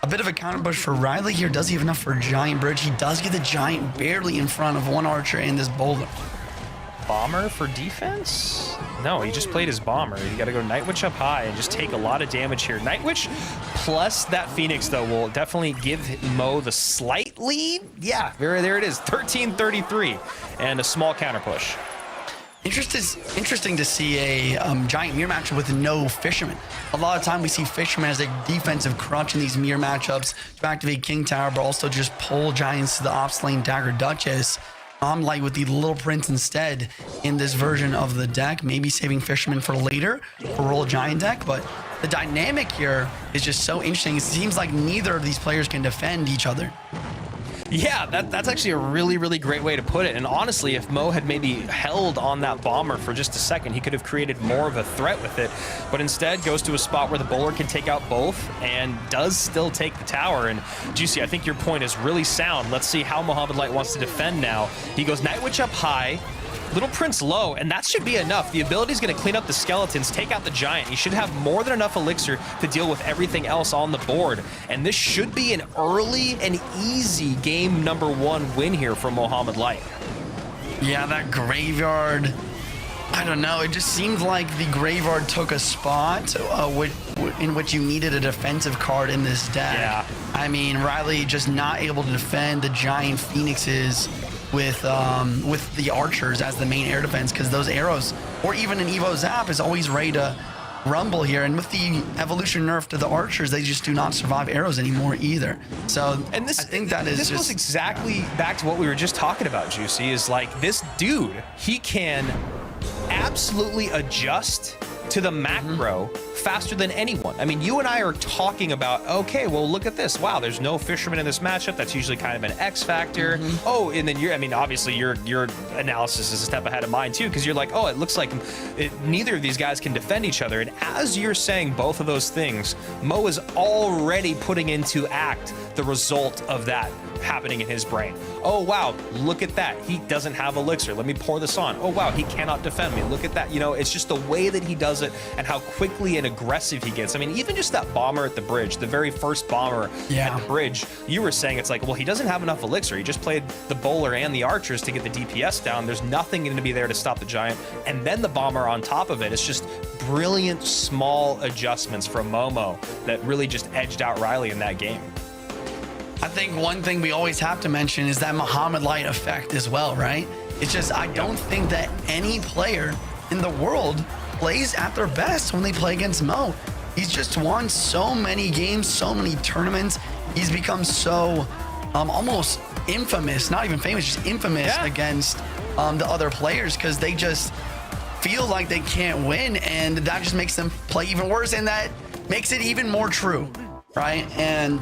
S4: A bit of a counter push for Ryley here. Does he have enough for a Giant bridge? He does get the Giant barely in front of one Archer and this Bowler.
S2: Bomber for defense? No, he just played his Bomber. You got to go Night Witch up high and just take a lot of damage here. Night Witch plus that Phoenix, though, will definitely give Mo the slight lead. Yeah, there it is, 13-33, and a small counter push.
S4: Interesting to see a Giant Mirror matchup with no Fisherman. A lot of time we see Fisherman as a defensive crutch in these Mirror matchups to activate King Tower, but also just pull Giants to the ops lane Dagger Duchess. Mohamed Light with the Little Prince instead in this version of the deck, maybe saving Fisherman for later for roll Giant deck, but the dynamic here is just so interesting. It seems like neither of these players can defend each other.
S2: Yeah, that's actually a really, really great way to put it. And honestly, if Mo had maybe held on that bomber for just a second, he could have created more of a threat with it. But instead goes to a spot where the bowler can take out both and does still take the tower. And Juicy, I think your point is really sound. Let's see how Mohamed Light wants to defend now. He goes Night Witch up high, Little Prince low, and that should be enough. The ability is going to clean up the skeletons, take out the giant. He should have more than enough elixir to deal with everything else on the board. And this should be an early and easy game number 1 win here for Mohamed Light.
S4: Yeah, that graveyard, I don't know. It just seemed like the graveyard took a spot in which you needed a defensive card in this deck.
S2: Yeah.
S4: I mean, Ryley just not able to defend the giant phoenixes with the archers as the main air defense, because those arrows, or even an Evo Zap, is always ready to rumble here. And with the evolution nerf to the archers, they just do not survive arrows anymore either. So
S2: and this,
S4: I think that is
S2: this
S4: just
S2: goes exactly back to what we were just talking about, Juicy, is like this dude, he can absolutely adjust to the macro faster than anyone. I mean, you and I are talking about, okay, well, look at this. Wow, there's no fisherman in this matchup. That's usually kind of an X factor. Oh, and then I mean, obviously your analysis is a step ahead of mine too, because you're like, oh, it looks like neither of these guys can defend each other. And as you're saying both of those things, Mo is already putting into act the result of that happening in his brain. Oh, wow, look at that. He doesn't have elixir. Let me pour this on. Oh, wow, he cannot defend me. Look at that. You know, it's just the way that he does it and how quickly and aggressive he gets. I mean, even just that bomber at the bridge, the very first bomber at the bridge, you were saying it's like, well, he doesn't have enough elixir. He just played the bowler and the archers to get the DPS down. There's nothing going to be there to stop the giant. And then the bomber on top of it. It's just brilliant small adjustments from Momo that really just edged out Ryley in that game.
S4: I think one thing we always have to mention is that Mohamed Light effect as well, right? It's just, I don't think that any player in the world plays at their best when they play against Mo. He's just won so many games, so many tournaments. He's become so almost infamous, not even famous, just infamous against the other players, because they just feel like they can't win, and that just makes them play even worse, and that makes it even more true, right? And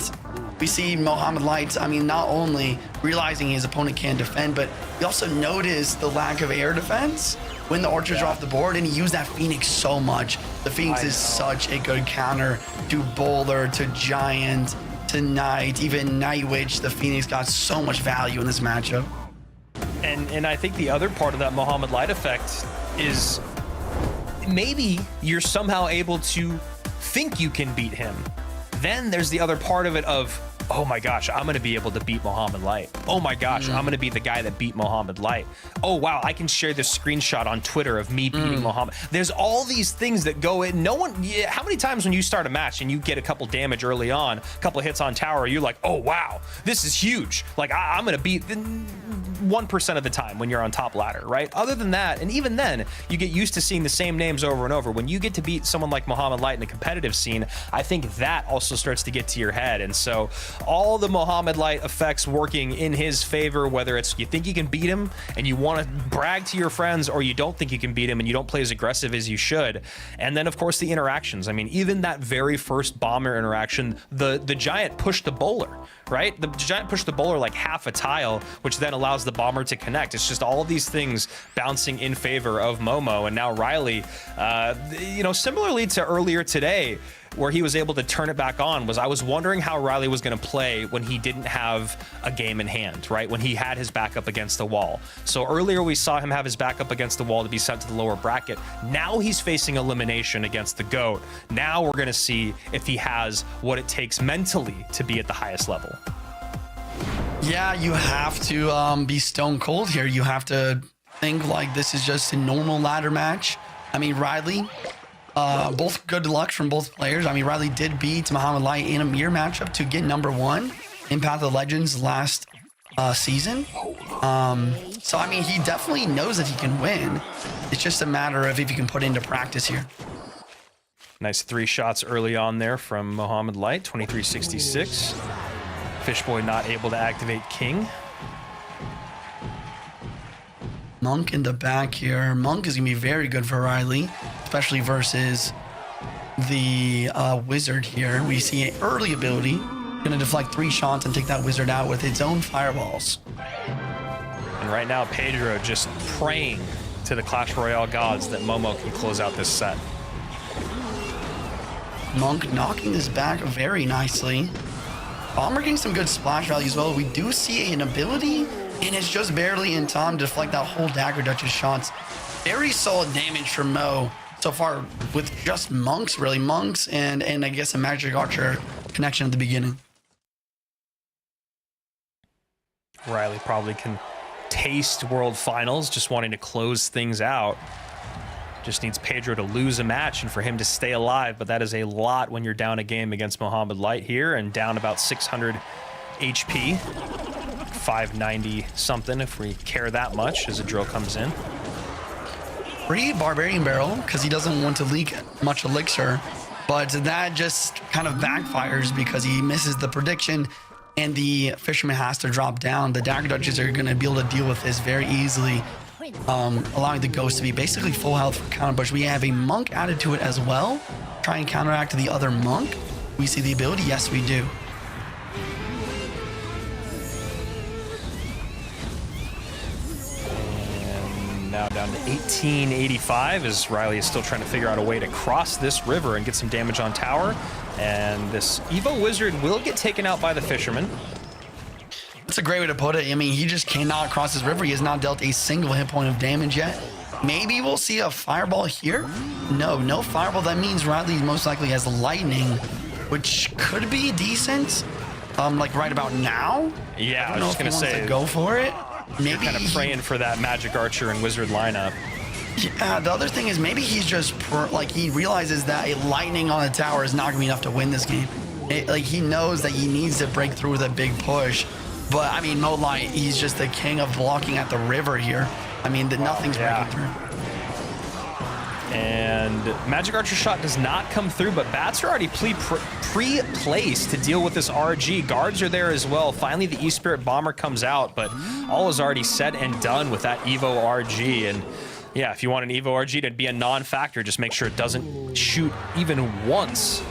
S4: we see Mohamed Light, I mean, not only realizing his opponent can't defend, but he also noticed the lack of air defense when the archers are off the board, and he used that Phoenix so much. The Phoenix is such a good counter to Bowler, to Giant, to Knight, even Night Witch. The Phoenix got so much value in this matchup.
S2: And I think the other part of that Mohamed Light effect is maybe you're somehow able to think you can beat him. Then there's the other part of it of, oh my gosh, I'm going to be able to beat Mohamed Light. Oh my gosh, I'm going to be the guy that beat Mohamed Light. Oh wow, I can share this screenshot on Twitter of me beating Mohamed. There's all these things that go in. No one, how many times when you start a match and you get a couple damage early on, a couple hits on tower, you're like, oh wow, this is huge. Like I'm going to beat 1% of the time when you're on top ladder, right? Other than that, and even then, you get used to seeing the same names over and over. When you get to beat someone like Mohamed Light in the competitive scene, I think that also starts to get to your head. And so all the Mohamed Light effects working in his favor, whether it's you think you can beat him and you want to brag to your friends, or you don't think you can beat him and you don't play as aggressive as you should. And then of course the interactions. I mean, even that very first bomber interaction, the giant pushed the bowler, right? The giant pushed the bowler like half a tile, which then allows the bomber to connect. It's just all of these things bouncing in favor of Momo. And now Ryley, you know, similarly to earlier today, where he was able to turn it back on, I was wondering how Ryley was going to play when he didn't have a game in hand, right? When he had his back up against the wall. So earlier we saw him have his back up against the wall to be sent to the lower bracket. Now he's facing elimination against the GOAT. Now we're going to see if he has what it takes mentally to be at the highest level.
S4: Yeah, you have to be stone cold here. You have to think like this is just a normal ladder match. I mean, Ryley, both good luck from both players. I mean, Ryley did beat Mohamed Light in a mirror matchup to get #1 in Path of Legends last season. So, I mean, he definitely knows that he can win. It's just a matter of if he can put it into practice here.
S2: Nice 3 shots early on there from Mohamed Light, 23-66. Fishboy not able to activate King.
S4: Monk in the back here. Monk is going to be very good for Ryley, especially versus the Wizard here. We see an early ability Gonna deflect 3 shots and take that wizard out with its own fireballs.
S2: And right now, Pedro just praying to the Clash Royale gods that Momo can close out this set.
S4: Monk knocking this back very nicely. Bomber getting some good splash value as well. We do see an ability, and it's just barely in time to deflect that whole Dagger Duchess shots. Very solid damage from Mo so far with just Monks, really. Monks and I guess a Magic Archer connection at the beginning.
S2: Ryley probably can taste World Finals, just wanting to close things out. Just needs Pedro to lose a match and for him to stay alive, but that is a lot when you're down a game against Mohamed Light here and down about 600 HP. 590 something if we care that much as a drill comes in.
S4: Free Barbarian Barrel because he doesn't want to leak much elixir, but that just kind of backfires because he misses the prediction and the Fisherman has to drop down. The Dagger Duchess are going to be able to deal with this very easily, allowing the Ghost to be basically full health for counter push. We have a Monk added to it as well. Try and counteract the other Monk. We see the ability. Yes, we do.
S2: And now down to 1885 as Ryley is still trying to figure out a way to cross this river and get some damage on tower. And this Evo Wizard will get taken out by the Fisherman.
S4: That's a great way to put it. I mean, he just cannot cross this river. He has not dealt a single hit point of damage yet. Maybe we'll see a fireball here. No fireball. That means Ryley most likely has lightning, which could be decent. Like right about now.
S2: Yeah, I was just gonna say,
S4: go for it. Maybe
S2: kind of praying for that Magic Archer and Wizard lineup.
S4: Yeah, the other thing is maybe he's just he realizes that a lightning on the tower is not gonna be enough to win this game. Like he knows that he needs to break through with a big push. But I mean, Mo Light, he's just the king of blocking at the river here. I mean, nothing's breaking through.
S2: And Magic Archer shot does not come through, but bats are already pre-placed to deal with this RG. Guards are there as well. Finally, the E-Spirit Bomber comes out, but all is already said and done with that Evo RG. And yeah, if you want an Evo RG to be a non-factor, just make sure it doesn't shoot even once.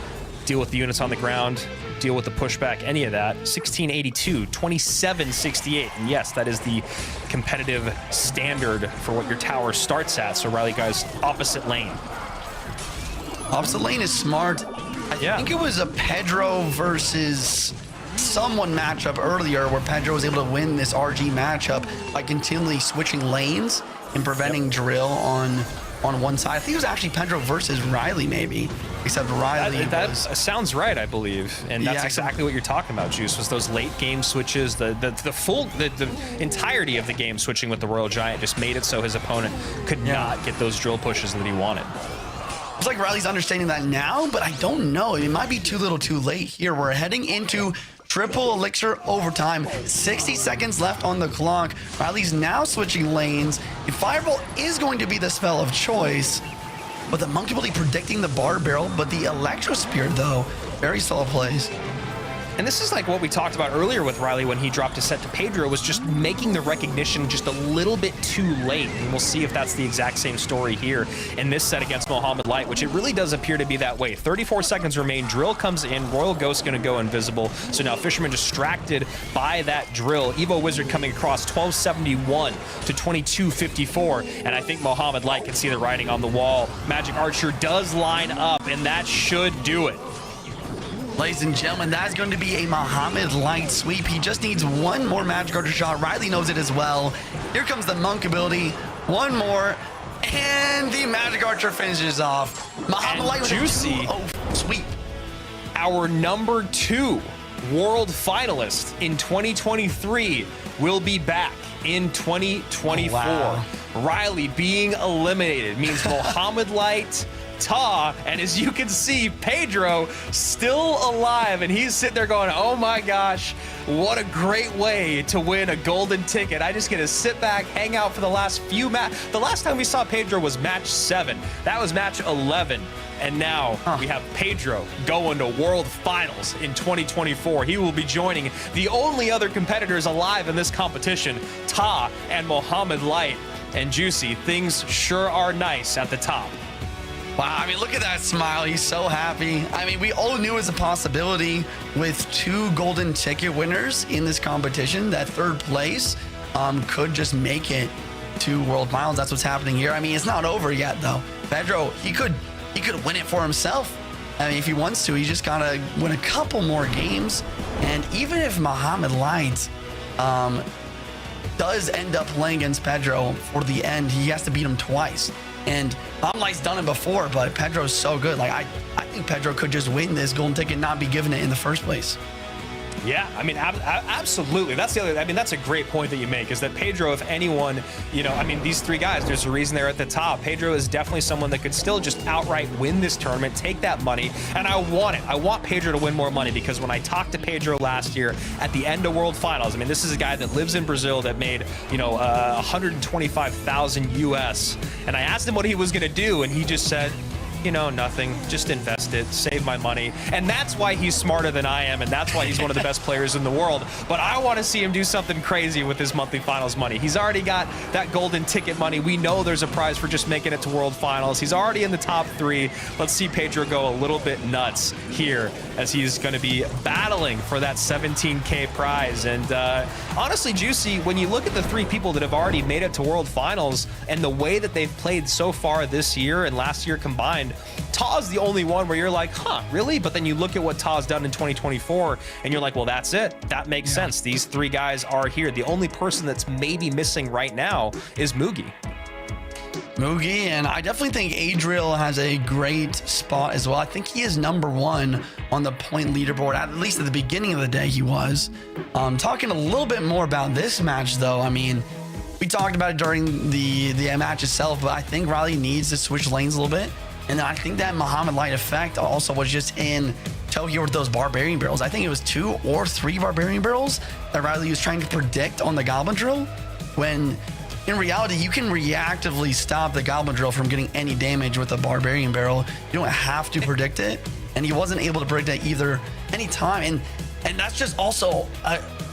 S2: Deal with the units on the ground, deal with the pushback, any of that. 1682, 2768. And yes, that is the competitive standard for what your tower starts at. So Ryley guys, opposite lane.
S4: Opposite lane is smart. I think it was a Pedro versus someone matchup earlier where Pedro was able to win this RG matchup by continually switching lanes and preventing drill on one side. I think it was actually Pedro versus Ryley maybe, except Ryley
S2: that sounds right, I believe. And that's exactly what you're talking about, Juice, was those late game switches. The entirety of the game switching with the Royal Giant just made it so his opponent could not get those drill pushes that he wanted.
S4: It's like Ryley's understanding that now, but I don't know. It might be too little too late here. We're heading into triple elixir overtime. 60 seconds left on the clock. Ryley's now switching lanes. The Fireball is going to be the spell of choice, but the Monkey will be predicting the Bar Barrel, but the Electro Spear, though, very solid plays.
S2: And this is like what we talked about earlier with Ryley when he dropped a set to Pedro, was just making the recognition just a little bit too late. And we'll see if that's the exact same story here in this set against Mohamed Light, which it really does appear to be that way. 34 seconds remain. Drill comes in. Royal Ghost's going to go invisible. So now Fisherman distracted by that drill. Evo Wizard coming across 1271 to 2254. And I think Mohamed Light can see the writing on the wall. Magic Archer does line up, and that should do it.
S4: Ladies and gentlemen, that's going to be a Mohamed Light sweep. He just needs one more Magic Archer shot. Ryley knows it as well. Here comes the Monk ability. One more, and the Magic Archer finishes off. Mohamed Light with
S2: Juicy.
S4: Sweep.
S2: Our number 2 world finalist in 2023 will be back in 2024.
S4: Wow.
S2: Ryley being eliminated means Mohamed Light, Ta, and as you can see, Pedro still alive, and he's sitting there going, oh my gosh, what a great way to win a golden ticket. I just get to sit back, hang out for the last few matches. The last time we saw Pedro was match 7. That was match 11. And now we have Pedro going to World Finals in 2024. He will be joining the only other competitors alive in this competition, Ta and Mohamed Light. And Juicy, things sure are nice at the top.
S4: Wow, I mean, look at that smile. He's so happy. I mean, we all knew it was a possibility with 2 golden ticket winners in this competition that third place could just make it to World Finals. That's what's happening here. I mean, it's not over yet, though. Pedro, he could win it for himself. I mean, if he wants to, he just gotta win a couple more games. And even if Mohamed Light does end up playing against Pedro for the end, he has to beat him twice. And Mohamed Light's done it before, but Pedro's so good. Like, I think Pedro could just win this golden ticket and not be given it in the first place.
S2: Yeah, I mean, absolutely. That's the other. I mean, that's a great point that you make. Is that Pedro, if anyone, you know, I mean, these 3 guys, there's a reason they're at the top. Pedro is definitely someone that could still just outright win this tournament, take that money, and I want it. I want Pedro to win more money because when I talked to Pedro last year at the end of World Finals, I mean, this is a guy that lives in Brazil that made, you know, 125,000 US, and I asked him what he was going to do, and he just said, you know, nothing, just invest it, save my money. And that's why he's smarter than I am, and that's why he's one of the best players in the world. But I want to see him do something crazy with his monthly finals money. He's already got that golden ticket money. We know there's a prize for just making it to World Finals. He's already in the top 3. Let's see Pedro go a little bit nuts here as he's going to be battling for that 17K prize. And honestly, Juicy, when you look at the 3 people that have already made it to World Finals and the way that they've played so far this year and last year combined, Ta's the only one where you're like, huh, really? But then you look at what Ta's done in 2024 and you're like, well, that's it. That makes sense. These 3 guys are here. The only person that's maybe missing right now is Mugi.
S4: And I definitely think Adriel has a great spot as well. I think he is #1 on the point leaderboard, at least at the beginning of the day he was. Talking a little bit more about this match, though, I mean, we talked about it during the match itself, but I think Ryley needs to switch lanes a little bit. And I think that Mohamed Light effect also was just in Tokyo with those Barbarian barrels. I think it was 2 or 3 Barbarian barrels that Ryley was trying to predict on the Goblin Drill, when in reality, you can reactively stop the Goblin Drill from getting any damage with a Barbarian barrel. You don't have to predict it. And he wasn't able to predict it either anytime. And that's just also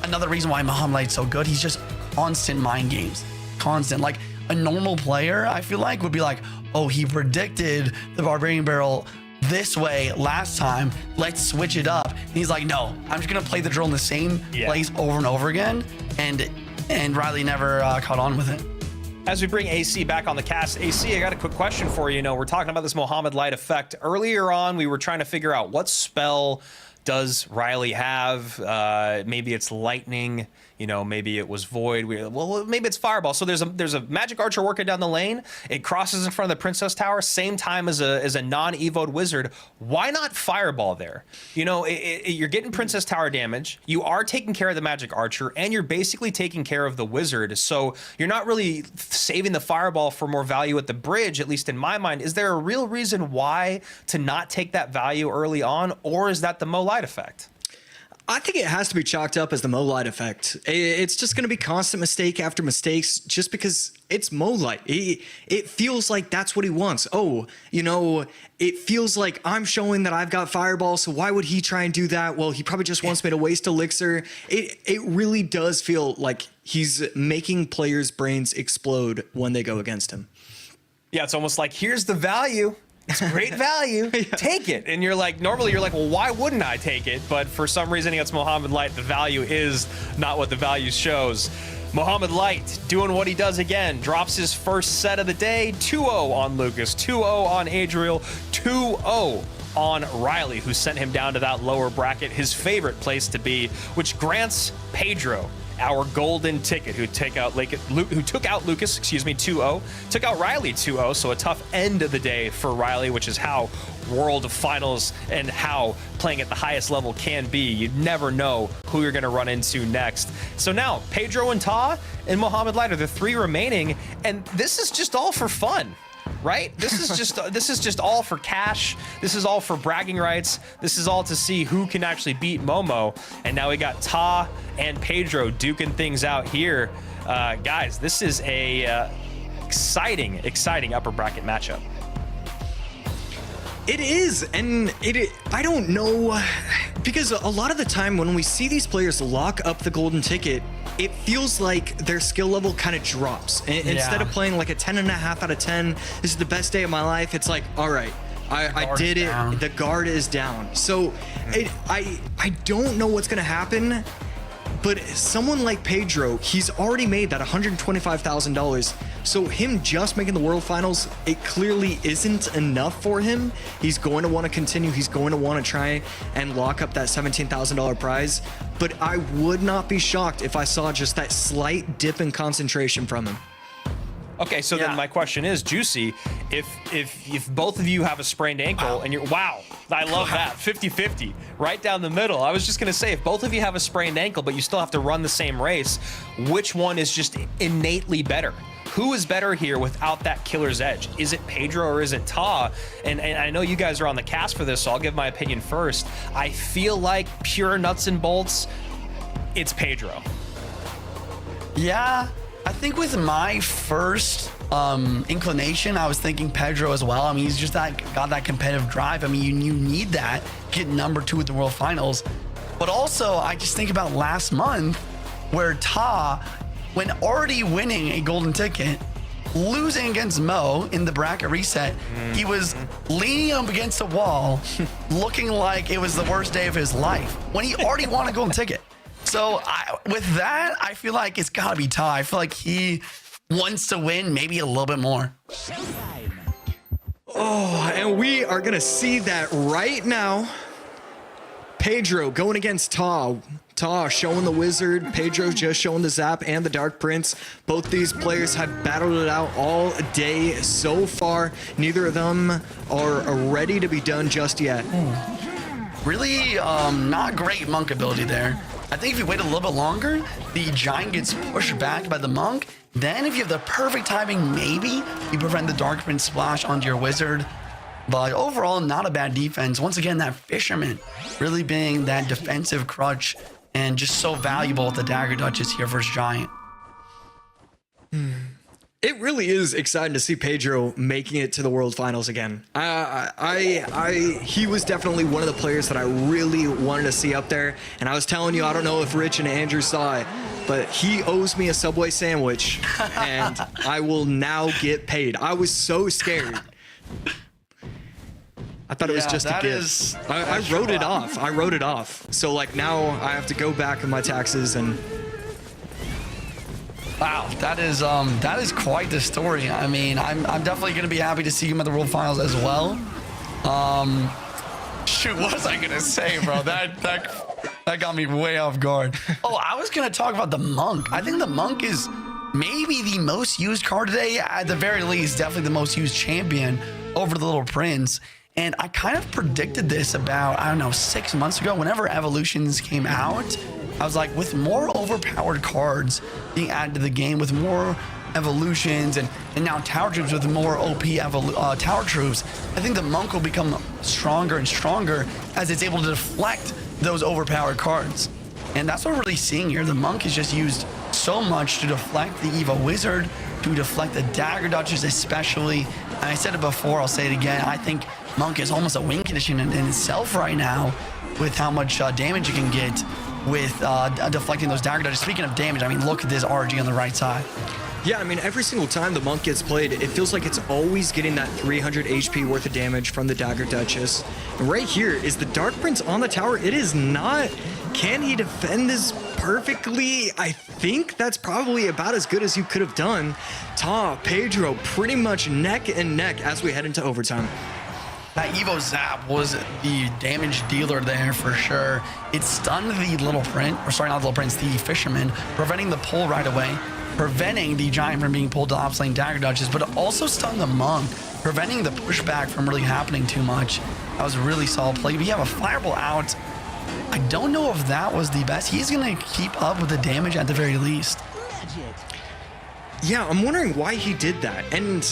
S4: another reason why Mohamed Light's so good. He's just constant mind games. Constant. Like, a normal player, I feel like, would be like, oh, he predicted the Barbarian barrel this way last time, let's switch it up. And he's like, no, I'm just gonna play the drill in the same place over and over again. And Ryley never caught on with it.
S2: As we bring AC back on the cast, AC, I got a quick question for you. You know, we're talking about this Mohamed Light effect. Earlier on, we were trying to figure out what spell does Ryley have. Maybe it's lightning. You know, maybe it was void. Well, maybe it's fireball. So there's a magic archer working down the lane. It crosses in front of the princess tower, same time as a non-evoed wizard. Why not fireball there? You know, you're getting princess tower damage. You are taking care of the magic archer, and you're basically taking care of the wizard. So you're not really saving the fireball for more value at the bridge, at least in my mind. Is there a real reason why to not take that value early on, or is that the Mo Light effect?
S3: I think it has to be chalked up as the Mo Light effect. It's just going to be constant mistake after mistakes just because it's Mo Light. It feels like that's what he wants. Oh, you know, it feels like I'm showing that I've got fireball, so why would he try and do that? Well, he probably just wants me to waste elixir. It really does feel like he's making players' brains explode when they go against him.
S2: Yeah, it's almost like, here's the value. It's great value. Take it. And you're like, normally you're like, well, why wouldn't I take it? But for some reason against Mohamed Light, the value is not what the value shows. Mohamed Light doing what he does again. Drops his first set of the day. 2-0 on Lucas. 2-0 on Adriel. 2-0 on Ryley, who sent him down to that lower bracket, his favorite place to be, which grants Pedro our golden ticket, who took out Lucas, 2-0, took out Ryley 2-0, so a tough end of the day for Ryley, which is how World Finals and how playing at the highest level can be. You never know who you're going to run into next. So now, Pedro and Ta and Mohamed Light are the 3 remaining, and this is just all for fun. Right? This is just all for cash. This is all for bragging rights. This is all to see who can actually beat Momo. And now we got Ta and Pedro duking things out here. Guys, this is a exciting upper bracket matchup.
S3: It is, and I don't know, because a lot of the time when we see these players lock up the golden ticket, it feels like their skill level kind of drops. Instead of playing like a 10.5 out of 10, this is the best day of my life, it's like, all right, I did it.
S4: Down.
S3: The guard is down. So I don't know what's going to happen, but someone like Pedro, he's already made that $125,000. So him just making the World Finals, it clearly isn't enough for him. He's going to want to continue. He's going to want to try and lock up that $17,000 prize. But I would not be shocked if I saw just that slight dip in concentration from him.
S2: Okay, so then my question is, Juicy, if both of you have a sprained ankle and you're, wow, I love that, 50-50, right down the middle. I was just going to say, if both of you have a sprained ankle, but you still have to run the same race, which one is just innately better? Who is better here without that killer's edge? Is it Pedro or is it Ta? And I know you guys are on the cast for this, so I'll give my opinion first. I feel like pure nuts and bolts, it's Pedro.
S4: Yeah, I think with my first inclination, I was thinking Pedro as well. I mean, he's just got that competitive drive. I mean, you need that, get number 2 at the World Finals. But also, I just think about last month where Ta, when already winning a golden ticket, losing against Mo in the bracket reset, he was leaning up against a wall, looking like it was the worst day of his life when he already won a golden ticket. So with that, I feel like it's got to be Ta. I feel like he wants to win maybe a little bit more.
S3: Oh, and we are going to see that right now. Pedro going against Ta. Ta showing the Wizard, Pedro just showing the Zap and the Dark Prince. Both these players have battled it out all day so far. Neither of them are ready to be done just yet.
S4: Really not great Monk ability there. I think if you wait a little bit longer, the Giant gets pushed back by the Monk. Then if you have the perfect timing, maybe you prevent the Dark Prince splash onto your Wizard. But overall, not a bad defense. Once again, that Fisherman really being that defensive crutch and just so valuable with the Dagger Duchess here versus Giant.
S3: It really is exciting to see Pedro making it to the World Finals again. He was definitely one of the players that I really wanted to see up there. And I was telling you, I don't know if Rich and Andrew saw it, but he owes me a Subway sandwich, and I will now get paid. I was so scared. I thought it was just a gift. I wrote it off. I wrote it off. So like now I have to go back in my taxes and.
S4: Wow, that is quite the story. I mean, I'm definitely gonna be happy to see him at the World Finals as well. Shoot, what was I gonna say, bro? That got me way off guard. Oh, I was gonna talk about the Monk. I think the Monk is maybe the most used card today. At the very least, definitely the most used champion over the Little Prince. And I kind of predicted this about, I don't know, 6 months ago, whenever Evolutions came out. I was like, with more overpowered cards being added to the game, with more evolutions and now tower troops with more OP tower troops, I think the Monk will become stronger and stronger as it's able to deflect those overpowered cards. And that's what we're really seeing here. The Monk is just used so much to deflect the Evo Wizard, to deflect the Dagger Duchess especially. And I said it before, I'll say it again. I think Monk is almost a win condition in itself right now with how much damage you can get with deflecting those Dagger Duchess. Speaking of damage, I mean, look at this RG on the right side.
S3: Yeah, I mean, every single time the Monk gets played, it feels like it's always getting that 300 HP worth of damage from the Dagger Duchess. And right here is the Dark Prince on the tower. It is not. Can he defend this perfectly? I think that's probably about as good as you could have done. Ta, Pedro, pretty much neck and neck as we head into overtime.
S4: That Evo Zap was the damage dealer there for sure. It stunned the Little Prince, or sorry, not the Little Prince, the Fisherman, preventing the pull right away, preventing the Giant from being pulled to off-lane Dagger Duchess, but it also stunned the Monk, preventing the pushback from really happening too much. That was a really solid play. We have a Fireball out. I don't know if that was the best. He's going to keep up with the damage at the very least.
S3: Yeah, I'm wondering why he did that. And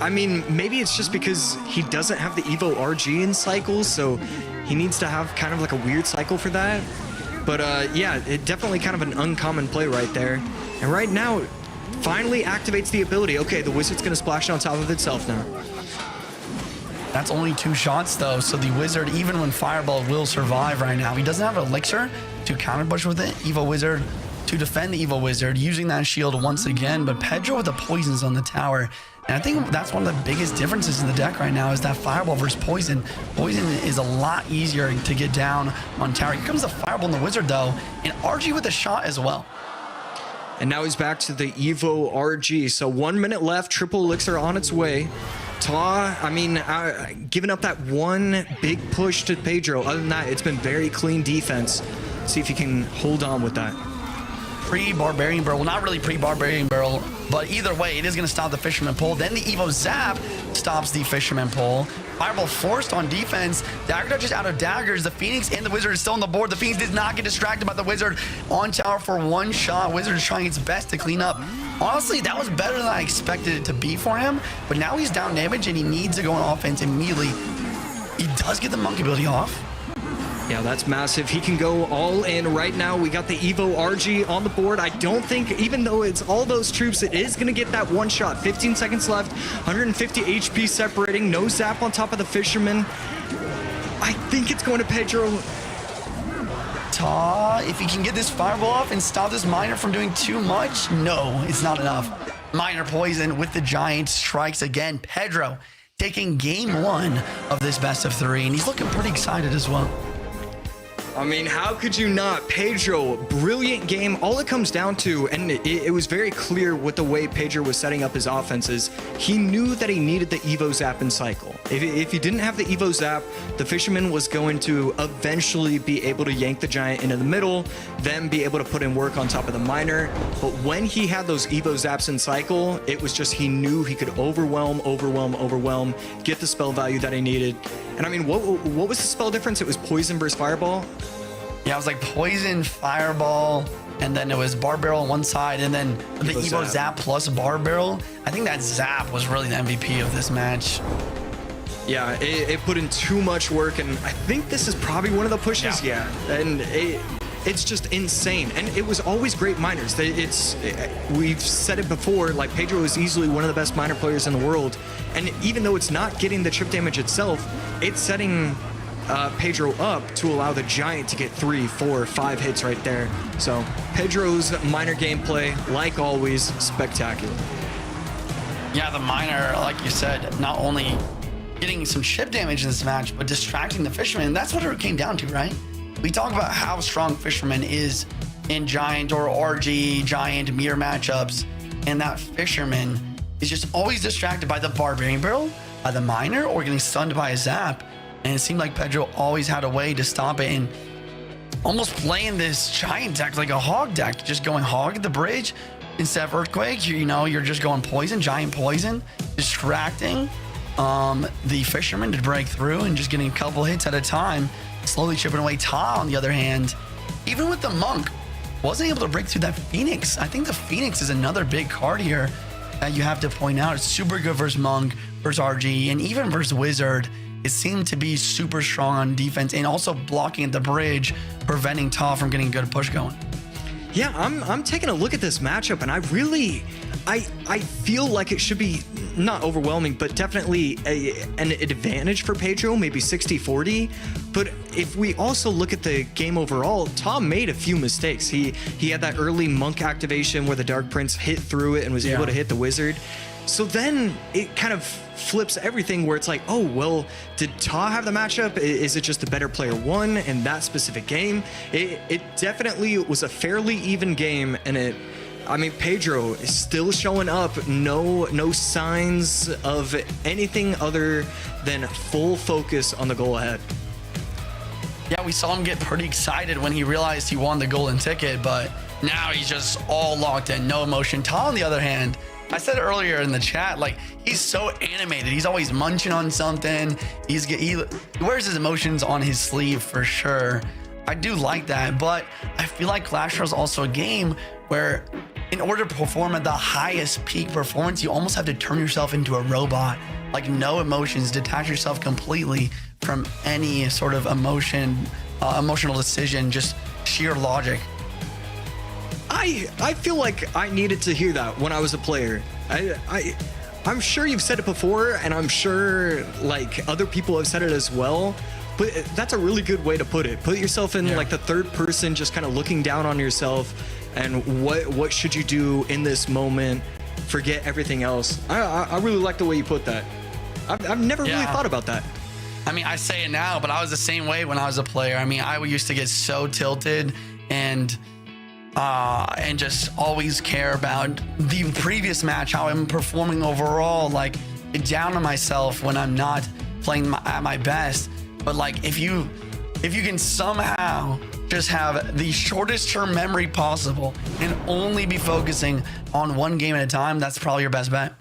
S3: I mean, maybe it's just because he doesn't have the Evo RG in cycles, so he needs to have kind of like a weird cycle for that. But yeah, it definitely kind of an uncommon play right there. And right now, finally activates the ability. Okay, the Wizard's gonna splash on top of itself now.
S4: That's only 2 shots though, so the Wizard, even when Fireball, will survive right now. He doesn't have an Elixir to counterpush with it. Evo Wizard to defend the Evo Wizard, using that shield once again, but Pedro with the poisons on the tower. And I think that's one of the biggest differences in the deck right now is that Fireball versus Poison. Poison is a lot easier to get down on tower. Here comes the Fireball in the Wizard though, and RG with a shot as well.
S3: And now he's back to the Evo RG. So 1 minute left, triple elixir on its way. Ta, I mean, giving up that one big push to Pedro. Other than that, it's been very clean defense. See if he can hold on with that.
S4: Pre-Barbarian Barrel, well, not really pre-Barbarian Barrel, but either way, it is going to stop the Fisherman Pull. Then the Evo Zap stops the Fisherman Pull. Fireball forced on defense. Dagger Dodge is out of daggers. The Phoenix and the Wizard is still on the board. The Phoenix did not get distracted by the Wizard on tower for one shot. Wizard is trying its best to clean up. Honestly, that was better than I expected it to be for him, but now he's down damage and he needs to go on offense immediately. He does get the Monkey ability off.
S3: Yeah, that's massive. He can go all in right now. We got the Evo RG on the board. I don't think, even though it's all those troops, it is going to get that one shot. 15 seconds left, 150 HP separating, no zap on top of the Fisherman. I think it's going to Pedro.
S4: Ta, if he can get this Fireball off and stop this Miner from doing too much, no, it's not enough. Miner Poison with the Giant strikes again. Pedro taking game one of this best of three, and he's looking pretty excited as well.
S3: I mean, how could you not? Pedro, brilliant game. All it comes down to, and it was very clear with the way Pedro was setting up his offenses, he knew that he needed the Evo Zap and cycle. If he didn't have the Evo Zap, the Fisherman was going to eventually be able to yank the Giant into the middle, then be able to put in work on top of the Miner. But when he had those Evo Zaps and cycle, it was just he knew he could overwhelm, get the spell value that he needed. And I mean, what was the spell difference? It was Poison versus Fireball?
S4: Yeah, it was like Poison, Fireball, and then it was Bar Barrel on one side, and then the Evo Zap plus Bar Barrel. I think that Zap was really the MVP of this match.
S3: Yeah, it put in too much work, and I think this is probably one of the pushes. Yeah, and it's just insane. And it was always great miners. We've said it before, like Pedro is easily one of the best miner players in the world. And even though it's not getting the chip damage itself, it's setting Pedro up to allow the Giant to get 3, 4, 5 hits right there. So Pedro's miner gameplay, like always, spectacular.
S4: Yeah, the Miner, like you said, not only getting some chip damage in this match, but distracting the Fisherman. And that's what it came down to, right? We talk about how strong Fisherman is in Giant or RG, Giant, mirror matchups, and that Fisherman is just always distracted by the Barbarian Barrel, by the Miner, or getting stunned by a Zap. And it seemed like Pedro always had a way to stop it, and almost playing this Giant deck like a Hog deck, just going Hog at the bridge instead of Earthquake. You're just going Poison, Giant Poison, distracting the Fisherman to break through and just getting a couple hits at a time, slowly chipping away. Ta, on the other hand, even with the Monk, wasn't able to break through that Phoenix. I think the Phoenix is another big card here that you have to point out. It's super good versus Monk, versus RG, and even versus Wizard. It seemed to be super strong on defense and also blocking at the bridge, preventing Ta from getting a good push going.
S3: Yeah, I'm taking a look at this matchup, and I feel like it should be not overwhelming, but definitely an advantage for Pedro, maybe 60-40. But if we also look at the game overall, Tom made a few mistakes. He had that early Monk activation where the Dark Prince hit through it and was able to hit the Wizard. So then it kind of flips everything where it's like, oh, well, did Ta have the matchup? Is it just the better player won in that specific game? It definitely was a fairly even game, and Pedro is still showing up. No signs of anything other than full focus on the goal ahead.
S4: Yeah, we saw him get pretty excited when he realized he won the golden ticket, but now he's just all locked in, no emotion. Ta, on the other hand, I said earlier in the chat, like, he's so animated. He's always munching on something. He wears his emotions on his sleeve for sure. I do like that, but I feel like Clash Royale is also a game where in order to perform at the highest peak performance, you almost have to turn yourself into a robot. Like, no emotions, detach yourself completely from any sort of emotional decision, just sheer logic.
S3: I feel like I needed to hear that when I was a player. I'm sure you've said it before, and I'm sure like other people have said it as well, but that's a really good way to put it. Put yourself in like the third person, just kind of looking down on yourself. and what should you do in this moment? Forget everything else. I really like the way you put that. I've never really thought about that.
S4: I mean, I say it now, but I was the same way when I was a player. I mean, I used to get so tilted and just always care about the previous match, how I'm performing overall, like get down on myself when I'm not playing at my best. But like, if you can somehow just have the shortest term memory possible and only be focusing on one game at a time, that's probably your best bet.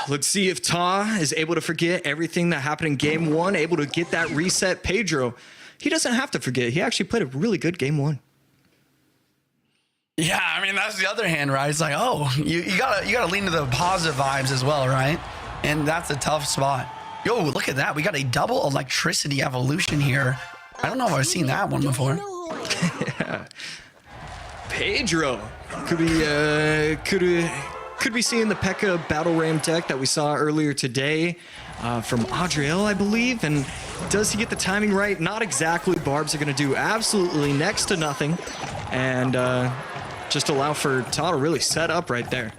S3: Let's see if Ta is able to forget everything that happened in game one, able to get that reset. Pedro, he doesn't have to forget. He actually played a really good game one.
S4: Yeah, I mean, that's the other hand, right? It's like, oh, you gotta lean to the positive vibes as well, right? And that's a tough spot. Yo, look at that. We got a double electricity evolution here. I don't know if I've seen that one before.
S3: Yeah. Pedro could be seeing the P.E.K.K.A. Battle Ram deck that we saw earlier today from Adriel, I believe. And does he get the timing right? Not exactly. Barbs are going to do absolutely next to nothing. And just allow for Ta to really set up right there.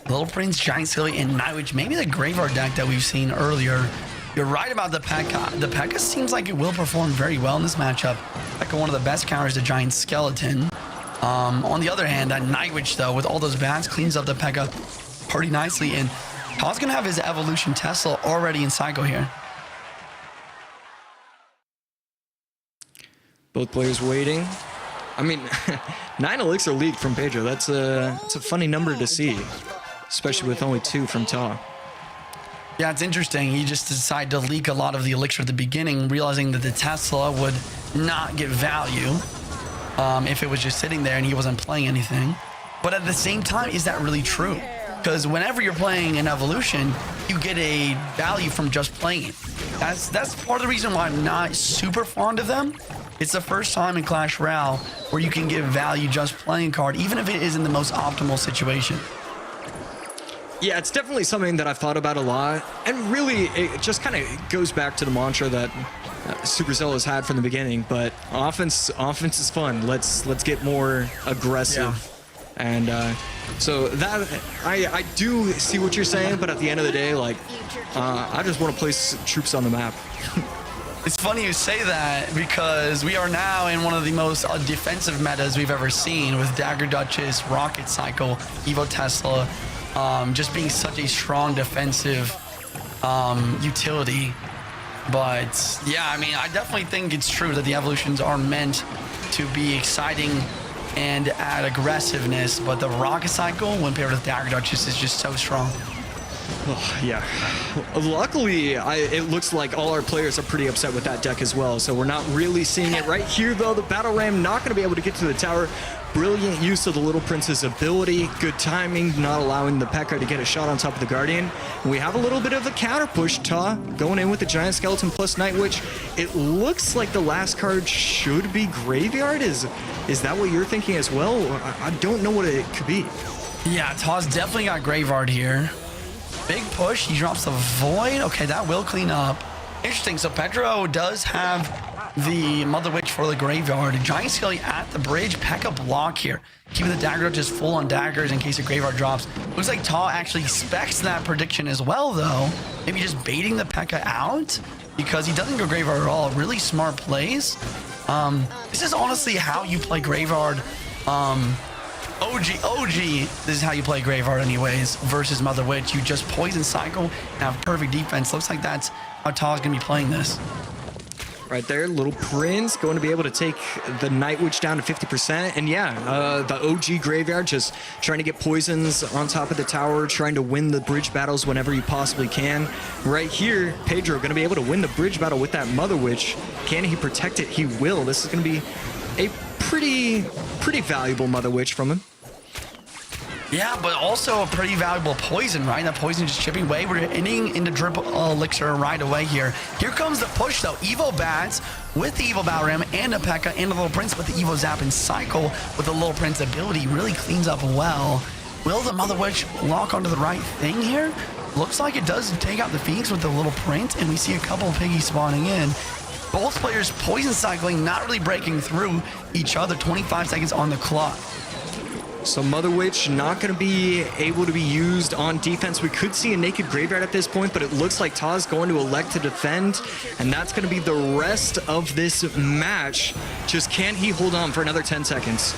S4: Little Prince, Giant Silly, and Nightwitch. Maybe the Graveyard deck that we've seen earlier. You're right about the P.E.K.K.A. The P.E.K.K.A. seems like it will perform very well in this matchup. P.E.K.K.A. one of the best counters to Giant Skeleton. On the other hand, that Nightwitch, though, with all those bats, cleans up the P.E.K.K.A. pretty nicely. And Ta's going to have his Evolution Tesla already in Psycho here.
S3: Both players waiting. I mean, 9 Elixir League from Pedro. That's a funny number to see, especially with only 2 from Ta.
S4: Yeah, it's interesting. He just decided to leak a lot of the Elixir at the beginning, realizing that the Tesla would not get value if it was just sitting there and he wasn't playing anything. But at the same time, is that really true? Because whenever you're playing an Evolution, you get a value from just playing it. That's part of the reason why I'm not super fond of them. It's the first time in Clash Royale where you can get value just playing a card, even if it isn't the most optimal situation.
S3: Yeah, it's definitely something that I've thought about a lot. And really, it just kind of goes back to the mantra that Supercell has had from the beginning. But offense is fun. Let's get more aggressive. Yeah. And so that I do see what you're saying, but at the end of the day, like I just want to place troops on the map.
S4: It's funny you say that because we are now in one of the most defensive metas we've ever seen with Dagger Duchess, Rocket Cycle, Evo Tesla, just being such a strong defensive utility. But yeah, I mean, I definitely think it's true that the evolutions are meant to be exciting and add aggressiveness, but the Rocket Cycle when paired with Dagger Duchess is just so strong.
S3: Oh, yeah. Luckily, it looks like all our players are pretty upset with that deck as well, so we're not really seeing it right here, though. The Battle Ram not going to be able to get to the tower. Brilliant use of the Little Prince's ability. Good timing, not allowing the P.E.K.K.A. to get a shot on top of the Guardian. And we have a little bit of a counter push. Ta going in with the Giant Skeleton plus Nightwitch. It looks like the last card should be Graveyard. Is that what you're thinking as well? I don't know what it could be.
S4: Yeah, Ta's definitely got Graveyard here. Big push, he drops the Void. Okay, that will clean up. Interesting, so Pedro does have the Mother Witch for the Graveyard. Giant Skelly at the bridge, P.E.K.K.A. block here. Keeping the Dagger just full on daggers in case the Graveyard drops. Looks like Ta actually specs that prediction as well, though. Maybe just baiting the P.E.K.K.A. out because he doesn't go Graveyard at all. Really smart plays. This is honestly how you play Graveyard. OG, this is how you play Graveyard anyways, versus Mother Witch. You just poison cycle and have perfect defense. Looks like that's how Ta's gonna be playing this.
S3: Right there, Little Prince going to be able to take the Nightwitch down to 50%. And yeah, the OG Graveyard just trying to get poisons on top of the tower, trying to win the bridge battles whenever you possibly can. Right here, Pedro going to be able to win the bridge battle with that Mother Witch. Can he protect it? He will. This is going to be a pretty valuable Mother Witch from him.
S4: Yeah, but also a pretty valuable poison, right? That poison just chipping away. We're ending into drip elixir right away here. Here comes the push, though. Evo Bats with the Evo Battle Ram and a P.E.K.K.A. and the Little Prince with the Evo Zap and Cycle with the Little Prince ability. Really cleans up well. Will the Mother Witch lock onto the right thing here? Looks like it does take out the Phoenix with the Little Prince, and we see a couple of piggies spawning in. Both players poison cycling, not really breaking through each other. 25 seconds on the clock.
S3: So Mother Witch not going to be able to be used on defense. We could see a naked graveyard at this point, but it looks like Ta's going to elect to defend, and that's going to be the rest of this match. Just can't he hold on for another 10 seconds?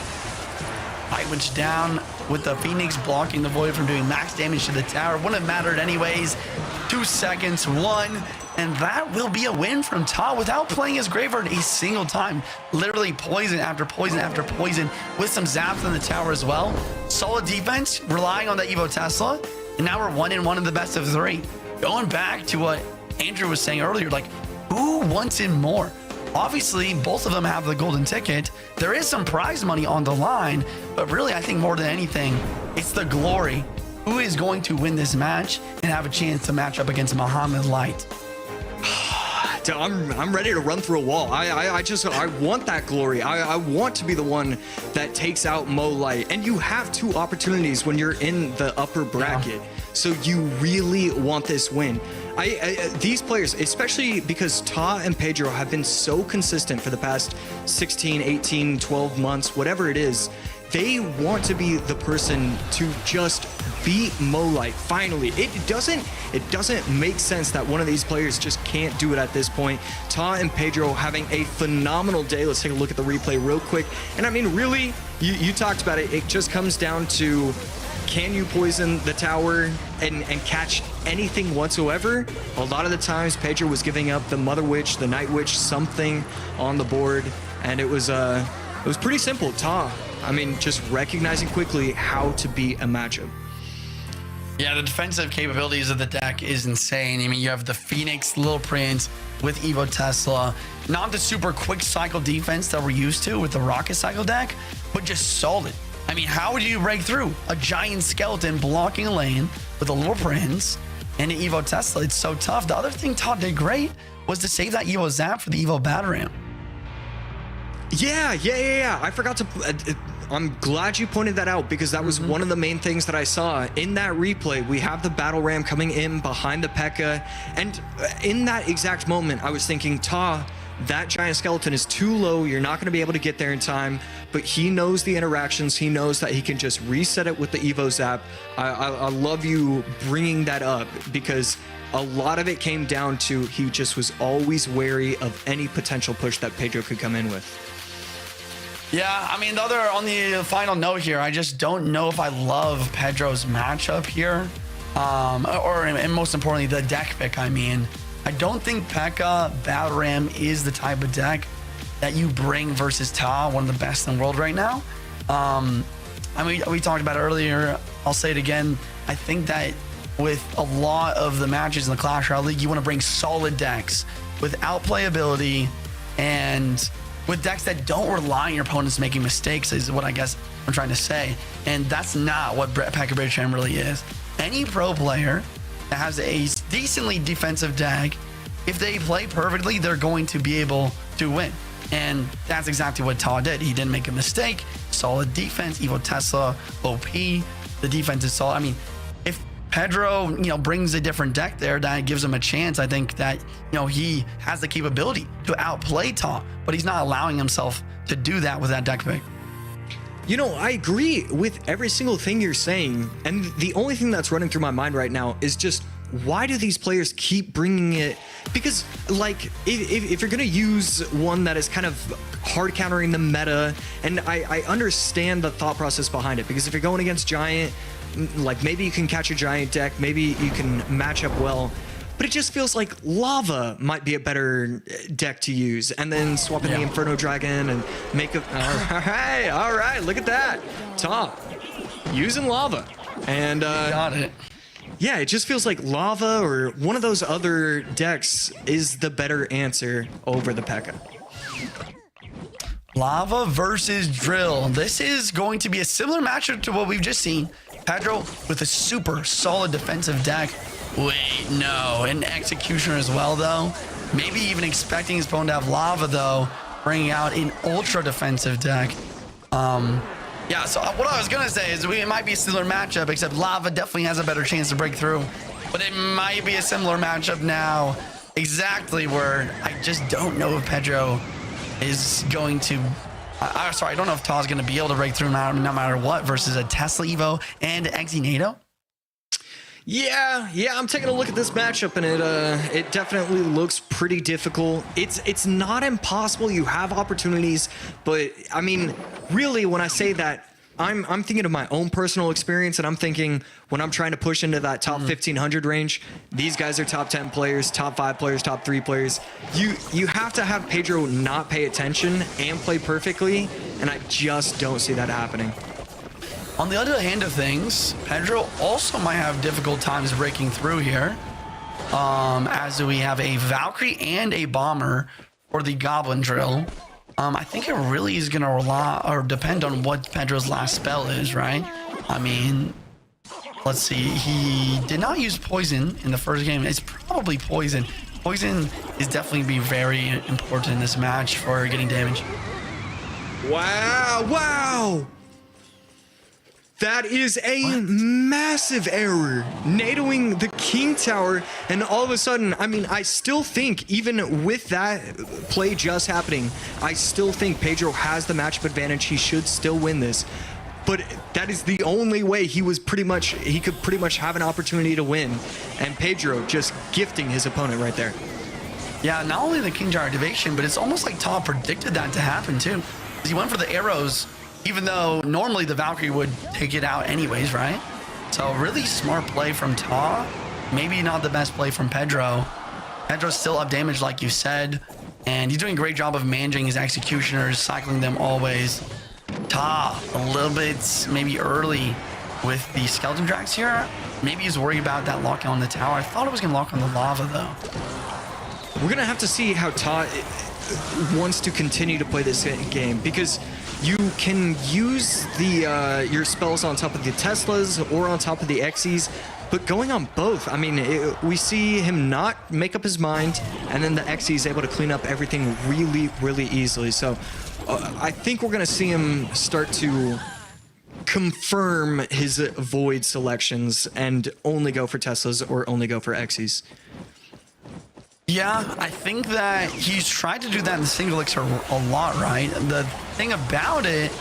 S4: Light Witch down with the Phoenix blocking the Void from doing max damage to the tower. Wouldn't have mattered anyways. 2 seconds, 1. And that will be a win from Ta without playing his graveyard a single time. Literally poison after poison after poison with some zaps in the tower as well. Solid defense, relying on the Evo Tesla. And now we're 1-1 in the best of 3. Going back to what Andrew was saying earlier, like, who wants him more? Obviously, both of them have the golden ticket. There is some prize money on the line, but really, I think more than anything, it's the glory. Who is going to win this match and have a chance to match up against Mohamed Light?
S3: I'm ready to run through a wall. I want that glory. I want to be the one that takes out Mo Light. And you have 2 opportunities when you're in the upper bracket. Yeah. So you really want this win. These players, especially because Ta and Pedro have been so consistent for the past 16, 18, 12 months, whatever it is, they want to be the person to just beat Mo Light. Finally, it doesn't make sense that one of these players just can't do it at this point. Ta and Pedro having a phenomenal day. Let's take a look at the replay real quick. And I mean, really, you talked about it. It just comes down to, can you poison the tower and catch anything whatsoever? A lot of the times, Pedro was giving up the Mother Witch, the Night Witch, something on the board, and it was pretty simple. Ta, I mean, just recognizing quickly how to beat a matchup.
S4: Yeah, the defensive capabilities of the deck is insane. I mean, you have the Phoenix, Little Prince with Evo Tesla. Not the super quick cycle defense that we're used to with the Rocket Cycle deck, but just solid. I mean, how would you break through a giant skeleton blocking a lane with a Little Prince and an Evo Tesla? It's so tough. The other thing Todd did great was to save that Evo Zap for the Evo Batarang.
S3: Yeah. I forgot to... I'm glad you pointed that out, because that was one of the main things that I saw in that replay. We have the battle ram coming in behind the P.E.K.K.A. And in that exact moment, I was thinking, Ta, that giant skeleton is too low. You're not going to be able to get there in time. But he knows the interactions. He knows that he can just reset it with the Evo Zap. I love you bringing that up, because a lot of it came down to he just was always wary of any potential push that Pedro could come in with.
S4: Yeah, I mean, on the final note here, I just don't know if I love Pedro's matchup here. And most importantly, the deck pick, I mean. I don't think P.E.K.K.A. Battle Ram is the type of deck that you bring versus Ta, one of the best in the world right now. I mean, we talked about it earlier. I'll say it again. I think that with a lot of the matches in the Clash Royale League, you want to bring solid decks with outplayability and with decks that don't rely on your opponents making mistakes, is what I guess I'm trying to say. And that's not what P.E.K.K.A. Bridge Champ really is. Any pro player that has a decently defensive deck, if they play perfectly, they're going to be able to win. And that's exactly what Ta did. He didn't make a mistake. Solid defense, Evo Tesla, OP. The defense is solid. I mean, if Pedro, brings a different deck there, that gives him a chance. I think that, he has the capability to outplay Ta, but he's not allowing himself to do that with that deck pick.
S3: I agree with every single thing you're saying. And the only thing that's running through my mind right now is just, why do these players keep bringing it? Because, like, if you're going to use one that is kind of hard countering the meta, and I understand the thought process behind it, because if you're going against Giant, like, maybe you can catch a Giant deck, maybe you can match up well. But it just feels like Lava might be a better deck to use, and then swap in the Inferno Dragon and make a... All right, look at that. Ta, using Lava. And
S4: got it.
S3: Yeah, it just feels like Lava or one of those other decks is the better answer over the P.E.K.K.A.
S4: Lava versus Drill. This is going to be a similar matchup to what we've just seen. Pedro with a super solid defensive deck. Wait, no, an Executioner as well, though. Maybe even expecting his opponent to have Lava, though, bringing out an ultra defensive deck. Yeah, so what I was going to say is it might be a similar matchup, except Lava definitely has a better chance to break through. But it might be a similar matchup now. exactly where I just don't know if Pedro is going to. I don't know if Ta's going to be able to break through no matter what versus a Tesla Evo and Exinado.
S3: Yeah, I'm taking a look at this matchup, and it definitely looks pretty difficult. It's not impossible. You have opportunities, but I mean, really, when I say that, I'm thinking of my own personal experience, and I'm thinking when I'm trying to push into that top 1500 range, these guys are top 10 players, top 5 players, top 3 players. You have to have Pedro not pay attention and play perfectly, and I just don't see that happening.
S4: On the other hand of things, Pedro also might have difficult times breaking through here, as we have a Valkyrie and a Bomber for the Goblin Drill. I think it really is going to rely or depend on what Pedro's last spell is, right? I mean, let's see. He did not use Poison in the first game. It's probably Poison. Poison is definitely be very important in this match for getting damage.
S3: Wow! That is a massive error. NATOing the King Tower, and all of a sudden, I mean, I still think, even with that play just happening, I still think Pedro has the matchup advantage. He should still win this. But that is the only way he could pretty much have an opportunity to win. And Pedro just gifting his opponent right there.
S4: Yeah, not only the King Tower activation, but it's almost like Tom predicted that to happen too. He went for the arrows, even though normally the Valkyrie would take it out anyways, right? So really smart play from Ta. Maybe not the best play from Pedro. Pedro's still up damage, like you said, and he's doing a great job of managing his executioners, cycling them always. Ta, a little bit maybe early with the skeleton drags here. Maybe he's worried about that lock on the tower. I thought it was gonna lock on the lava though.
S3: We're gonna have to see how Ta wants to continue to play this game, because you can use the your spells on top of the Teslas or on top of the Xes, but going on both, I mean, we see him not make up his mind, and then the Xe is able to clean up everything really easily. So I think we're going to see him start to confirm his void selections and only go for Teslas or only go for Xes.
S4: Yeah, I think that he's tried to do that in the single elixir a lot, right? The thing about it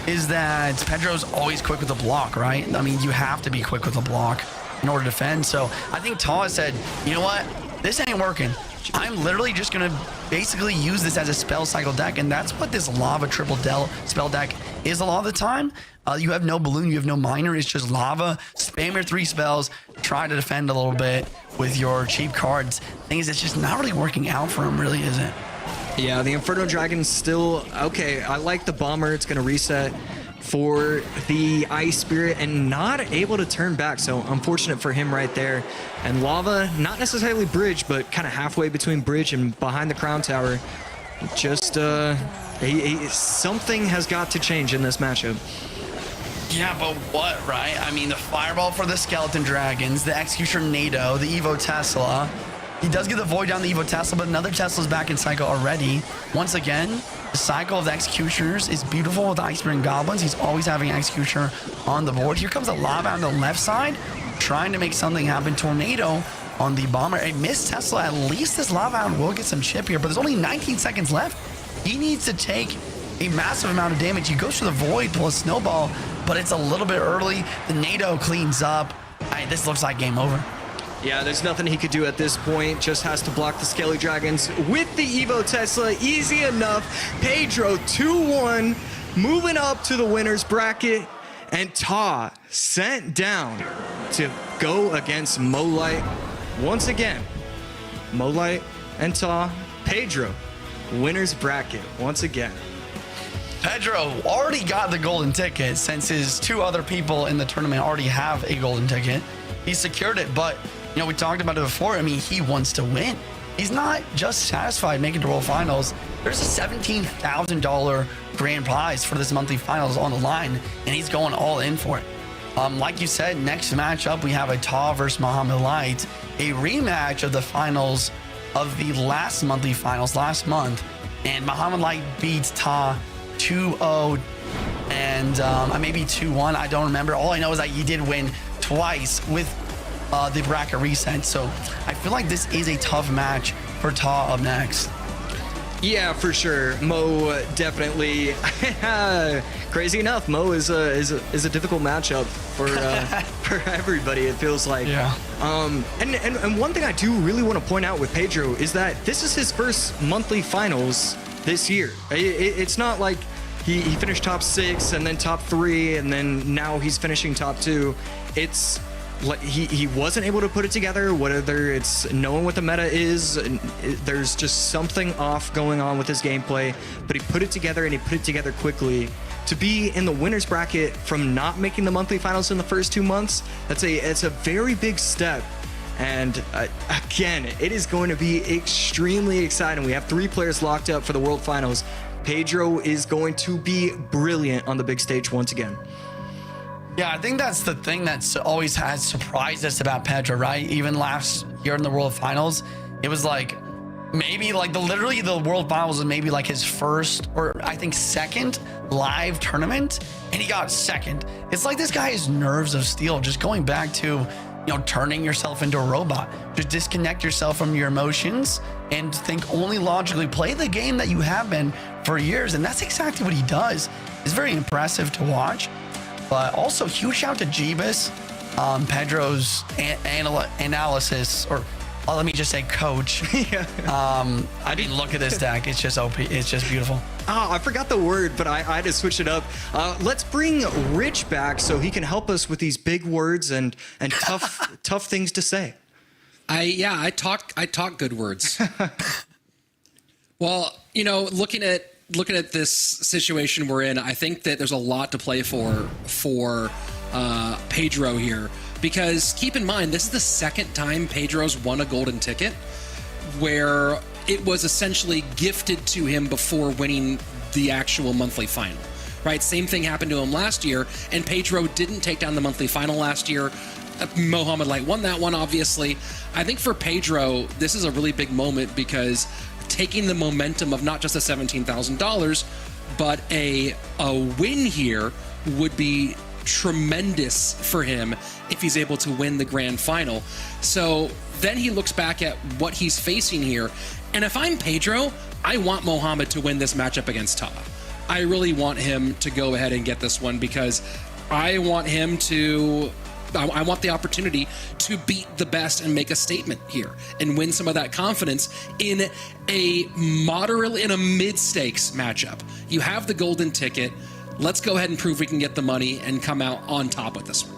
S4: is that Pedro's always quick with the block, right? I mean, you have to be quick with the block in order to defend. So I think Ta said, you know what? This ain't working. I'm literally just going to basically use this as a spell cycle deck, and that's what this lava triple del spell deck is a lot of the time. You have no balloon, you have no miner, it's just lava. Spam your 3 spells, try to defend a little bit with your cheap cards. Thing is, it's just not really working out for him, really, is it?
S3: Yeah, the Inferno Dragon's still okay. I like the Bomber. It's going to reset for the Ice Spirit and not able to turn back. So unfortunate for him right there. And Lava, not necessarily bridge, but kind of halfway between bridge and behind the Crown Tower. Just something has got to change in this matchup.
S4: Yeah, but what, right? I mean, the Fireball for the Skeleton Dragons, the Executioner NATO, the Evo Tesla. He does get the Void down the Evo Tesla, but another Tesla's back in cycle already. Once again, the cycle of the Executioners is beautiful with the Iceberg Goblins. He's always having an Executioner on the board. Here comes a Lava on the left side, trying to make something happen. Tornado on the Bomber. A missed Tesla. At least this Lava Hound will get some chip here, but there's only 19 seconds left. He needs to take a massive amount of damage. He goes for the Void plus Snowball, but it's a little bit early. The NATO cleans up. This looks like game over.
S3: Yeah, there's nothing he could do at this point. Just has to block the Scaly Dragons with the Evo Tesla. Easy enough. Pedro 2-1, moving up to the winner's bracket. And Ta sent down to go against Light. Once again, Light and Ta, Pedro, winner's bracket once again.
S4: Pedro already got the golden ticket since his 2 other people in the tournament already have a golden ticket. He secured it, but you know, we talked about it before. I mean, he wants to win. He's not just satisfied making the World Finals. There's a $17,000 grand prize for this monthly finals on the line, and he's going all in for it. Like you said, next matchup, we have a Ta versus Mohamed Light, a rematch of the finals of the last monthly finals last month. And Mohamed Light beats Ta 2-0 and maybe 2-1. I don't remember. All I know is that he did win twice with the bracket reset. So I feel like this is a tough match for Ta up next.
S3: Yeah, for sure. Mo definitely. Crazy enough, Mo is a difficult matchup for for everybody. It feels like.
S4: Yeah.
S3: And one thing I do really want to point out with Pedro is that this is his first monthly finals this year. It's not like he finished top 6 and then top 3 and then now he's finishing top 2. It's like he wasn't able to put it together, whether it's knowing what the meta is, there's just something off going on with his gameplay, but he put it together and he put it together quickly. To be in the winner's bracket from not making the monthly finals in the first 2 months, it's a very big step. And again, it is going to be extremely exciting. We have 3 players locked up for the World Finals. Pedro is going to be brilliant on the big stage once again.
S4: Yeah, I think that's the thing that's always has surprised us about Pedro, right? Even last year in the World Finals, it was like maybe like literally the World Finals was maybe like his first or I think second live tournament, and he got second. It's like this guy has nerves of steel. Just going back to, turning yourself into a robot. Just disconnect yourself from your emotions and think only logically. Play the game that you have been for years, and that's exactly what he does. It's very impressive to watch. But also, huge shout to Jeebus, Pedro's analysis, or let me just say coach.
S3: Yeah.
S4: I didn't look at this deck. It's just OP. It's just beautiful.
S3: Oh, I forgot the word, but I had to switch it up. Let's bring Rich back so he can help us with these big words and tough things to say.
S1: I talk good words. Well, looking at this situation we're in, I think that there's a lot to play for Pedro here, because keep in mind, this is the second time Pedro's won a golden ticket where it was essentially gifted to him before winning the actual monthly final, right? Same thing happened to him last year, and Pedro didn't take down the monthly final last year. Mohamed Light won that one, obviously. I think for Pedro, this is a really big moment, because taking the momentum of not just the $17,000, but a win here would be tremendous for him if he's able to win the grand final. So then he looks back at what he's facing here, and if I'm Pedro, I want Mohamed to win this matchup against Ta. I really want him to go ahead and get this one, because I want the opportunity to beat the best and make a statement here and win some of that confidence in a mid-stakes matchup. You have the golden ticket. Let's go ahead and prove we can get the money and come out on top with this one.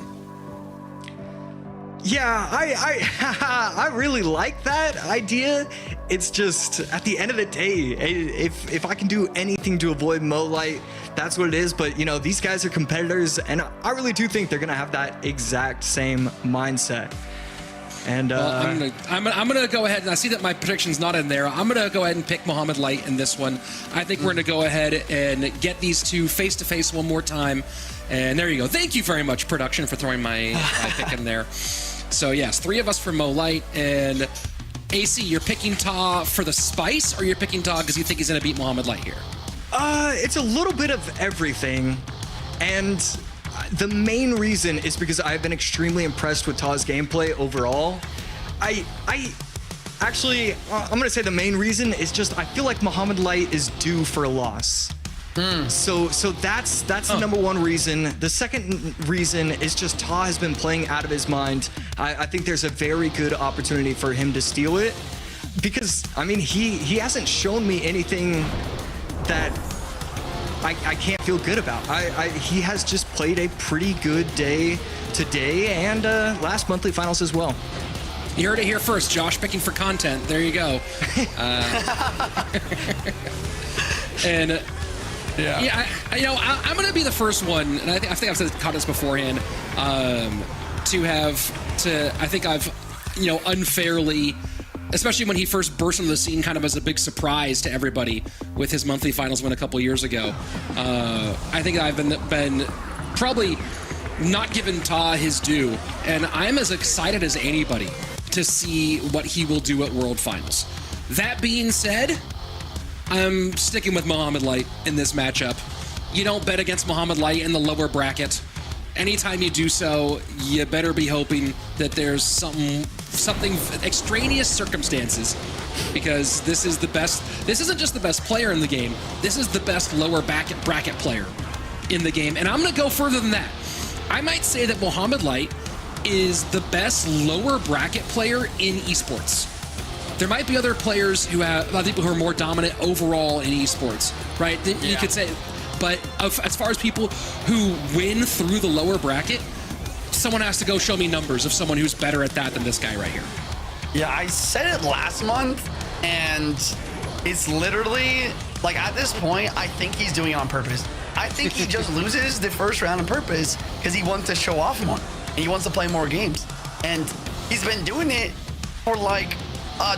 S3: Yeah, I really like that idea. It's just, at the end of the day, if I can do anything to avoid Mo Light, that's what it is. But these guys are competitors, and I really do think they're gonna have that exact same mindset. And
S1: I'm gonna go ahead, and I see that my prediction's not in there. I'm gonna go ahead and pick Mohamed Light in this one. I think we're gonna go ahead and get these two face to face one more time. And there you go. Thank you very much, production, for throwing my pick in there. So yes, 3 of us for Mo Light, and AC, you're picking Ta for the spice, or you're picking Ta because you think he's gonna beat Mohamed Light here?
S3: It's a little bit of everything, and the main reason is because I've been extremely impressed with Ta's gameplay overall. I'm gonna say the main reason is just I feel like Mohamed Light is due for a loss. So that's the number one reason. The second reason is just Ta has been playing out of his mind. I think there's a very good opportunity for him to steal it, because he hasn't shown me anything that I can't feel good about. He has just played a pretty good day today and last monthly finals as well.
S1: You heard it here first. Josh picking for content. There you go. And I'm going to be the first one, and I think I've caught this beforehand, I think I've unfairly, especially when he first burst into the scene kind of as a big surprise to everybody with his monthly finals win a couple years ago. I think I've been probably not giving Ta his due, and I'm as excited as anybody to see what he will do at World Finals. That being said, I'm sticking with Mohamed Light in this matchup. You don't bet against Mohamed Light in the lower bracket. anytime you do so, you better be hoping that there's something extraneous circumstances, because this is the best. This isn't just the best player in the game. This is the best lower bracket player in the game, and I'm going to go further than that. I might say that Mohamed Light is the best lower bracket player in esports. There might be other players who have, other people who are more dominant overall in esports, right? You could say, but as far as people who win through the lower bracket, someone has to go show me numbers of someone who's better at that than this guy right here.
S4: Yeah, I said it last month, and it's literally, like, at this point, I think he's doing it on purpose. I think he just loses the first round on purpose because he wants to show off more, and he wants to play more games. And he's been doing it for, like,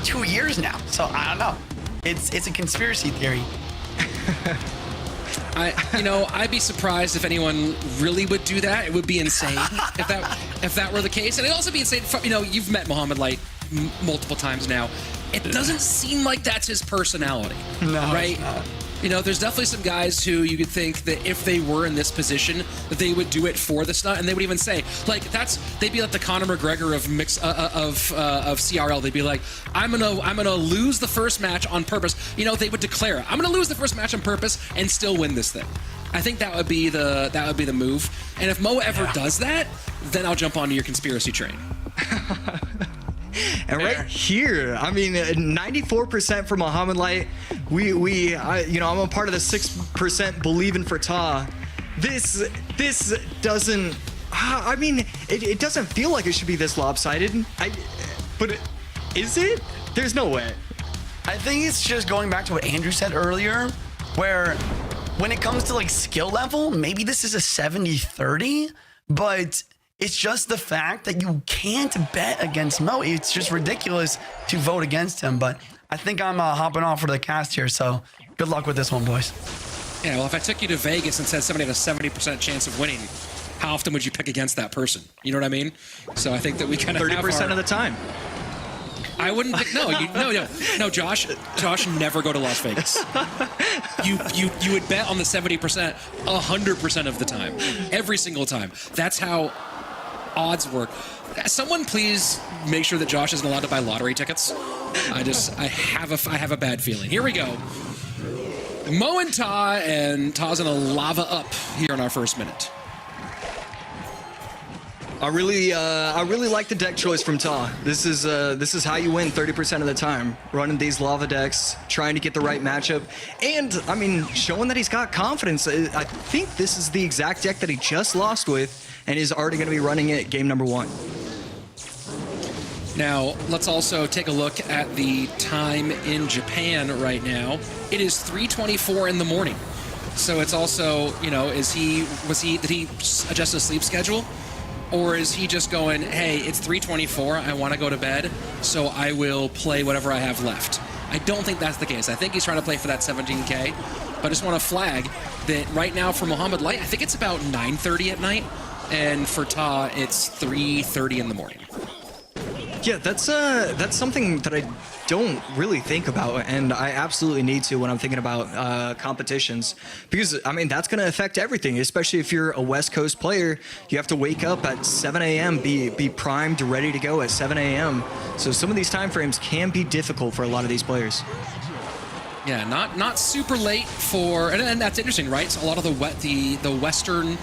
S4: 2 years now. So, I don't know. It's a conspiracy theory.
S1: I'd be surprised if anyone really would do that. It would be insane if that were the case. And it'd also be insane. You've met Mohamed Light multiple times now. It doesn't seem like that's his personality, right? There's definitely some guys who you could think that if they were in this position, that they would do it for the stunt, and they would even say, like, they'd be like the Conor McGregor of CRL. They'd be like, I'm gonna lose the first match on purpose. They would declare, I'm gonna lose the first match on purpose and still win this thing. I think that would be the move. And if Mo ever does that, then I'll jump onto your conspiracy train.
S3: And right here, 94% for Mohamed Light. I'm a part of the 6% believing for Ta. This doesn't. It doesn't feel like it should be this lopsided. But is it? There's no way.
S4: I think it's just going back to what Andrew said earlier, where when it comes to like skill level, maybe this is a 70-30, but it's just the fact that you can't bet against Mo. It's just ridiculous to vote against him. But I think I'm hopping off for the cast here. So good luck with this one, boys.
S1: Yeah, well, if I took you to Vegas and said somebody had a 70% chance of winning, how often would you pick against that person? You know what I mean? So I think that we kind of
S3: 30% of the time.
S1: I wouldn't pick. No, Josh. Josh, never go to Las Vegas. You would bet on the 70%, 100% of the time, every single time. That's how odds work. Someone please make sure that Josh isn't allowed to buy lottery tickets. I have a bad feeling. Here we go. Mo and Ta, and Ta's in a lava up here in our first minute.
S3: I really like the deck choice from Ta. This is how you win 30% of the time. Running these lava decks, trying to get the right matchup, and showing that he's got confidence. I think this is the exact deck that he just lost with, and is already going to be running it game number 1.
S1: Now, let's also take a look at the time in Japan right now. It is 3:24 in the morning. So it's also, did he adjust his sleep schedule? Or is he just going, hey, it's 3:24, I want to go to bed, so I will play whatever I have left? I don't think that's the case. I think he's trying to play for that 17K. But I just want to flag that right now for Mohamed Light, I think it's about 9:30 at night. And for Ta, it's 3:30 in the morning.
S3: Yeah, that's something that I don't really think about, and I absolutely need to when I'm thinking about competitions, because that's going to affect everything, especially if you're a West Coast player. You have to wake up at 7 a.m., be primed, ready to go at 7 a.m. So some of these time frames can be difficult for a lot of these players.
S1: Yeah, not super late for, and that's interesting, right? So a lot of the Western.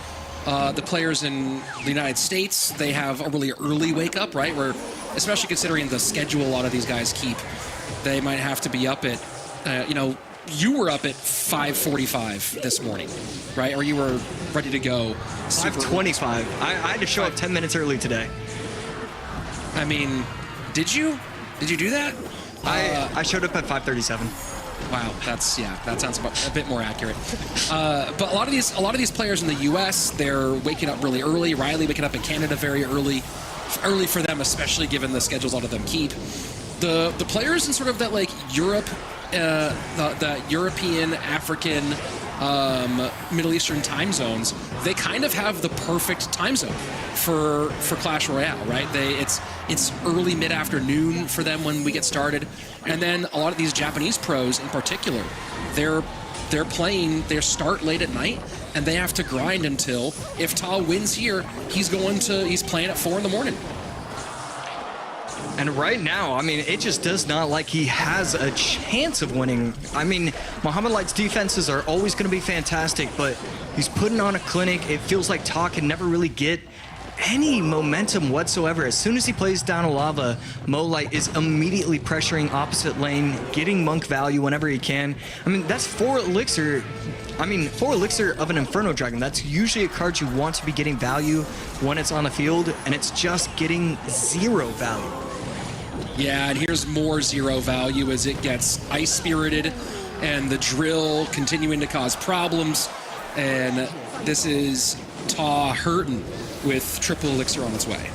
S1: The players in the United States, they have a really early wake up, right? Where, especially considering the schedule a lot of these guys keep, they might have to be up at, you were up at 5:45 this morning, right? Or you were ready to go.
S3: 5:25. I had to show up 10 minutes early today.
S1: Did you do that?
S3: I showed up at 5:37.
S1: Wow, that sounds a bit more accurate. But a lot of these players in the U.S., they're waking up really early. Ryley waking up in Canada very early for them, especially given the schedules a lot of them keep. The players in sort of that like Europe, the European, African, Middle Eastern time zones, they kind of have the perfect time zone for Clash Royale, right? It's early mid-afternoon for them when we get started, and then a lot of these Japanese pros in particular, they're they start late at night, and they have to grind until, if Ta wins here, he's playing at 4 in the morning.
S3: And right now, I mean, it just does not like he has a chance of winning. I mean, Mohamed Light's defenses are always going to be fantastic, but he's putting on a clinic. It feels like Ta can never really get any momentum whatsoever. As soon as he plays down a lava, Mo Light is immediately pressuring opposite lane, getting Monk value whenever he can. I mean, that's 4 elixir. I mean, 4 elixir of an Inferno Dragon. That's usually a card you want to be getting value when it's on the field, and it's just getting 0 value.
S1: Yeah, and here's more 0 value as it gets Ice Spirited, and the drill continuing to cause problems, and this is Ta hurting with triple elixir on its way.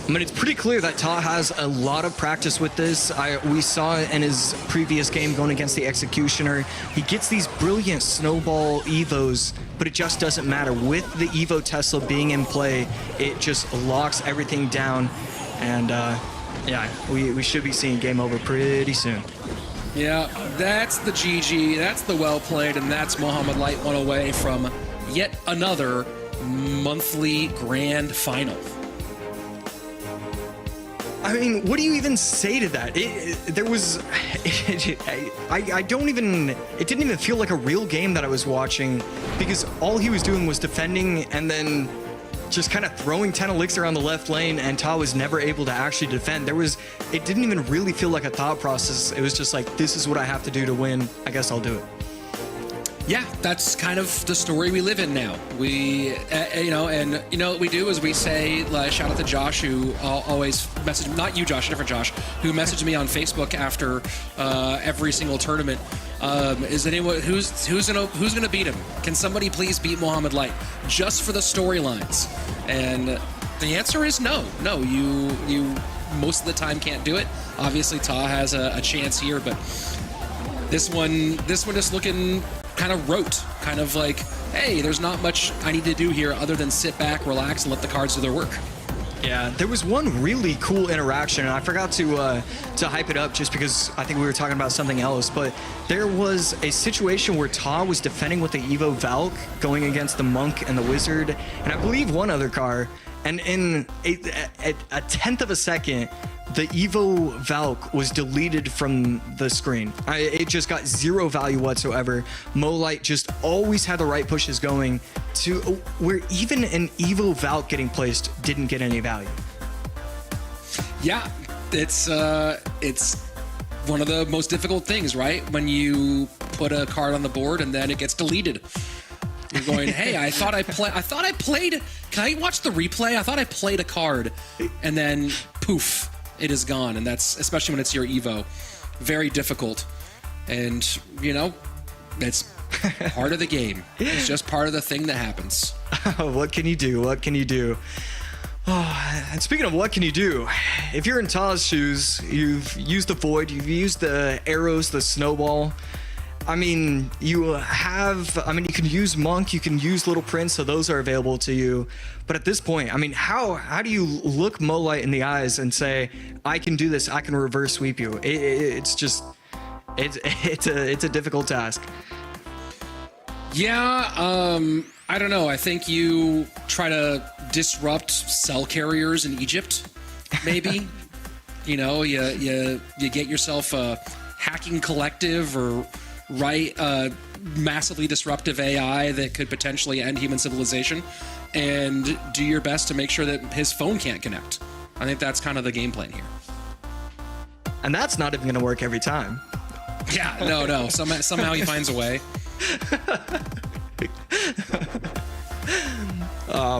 S3: I mean, it's pretty clear that Ta has a lot of practice with this. We saw it in his previous game going against the Executioner. He gets these brilliant snowball evos, but it just doesn't matter. With the Evo Tesla being in play, it just locks everything down. And yeah, we should be seeing game over pretty soon.
S1: Yeah, that's the GG, that's the well played, and that's Mohamed Light one away from yet another monthly grand final.
S3: I mean, what do you even say to that? I don't even, it didn't even feel like a real game that I was watching, because all he was doing was defending and then just kind of throwing 10 elixir on the left lane, and Ta was never able to actually defend. It didn't even really feel like a thought process. It was just like, this is what I have to do to win. I guess I'll do it.
S1: Yeah, that's kind of the story we live in now. We, what we do is we say, shout out to Josh, who always message, not you, Josh, different Josh, who messaged me on Facebook after every single tournament. Is anyone who's gonna beat him? Can somebody please beat Mohamed Light just for the storylines? And the answer is no. No, you most of the time can't do it. Obviously, Ta has a chance here, but this one is looking kind of rote, kind of like, hey, there's not much I need to do here other than sit back, relax, and let the cards do their work.
S3: Yeah, there was one really cool interaction, and I forgot to hype it up just because I think we were talking about something else, but there was a situation where Ta was defending with the Evo Valk going against the Monk and the Wizard, and I believe one other car, and in a tenth of a second, the Evo Valk was deleted from the screen. It just got 0 value whatsoever. Mo Light just always had the right pushes going to where even an Evo Valk getting placed didn't get any value.
S1: Yeah, it's one of the most difficult things, right? When you put a card on the board and then it gets deleted. You're going, hey, I thought I played. Can I watch the replay? I thought I played a card, and then poof, it is gone. And that's, especially when it's your Evo, very difficult. And it's part of the game. It's just part of the thing that happens.
S3: What can you do? What can you do? Oh, and speaking of what can you do, if you're in Ta's shoes, you've used the Void, you've used the arrows, the snowball. I mean, you can use Monk, you can use Little Prince, so those are available to you. But at this point, I mean, how do you look Mo Light in the eyes and say, I can do this, I can reverse sweep you? It's a difficult task.
S1: Yeah, I don't know. I think you try to disrupt cell carriers in Egypt, maybe. You get yourself a hacking collective or massively disruptive AI that could potentially end human civilization, and do your best to make sure that his phone can't connect. I think that's kind of the game plan here.
S3: And that's not even going to work every time.
S1: Yeah, no. Somehow he finds a way.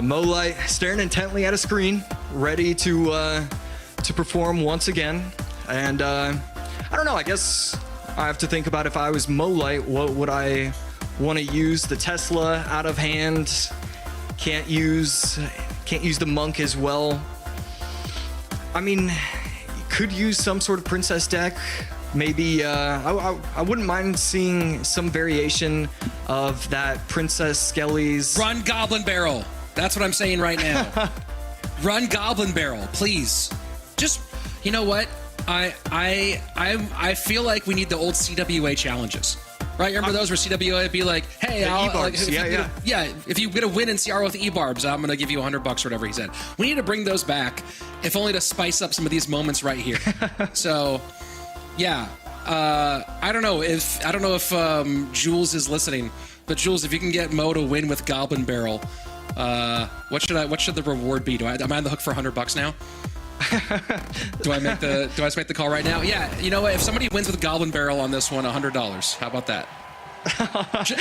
S3: Mo Light staring intently at a screen, ready to perform once again. And I don't know, I guess I have to think about, if I was Mo Light, what would I want to use? The Tesla out of hand. Can't use the Monk as well. I mean, could use some sort of princess deck. Maybe I wouldn't mind seeing some variation of that Princess Skelly's.
S1: Run Goblin Barrel. That's what I'm saying right now. Run Goblin Barrel, please. Just, you know what? I feel like we need the old CWA challenges. Right, you remember those where CWA would be like, "Hey, if you get a win in CR with E-Barbs, I'm gonna give you $100 or whatever he said." We need to bring those back, if only to spice up some of these moments right here. So, yeah, I don't know if Jules is listening, but Jules, if you can get Mo to win with Goblin Barrel, what should the reward be? Am I on the hook for $100 now? Do I just make the call right now? Yeah, you know what? If somebody wins with Goblin Barrel on this one, $100. How about that?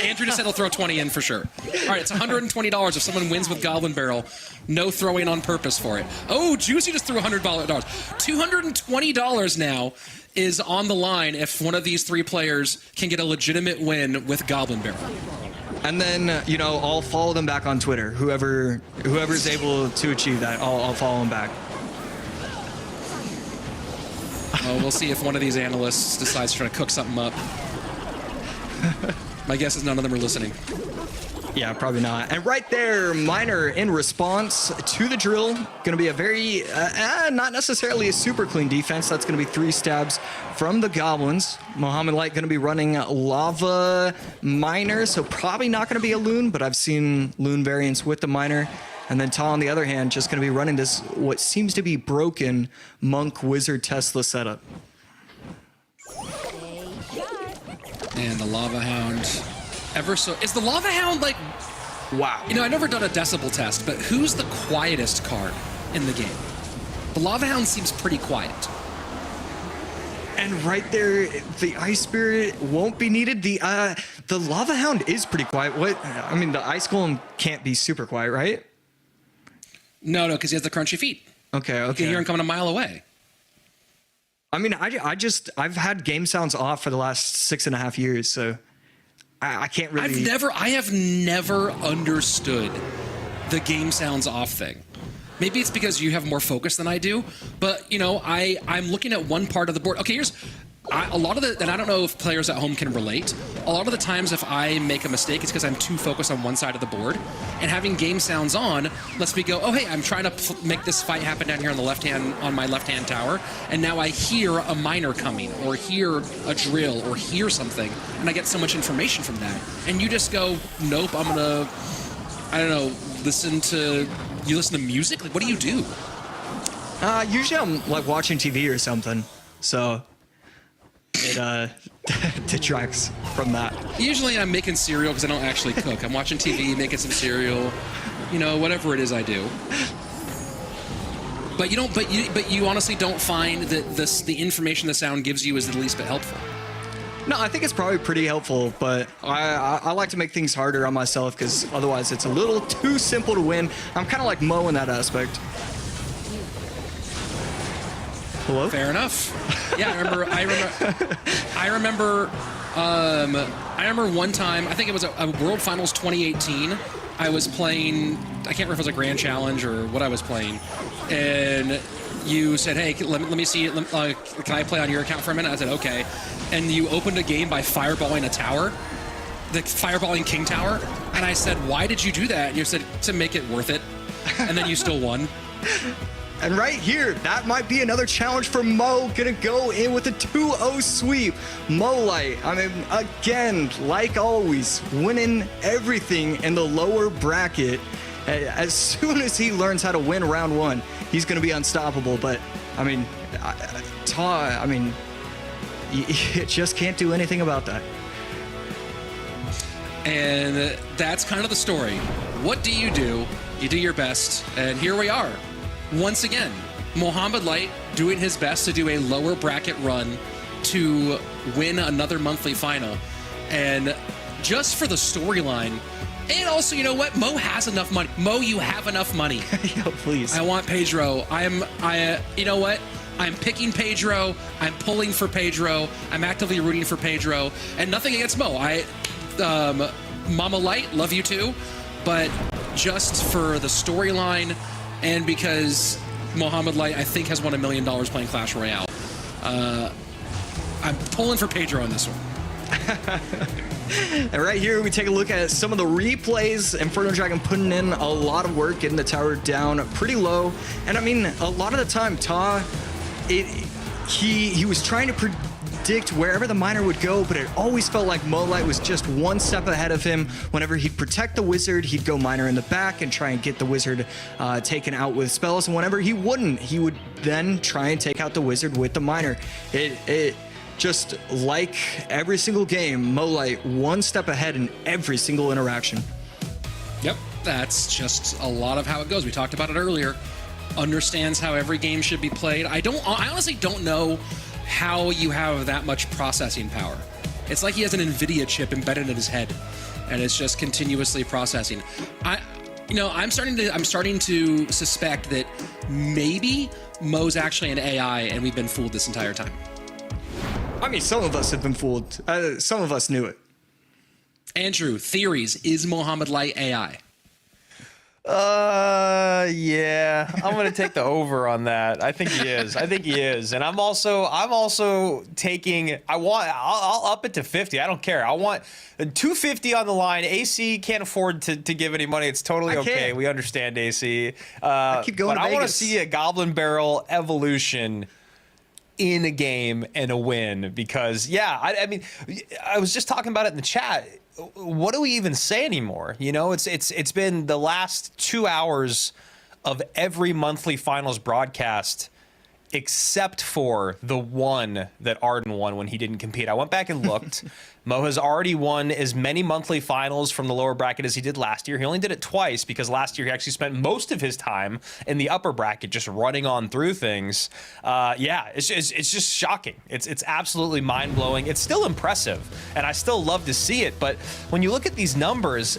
S1: Andrew just said he'll throw 20 in for sure. All right, it's $120 if someone wins with Goblin Barrel. No throwing on purpose for it. Oh, Juicy just threw $100. $220 now is on the line if one of these three players can get a legitimate win with Goblin Barrel.
S3: And then, I'll follow them back on Twitter. Whoever's able to achieve that, I'll follow them back.
S1: Oh, we'll see if one of these analysts decides to try to cook something up. My guess is none of them are listening.
S3: Yeah, probably not. And right there, Miner in response to the drill. Going to be a very, not necessarily a super clean defense. That's going to be 3 stabs from the Goblins. Mohamed Light going to be running Lava Miner, so probably not going to be a Loon, but I've seen Loon variants with the Miner. And then Ta, on the other hand, just going to be running this, what seems to be broken Monk Wizard Tesla setup.
S1: And the Lava Hound. Is the Lava Hound like...
S3: Wow.
S1: I've never done a decibel test, but who's the quietest card in the game? The Lava Hound seems pretty quiet.
S3: And right there, the Ice Spirit won't be needed. The Lava Hound is pretty quiet. The Ice Golem can't be super quiet, right?
S1: No, because he has the crunchy feet.
S3: Okay.
S1: You can hear him coming a mile away.
S3: I've had game sounds off for the last 6.5 years, so I can't really...
S1: I have never understood the game sounds off thing. Maybe it's because you have more focus than I do, but, I'm looking at one part of the board. Okay, a lot of the, and I don't know if players at home can relate, a lot of the times if I make a mistake, it's because I'm too focused on one side of the board, and having game sounds on lets me go, oh, hey, I'm trying to make this fight happen down here on the on my left-hand tower, and now I hear a miner coming, or hear a drill, or hear something, and I get so much information from that. And you just go, nope, I'm gonna, listen to music? Like, what do you do?
S3: Usually I'm, watching TV or something, so... It detracts from that.
S1: Usually I'm making cereal because I don't actually cook. I'm watching TV, making some cereal, whatever it is I do. But you honestly don't find that the information the sound gives you is the least bit helpful.
S3: No, I think it's probably pretty helpful, but I like to make things harder on myself because otherwise it's a little too simple to win. I'm kind of like Mo in that aspect. Hello?
S1: Fair enough. Yeah, I remember one time, I think it was a World Finals 2018. I was playing, I can't remember if it was a Grand Challenge or what I was playing, and you said, hey, let me see, can I play on your account for a minute? I said, okay. And you opened a game by fireballing a tower, the fireballing King Tower, and I said, why did you do that? And you said, to make it worth it, and then you still won.
S3: And right here, that might be another challenge for Mo. Gonna go in with a 2-0 sweep. Mo Light, again, like always, winning everything in the lower bracket. As soon as he learns how to win round 1, he's gonna be unstoppable. But, you just can't do anything about that.
S1: And that's kind of the story. What do? You do your best, and here we are. Once again, Mohamed Light doing his best to do a lower bracket run to win another monthly final. And just for the storyline, and also, you know what? Mo has enough money. Mo, you have enough money.
S3: Yo, please.
S1: I want Pedro. You know what? I'm picking Pedro. I'm pulling for Pedro. I'm actively rooting for Pedro. And nothing against Mo. Mama Light, love you too. But just for the storyline, and because Mohamed Light, I think, has won $1 million playing Clash Royale. I'm pulling for Pedro on this one.
S3: And right here, we take a look at some of the replays. Inferno Dragon putting in a lot of work, getting the tower down pretty low. And a lot of the time, Ta, he was trying to predict wherever the miner would go, but it always felt like Mohamed Light was just one step ahead of him. Whenever he'd protect the wizard, he'd go miner in the back and try and get the wizard taken out with spells. And whenever he wouldn't, he would then try and take out the wizard with the miner. It just like every single game, Mohamed Light one step ahead in every single interaction.
S1: Yep, that's just a lot of how it goes. We talked about it earlier. Understands how every game should be played. I honestly don't know how you have that much processing power. It's like he has an NVIDIA chip embedded in his head, and it's just continuously processing. I'm starting to suspect that maybe Mo's actually an AI, and we've been fooled this entire time.
S3: I mean, some of us have been fooled. Some of us knew it.
S1: Andrew, theories. Is Mohamed Light AI?
S2: Yeah, I'm gonna take the over on that. I think he is, and I'm also taking. I'll up it to 50. I don't care. I want 250 on the line. AC can't afford to give any money. It's totally okay. We understand AC.
S3: I keep going.
S2: But I want to see a Goblin Barrel evolution in a game and a win, because I mean, I was just talking about it in the chat. What do we even say anymore? You know, it's been the last 2 hours of every monthly finals broadcast except for the one that Arden won when he didn't compete. I went back and looked. Mo has already won as many monthly finals from the lower bracket as he did last year. He only did it twice because last year he actually spent most of his time in the upper bracket just running on through things. It's just shocking. It's absolutely mind-blowing. It's still impressive, and I still love to see it. But when you look at these numbers,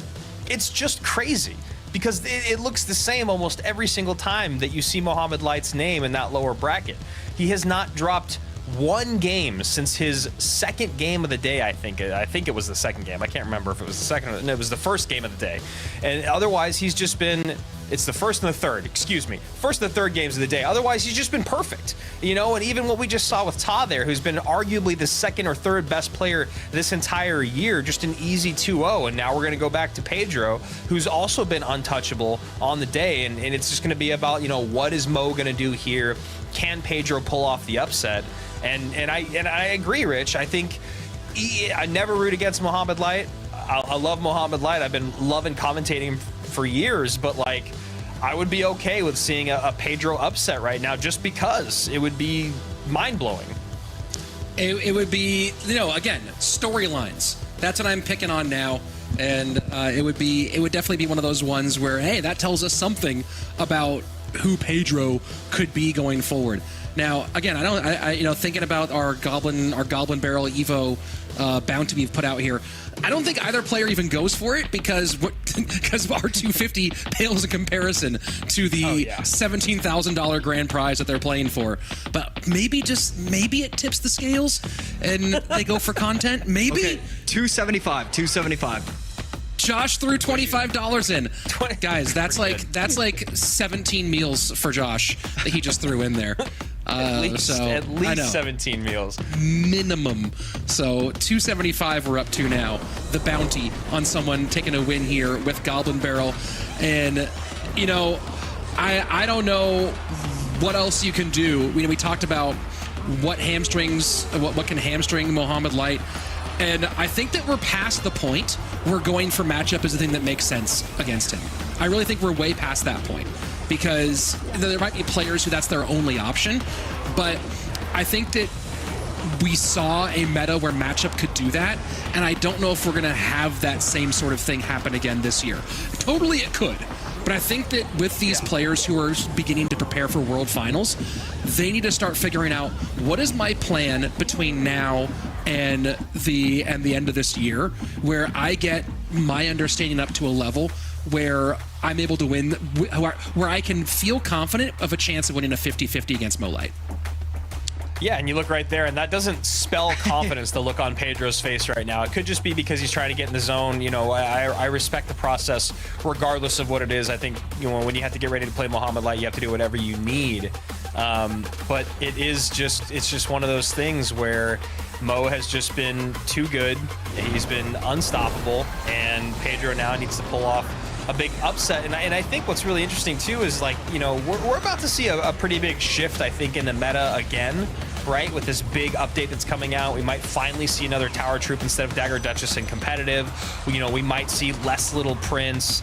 S2: it's just crazy, because it looks the same almost every single time that you see Mohamed Light's name in that lower bracket. He has not dropped one game since his second game of the day. I think it was the second game. I can't remember if it was the second. No, it was the first game of the day. And otherwise, he's just been. It's the first and the third. Excuse me. First and the third games of the day. Otherwise, he's just been perfect. You know, and even what we just saw with Ta there, who's been arguably the second or third best player this entire year, just an easy 2-0. And now we're going to go back to Pedro, who's also been untouchable on the day. And it's just going to be about, you know, what is Mo going to do here? Can Pedro pull off the upset? And I agree, Rich. I think I never root against Mohamed Light. I love Mohamed Light. I've been loving commentating for years, but like, I would be okay with seeing a Pedro upset right now, just because it would be mind-blowing.
S1: It would be, you know, again, storylines. That's what I'm picking on now. And it would definitely be one of those ones where, hey, that tells us something about who Pedro could be going forward. Now, again, thinking about our Goblin Barrel Evo bounty we've put out here, I don't think either player even goes for it, because our 250 pales in comparison to the $17,000 grand prize that they're playing for. But maybe it tips the scales and they go for content. Maybe.
S3: Okay. 275.
S1: Josh threw $25 in. Guys, that's like 17 meals for Josh that he just threw in there.
S2: At least 17 meals.
S1: Minimum. So 275 we're up to now. The bounty on someone taking a win here with Goblin Barrel. And, you know, I don't know what else you can do. We talked about what can hamstring Mohamed Light. And I think that we're past the point where going for matchup is the thing that makes sense against him. I really think we're way past that point, because there might be players who that's their only option. But I think that we saw a meta where matchup could do that, and I don't know if we're going to have that same sort of thing happen again this year. Totally it could. But I think that with these players who are beginning to prepare for World Finals, they need to start figuring out, what is my plan between now and the end of this year, where I get my understanding up to a level where I'm able to win, where I can feel confident of a chance of winning a 50-50 against Mo Light.
S2: Yeah, and you look right there, and that doesn't spell confidence, the look on Pedro's face right now. It could just be because he's trying to get in the zone. You know, I respect the process regardless of what it is. I think, you know, when you have to get ready to play Mohamed Light, you have to do whatever you need. But it's just one of those things where Mo has just been too good. He's been unstoppable, and Pedro now needs to pull off a big upset. And I think what's really interesting too is, like, you know, we're about to see a pretty big shift, I think, in the meta again, right? With this big update that's coming out, we might finally see another Tower Troop instead of Dagger Duchess in competitive. We might see less Little Prince.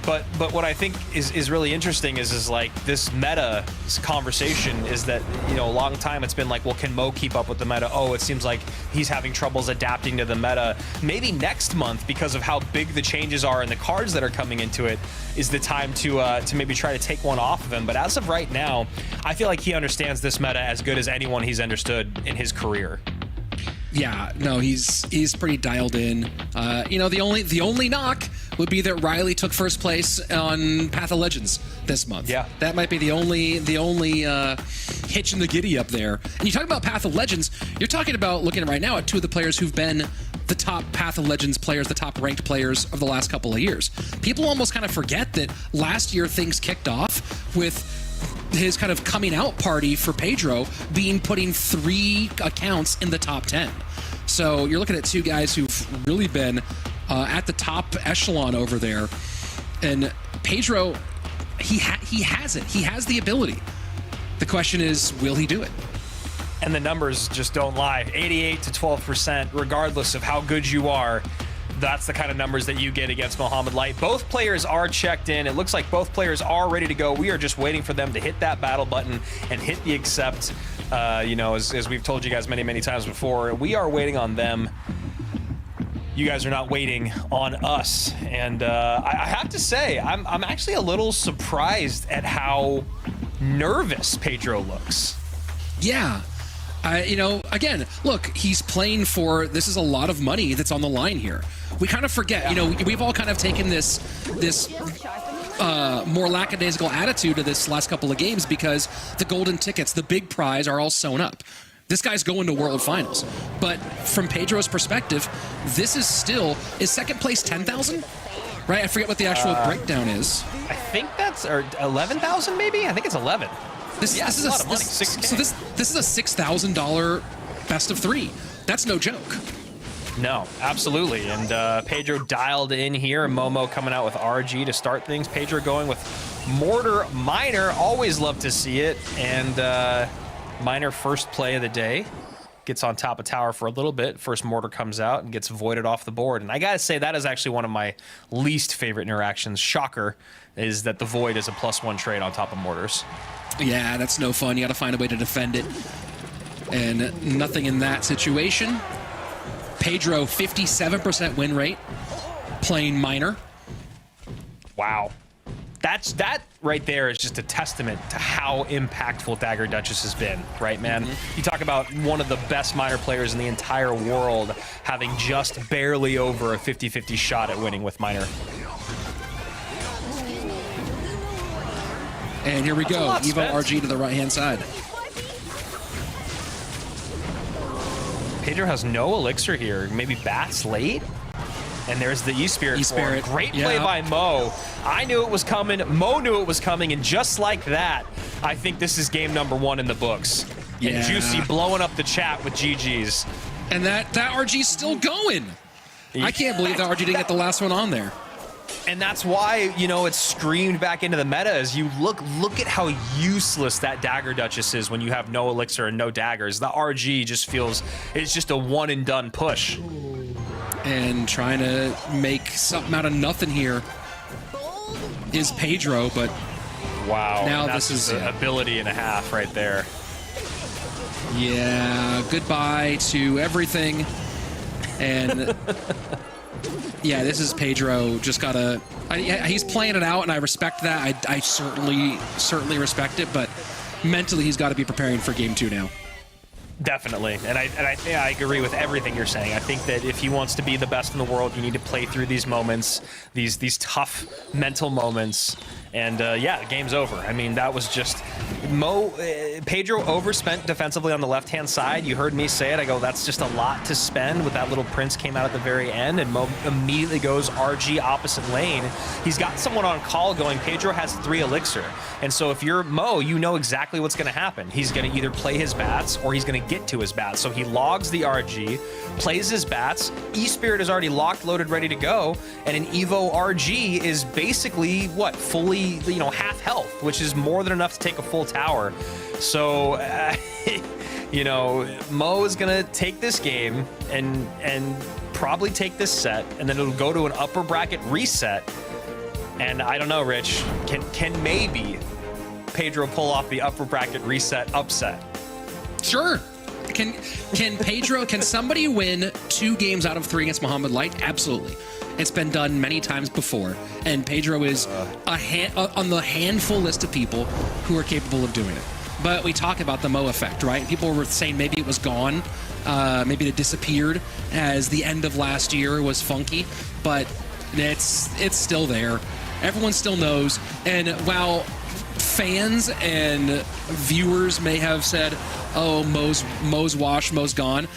S2: But what I think is really interesting is like this meta conversation is that, a long time it's been like, well, can Mo keep up with the meta? Oh, it seems like he's having troubles adapting to the meta. Maybe next month, because of how big the changes are and the cards that are coming into it, is the time to maybe try to take one off of him. But as of right now, I feel like he understands this meta as good as anyone he's understood in his career.
S1: Yeah, no, he's pretty dialed in. The only knock would be that Ryley took first place on Path of Legends this month.
S2: Yeah,
S1: that might be the only hitch in the giddy up there. And you talk about Path of Legends, you're talking about looking right now at two of the players who've been the top Path of Legends players, the top ranked players of the last couple of years. People almost kind of forget that last year things kicked off with his kind of coming out party for Pedro putting 3 accounts in the top 10. So you're looking at 2 guys who've really been at the top echelon over there. And Pedro, he has it. He has the ability. The question is, will he do it?
S2: And the numbers just don't lie. 88 to 12%, regardless of how good you are. That's the kind of numbers that you get against Mohamed Light. Both players are checked in. It looks like both players are ready to go. We are just waiting for them to hit that battle button and hit the accept. As we've told you guys many, many times before, we are waiting on them. You guys are not waiting on us. And I have to say, I'm actually a little surprised at how nervous Pedro looks.
S1: Yeah. Again, look, he's playing for, this is a lot of money that's on the line here. We kind of forget, we've all kind of taken this more lackadaisical attitude to this last couple of games because the golden tickets, the big prize, are all sewn up. This guy's going to World Finals. But from Pedro's perspective, this is still, is second place 10,000? Right? I forget what the actual breakdown is.
S2: I think that's, or 11,000 maybe? I think it's 11.
S1: This is a lot of money. So this is a $6,000 best of 3. That's no joke.
S2: No, absolutely. And Pedro dialed in here. Momo coming out with RG to start things. Pedro going with Mortar Miner. Always love to see it. And Miner first play of the day. Gets on top of tower for a little bit. First Mortar comes out and gets voided off the board. And I gotta say, that is actually one of my least favorite interactions. Shocker is that the void is a +1 trade on top of Mortars.
S1: Yeah, that's no fun. You got to find a way to defend it. And nothing in that situation. Pedro, 57% win rate, playing Miner.
S2: Wow. That right there is just a testament to how impactful Dagger Duchess has been, right, man? You talk about one of the best Miner players in the entire world having just barely over a 50-50 shot at winning with Miner.
S1: And here we go, Evo RG to the right-hand side.
S2: Pedro has no elixir here. Maybe bats late? And there's the E-Spirit form. Great play by Mo. I knew it was coming. Mo knew it was coming. And just like that, I think this is game number 1 in the books. Yeah. And Juicy blowing up the chat with GG's.
S1: And that RG's still going. I can't believe that RG didn't get the last one on there.
S2: And that's why, it's screamed back into the meta as you look at how useless that Dagger Duchess is when you have no elixir and no daggers. The RG just feels, it's just a one and done push.
S1: And trying to make something out of nothing here is Pedro, but
S2: wow,
S1: now
S2: this is an ability and a half right there.
S1: Yeah, goodbye to everything. And yeah, this is Pedro. Just gotta. He's playing it out, and I respect that. I certainly respect it, but mentally, he's got to be preparing for game 2 now.
S2: Definitely, and I agree with everything you're saying. I think that if he wants to be the best in the world, you need to play through these moments, these tough mental moments, and yeah, the game's over. I mean, that was just Pedro overspent defensively on the left-hand side. You heard me say it. I go, that's just a lot to spend. With that little Prince came out at the very end, and Mo immediately goes RG opposite lane. He's got someone on call going, Pedro has 3 elixir, and so if you're Mo, you know exactly what's going to happen. He's going to either play his bats or he's going to get to his bats. So he logs the RG, plays his bats. E-Spirit is already locked, loaded, ready to go, and an Evo RG is basically what, fully only, you know, half health, which is more than enough to take a full tower. So, you know, Mo is going to take this game and probably take this set, and then it'll go to an upper bracket reset. And I don't know, Rich, can maybe Pedro pull off the upper bracket reset upset?
S1: Sure. Can Pedro, can somebody win 2 games out of 3 against Mohamed Light? Absolutely. It's been done many times before, and Pedro is on the handful list of people who are capable of doing it. But we talk about the Mo effect, right? People were saying maybe it was gone, maybe it disappeared as the end of last year was funky, but it's still there. Everyone still knows, and while fans and viewers may have said, "Oh, Mo's washed, Mo's gone,"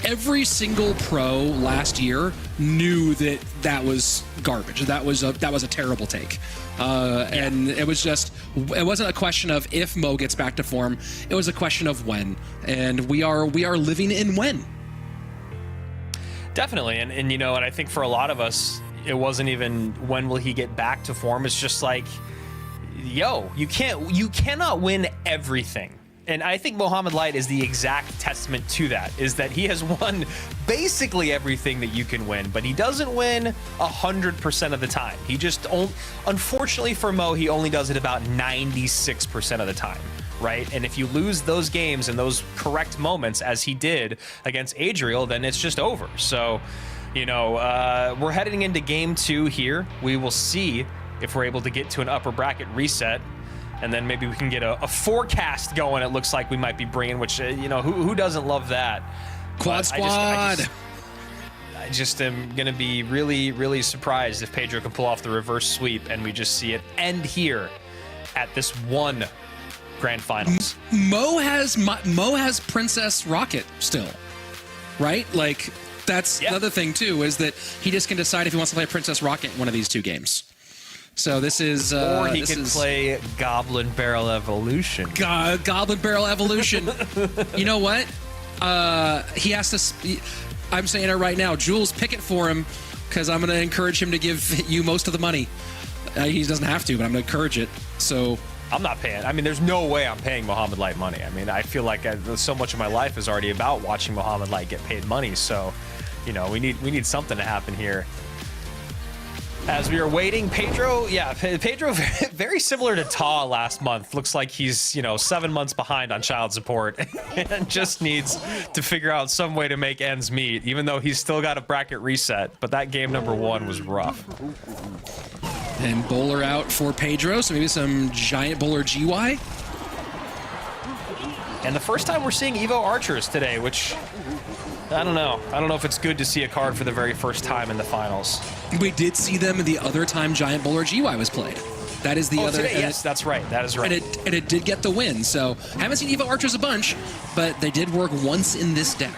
S1: every single pro last year knew that was garbage. That was a terrible take, and it wasn't a question of if Mo gets back to form. It was a question of when, and we are living in when.
S2: Definitely, and you know, and I think for a lot of us, it wasn't even when will he get back to form. It's just like, yo, you cannot win everything. And I think Mohamed Light is the exact testament to that, is that he has won basically everything that you can win, but he doesn't win 100% of the time. He just, unfortunately for Mo, he only does it about 96% of the time, right? And if you lose those games and those correct moments, as he did against Adriel, then it's just over. So, you know, we're heading into game 2 here. We will see if we're able to get to an upper bracket reset, and then maybe we can get a forecast going. It looks like we might be bringing, which, you know, who doesn't love that?
S1: Quad squad.
S2: I just am going to be really, really surprised if Pedro can pull off the reverse sweep and we just see it end here at this one grand finals.
S1: Mo has Princess Rocket still, right? Like, that's the other thing too, is that he just can decide if he wants to play Princess Rocket in one of these 2 games. So this is,
S2: or he can play Goblin Barrel Evolution.
S1: Goblin Barrel Evolution. You know what? He has to. I'm saying it right now. Jules, pick it for him, because I'm going to encourage him to give you most of the money. He doesn't have to, but I'm going to encourage it. So
S2: I'm not paying. I mean, there's no way I'm paying Mohamed Light money. I mean, I feel like so much of my life is already about watching Mohamed Light get paid money. So, you know, we need something to happen here. As we are waiting, Pedro, very similar to Ta last month. Looks like he's, you know, 7 months behind on child support and just needs to figure out some way to make ends meet, even though he's still got a bracket reset. But that game number 1 was rough.
S1: And bowler out for Pedro, so maybe some giant bowler GY.
S2: And the first time we're seeing Evo Archers today, which, I don't know. I don't know if it's good to see a card for the very first time in the finals.
S1: We did see them the other time Giant Bowler GY was played. That is the other.
S2: Today, yes, that's right. That is right.
S1: And it did get the win. So haven't seen Evo Archers a bunch, but they did work once in this deck.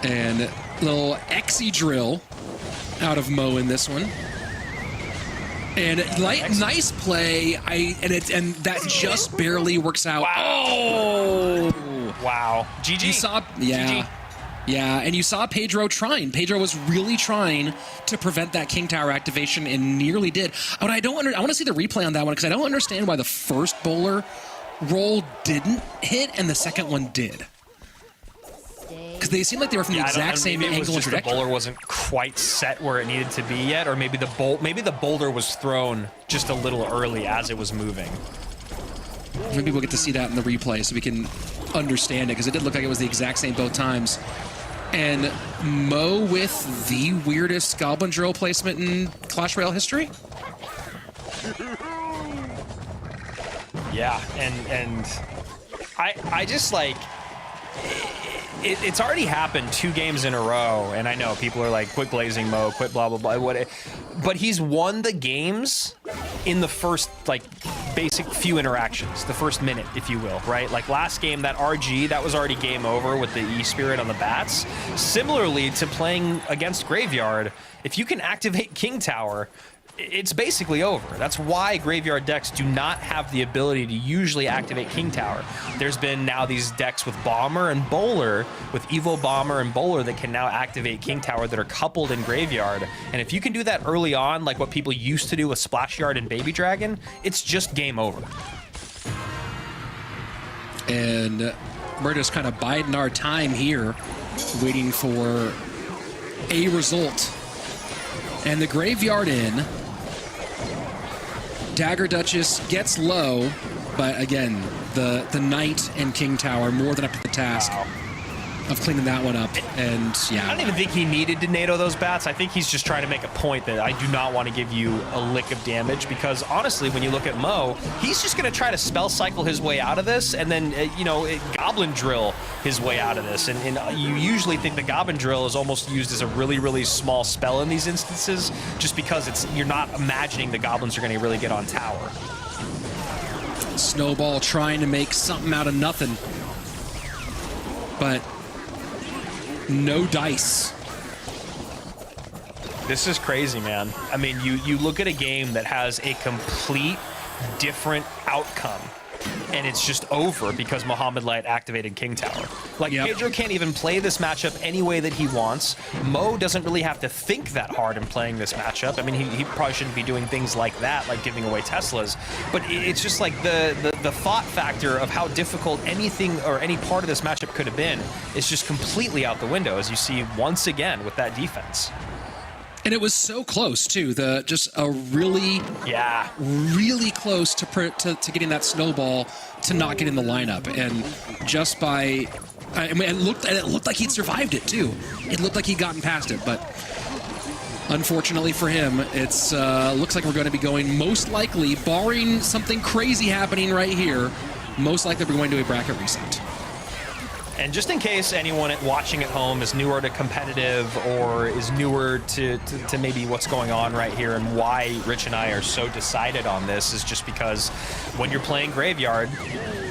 S1: And little Exy drill out of Mo in this one. And nice play. And that just barely works out.
S2: Wow.
S1: Oh!
S2: Wow. GG.
S1: You saw,
S2: GG.
S1: Yeah, and you saw Pedro trying. Pedro was really trying to prevent that King Tower activation and nearly did. But I want to see the replay on that one, because I don't understand why the first bowler roll didn't hit and the second one did. Because they seemed like they were from the exact same angle and trajectory.
S2: The bowler wasn't quite set where it needed to be yet, or maybe the boulder was thrown just a little early as it was moving.
S1: Maybe we'll get to see that in the replay so we can understand it, because it did look like it was the exact same both times. And Mo with the weirdest Goblin Drill placement in Clash Royale history?
S2: Yeah, and I just like... It's already happened 2 games in a row, and I know people are like, quit glazing Mo, quit blah, blah, blah, what. But he's won the games in the first, like, basic few interactions, the first minute, if you will, right? Like last game, that RG, that was already game over with the E-Spirit on the bats. Similarly to playing against Graveyard, if you can activate King Tower, it's basically over. That's why graveyard decks do not have the ability to usually activate King Tower. There's been now these decks with Bomber and Bowler, with Evo Bomber and Bowler that can now activate King Tower that are coupled in graveyard. And if you can do that early on, like what people used to do with Splash Yard and Baby Dragon, it's just game over.
S1: And we're just kind of biding our time here, waiting for a result. And the graveyard in. Dagger Duchess gets low, but again, the Knight and King Tower more than up to the task of cleaning that one up. And yeah,
S2: I don't even think he needed to NATO those bats. I think he's just trying to make a point that I do not want to give you a lick of damage, because honestly, when you look at Mo, he's just going to try to spell cycle his way out of this, and then Goblin Drill his way out of this. And you usually think the Goblin Drill is almost used as a really, really small spell in these instances, just because you're not imagining the goblins are going to really get on tower.
S1: Snowball trying to make something out of nothing, but no dice.
S2: This is crazy, man. I mean, you look at a game that has a complete different outcome, and it's just over because Mohamed Light activated King Tower. Like, Pedro can't even play this matchup any way that he wants. Mo doesn't really have to think that hard in playing this matchup. I mean, he probably shouldn't be doing things like that, like giving away Teslas. But it's just like the thought factor of how difficult anything or any part of this matchup could have been is just completely out the window, as you see once again with that defense.
S1: And it was so close too. Just a really close to getting that snowball to not get in the lineup, and just by, I mean, it looked like he'd survived it too. It looked like he'd gotten past it, but unfortunately for him, it's looks like we're going to be going, most likely, barring something crazy happening right here, most likely we're going to a bracket reset.
S2: And just in case anyone watching at home is newer to competitive or is newer to maybe what's going on right here and why Rich and I are so decided on this, is just because when you're playing Graveyard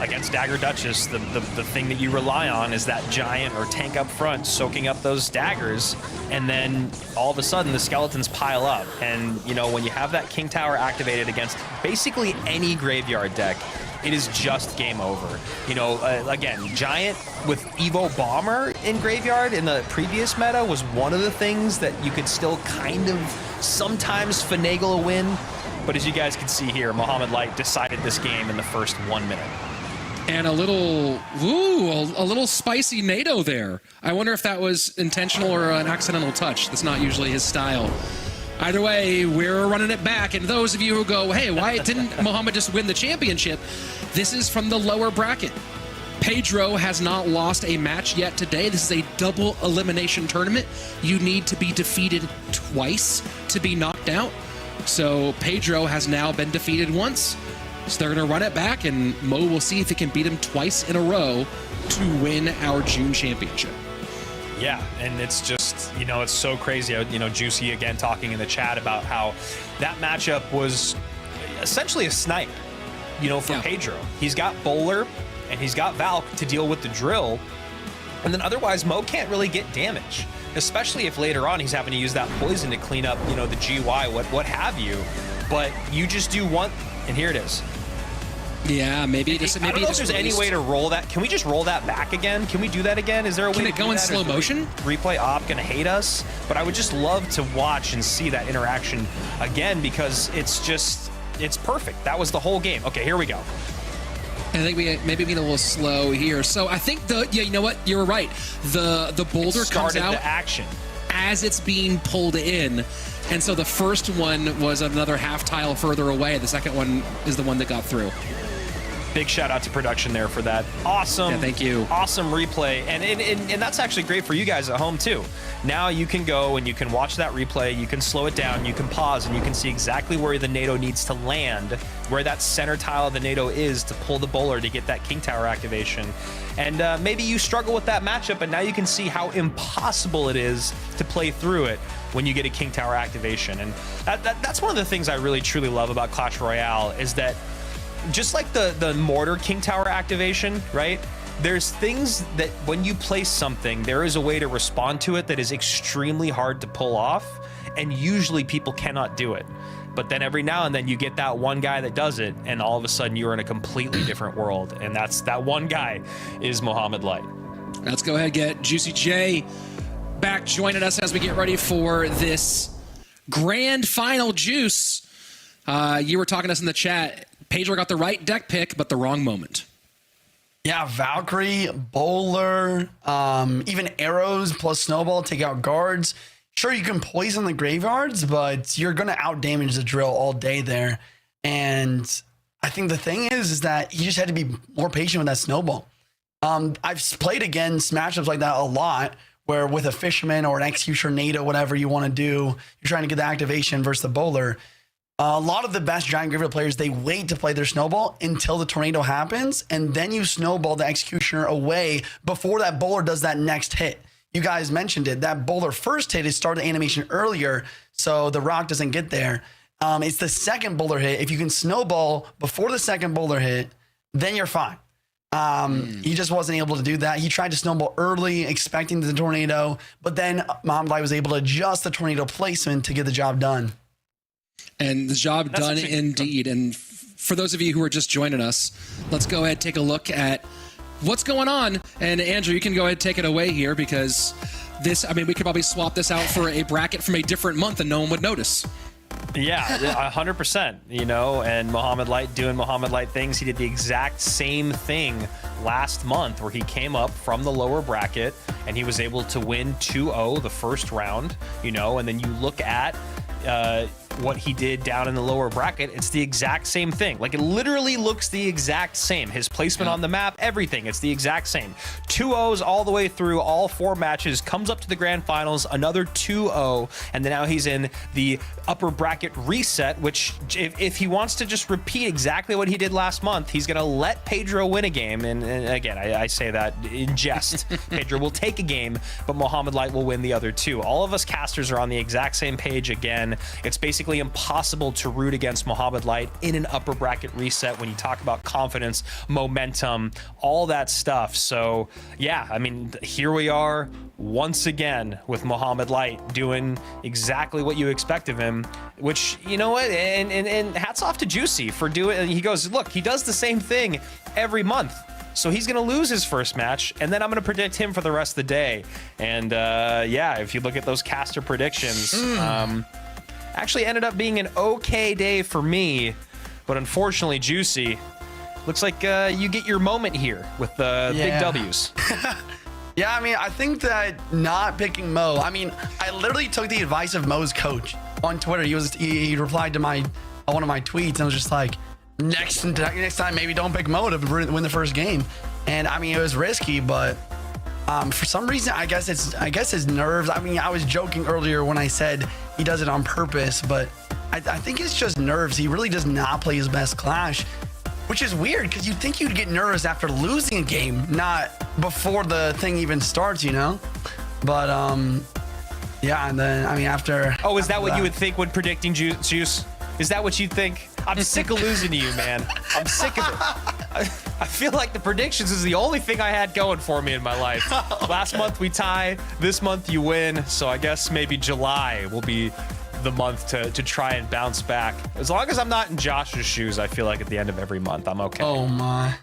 S2: against Dagger Duchess, the thing that you rely on is that giant or tank up front soaking up those daggers, and then all of a sudden the skeletons pile up. And, you know, when you have that King Tower activated against basically any Graveyard deck, it is just game over. You know, again, Giant with Evo Bomber in Graveyard in the previous meta was one of the things that you could still kind of sometimes finagle a win. But as you guys can see here, Mohamed Light decided this game in the first 1 minute.
S1: And a little spicy NATO there. I wonder if that was intentional or an accidental touch. That's not usually his style. Either way, we're running it back. And those of you who go, hey, why didn't Mohamed just win the championship? This is from the lower bracket. Pedro has not lost a match yet today. This is a double elimination tournament. You need to be defeated twice to be knocked out. So Pedro has now been defeated once. So they're going to run it back, and Mo will see if he can beat him twice in a row to win our June championship.
S2: Yeah, and it's just, you know, it's so crazy. You know, Juicy again talking in the chat about how that matchup was essentially a snipe, you know, for Pedro. He's got Bowler and he's got Valk to deal with the drill, and then otherwise Mo can't really get damage, especially if later on he's having to use that poison to clean up, you know, the GY, what have you. But you just do one, and here it is.
S1: Yeah, maybe
S2: I don't know if there's any way to roll that. Can we just roll that back again? Can we do that again? Is there a way to
S1: go in slow motion?
S2: Replay op gonna hate us, but I would just love to watch and see that interaction again, because it's perfect. That was the whole game. Okay, here we go.
S1: I think we maybe being a little slow here. So I think you know what? You're right. The boulder comes out
S2: the action
S1: as it's being pulled in. And so the first one was another half tile further away. The second one is the one that got through.
S2: Big shout out to production there for that awesome,
S1: thank you,
S2: awesome replay, and that's actually great for you guys at home too. Now you can go and you can watch that replay, you can slow it down, you can pause, and you can see exactly where the NATO needs to land, where that center tile of the NATO is to pull the bowler to get that King Tower activation. And maybe you struggle with that matchup, but now you can see how impossible it is to play through it when you get a King Tower activation. And that's one of the things I really truly love about Clash Royale, is that just like the Mortar King Tower activation, right? There's things that when you place something, there is a way to respond to it that is extremely hard to pull off. and usually people cannot do it. But then every now and then you get that one guy that does it, and all of a sudden you're in a completely different world. And that one guy is Mohamed Light.
S1: Let's go ahead and get Juicy J back joining us as we get ready for this grand final. Juice, you were talking to us in the chat. Pedro got the right deck pick, but the wrong moment.
S4: Yeah, Valkyrie, Bowler, even arrows plus snowball take out guards. Sure, you can poison the graveyards, but you're going to out-damage the drill all day there. And I think the thing is that he just had to be more patient with that snowball. I've played against matchups like that a lot, where with a Fisherman or an Executioner, NATO, whatever you want to do, you're trying to get the activation versus the Bowler. A lot of the best Giant Graveyard players, they wait to play their snowball until the tornado happens, and then you snowball the Executioner away before that Bowler does that next hit. You guys mentioned it. That Bowler first hit is started animation earlier, so the rock doesn't get there. It's the second Bowler hit. If you can snowball before the second Bowler hit, then you're fine. He just wasn't able to do that. He tried to snowball early, expecting the tornado, but then Mohamed Light was able to adjust the tornado placement to get the job done.
S1: And the job done indeed. And for those of you who are just joining us, let's go ahead and take a look at what's going on. And Andrew, you can go ahead and take it away here, because this, I mean, we could probably swap this out for a bracket from a different month and no one would notice.
S2: Yeah, 100%, you know, and Mohamed Light doing Mohamed Light things. He did the exact same thing last month, where he came up from the lower bracket and he was able to win 2-0 the first round, you know, and then you look at what he did down in the lower bracket. It's the exact same thing. Like, it literally looks the exact same. His placement on the map, everything, it's the exact same. 2-0s all the way through all 4 matches, comes up to the grand finals, another 2-0, and then now he's in the upper bracket reset, which if he wants to just repeat exactly what he did last month, he's gonna let Pedro win a game. And again, I say that in jest. Pedro will take a game, but Mohamed Light will win the other 2. All of us casters are on the exact same page again. It's basically impossible to root against Mohamed Light in an upper bracket reset when you talk about confidence, momentum, all that stuff. So yeah, I mean, here we are once again with Mohamed Light doing exactly what you expect of him, which, you know what, and hats off to Juicy for doing. He goes, look, he does the same thing every month. So he's going to lose his first match, and then I'm going to predict him for the rest of the day. And yeah, if you look at those caster predictions, actually ended up being an okay day for me, but unfortunately, Juicy, looks like you get your moment here with the big W's.
S4: Yeah, I mean, I think that not picking Mo, I mean, I literally took the advice of Mo's coach on Twitter. He replied to one of my tweets and was just like, next time maybe don't pick Mo to win the first game. And I mean, it was risky, but for some reason, I guess his nerves. I mean, I was joking earlier when I said he does it on purpose, but I think it's just nerves. He really does not play his best Clash, which is weird, because you'd think you'd get nervous after losing a game, not before the thing even starts, you know? But yeah, and then I mean after.
S2: Oh, is that what you would think when predicting Juice? Is that what you'd think? I'm sick of losing to you, man. I'm sick of it. I feel like the predictions is the only thing I had going for me in my life. Last month we tie, this month you win, so I guess maybe July will be the month to try and bounce back. As long as I'm not in Josh's shoes, I feel like at the end of every month, I'm okay.
S4: Oh my.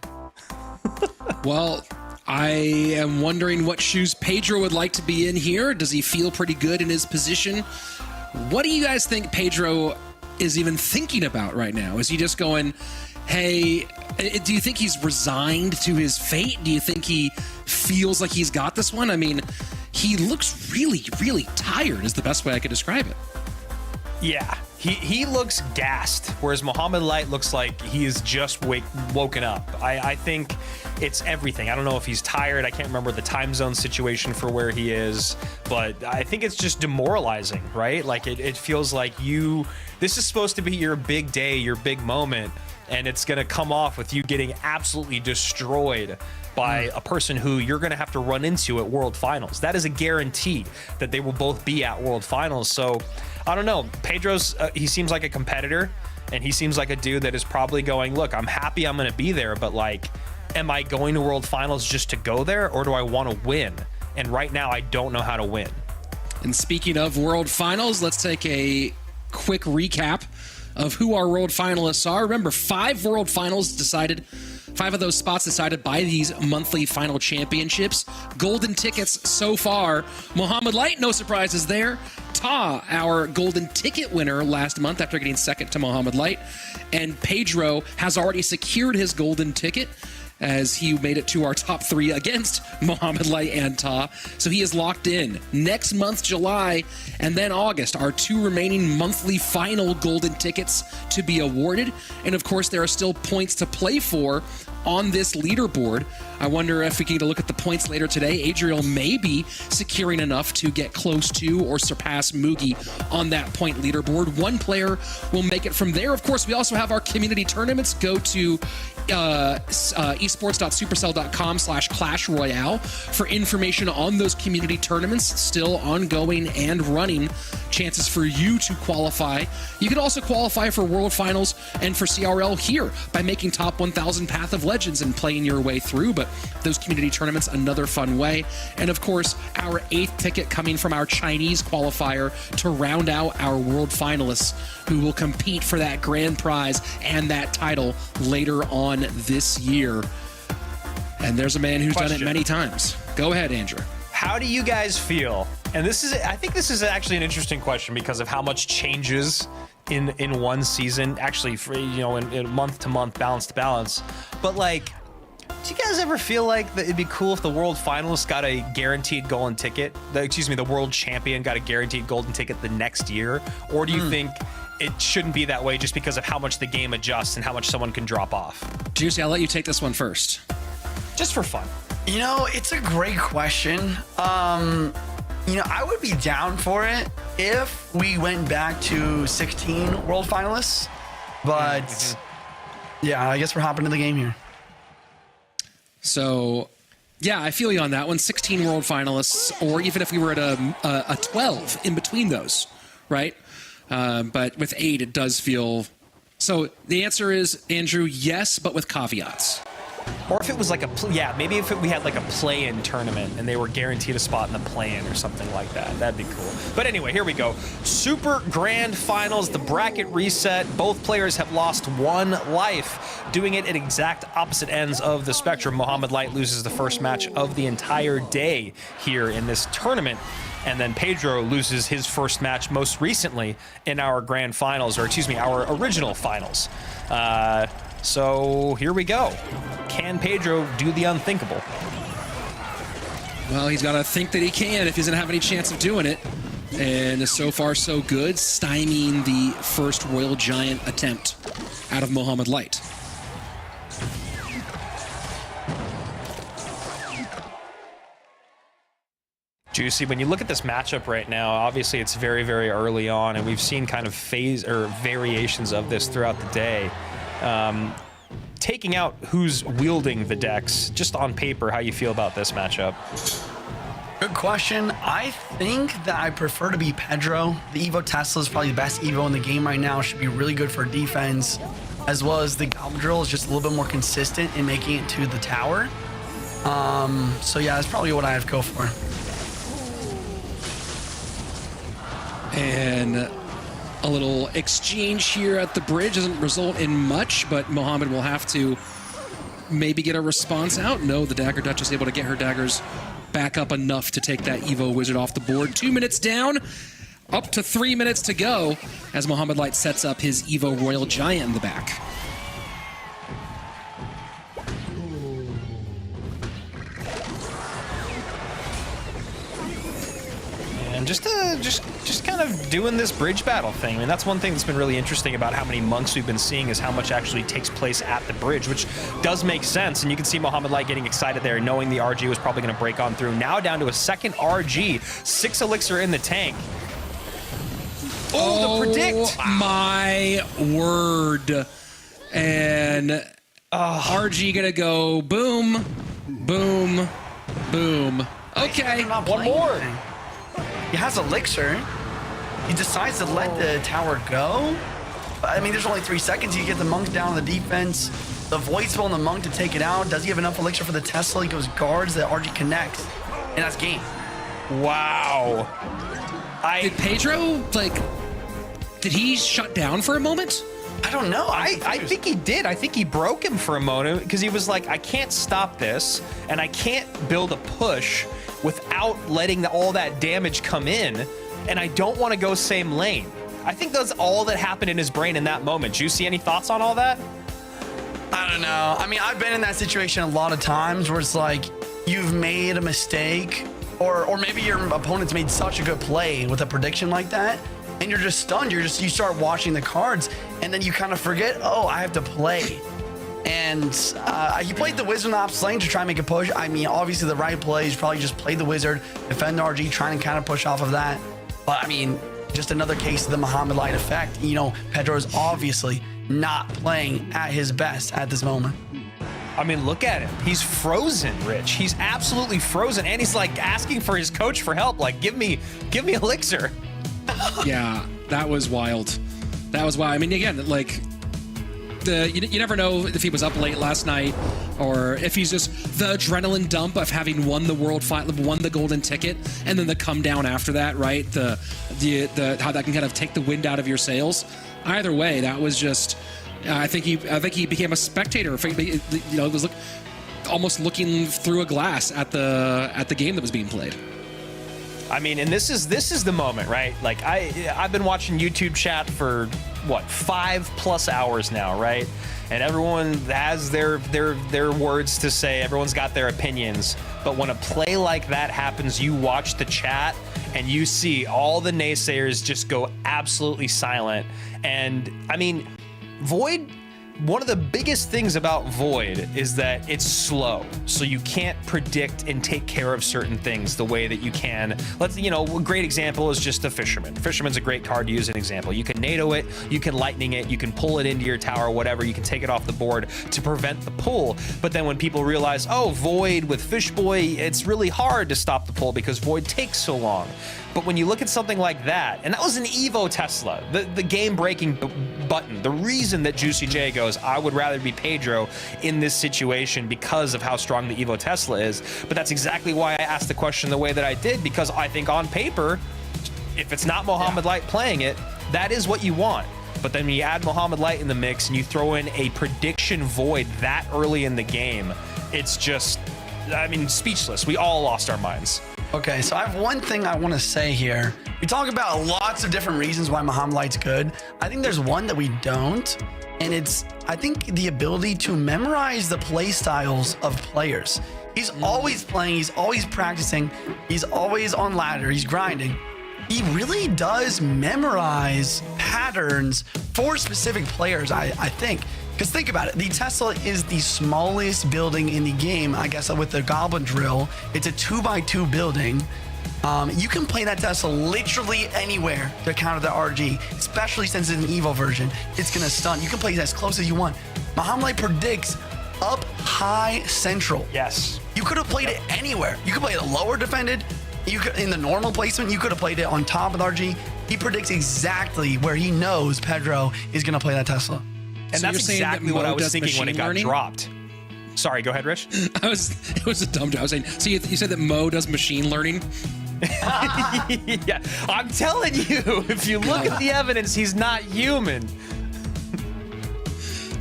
S1: Well, I am wondering what shoes Pedro would like to be in here. Does he feel pretty good in his position? What do you guys think Pedro is even thinking about right now? Is he just going, hey, do you think he's resigned to his fate? Do you think he feels like he's got this one? I mean, he looks really, really tired is the best way I could describe it.
S2: Yeah, he looks gassed, whereas Mohamed Light looks like he is just woken up. I think it's everything. I don't know if he's tired. I can't remember the time zone situation for where he is, but I think it's just demoralizing, right? Like it feels like this is supposed to be your big day, your big moment, and it's going to come off with you getting absolutely destroyed by a person who you're going to have to run into at World Finals. That is a guarantee that they will both be at World Finals. So I don't know. Pedro's, he seems like a competitor, and he seems like a dude that is probably going, look, I'm happy I'm going to be there, but like, am I going to World Finals just to go there, or do I want to win? And right now, I don't know how to win.
S1: And speaking of World Finals, let's take a quick recap of who our World Finalists are. Remember, 5 World Finals decided. 5 of those spots decided by these monthly final championships. Golden tickets so far. Mohamed Light, no surprises there. Ta, our golden ticket winner last month after getting second to Mohamed Light. And Pedro has already secured his golden ticket as he made it to our top 3 against Mohamed Light and Ta. So he is locked in. Next month, July, and then August, our 2 remaining monthly final golden tickets to be awarded. And of course, there are still points to play for on this leaderboard. I wonder if we can get a look at the points later today. Adriel may be securing enough to get close to or surpass Mugi on that point leaderboard. One player will make it from there. Of course, we also have our community tournaments. Go to esports.supercell.com/Clash Royale for information on those community tournaments, still ongoing and running. Chances for you to qualify. You can also qualify for World Finals and for CRL here by making top 1,000 Path of Legends and playing your way through. But those community tournaments, another fun way. And of course, our 8th ticket coming from our Chinese qualifier to round out our World Finalists, who will compete for that grand prize and that title later on this year. And there's a man who's done it many times. Go ahead, Andrew.
S2: How do you guys feel? And I think this is actually an interesting question because of how much changes in one season, actually, for, in month to month, balance to balance. But like, do you guys ever feel like that it'd be cool if the world finalist got a guaranteed golden ticket? The world champion got a guaranteed golden ticket the next year? Or do you think it shouldn't be that way just because of how much the game adjusts and how much someone can drop off?
S1: Juicy, I'll let you take this one first.
S2: Just for fun.
S4: It's a great question. I would be down for it if we went back to 16 world finalists. But yeah, I guess we're hopping to the game here.
S1: So, yeah, I feel you on that one. 16 world finalists, or even if we were at a 12 in between those, right? But with 8, it does feel... So the answer is, Andrew, yes, but with caveats.
S2: Or if it was like maybe if we had like a play-in tournament and they were guaranteed a spot in the play-in or something like that. That'd be cool. But anyway, here we go. Super Grand Finals, the bracket reset. Both players have lost 1 life, doing it at exact opposite ends of the spectrum. Mohamed Light loses the first match of the entire day here in this tournament. And then Pedro loses his first match most recently in our grand finals, or excuse me, our original finals. So here we go. Can Pedro do the unthinkable?
S1: Well, he's got to think that he can if he doesn't have any chance of doing it. And so far, so good, stymieing the first Royal Giant attempt out of Mohamed Light.
S2: Juicy, when you look at this matchup right now, obviously it's very, very early on, and we've seen kind of phase or variations of this throughout the day. Taking out who's wielding the decks, just on paper, how you feel about this matchup?
S4: Good question. I think that I prefer to be Pedro. The Evo Tesla is probably the best Evo in the game right now. Should be really good for defense, as well as the Adriel is just a little bit more consistent in making it to the tower. So yeah, that's probably what I have to go for.
S1: And a little exchange here at the bridge doesn't result in much, but Mohamed will have to maybe get a response out. No, the Dagger Duchess is able to get her daggers back up enough to take that Evo Wizard off the board. 2 minutes down, up to 3 minutes to go as Mohamed Light sets up his Evo Royal Giant in the back.
S2: And just kind of doing this bridge battle thing. I mean, that's one thing that's been really interesting about how many monks we've been seeing is how much actually takes place at the bridge, which does make sense. And you can see Mohamed Light getting excited there, knowing the RG was probably going to break on through. Now down to a second RG, 6 elixir in the tank. Oh, the predict!
S1: My word. And RG gonna go boom, boom, boom. Okay.
S2: One more.
S4: He has elixir. He decides to let the tower go. I mean, there's only 3 seconds. You get the monks down on the defense. The void spell on the monk to take it out. Does he have enough elixir for the Tesla? He goes guards. The RG connects, and that's game.
S2: Wow.
S1: Did Pedro, like, did he shut down for a moment?
S4: I don't know.
S2: I think he did. I think he broke him for a moment because he was like, I can't stop this, and I can't build a push without letting all that damage come in, and I don't want to go same lane. I think that's all that happened in his brain in that moment. Juicy, any thoughts on all that?
S4: I don't know. I mean, I've been in that situation a lot of times where it's like you've made a mistake, or maybe your opponent's made such a good play with a prediction like that, and you're just stunned. You start watching the cards, and then you kind of forget, oh, I have to play. And he played the Wizard in the opposite lane to try and make a push. I mean, obviously the right play is probably just play the Wizard, defend the RG, trying to kind of push off of that. But I mean, just another case of the Mohamed Light effect. You know, Pedro is obviously not playing at his best at this moment.
S2: I mean, look at him. He's frozen, Rich. He's absolutely frozen, and he's like asking for his coach for help. Like, give me elixir.
S1: Yeah, that was wild. That was wild. I mean, again, like, you never know if he was up late last night or if he's just the adrenaline dump of having won the world final, won the golden ticket, and then the come down after that, right? The how that can kind of take the wind out of your sails. Either way, that was just. I think he became a spectator. You know, it was almost looking through a glass at the game that was being played.
S2: I mean, and this is the moment, right? Like I've been watching YouTube chat for what 5+ hours now, right? And everyone has their words to say. Everyone's got their opinions. But when a play like that happens, you watch the chat and you see all the naysayers just go absolutely silent. And I mean, Void, one of the biggest things about Void is that it's slow, so you can't predict and take care of certain things the way that you can. A great example is just the Fisherman. Fisherman's a great card to use an example. You can NATO it, you can lightning it, you can pull it into your tower, whatever, you can take it off the board to prevent the pull. But then when people realize, oh, Void with Fishboy, it's really hard to stop the pull because Void takes so long. But when you look at something like that, and that was an Evo Tesla, the game-breaking button, the reason that Juicy J goes, I would rather be Pedro in this situation because of how strong the Evo Tesla is. But that's exactly why I asked the question the way that I did, because I think on paper, if it's not Mohamed Light playing it, that is what you want. But then when you add Mohamed Light in the mix and you throw in a prediction Void that early in the game, it's just, I mean, speechless. We all lost our minds.
S4: Okay, so I have one thing I want to say here. We talk about lots of different reasons why Mohamed Light's good. I think there's one that we don't, and it's, I think, the ability to memorize the play styles of players. He's always playing, he's always practicing, he's always on ladder, he's grinding. He really does memorize patterns for specific players, I think. Because think about it, the Tesla is the smallest building in the game. I guess with the Goblin Drill, it's a 2x2 building. You can play that Tesla literally anywhere to counter the RG, especially since it's an Evo version. It's gonna stun. You can play it as close as you want. Mohamed Light predicts up high central.
S2: Yes.
S4: You could have played it anywhere. You could play it lower defended. You could, in the normal placement, you could have played it on top of the RG. He predicts exactly where he knows Pedro is gonna play that Tesla.
S2: And
S1: So
S2: that's
S1: you're saying
S2: exactly
S1: that
S2: what I
S1: Mo
S2: was
S1: does
S2: thinking when it
S1: machine
S2: got
S1: learning?
S2: dropped. Sorry, go ahead, Rich.
S1: It was a dumb joke. I was saying, so you said that Mo does machine learning?
S2: Yeah, I'm telling you, if you look at the evidence, he's not human.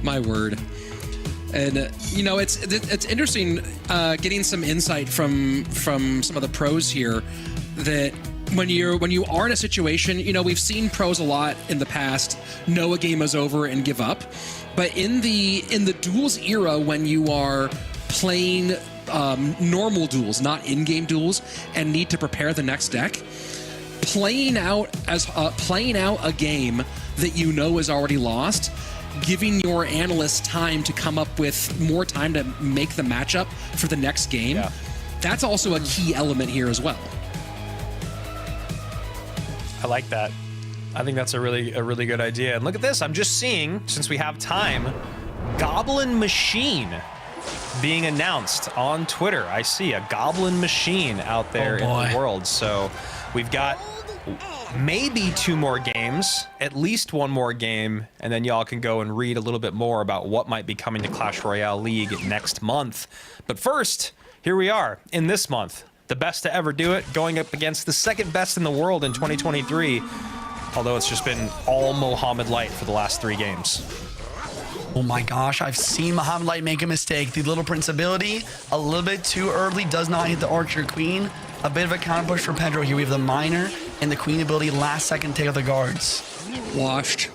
S1: My word. And it's interesting getting some insight from some of the pros here that when you are in a situation, we've seen pros a lot in the past know a game is over and give up. But in the duels era, when you are playing normal duels, not in-game duels, and need to prepare the next deck, playing out a game that is already lost, giving your analysts time to come up with more time to make the matchup for the next game, that's also a key element here as well.
S2: I like that. I think that's a really good idea. And look at this. I'm just seeing, since we have time, Goblin Machine being announced on Twitter. I see a Goblin Machine out there in the world. So we've got maybe 2 more games, at least 1 more game, and then y'all can go and read a little bit more about what might be coming to Clash Royale League next month. But first, here we are in this month. the best to ever do it, going up against the second best in the world in 2023. Although it's just been all Mohamed Light for the last 3 games.
S4: Oh my gosh, I've seen Mohamed Light make a mistake. The Little Prince ability, a little bit too early, does not hit the Archer Queen. A bit of a counter push for Pedro here. We have the Miner and the Queen ability, last second take of the guards.
S1: Washed.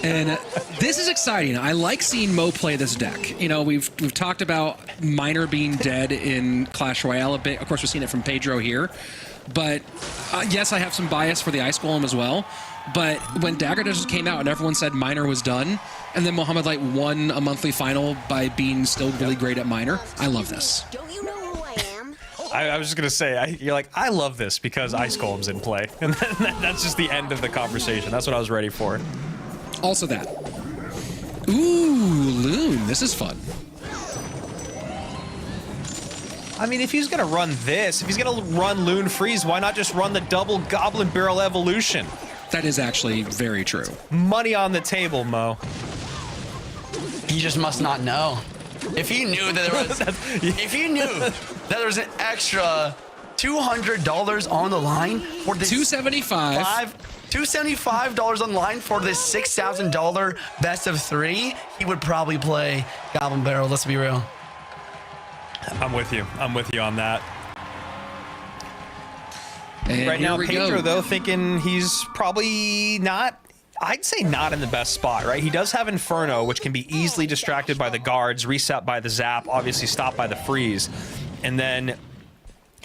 S1: And this is exciting. I like seeing Mo play this deck. You know, we've talked about Miner being dead in Clash Royale a bit. Of course, we're seeing it from Pedro here. But yes, I have some bias for the Ice Golem as well. But when Dagger Duchess came out and everyone said Miner was done, and then Mohamed Light won a monthly final by being still really great at Miner, I love this.
S5: Don't you know who I am?
S2: I was just going to say, you're like, I love this because Ice Golem's in play. And then that's just the end of the conversation. That's what I was ready for.
S1: Also that. Ooh, Loon. This is fun.
S2: I mean, if he's going to run this, if he's going to run Loon Freeze, why not just run the double Goblin Barrel Evolution?
S1: That is actually very true.
S2: Money on the table, Mo.
S4: He just must not know. If he knew that there was, if he knew that there was an extra $200 on the line for this $275 on the line for this $6,000 best of 3, he would probably play Goblin Barrel. Let's be real.
S2: I'm with you. I'm with you on that.
S1: And
S2: right now,
S1: we
S2: Pedro,
S1: go.
S2: though, thinking he's probably not, I'd say not in the best spot, right? He does have Inferno, which can be easily distracted by the guards, reset by the zap, obviously stopped by the freeze. And then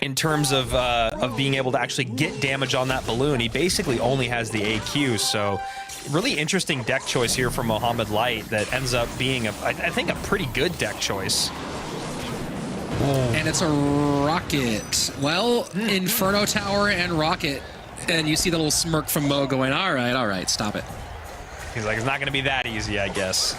S2: in terms of being able to actually get damage on that balloon, he basically only has the AQ. So really interesting deck choice here for Mohamed Light that ends up being, I think, a pretty good deck choice.
S1: And it's a rocket. Well, Inferno Tower and rocket. And you see the little smirk from Mo going, all right, stop it.
S2: He's like, it's not going to be that easy, I guess.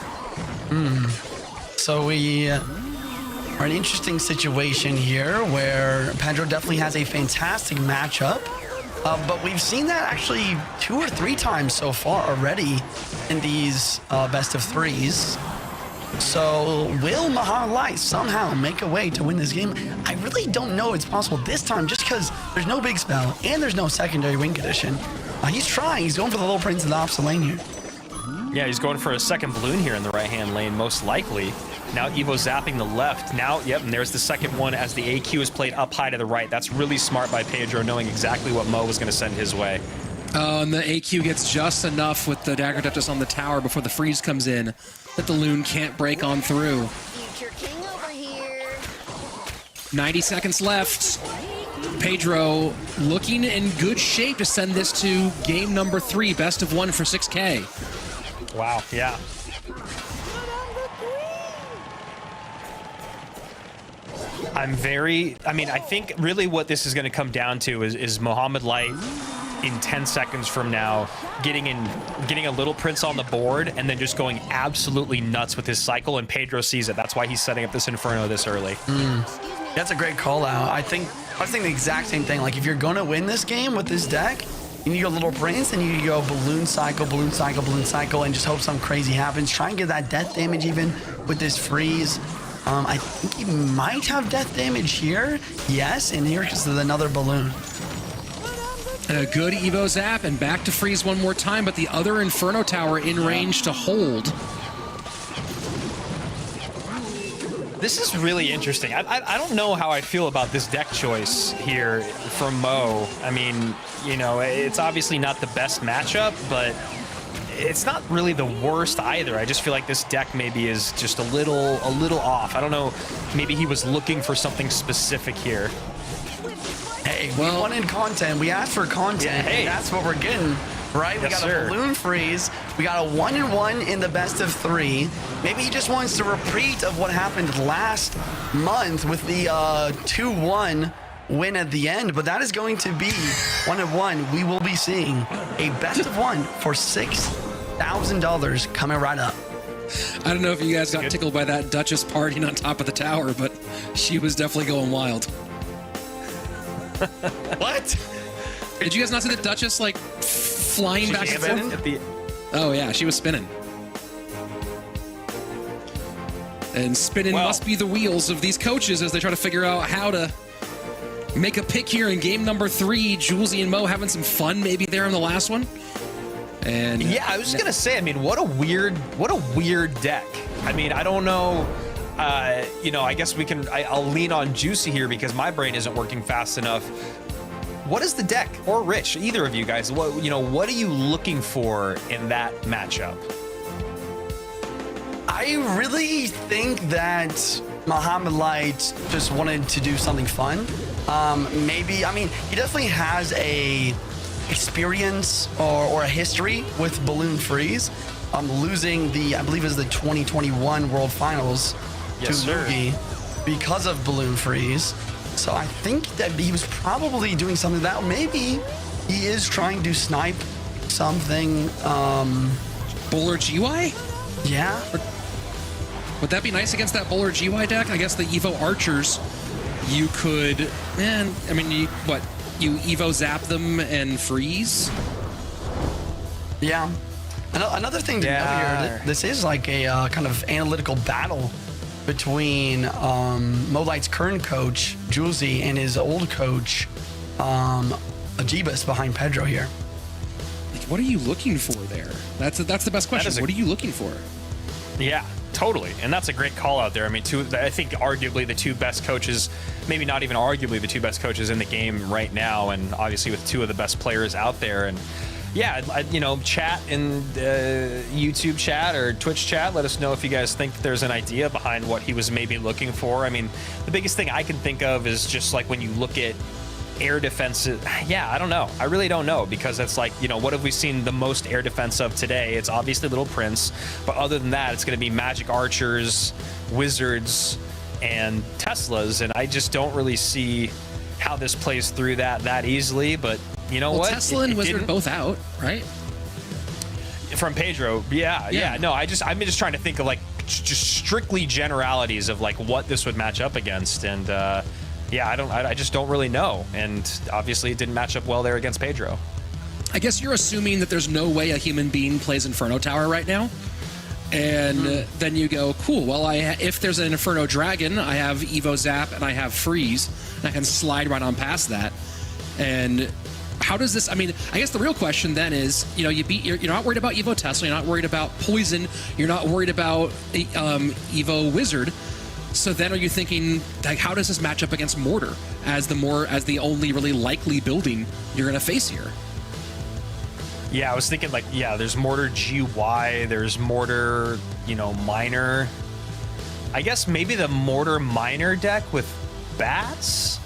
S4: So we are in an interesting situation here where Pedro definitely has a fantastic matchup. But we've seen that actually 2 or 3 times so far already in these best of 3s. So will Mohamed Light somehow make a way to win this game? I really don't know if it's possible this time just because there's no big spell and there's no secondary win condition. He's trying. He's going for the Little Prince in the opposite lane here.
S2: Yeah, he's going for a second balloon here in the right-hand lane, most likely. Now Evo zapping the left. Now, yep, and there's the second one as the AQ is played up high to the right. That's really smart by Pedro, knowing exactly what Mo was going to send his way.
S1: And the AQ gets just enough with the Dagger Duchess on the tower before the freeze comes in that the Loon can't break on through.
S5: Future king over here.
S1: 90 seconds left. Pedro looking in good shape to send this to game number 3, best of 1 for 6K.
S2: Wow, yeah. I think really what this is going to come down to is Mohamed Light in 10 seconds from now getting a Little Prince on the board and then just going absolutely nuts with his cycle, and Pedro sees it. That's why he's setting up this Inferno this early.
S4: That's a great call out. I was thinking the exact same thing. Like, if you're going to win this game with this deck, you need to go Little Prince and you need to go balloon cycle, balloon cycle, balloon cycle, and just hope something crazy happens. Try and get that death damage even with this freeze. I think he might have death damage here. Yes, and here is another balloon.
S1: And a good Evo zap and back to freeze one more time, but the other Inferno Tower in range to hold.
S2: This is really interesting. I don't know how I feel about this deck choice here from Mo. I mean, you know, it's obviously not the best matchup, but it's not really the worst either. I just feel like this deck maybe is just a little off. I don't know. Maybe he was looking for something specific here.
S4: Hey, we wanted content. We asked for content.
S2: Yeah, hey.
S4: And that's what we're getting, right? We got a balloon freeze. We got a 1-1 in the best of 3. Maybe he just wants to repeat of what happened last month with the 2-1 win at the end. But that is going to be 1-1. We will be seeing a best of 1 for $6,000 coming right up.
S1: I don't know if you guys got tickled by that Duchess partying on top of the tower, but she was definitely going wild.
S4: What?
S1: Did you guys not see the Duchess like flying back and forth? Oh yeah, she was spinning. And spinning must be the wheels of these coaches as they try to figure out how to make a pick here in game number 3. Julesy and Mo having some fun maybe there in the last one. And
S2: yeah, I was just gonna say, I mean, what a weird deck. I mean, I don't know. You know, I guess I'll lean on Juicy here because my brain isn't working fast enough. What is the deck, or Rich, either of you guys? What are you looking for in that matchup?
S4: I really think that Mohamed Light just wanted to do something fun. Maybe, I mean, he definitely has a experience or a history with Balloon Freeze. Losing I believe it was the 2021 World Finals to Lugi because of Balloon Freeze. So I think that he was probably doing something that maybe he is trying to snipe something.
S1: Bowler GY?
S4: Yeah.
S1: Would that be nice against that Bowler GY deck? I guess the Evo Archers, you could, man, I mean, you Evo zap them and freeze?
S4: Yeah. Another thing to note here, this is like a kind of analytical battle between Mo Light's current coach, Julesy, and his old coach, Ajibas, behind Pedro here.
S1: Like, what are you looking for there? That's the best question. What are you looking for?
S2: Yeah, totally. And that's a great call out there. I mean, I think arguably the two best coaches, maybe not even arguably the two best coaches in the game right now, and obviously with two of the best players out there. And yeah, chat in YouTube chat or Twitch chat. Let us know if you guys think there's an idea behind what he was maybe looking for. I mean, the biggest thing I can think of is just like when you look at air defense. Yeah, I don't know. I really don't know, because it's like, what have we seen the most air defense of today? It's obviously Little Prince, but other than that, it's going to be Magic Archers, Wizards, and Teslas, and I just don't really see how this plays through that easily. But you know what?
S1: Tesla and Wizard both out, right?
S2: From Pedro, yeah. No, I'm just trying to think of like just strictly generalities of like what this would match up against, and I just don't really know. And obviously, it didn't match up well there against Pedro. I
S1: guess you're assuming that there's no way a human being plays Inferno Tower right now. And then you go, cool, well, if there's an Inferno Dragon, I have Evo Zap and I have Freeze, and I can slide right on past that. And how does this, I mean, I guess the real question then is, you're not worried about Evo Tesla, you're not worried about Poison, you're not worried about Evo Wizard. So then are you thinking, like, how does this match up against Mortar as the only really likely building you're going to face here?
S2: Yeah, I was thinking like, there's Mortar GY, there's Mortar, Miner. I guess maybe the Mortar Miner deck with Bats,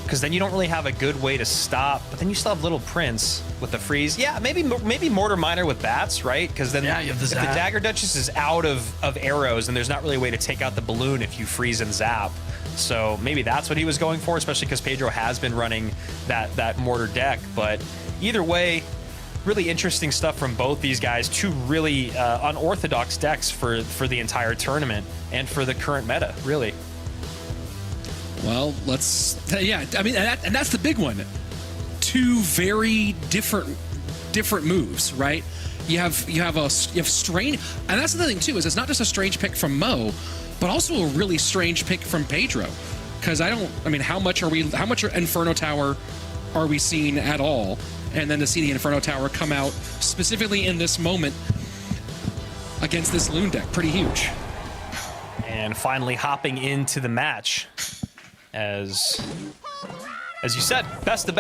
S2: because then you don't really have a good way to stop, but then you still have Little Prince with the freeze. Yeah, maybe Mortar Miner with Bats, right? Because then if the Dagger Duchess is out of arrows, then there's not really a way to take out the balloon if you freeze and zap. So maybe that's what he was going for, especially because Pedro has been running that Mortar deck. But either way, really interesting stuff from both these guys. Two really unorthodox decks for the entire tournament and for the current meta, really.
S1: Well, I mean, and that's the big one. Two very different moves, right? You have strange, and that's the thing too, is it's not just a strange pick from Mo, but also a really strange pick from Pedro. Because how much Inferno Tower are we seeing at all? And then to see the Inferno Tower come out specifically in this moment against this Loon deck, pretty huge.
S2: And finally hopping into the match, as you said, best of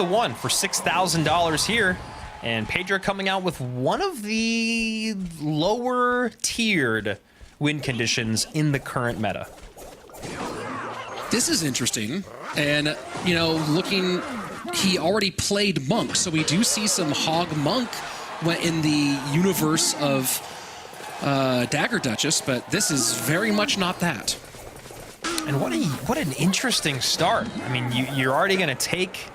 S2: one for $6,000 here. And Pedro coming out with one of the lower tiered win conditions in the current meta.
S1: This is interesting. And, he already played Monk, so we do see some Hog Monk in the universe of Dagger Duchess, but this is very much not that.
S2: And what an interesting start. I mean, you're already going to take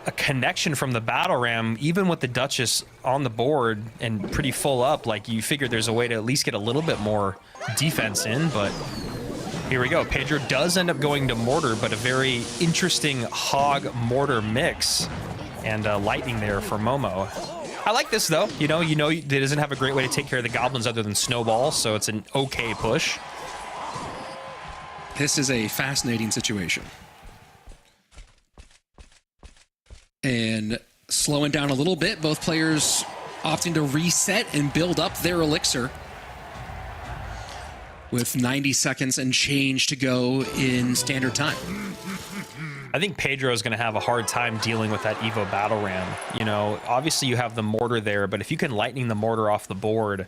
S2: a connection from the Battle Ram, even with the Duchess on the board and pretty full up. Like, you figured there's a way to at least get a little bit more defense in, but here we go. Pedro does end up going to Mortar, but a very interesting Hog Mortar mix, and lightning there for Momo. I like this, though. You know, it doesn't have a great way to take care of the goblins other than snowball, so it's an okay push.
S1: This is a fascinating situation. And slowing down a little bit, both players opting to reset and build up their elixir. With 90 seconds and change to go in standard time.
S2: I think Pedro is going to have a hard time dealing with that Evo battle ram. You know, obviously you have the mortar there, but if you can lightning the mortar off the board,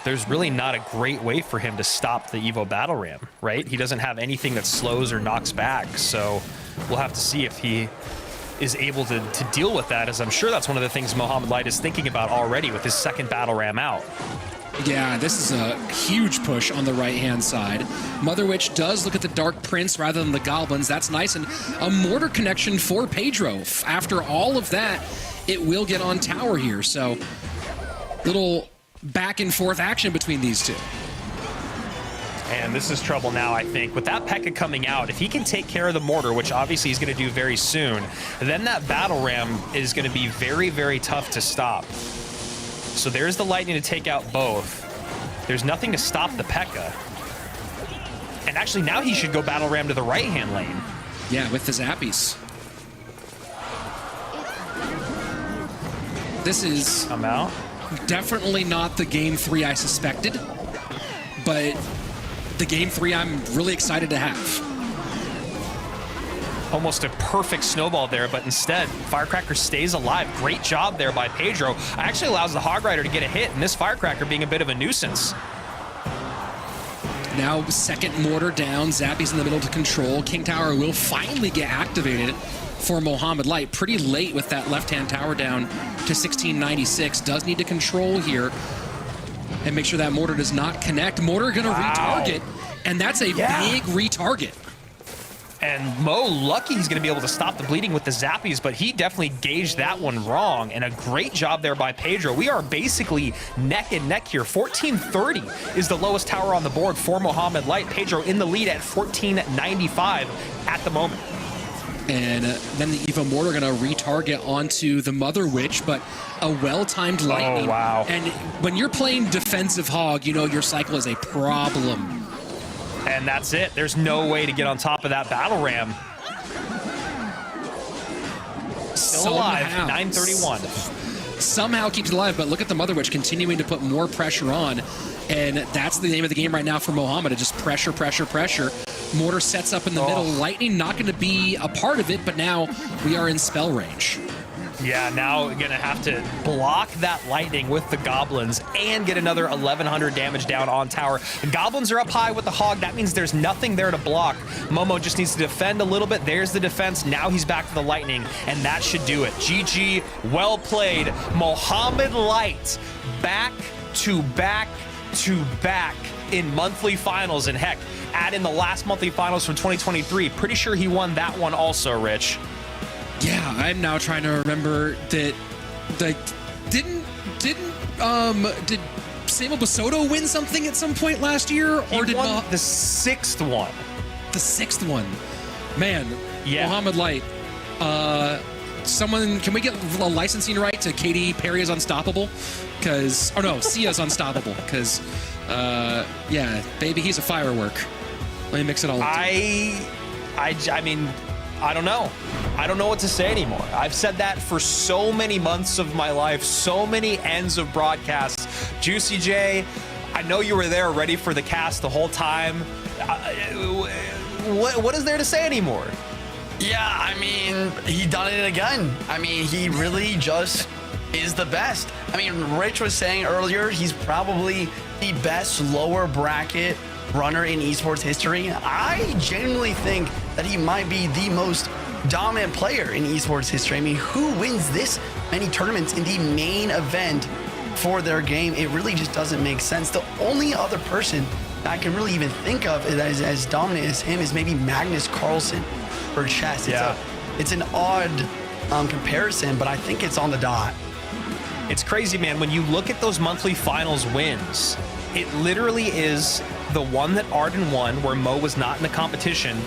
S2: there's really not a great way for him to stop the Evo battle ram, right? He doesn't have anything that slows or knocks back, so we'll have to see if he is able to deal with that, as I'm sure that's one of the things Mohamed Light is thinking about already with his second battle ram out.
S1: Yeah, this is a huge push on the right-hand side. Mother Witch does look at the Dark Prince rather than the Goblins. That's nice, and a mortar connection for Pedro. After all of that, it will get on tower here, so little back-and-forth action between these two.
S2: And this is trouble now, I think. With that P.E.K.K.A coming out, if he can take care of the mortar, which obviously he's going to do very soon, then that battle ram is going to be very, very tough to stop. So there's the lightning to take out both. There's nothing to stop the P.E.K.K.A. And actually now he should go battle ram to the right-hand lane.
S1: Yeah, with the zappies. This is
S2: I'm out.
S1: Definitely not the game 3 I suspected, but the game 3 I'm really excited to have.
S2: Almost a perfect snowball there, but instead, Firecracker stays alive. Great job there by Pedro. Actually allows the Hog Rider to get a hit, and this Firecracker being a bit of a nuisance.
S1: Now, second mortar down. Zappy's in the middle to control. King Tower will finally get activated for Mohamed Light. Pretty late with that left-hand tower down to 1696. Does need to control here and make sure that mortar does not connect. Mortar gonna retarget, and that's a big retarget.
S2: And Mo, lucky he's going to be able to stop the bleeding with the zappies, but he definitely gauged that one wrong, and a great job there by Pedro. We are basically neck and neck here. 1430 is the lowest tower on the board for Mohamed Light. Pedro in the lead at 1495 at the moment.
S1: And then the Evo Mortar going to retarget onto the Mother Witch, but a well-timed lightning.
S2: Oh, wow.
S1: And when you're playing defensive Hog, you know your cycle is a problem.
S2: And that's it. There's no way to get on top of that battle ram. Still alive, 931.
S1: Somehow keeps it alive, but look at the Mother Witch continuing to put more pressure on. And that's the name of the game right now for Mohamed. Just pressure, pressure, pressure. Mortar sets up in the middle. Lightning not going to be a part of it, but now we are in spell range.
S2: Yeah, now we're going to have to block that lightning with the goblins and get another 1100 damage down on tower. The goblins are up high with the Hog. That means there's nothing there to block. Momo just needs to defend a little bit. There's the defense. Now he's back to the lightning, and that should do it. GG, well played. Mohamed Light back to back to back in monthly finals. And heck, add in the last monthly finals from 2023. Pretty sure he won that one also, Rich.
S1: Yeah, I'm now trying to remember that. Did Samuel Basoto win something at some point last year, or
S2: He
S1: did
S2: won the sixth one?
S1: The sixth one? Man,
S2: Yeah.
S1: Mohamed Light. Someone, can we get a licensing right to Katy Perry's Unstoppable? Because, or no, Sia's Unstoppable. Because, yeah, baby, he's a firework. Let me mix it all up.
S2: I mean, I don't know. I don't know what to say anymore. I've said that for so many months of my life, so many ends of broadcasts. Juicy J, I know you were there ready for the cast the whole time. What is there to say anymore?
S4: Yeah, I mean, he done it again. I mean, he really just is the best. I mean, Rich was saying earlier, he's probably the best lower bracket runner in esports history. I genuinely think that he might be the most dominant player in esports history. I mean, who wins this many tournaments in the main event for their game? It really just doesn't make sense. The only other person that I can really even think of that is as dominant as him is maybe Magnus Carlsen for chess. It's an odd comparison, but I think it's on the dot.
S2: It's crazy, man. When you look at those monthly finals wins, it literally is the one that Arden won where Mo was not in the competition,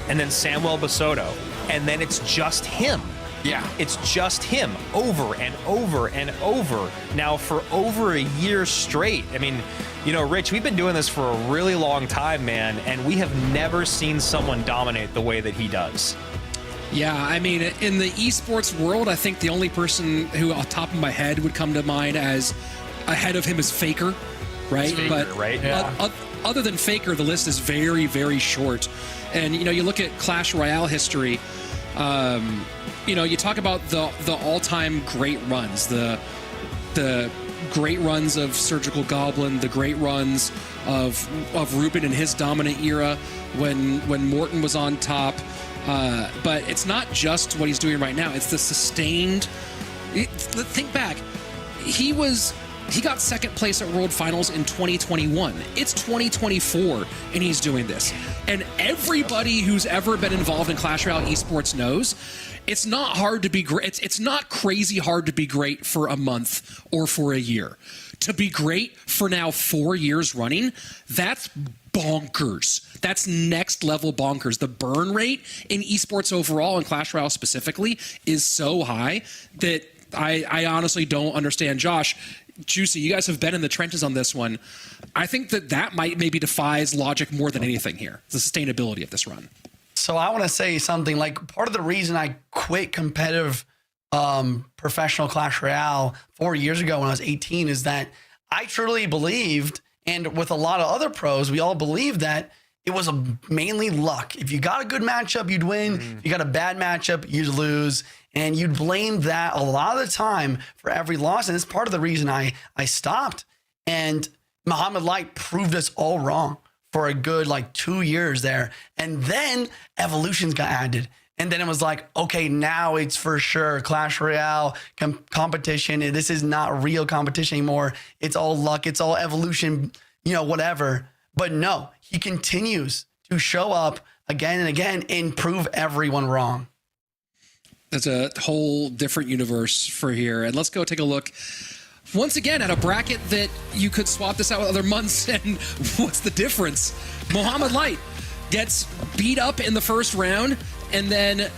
S2: and then Samuel Basoto, and then it's just him.
S4: Yeah.
S2: It's just him over and over and over now for over a year straight. I mean, you know, Rich, we've been doing this for a really long time, man, and we have never seen someone dominate the way that he does.
S1: Yeah, I mean, in the esports world, I think the only person who, off the top of my head, would come to mind as ahead of him is Faker, right?
S2: Faker, right?
S4: Yeah.
S1: Other than Faker, the list is very, very short. And, you know, you look at Clash Royale history, you know, you talk about the all-time great runs, the great runs of Surgical Goblin, the great runs of Ruben in his dominant era when Morton was on top. But it's not just what he's doing right now. It's the sustained... Think back. He got second place at World Finals in 2021. It's 2024, and he's doing this. And everybody who's ever been involved in Clash Royale esports knows it's not hard to be great. It's not crazy hard to be great for a month or for a year. To be great for now 4 years running, that's bonkers. That's next level bonkers. The burn rate in esports overall and Clash Royale specifically is so high that I honestly don't understand. Josh, Juicy, you guys have been in the trenches on this one. I think that might maybe defies logic more than anything here, the sustainability of this run.
S4: So I want to say something like part of the reason I quit competitive professional Clash Royale 4 years ago when I was 18 is that I truly believed, and with a lot of other pros, we all believed that it was mainly luck. If you got a good matchup, you'd win. If you got a bad matchup, you'd lose. And you'd blame that a lot of the time for every loss. And it's part of the reason I stopped. And Mohamed Light proved us all wrong for a good 2 years there. And then evolutions got added. And then it was like, okay, now it's for sure Clash Royale competition. And this is not real competition anymore. It's all luck. It's all evolution, whatever. But no, he continues to show up again and again and prove everyone wrong.
S1: That's a whole different universe for here. And let's go take a look once again at a bracket that you could swap this out with other months. And what's the difference? Mohamed Light gets beat up in the first round and then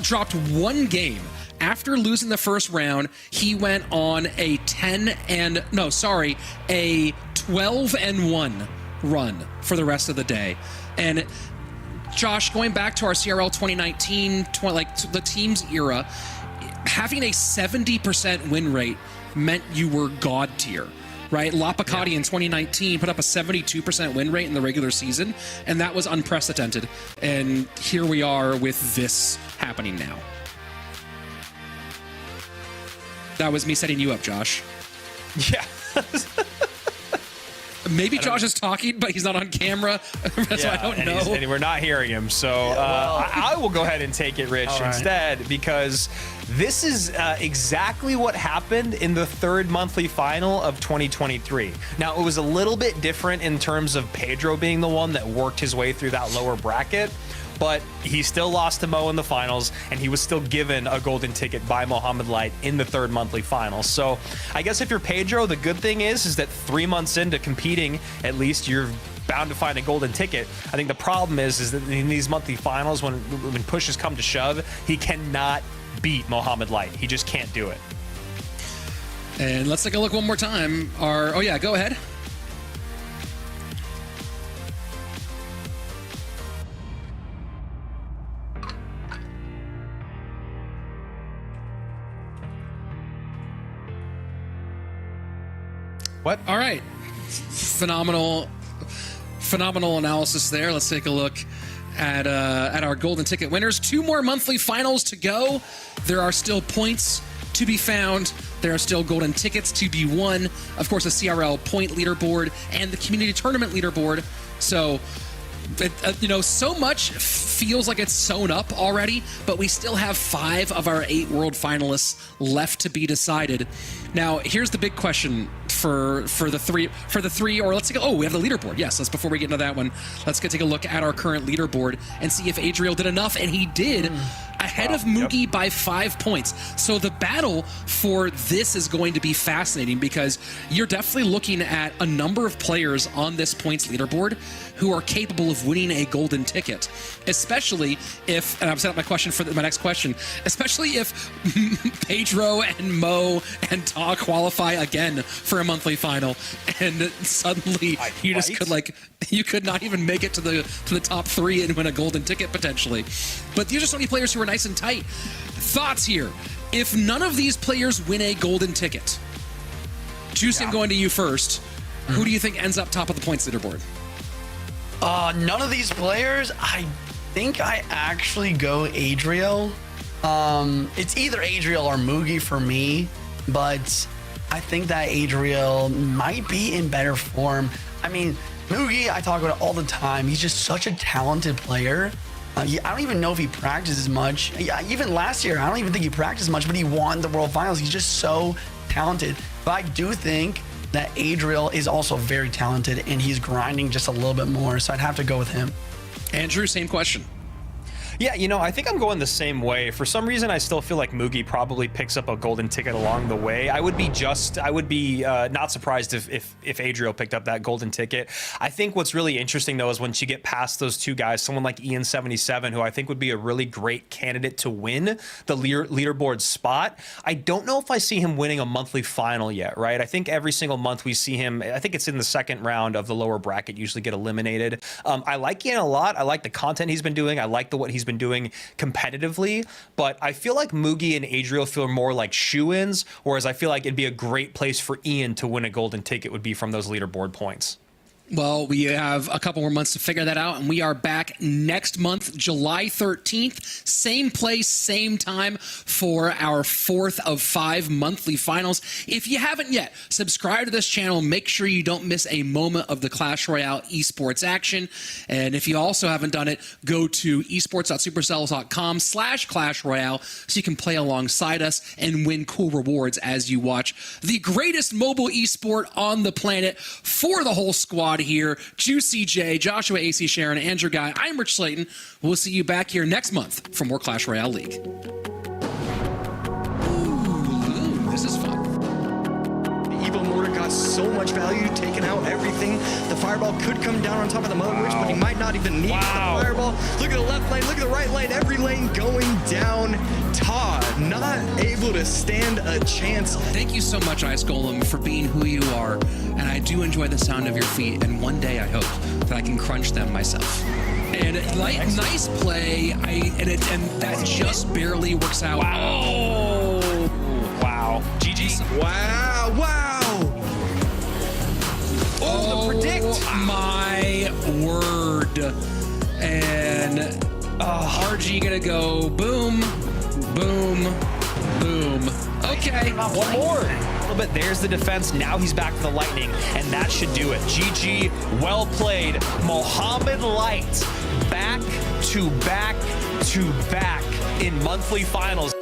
S1: dropped one game. After losing the first round, he went on a 12-1 run for the rest of the day. And Josh, going back to our CRL 2019, the team's era, having a 70% win rate meant you were god tier, right? Lapacati in 2019 put up a 72% win rate in the regular season, and that was unprecedented. And here we are with this happening now. That was me setting you up, Josh.
S2: Yeah.
S1: Maybe Josh is talking, but he's not on camera, so I don't know.
S2: And we're not hearing him. So I will go ahead and take it, Rich, instead, because this is exactly what happened in the third monthly final of 2023. Now, it was a little bit different in terms of Pedro being the one that worked his way through that lower bracket, but he still lost to Mo in the finals, and he was still given a golden ticket by Mohamed Light in the third monthly finals. So I guess if you're Pedro, the good thing is that 3 months into competing, at least you're bound to find a golden ticket. I think the problem is that in these monthly finals, when pushes come to shove, he cannot beat Mohamed Light. He just can't do it.
S1: And let's take a look one more time. Oh yeah, go ahead.
S2: What?
S1: All right. Phenomenal analysis there. Let's take a look at our golden ticket winners. 2 more monthly finals to go. There are still points to be found. There are still golden tickets to be won. Of course, the CRL point leaderboard and the community tournament leaderboard. So, so much feels like it's sewn up already, but we still have 5 of our 8 world finalists left to be decided. Now, here's the big question for the three, or let's take we have the leaderboard. Yes, before we get into that one, let's go take a look at our current leaderboard and see if Adriel did enough, and he did, ahead of Moogie by 5 points. So the battle for this is going to be fascinating because you're definitely looking at a number of players on this points leaderboard who are capable of winning a golden ticket, especially if, and I'm setting up my question for my next question, especially if Pedro and Mo and Ta qualify again for a monthly final, and suddenly you just you could not even make it to the top 3 and win a golden ticket potentially. But these are so many players who are nice and tight. Thoughts here? If none of these players win a golden ticket, Juicy, I'm going to you first. Who do you think ends up top of the points leaderboard?
S4: None of these players. I think I actually go Adriel. It's either Adriel or Mugi for me, but I think that Adriel might be in better form. I mean, Mugi, I talk about it all the time. He's just such a talented player. I don't even know if he practices much. Even last year, I don't even think he practiced much, but he won the World Finals. He's just so talented. But I do think that Adriel is also very talented, and he's grinding just a little bit more, so I'd have to go with him.
S1: Andrew, same question.
S2: Yeah, you know, I think I'm going the same way. For some reason, I still feel like Mugi probably picks up a golden ticket along the way. I would be not surprised if Adriel picked up that golden ticket. I think what's really interesting, though, is once you get past those two guys, someone like Ian77, who I think would be a really great candidate to win the leaderboard spot. I don't know if I see him winning a monthly final yet, right? I think every single month we see him, I think it's in the second round of the lower bracket, usually get eliminated. I like Ian a lot. I like the content he's been doing. I like what he's been doing competitively, but I feel like Mugi and Adriel feel more like shoe-ins, whereas I feel like it'd be a great place for Ian to win a golden ticket would be from those leaderboard points.
S1: Well, we have a couple more months to figure that out, and we are back next month, July 13th, same place, same time for our 4th of 5 monthly finals. If you haven't yet, subscribe to this channel. Make sure you don't miss a moment of the Clash Royale esports action. And if you also haven't done it, go to esports.supercell.com/Clash Royale so you can play alongside us and win cool rewards as you watch the greatest mobile esport on the planet for the whole squad here. Juicy J, Joshua AC Sharon, Andrew Guy. I'm Rich Slayton. We'll see you back here next month for more Clash Royale League. Ooh, this is fun.
S3: The Evil Mortar got so much value, taking out everything. The fireball could come down on top of the Mother Witch, but he might not even need the fireball. Look at the left lane, look at the right lane, every lane going down. Todd not able to stand a chance.
S1: Thank you so much, Ice Golem, for being who you are. And I do enjoy the sound of your feet, and one day I hope that I can crunch them myself. And nice play, and that just barely works out.
S2: Wow.
S1: Oh.
S2: Wow. GG.
S3: Wow, wow.
S1: Oh, the predict. My word. And RG gonna go boom, boom, boom. Okay.
S2: One more. A little bit. There's the defense. Now he's back to the lightning, and that should do it. GG. Well played. Mohamed Light back to back to back in monthly finals.